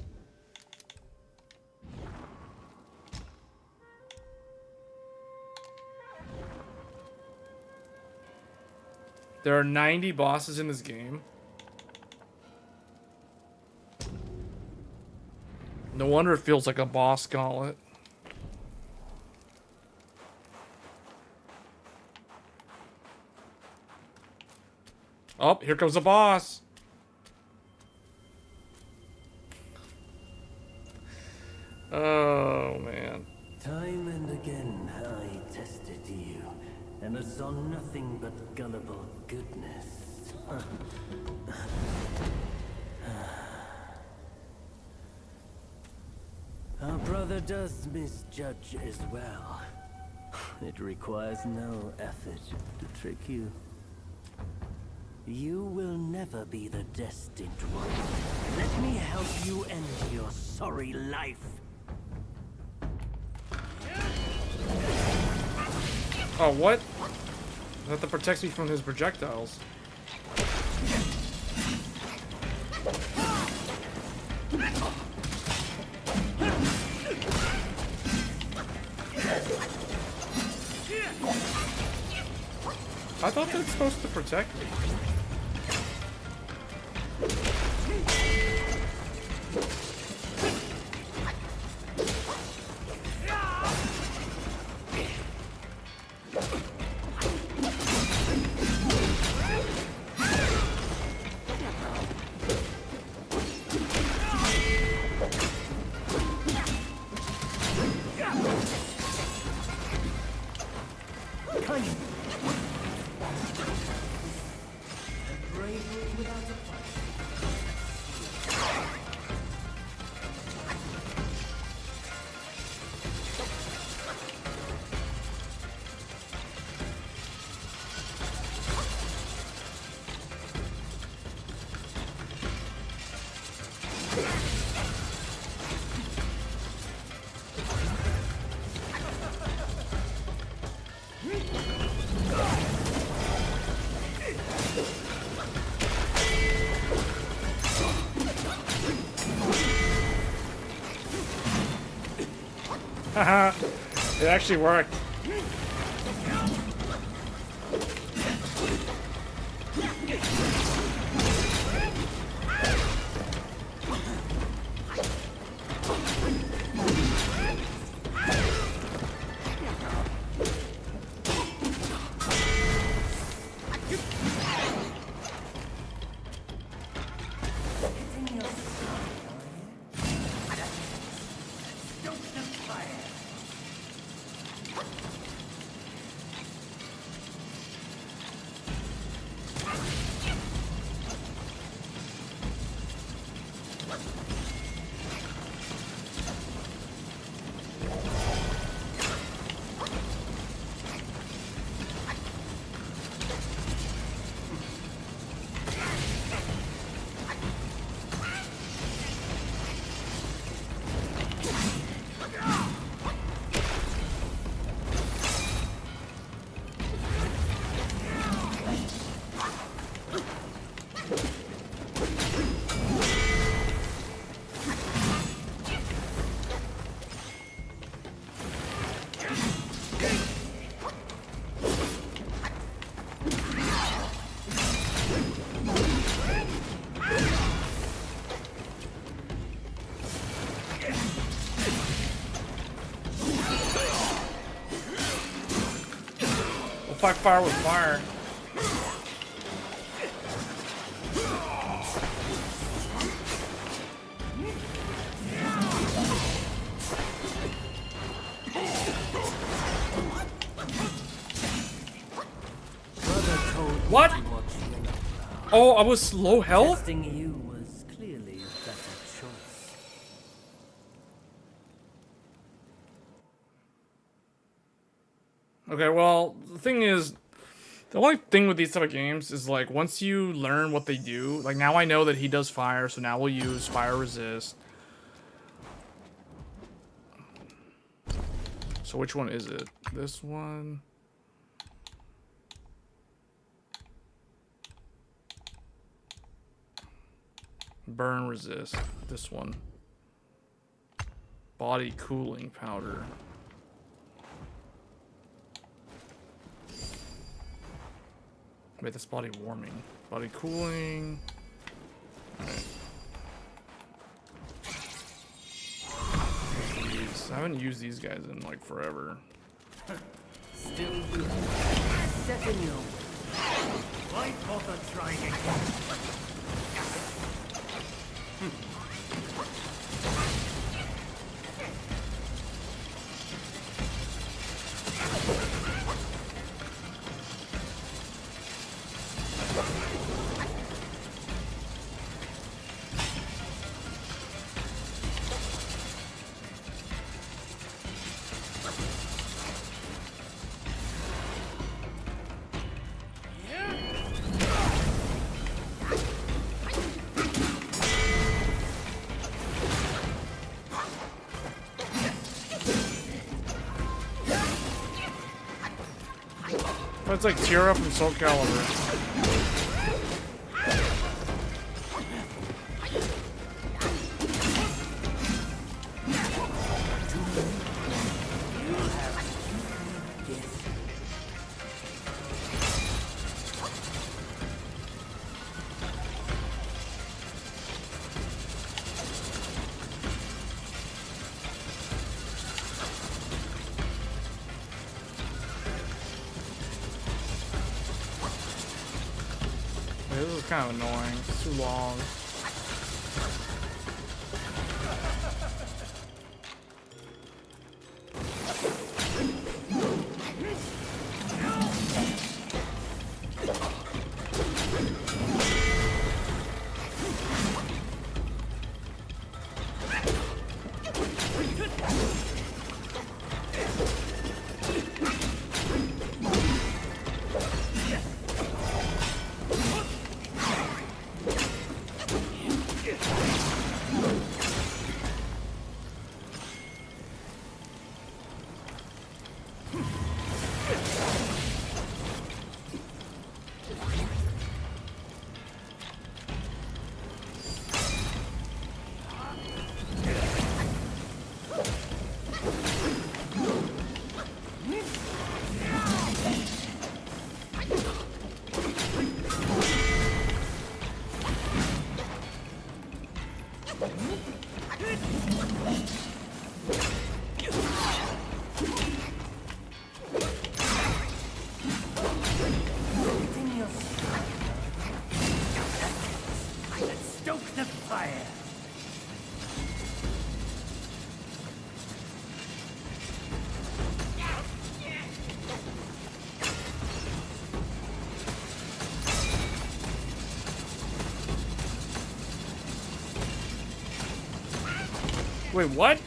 There are 90 bosses in this game. No wonder it feels like a boss gauntlet. Oh, here comes the boss. Oh, man. Time and again I tested you, and I saw nothing but gullible goodness. Our brother does misjudge as well. It requires no effort to trick you. You will never be the destined one. Let me help you end your sorry life. Oh, what? That protects me from his projectiles. I thought that's supposed to protect me. Haha, it actually worked. Fight fire with fire. What? Oh, I was low health? Testing you was clearly a better choice. Okay, well, the thing is, the only thing with these type of games is, like, once you learn what they do, like, now I know that he does fire, so now we'll use fire resist. So which one is it? This one? Burn resist. This one. Body cooling powder. Wait, that's body warming. Body cooling. Alright. I haven't used these guys in like forever. Still here. Set in you. Why bother trying again? It's like Tira from Soul Calibur. This is kind of annoying. It's too long. Wait, what?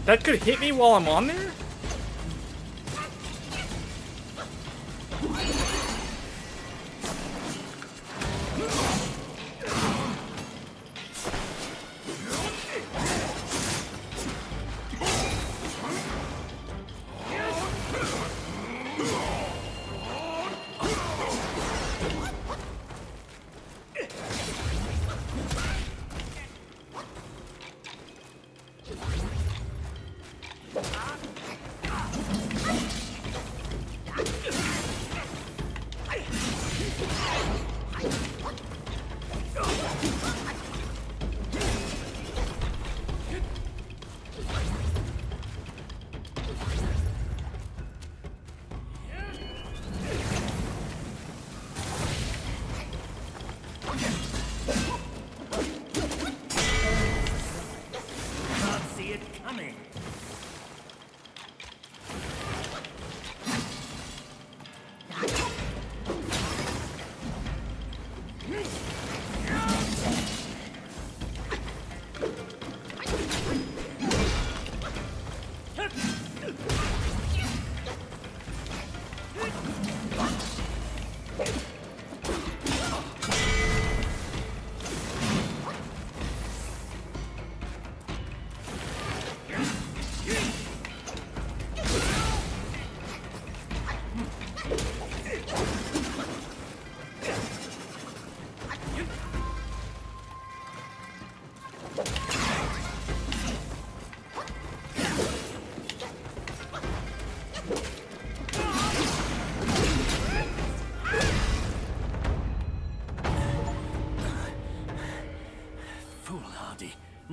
That could hit me while I'm on there?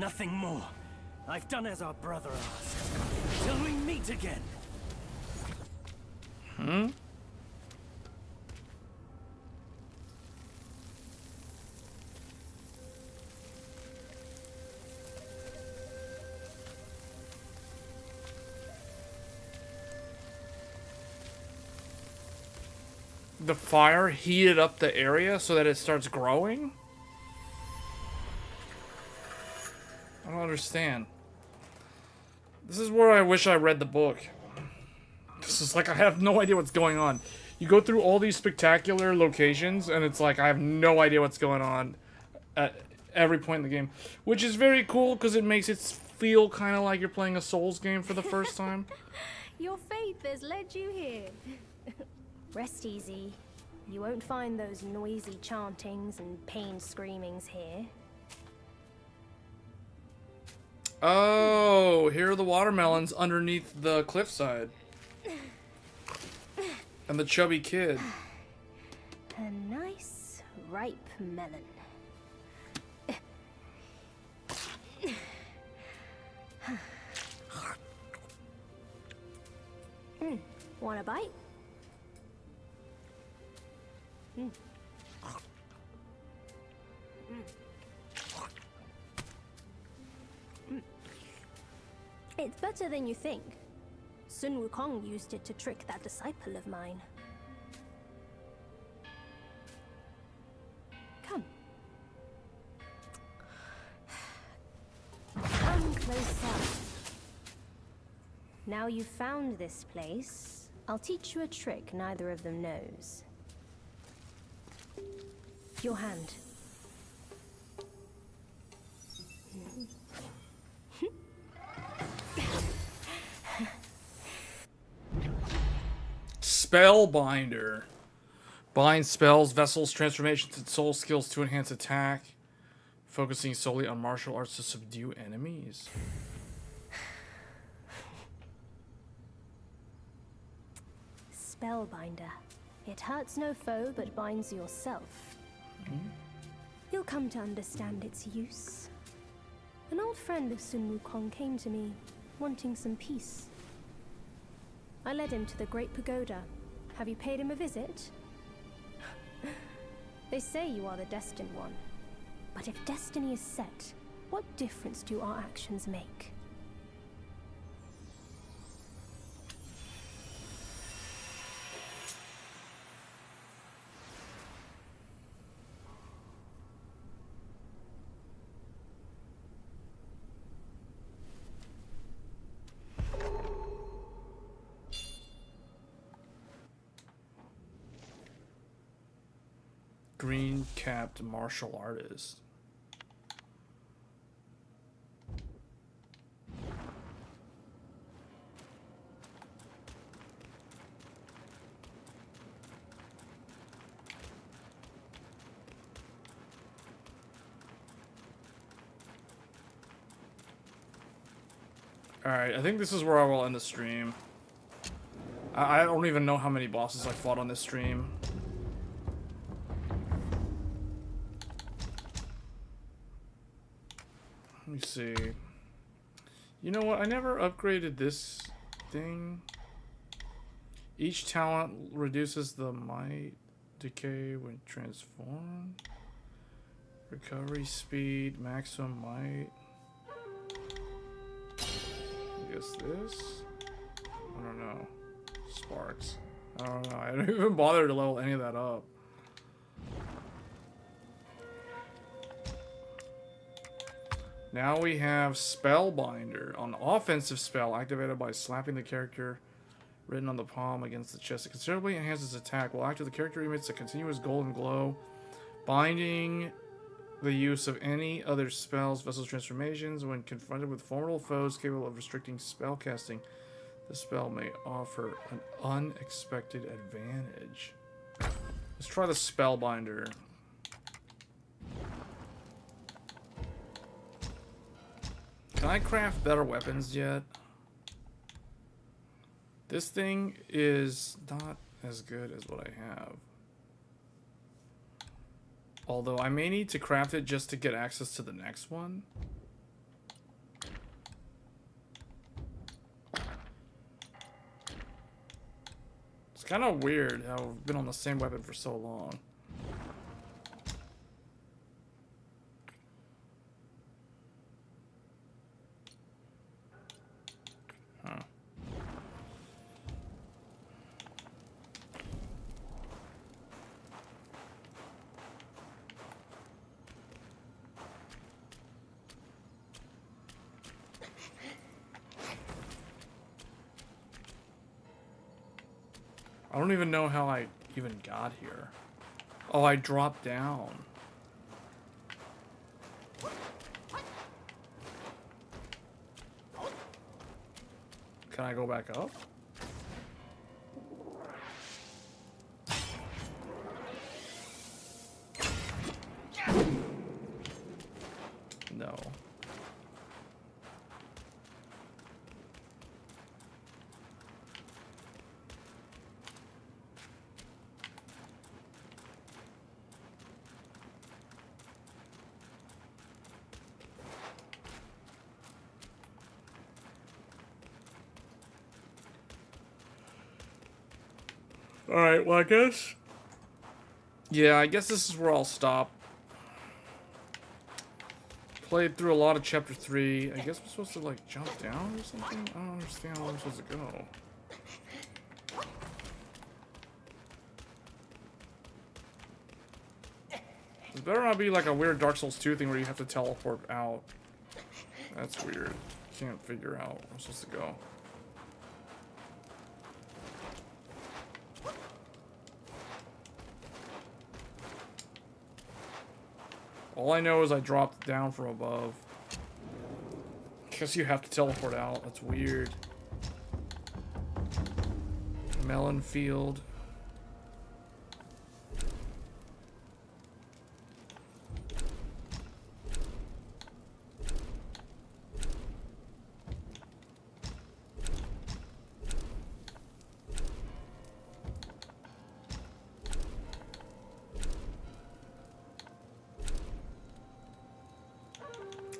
Nothing more. I've done as our brother asked. Till we meet again. Hmm? The fire heated up the area so that it starts growing? I don't understand. This is where I wish I read the book. This is like, I have no idea what's going on. You go through all these spectacular locations, and it's like, I have no idea what's going on at every point in the game. Which is very cool, because it makes it feel kind of like you're playing a Souls game for the first time. Your faith has led you here. Rest easy. You won't find those noisy chantings and pain screamings here. Oh, here are the watermelons underneath the cliffside. And the chubby kid. A nice, ripe melon. Want a bite? It's better than you think. Sun Wukong used it to trick that disciple of mine. Come. Come closer. Now you've found this place, I'll teach you a trick neither of them knows. Your hand. Spellbinder. Bind spells, vessels, transformations, and soul skills to enhance attack. Focusing solely on martial arts to subdue enemies. Spellbinder. It hurts no foe, but binds yourself. You'll come to understand its use. An old friend of Sun Wukong came to me, wanting some peace. I led him to the Great Pagoda. Have you paid him a visit? They say you are the destined one. But if destiny is set, what difference do our actions make? Green-capped martial artist. Alright, I think this is where I will end the stream. I don't even know how many bosses I fought on this stream. Let me see. You know what? I never upgraded this thing. Each talent reduces the might decay when transformed. Recovery speed, maximum might. I guess this? I don't know. Sparks. I don't know. I didn't even bother to level any of that up. Now we have Spellbinder. On offensive spell, activated by slapping the character written on the palm against the chest. It considerably enhances attack. While active, the character emits a continuous golden glow, binding the use of any other spells, vessels, transformations. When confronted with formidable foes capable of restricting spell casting, the spell may offer an unexpected advantage. Let's try the Spellbinder. Can I craft better weapons yet? This thing is not as good as what I have. Although I may need to craft it just to get access to the next one. kind of weird how I've been on the same weapon for so long. Huh. I don't even know how I even got here. Oh, I dropped down. Can I go back up? No. Alright, well, I guess. Yeah, I guess this is where I'll stop. Played through a lot of Chapter 3. I guess we're supposed to, like, jump down or something? I don't understand where I'm supposed to go. This better not be like a weird Dark Souls 2 thing where you have to teleport out. That's weird. Can't figure out where I'm supposed to go. All I know is I dropped down from above. Guess you have to teleport out. That's weird. Melon field.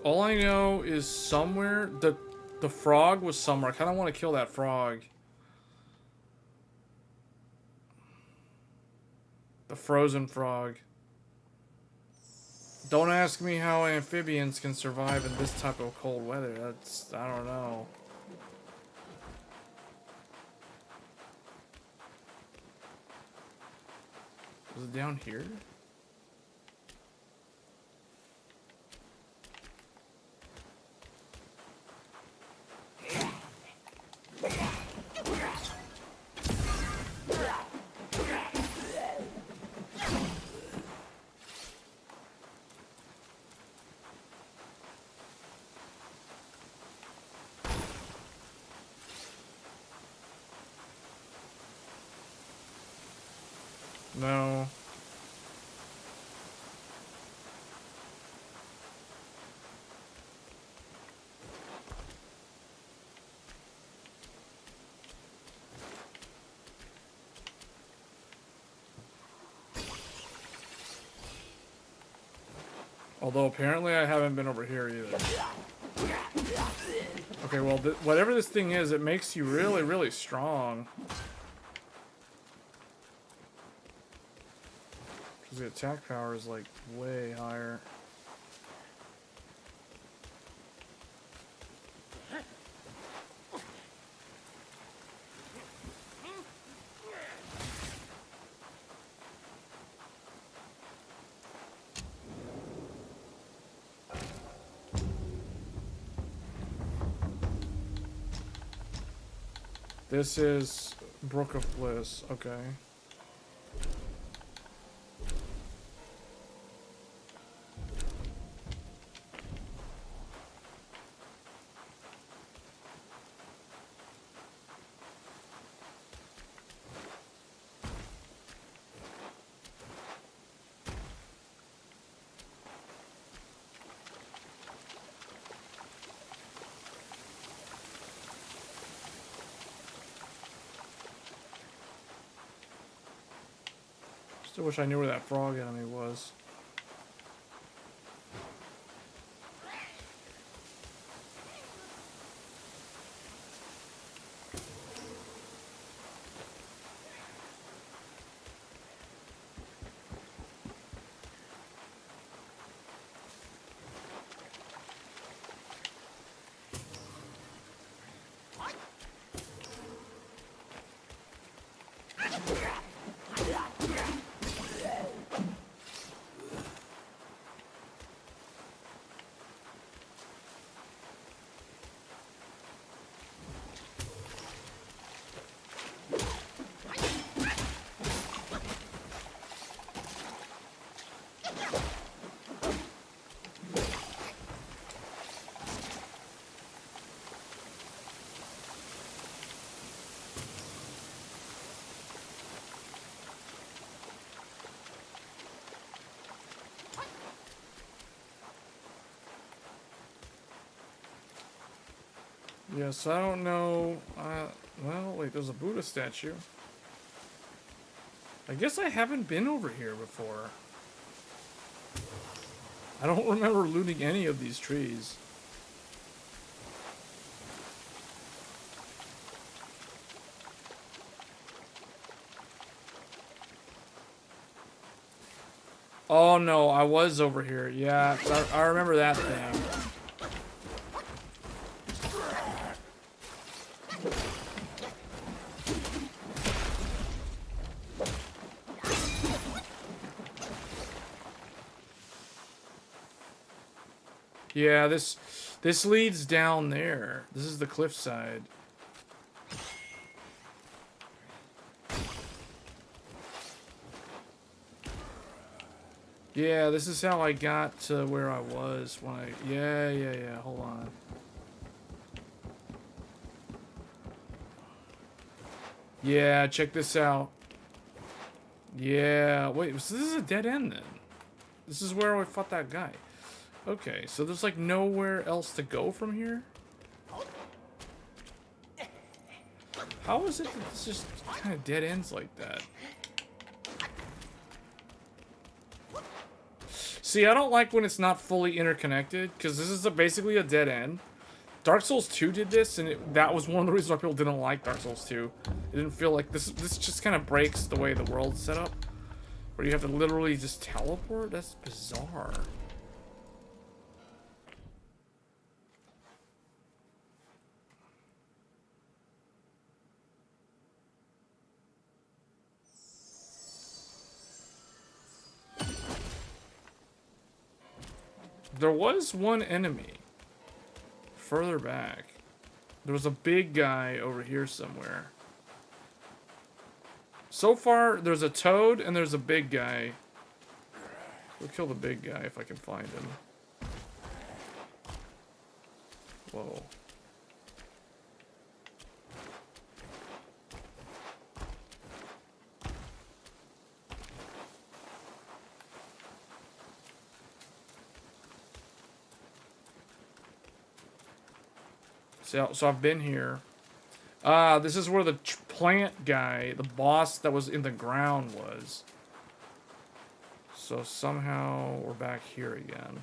All I know is somewhere the frog was somewhere. I kind of want to kill that frog. The frozen frog. Don't ask me how amphibians can survive in this type of cold weather. That's, I don't know. Was it down here? No. Although apparently I haven't been over here either. Okay, well, whatever this thing is, it makes you really, really strong. Because the attack power is like way higher. This is Brook of Bliss, okay. Still wish I knew where that frog enemy was. Yes, I don't know. Well, wait, there's a Buddha statue. I guess I haven't been over here before. I don't remember looting any of these trees. Oh no, I was over here. Yeah, I remember that thing. Yeah, this leads down there. This is the cliffside. Yeah, this is how I got to where I was when I... Yeah, hold on. Yeah, check this out. Yeah, wait, so this is a dead end then? This is where I fought that guy. Okay, so there's like nowhere else to go from here? How is it that it's just kind of dead ends like that? See, I don't like when it's not fully interconnected, because this is basically a dead end. Dark Souls 2 did this, and that was one of the reasons why people didn't like Dark Souls 2. It didn't feel like this just kind of breaks the way the world's set up, where you have to literally just teleport. That's bizarre. There was one enemy further back. There was a big guy over here somewhere. So far, there's a toad and there's a big guy. We'll kill the big guy if I can find him. Whoa. So I've been here. This is where the plant guy, the boss that was in the ground, was. So somehow we're back here again.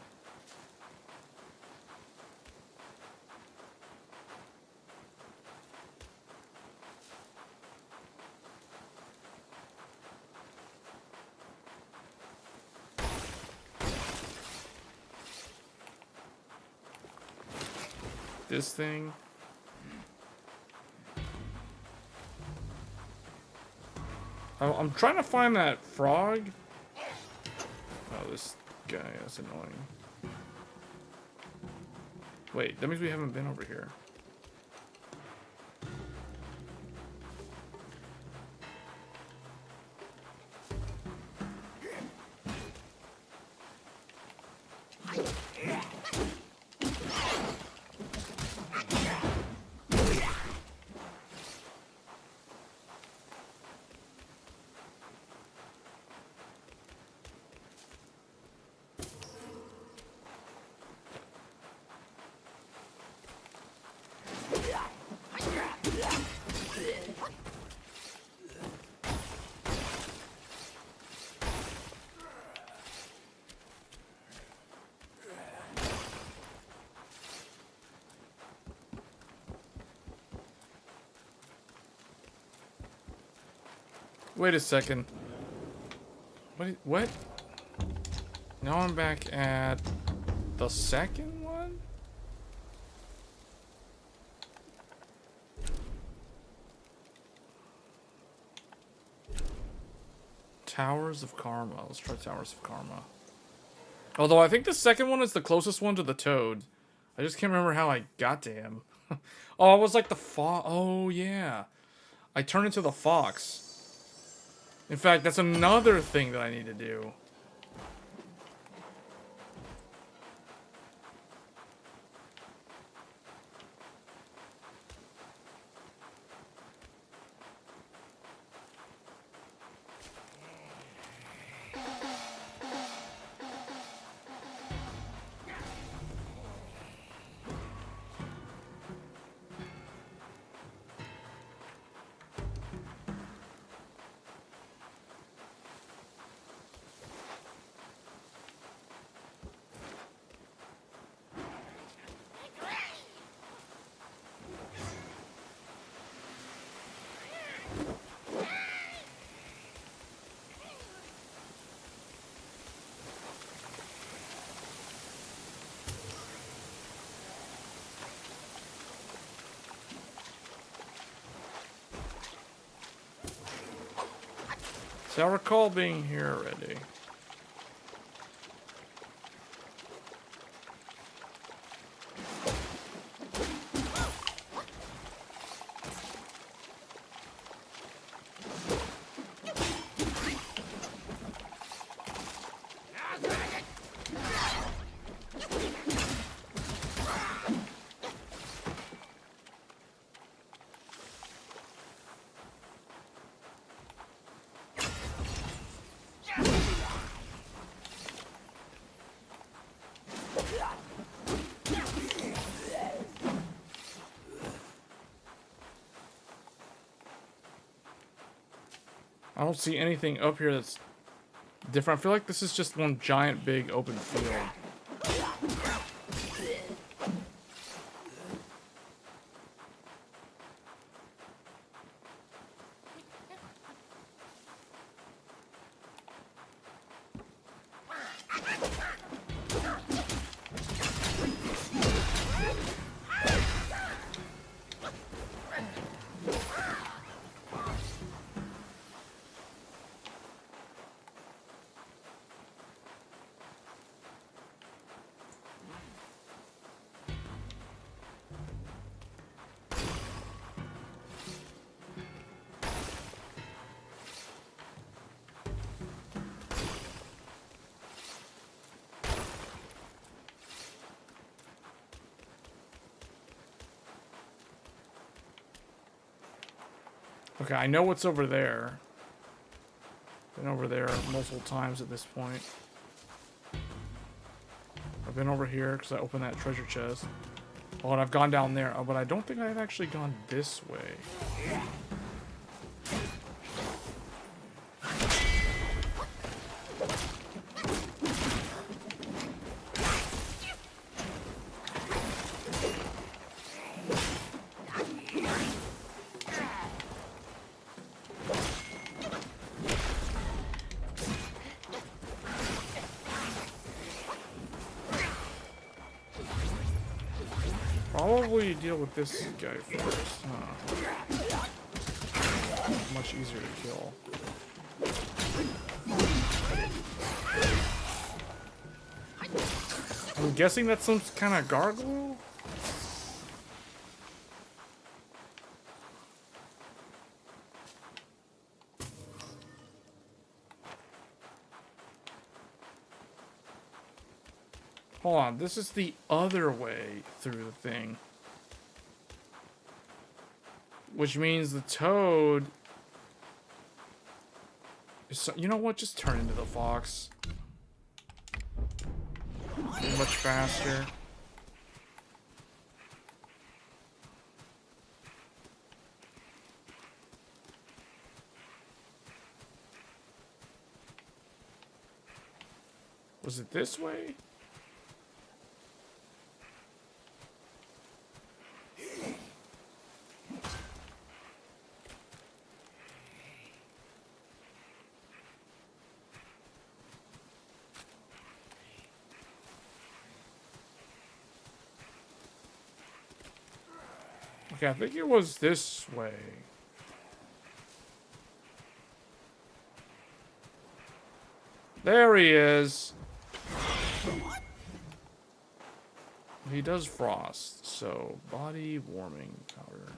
This thing. I'm trying to find that frog. Oh, this guy, that's annoying. Wait, that means we haven't been over here. Wait a second. What? Now I'm back at the second one? Towers of Karma. Let's try Towers of Karma. Although I think the second one is the closest one to the toad. I just can't remember how I got to him. Oh, it was like the fox. Oh, yeah. I turned into the fox. In fact, that's another thing that I need to do. So I recall being here already. I don't see anything up here that's different. I feel like this is just one giant big open field. Okay, I know what's over there. Been over there multiple times at this point. I've been over here because I opened that treasure chest. Oh, and I've gone down there. Oh, but I don't think I've actually gone this way. Probably deal with this guy first. Huh. Much easier to kill. I'm guessing that's some kind of gargoyle? Hold on, this is the other way through the thing. Which means the toad is, you know what, just turn into the fox. Be much faster. Was it this way? Okay, I think it was this way. There he is. He does frost, so body warming powder.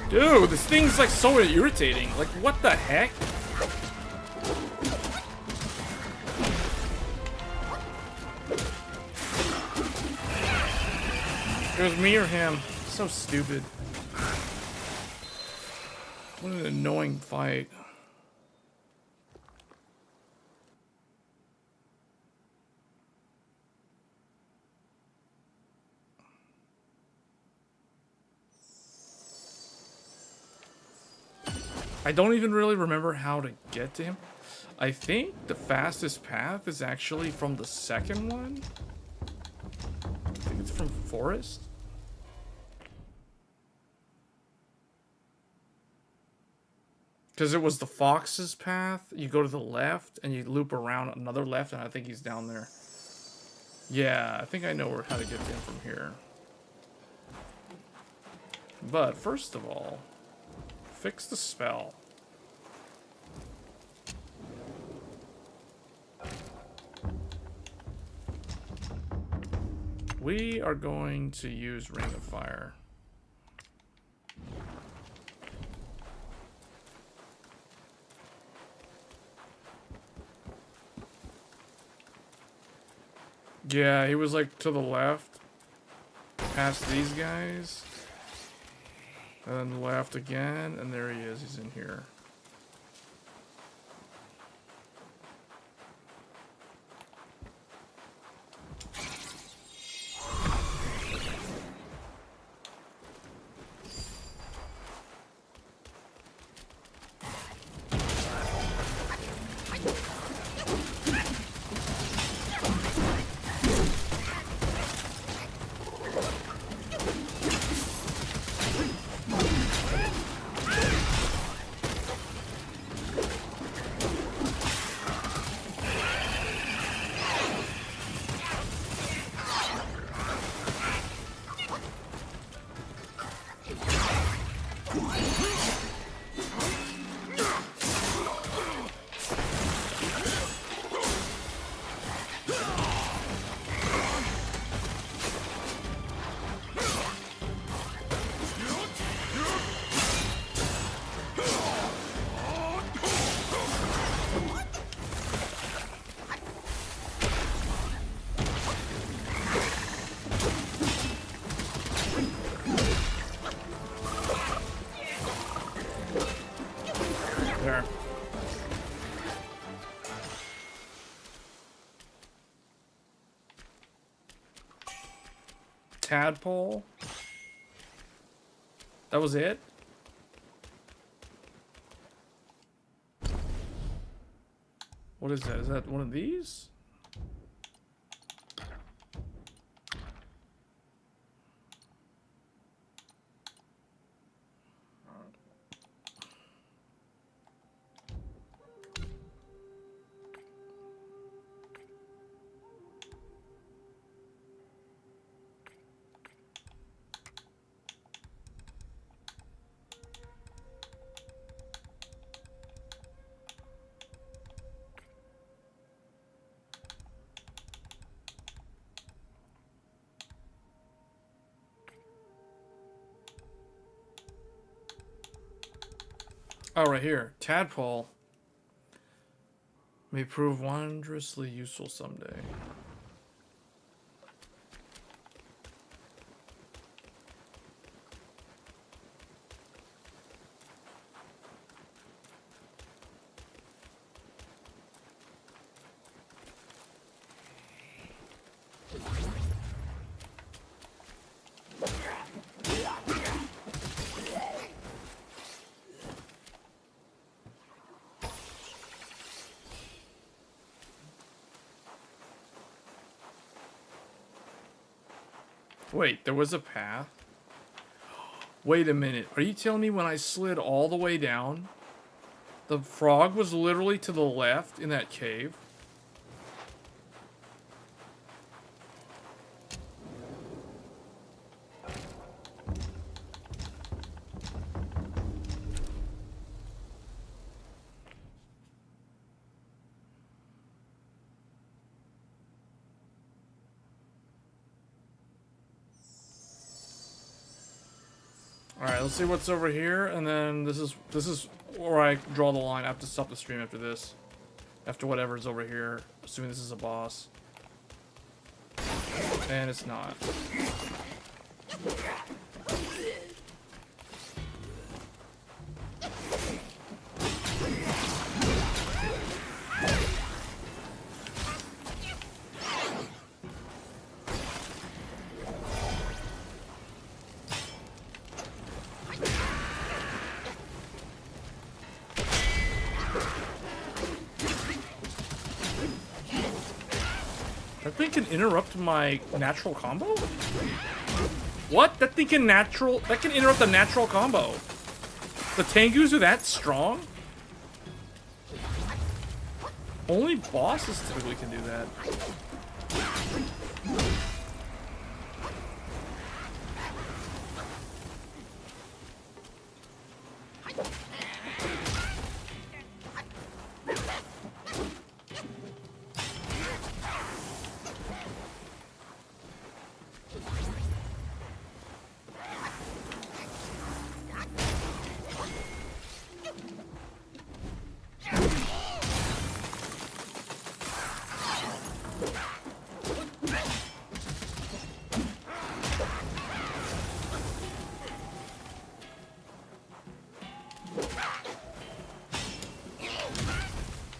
Dude, this thing's like so irritating. Like, what the heck? It was me or him. So stupid. What an annoying fight. I don't even really remember how to get to him. I think the fastest path is actually from the second one. I think it's from Forest. Because it was the Fox's path. You go to the left and you loop around another left, and I think he's down there. Yeah, I think I know how to get to him from here. But first of all, fix the spell. We are going to use Ring of Fire. Yeah, he was like to the left, past these guys, and then left again, and there he is. He's in here. There. Tadpole. That was it? What is that? Is that one of these? Oh, right here. Tadpole may prove wondrously useful someday. Wait, there was a path? Wait a minute. Are you telling me when I slid all the way down, the frog was literally to the left in that cave? Alright, let's see what's over here, and then this is where I draw the line. I have to stop the stream after this. After whatever's over here, assuming this is a boss. And it's not. That thing can interrupt my natural combo? What? That thing can interrupt the natural combo. The Tengus are that strong? Only bosses typically can do that.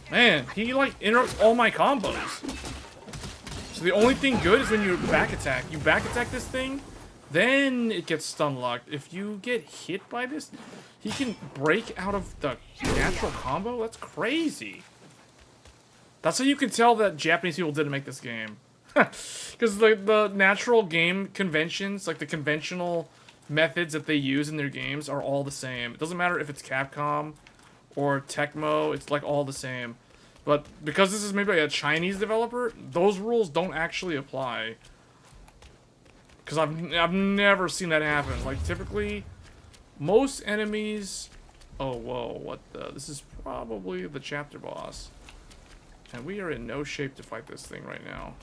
Man, he like interrupts all my combos. So the only thing good is when you back attack. You back attack this thing, then it gets stun locked. If you get hit by this, he can break out of the natural combo? That's crazy. That's how you can tell that Japanese people didn't make this game. Because the natural game conventions, like the conventional methods that they use in their games are all the same. It doesn't matter if it's Capcom or Tecmo, it's like all the same. But because this is maybe like a Chinese developer, those rules don't actually apply. Because I've never seen that happen. Like typically, most enemies... Oh, whoa, what the... This is probably the chapter boss. And we are in no shape to fight this thing right now.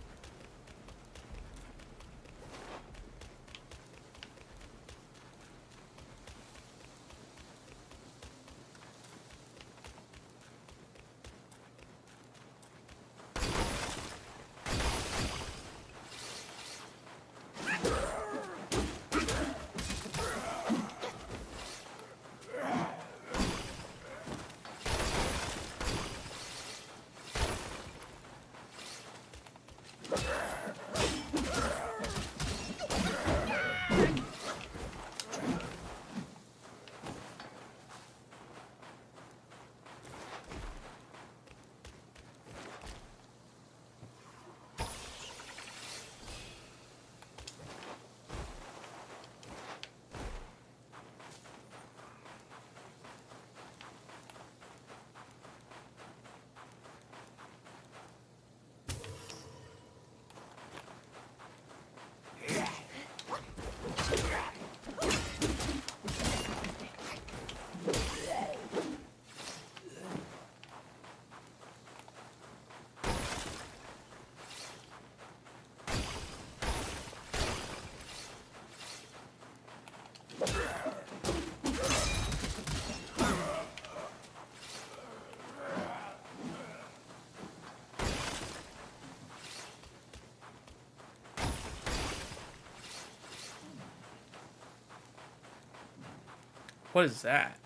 What is that?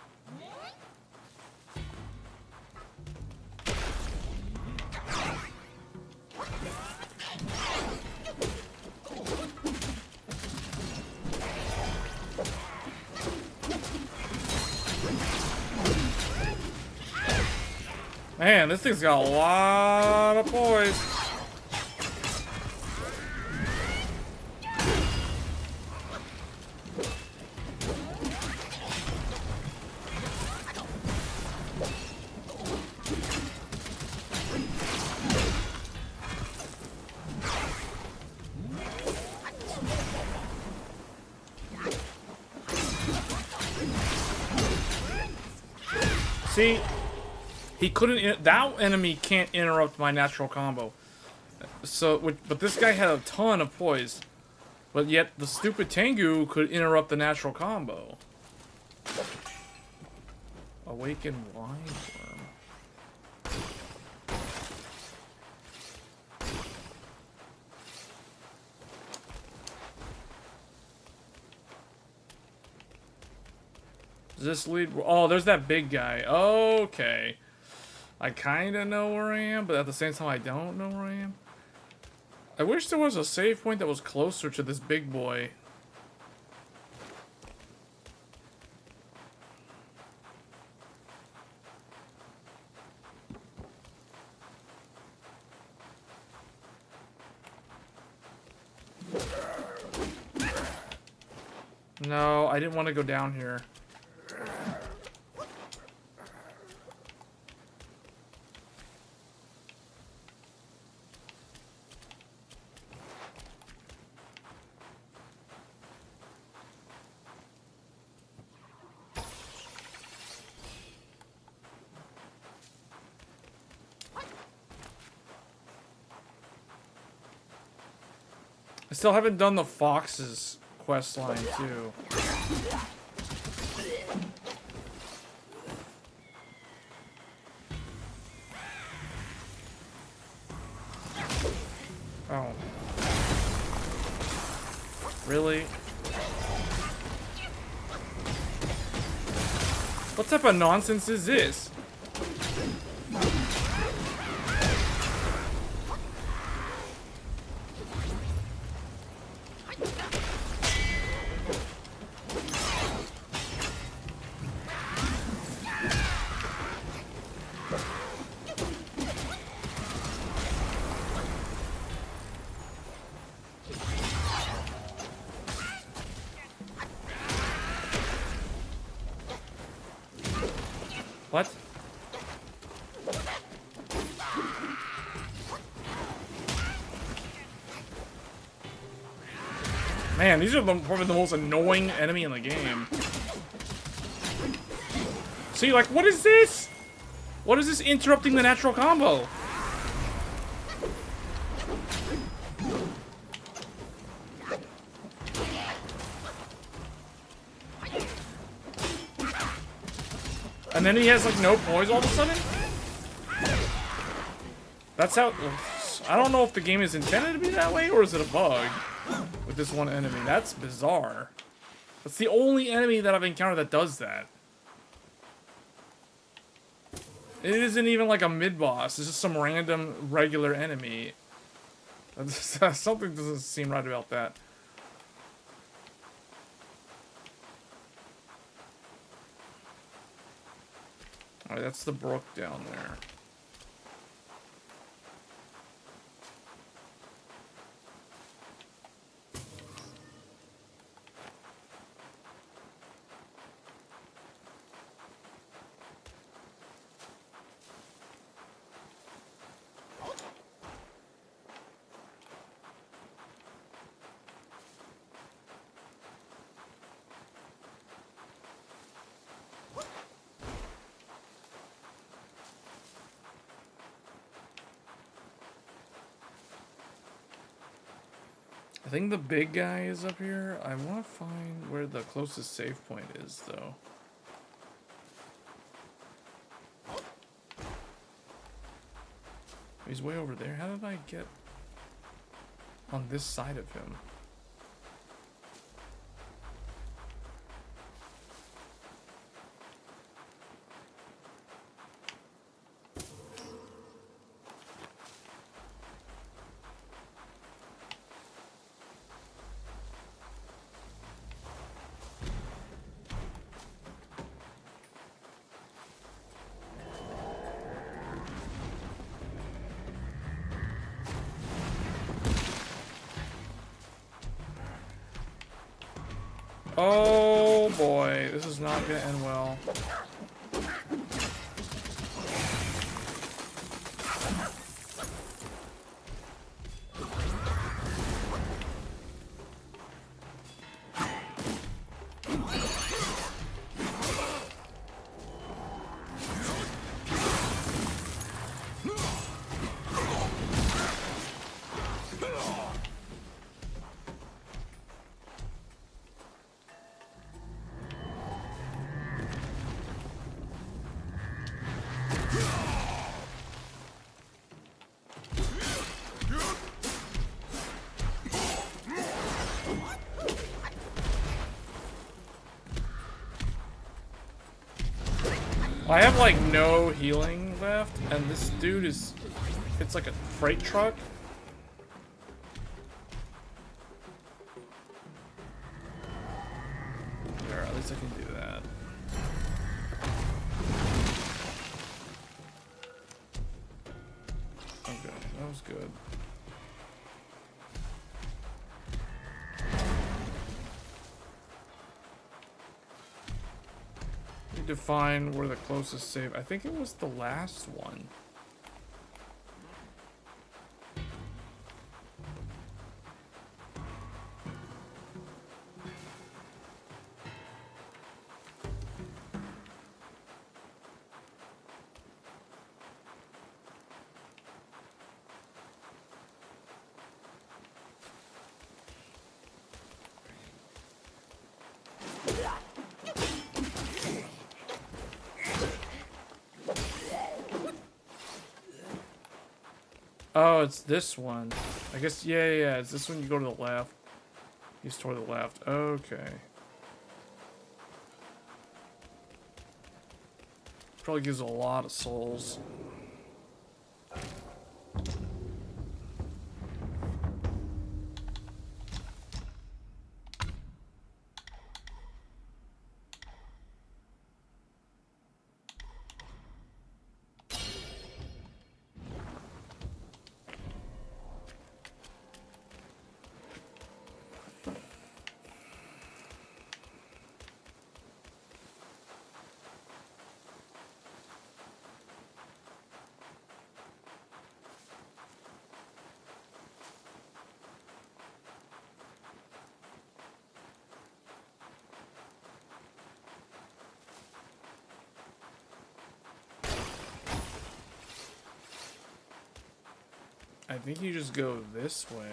Man, this thing's got a lot of poise. See, he couldn't. That enemy can't interrupt my natural combo. So, but this guy had a ton of poise, but yet the stupid Tengu could interrupt the natural combo. Awakened wine worm. Does this lead? Oh, there's that big guy. Okay. I kind of know where I am, but at the same time, I don't know where I am. I wish there was a save point that was closer to this big boy. No, I didn't want to go down here. I still haven't done the fox's quest line too. Oh. Really? What type of nonsense is this? What? Man, these are probably the most annoying enemy in the game. See, like, what is this? What is this interrupting the natural combo? And then he has, like, no poise all of a sudden? That's how... I don't know if the game is intended to be that way, or is it a bug with this one enemy. That's bizarre. That's the only enemy that I've encountered that does that. It isn't even like a mid-boss. It's just some random, regular enemy. Something doesn't seem right about that. Alright, that's the brook down there. I think the big guy is up here. I want to find where the closest save point is, though. He's way over there. How did I get on this side of him? Oh boy, this is not gonna end well. I have like no healing left, and this dude is, it's like a freight truck. There, at least I can do that. Okay, that was good. Need to find where the closest save. I think it was the last one. Oh, it's this one. I guess, yeah, it's this one. You go to the left. He's toward the left. Okay. Probably gives a lot of souls. I think you just go this way.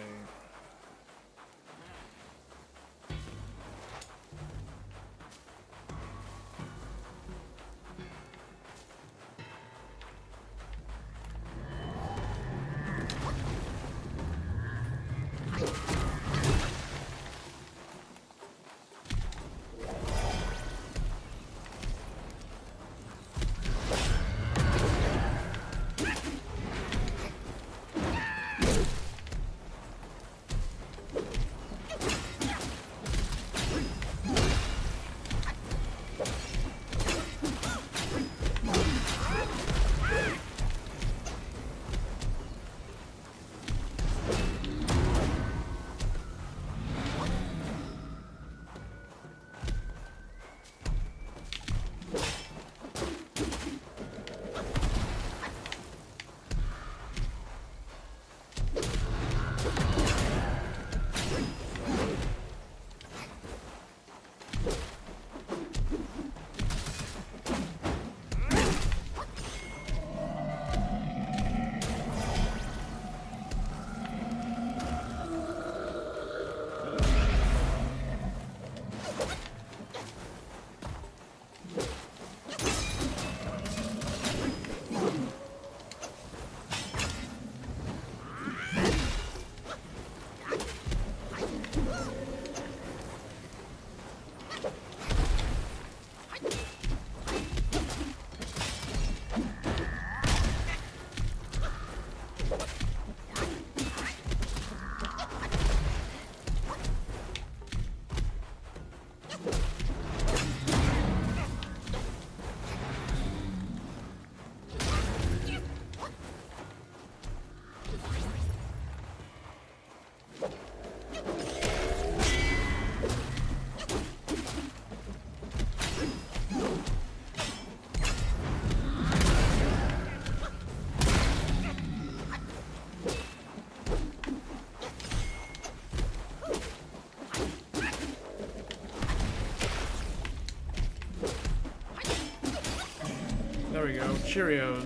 There we go. Cheerios.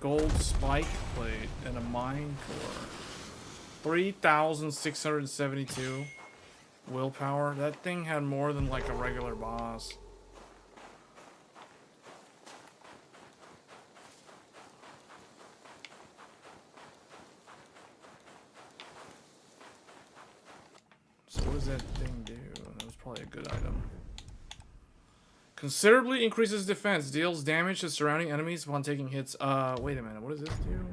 Gold spike plate and a mine core. 3,672 willpower. That thing had more than like a regular boss. So what does that thing do? That was probably a good item. Considerably increases defense. Deals damage to surrounding enemies upon taking hits. Wait a minute. What does this do?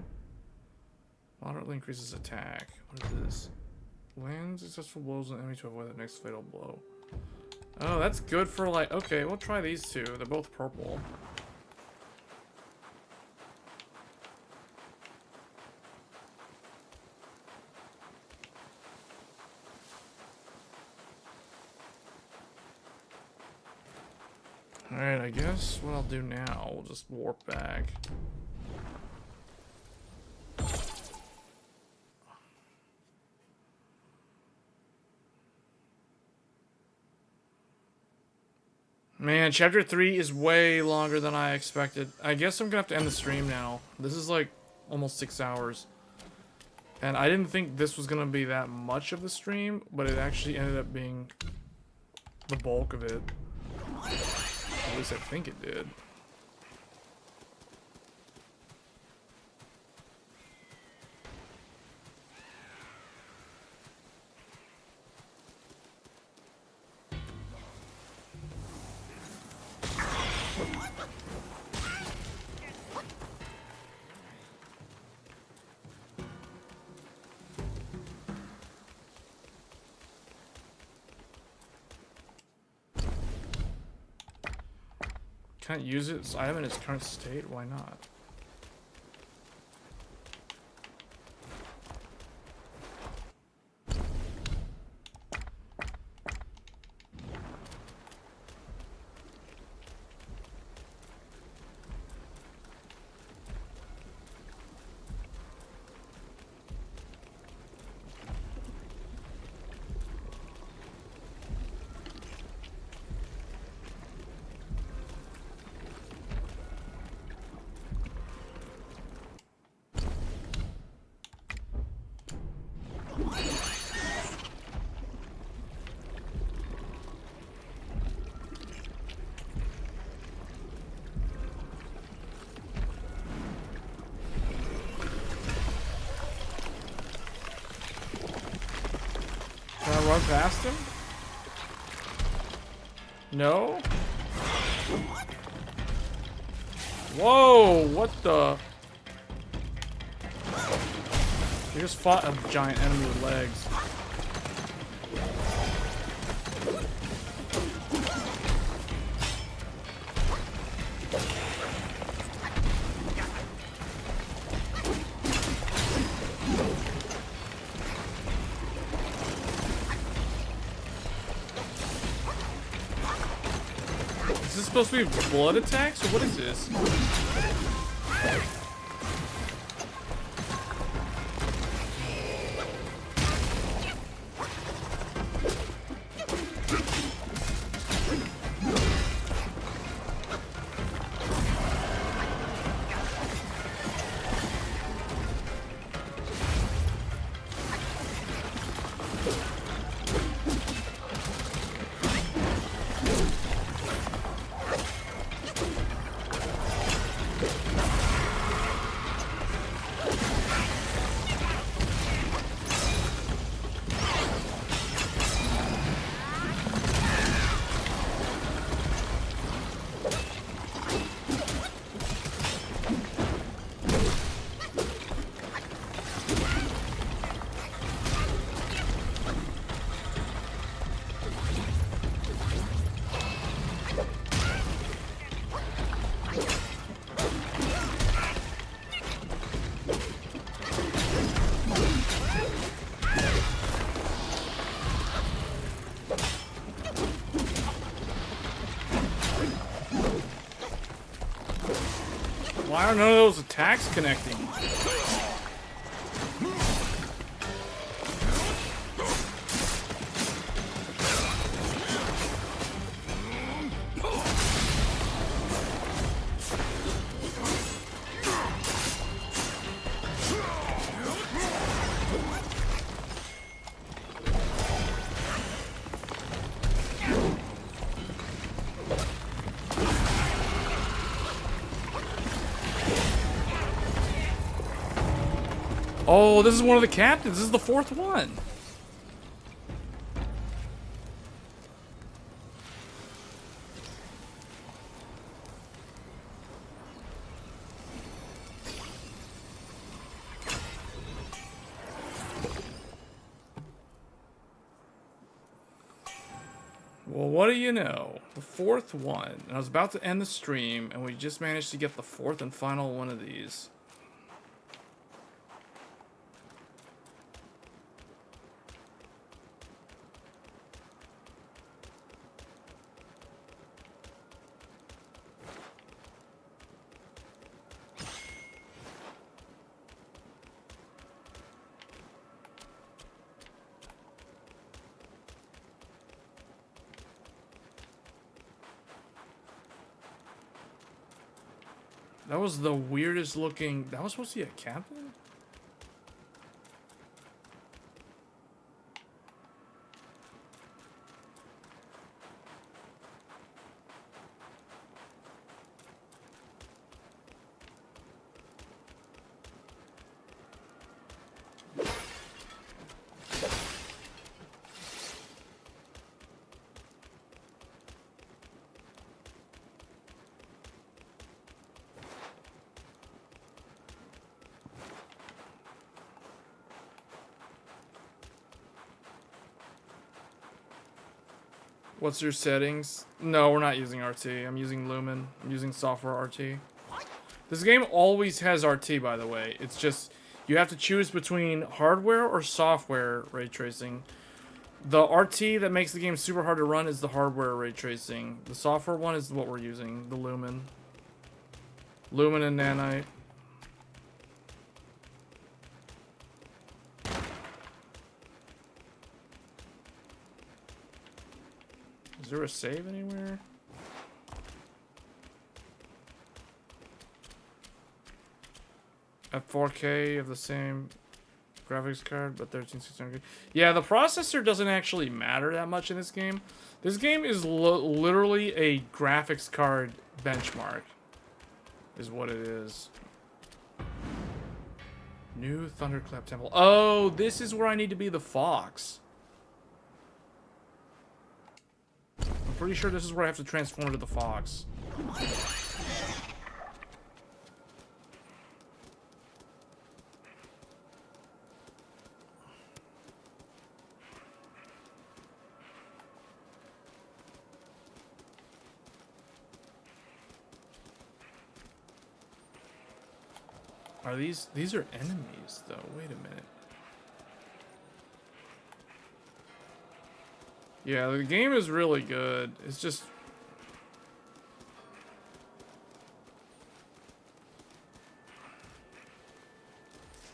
Moderately increases attack. What is this? Land successful blows on enemy to avoid the next fatal blow. Oh, that's good for like... Okay, we'll try these two. They're both purple. Alright, I guess what I'll do now, we'll just warp back. Man, chapter 3 is way longer than I expected. I guess I'm gonna have to end the stream now. This is like almost 6 hours. And I didn't think this was gonna be that much of the stream, but it actually ended up being the bulk of it. At least I think it did. Can't use its item in its current state? Why not? Run past him? No? Whoa, what the? You just fought a giant enemy with legs. Is this supposed to be blood attacks, or what is this? Why are none of those attacks connecting? Oh, this is one of the captains. This is the fourth one. Well, what do you know? The fourth one. And I was about to end the stream, and we just managed to get the fourth and final one of these. That was the weirdest looking... That was supposed to be a captain? What's your settings? No, we're not using RT. I'm using Lumen. I'm using software RT. This game always has RT, by the way. It's just, you have to choose between hardware or software ray tracing. The RT that makes the game super hard to run is the hardware ray tracing. The software one is what we're using, the Lumen. Lumen and Nanite. Is there a save anywhere? At 4K of the same graphics card, but 13600. Yeah, the processor doesn't actually matter that much in this game. This game is literally a graphics card benchmark, is what it is. New Thunderclap Temple. Oh, this is where I need to be the fox. Pretty sure this is where I have to transform to the fox. Are these are enemies though? Wait a minute. Yeah, the game is really good. It's just...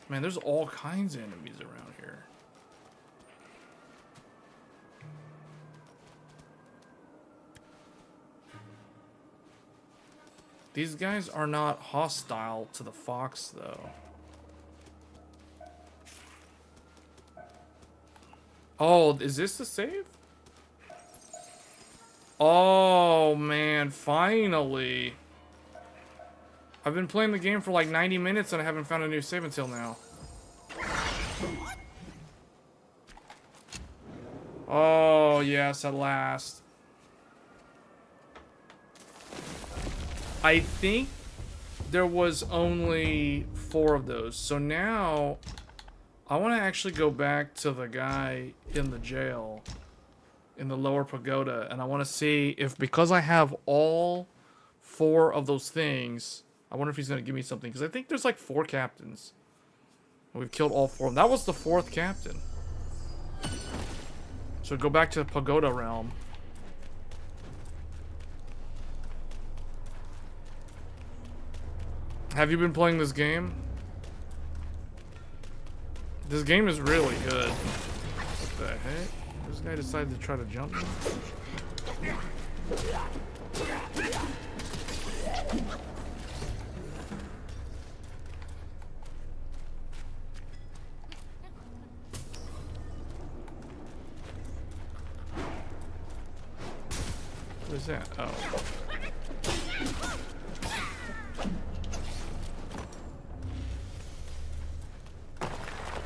Man, there's all kinds of enemies around here. These guys are not hostile to the fox, though. Oh, is this the save? Oh, man, finally. I've been playing the game for like 90 minutes and I haven't found a new save until now. Oh, yes, at last. I think there was only 4 of those. So now I want to actually go back to the guy in the jail in the lower pagoda, and I want to see if, because I have all 4 of those things, I wonder if he's going to give me something, because I think there's like 4 captains. We've killed all 4 of them. That was the 4th captain. So go back to the pagoda realm. Have you been playing this game? This game is really good. What the heck? This guy decided to try to jump me. What is that? Oh.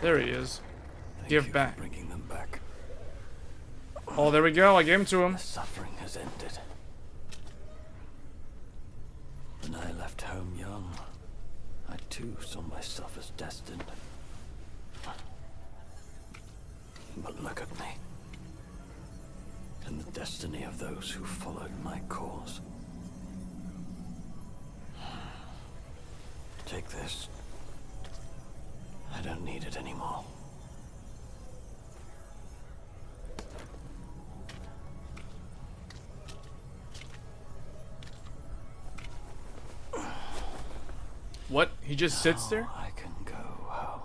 There he is. Give back. Bringing them back. Oh, there we go. I gave him to him. The suffering has ended. When I left home young, I too saw myself as destined. But look at me. In the destiny of those who followed my cause. Take this. I don't need it anymore. What? He just sits there? I can go home.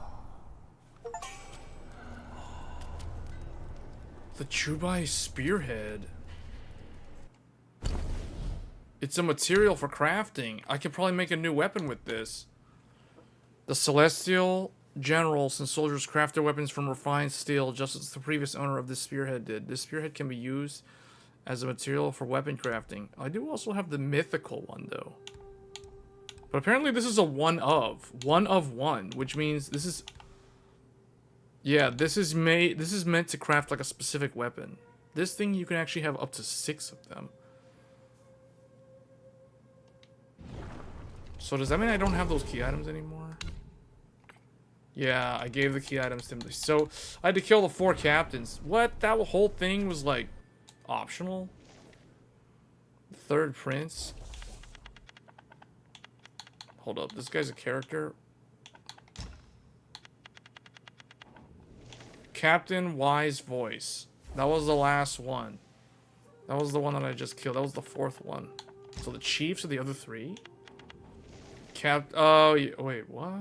The Chubai Spearhead. It's a material for crafting. I could probably make a new weapon with this. The Celestial Generals and soldiers craft their weapons from refined steel, just as the previous owner of this spearhead did. This spearhead can be used as a material for weapon crafting. I do also have the mythical one, though. But apparently this is a one of one, which means this is... Yeah, this is meant to craft like a specific weapon. This thing, you can actually have up to 6 of them. So does that mean I don't have those key items anymore? Yeah, I gave the key items to him. So I had to kill the 4 captains. What? That whole thing was like optional? Third prince? Hold up, this guy's a character. Captain Wise Voice. That was the last one. That was the one that I just killed. That was the 4th one. So the chiefs are the other 3? Oh, yeah, wait, what?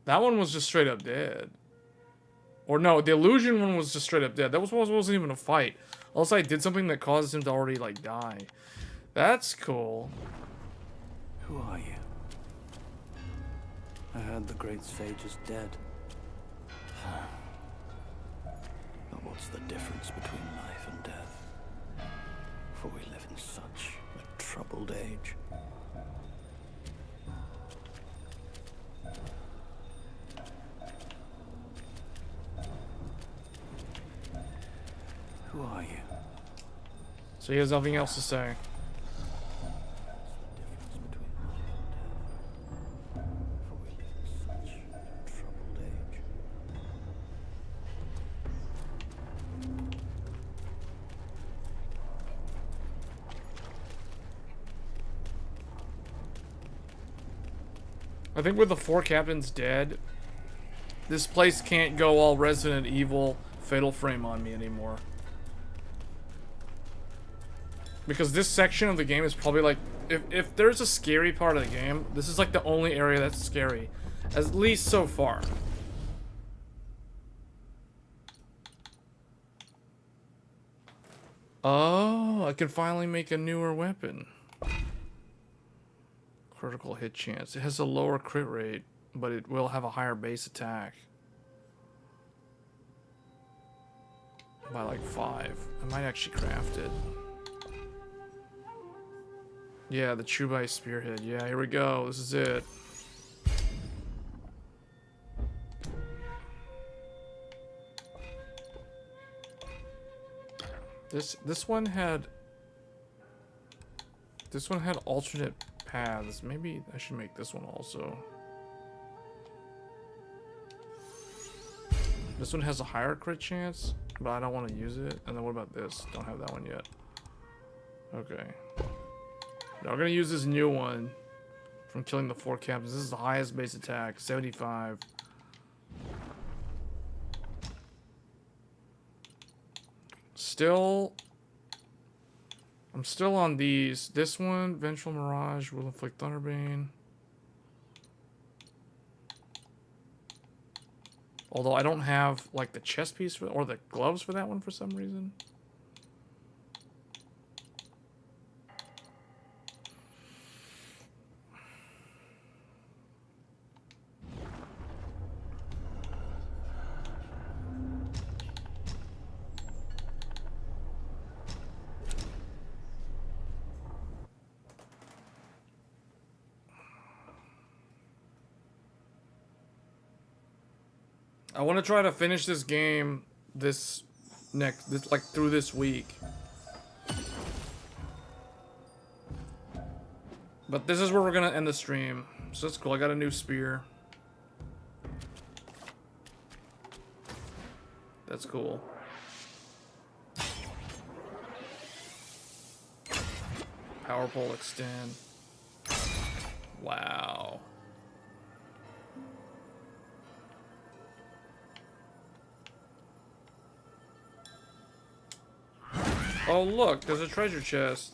That one was just straight up dead. Or no, the illusion one was just straight up dead. That wasn't even a fight. Unless I did something that caused him to already, like, die. That's cool. Who are you? I heard the great sage is dead. But what's the difference between life and death? For we live in such a troubled age. Who are you? So he has nothing else to say. I think with the 4 captains dead, this place can't go all Resident Evil Fatal Frame on me anymore. Because this section of the game is probably like, if there's a scary part of the game, this is like the only area that's scary. At least so far. Oh, I can finally make a newer weapon. Critical hit chance. It has a lower crit rate, but it will have a higher base attack. By like 5. I might actually craft it. Yeah, the Chubai Spearhead. Yeah, here we go. This is it. This one had alternate paths. Maybe I should make this one also. This one has a higher crit chance, but I don't want to use it. And then what about this? Don't have that one yet. Okay. Now we're gonna use this new one from killing the 4 captains. This is the highest base attack, 75. I'm still on these. This one, Vengeful Mirage, will inflict Thunderbane. Although I don't have like the chest piece for, or the gloves for that one for some reason. I want to try to finish this game like through this week. But this is where we're gonna end the stream. So that's cool. I got a new spear. That's cool. Power pole extend. Wow. Oh look, there's a treasure chest.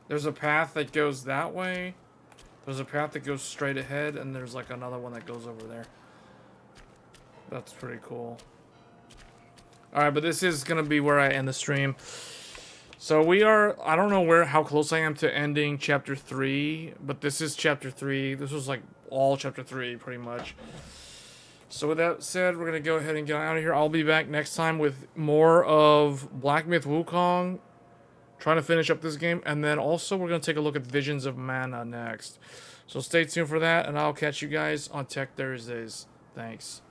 There's a path that goes that way. There's a path that goes straight ahead, and there's like another one that goes over there. That's pretty cool. Alright, but this is gonna be where I end the stream. So we are, I don't know how close I am to ending chapter 3, but this is chapter 3. This was like all chapter 3 pretty much. So with that said, we're gonna go ahead and get out of here. I'll be back next time with more of Black Myth Wukong, trying to finish up this game, and then also we're gonna take a look at Visions of Mana next. So stay tuned for that, and I'll catch you guys on Tech Thursdays. Thanks.